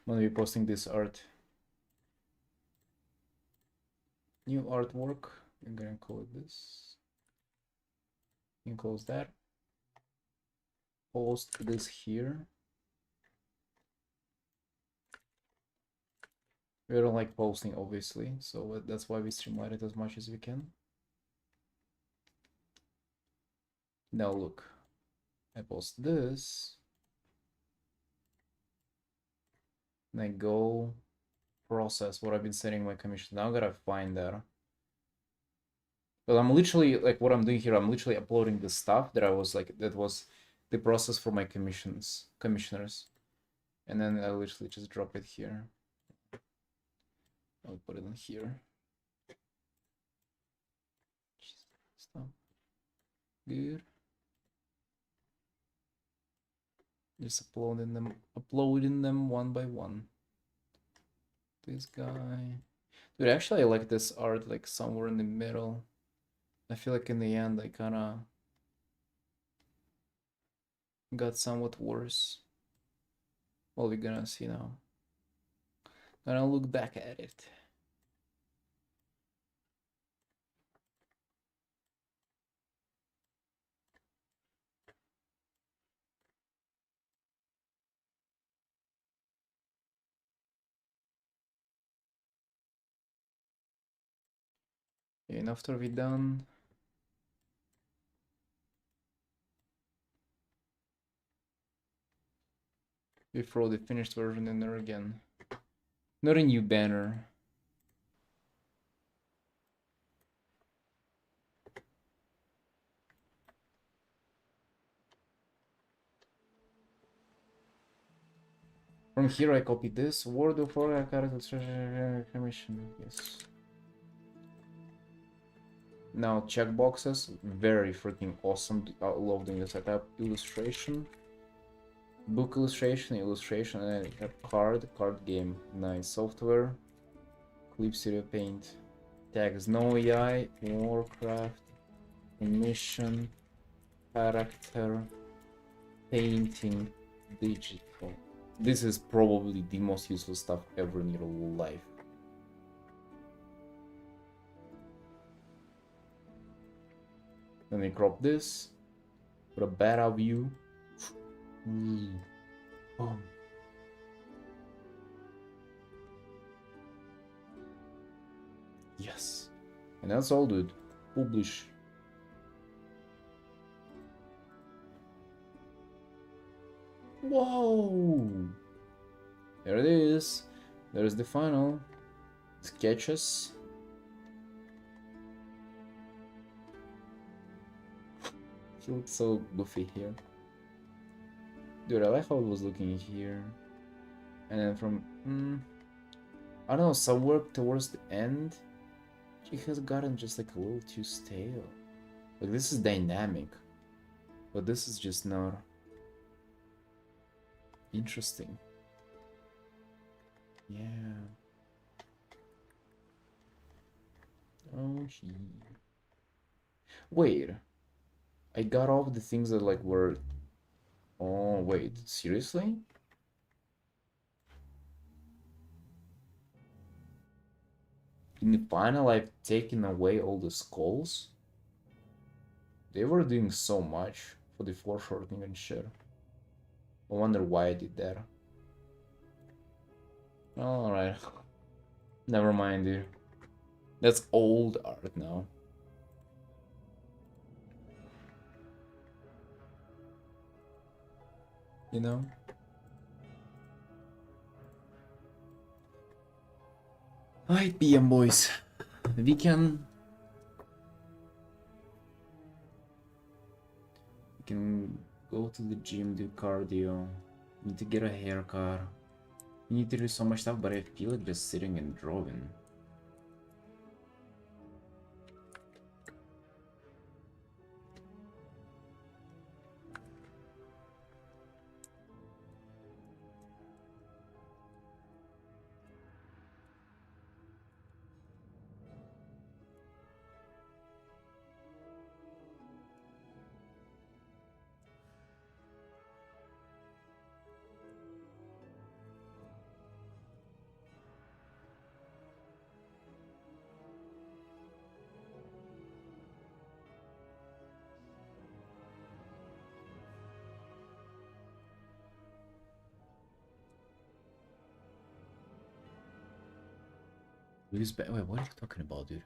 I'm gonna be posting this art. New artwork. I'm gonna call it this. You can close that. Post this here. We don't like posting, obviously, so that's why we streamline it as much as we can. Now look, I post this, and I go process what I've been setting my commission. Now I gotta find that. But I'm literally, like, what I'm doing here, I'm literally uploading the stuff that I was like, that was the process for my commissioners. And then I literally just drop it here. I'll put it in here. Stop. Good. Just uploading them one by one. This guy. Dude, actually I like this art like somewhere in the middle. I feel like in the end I kinda got somewhat worse. Well, we're gonna see now. Gonna look back at it. And after we're done, we throw the finished version in there again. Not a new banner. From here I copy this word of our character commission. Yes. Now checkboxes, very freaking awesome. I love doing this. I type illustration, book illustration, illustration, and I have card game. Nice software. Clip Studio Paint. Tags no AI, Warcraft, mission, character, painting, digital. This is probably the most useful stuff ever in your life. Then we crop this, put a better view. Boom. Yes. And that's all, dude. Publish. Whoa! There it is. There's the final. Sketches. He looks so goofy here. Dude, I like how it was looking here. And then from... I don't know, somewhere towards the end, it has gotten just like a little too stale. Like, this is dynamic. But this is just not... interesting. Yeah. Oh, gee. Wait. I got off the things that like were... Oh, wait. Seriously? In the final, I've taken away all the skulls? They were doing so much for the foreshortening and shit. I wonder why I did that. Alright. Never mind, dude. That's old art now. You know? Alright, PM boys. We can go to the gym, do cardio. Need to get a haircut. You need to do so much stuff, but I feel like just sitting and drawing. Wait, what are you talking about, dude?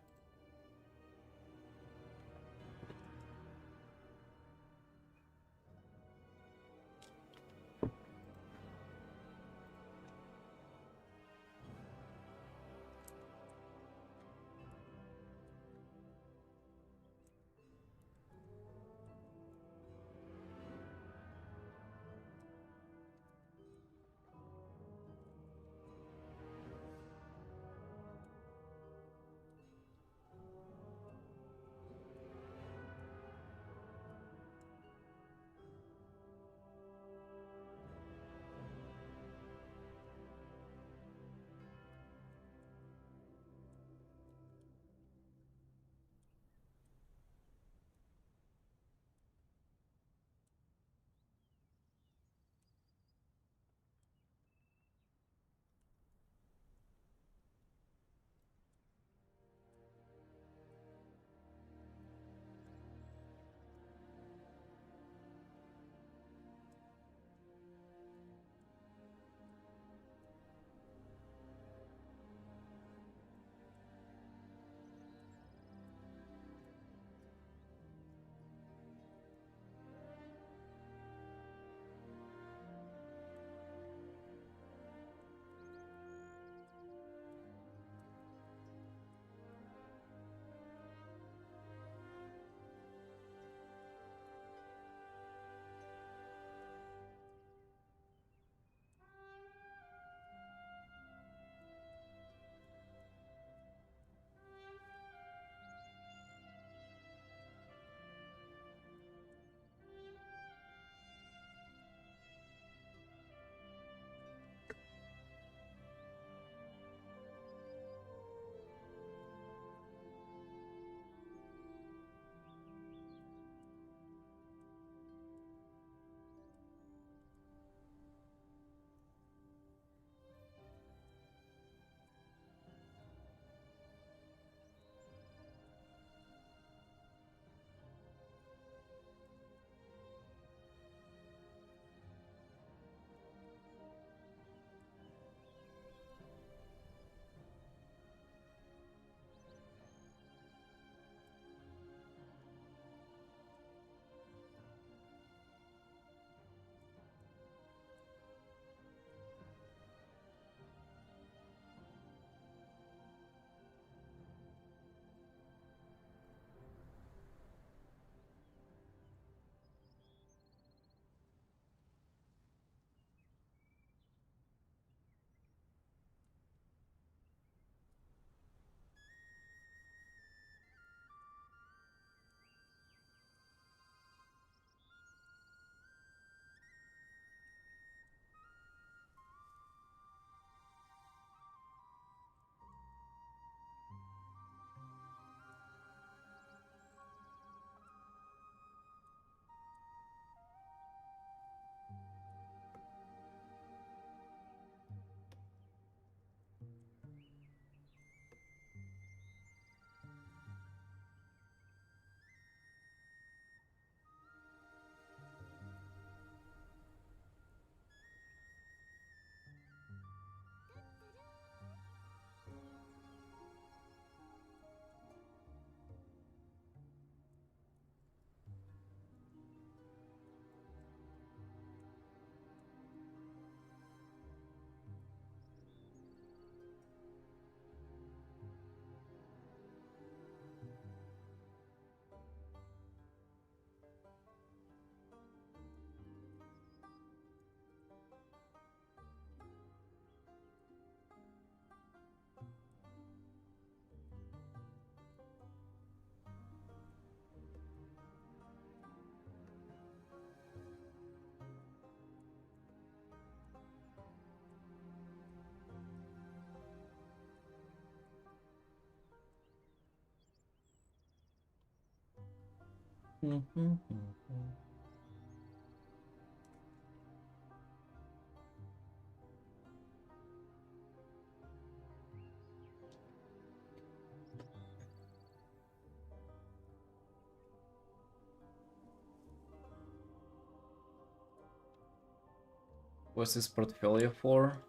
What's this portfolio for?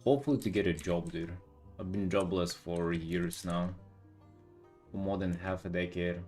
Hopefully to get a job, dude. I've been jobless for years now, for more than half a decade.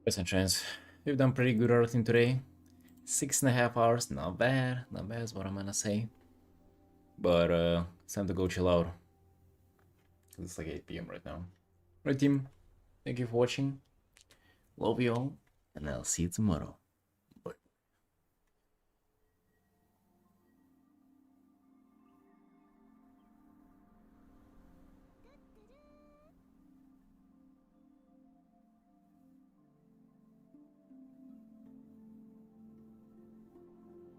Boys and chance, we've done pretty good Artin today. 6.5 hours, not bad is what I'm gonna say. But it's time to go chill out. It's like 8 p.m. right now. Right, team, thank you for watching. Love you all, and I'll see you tomorrow.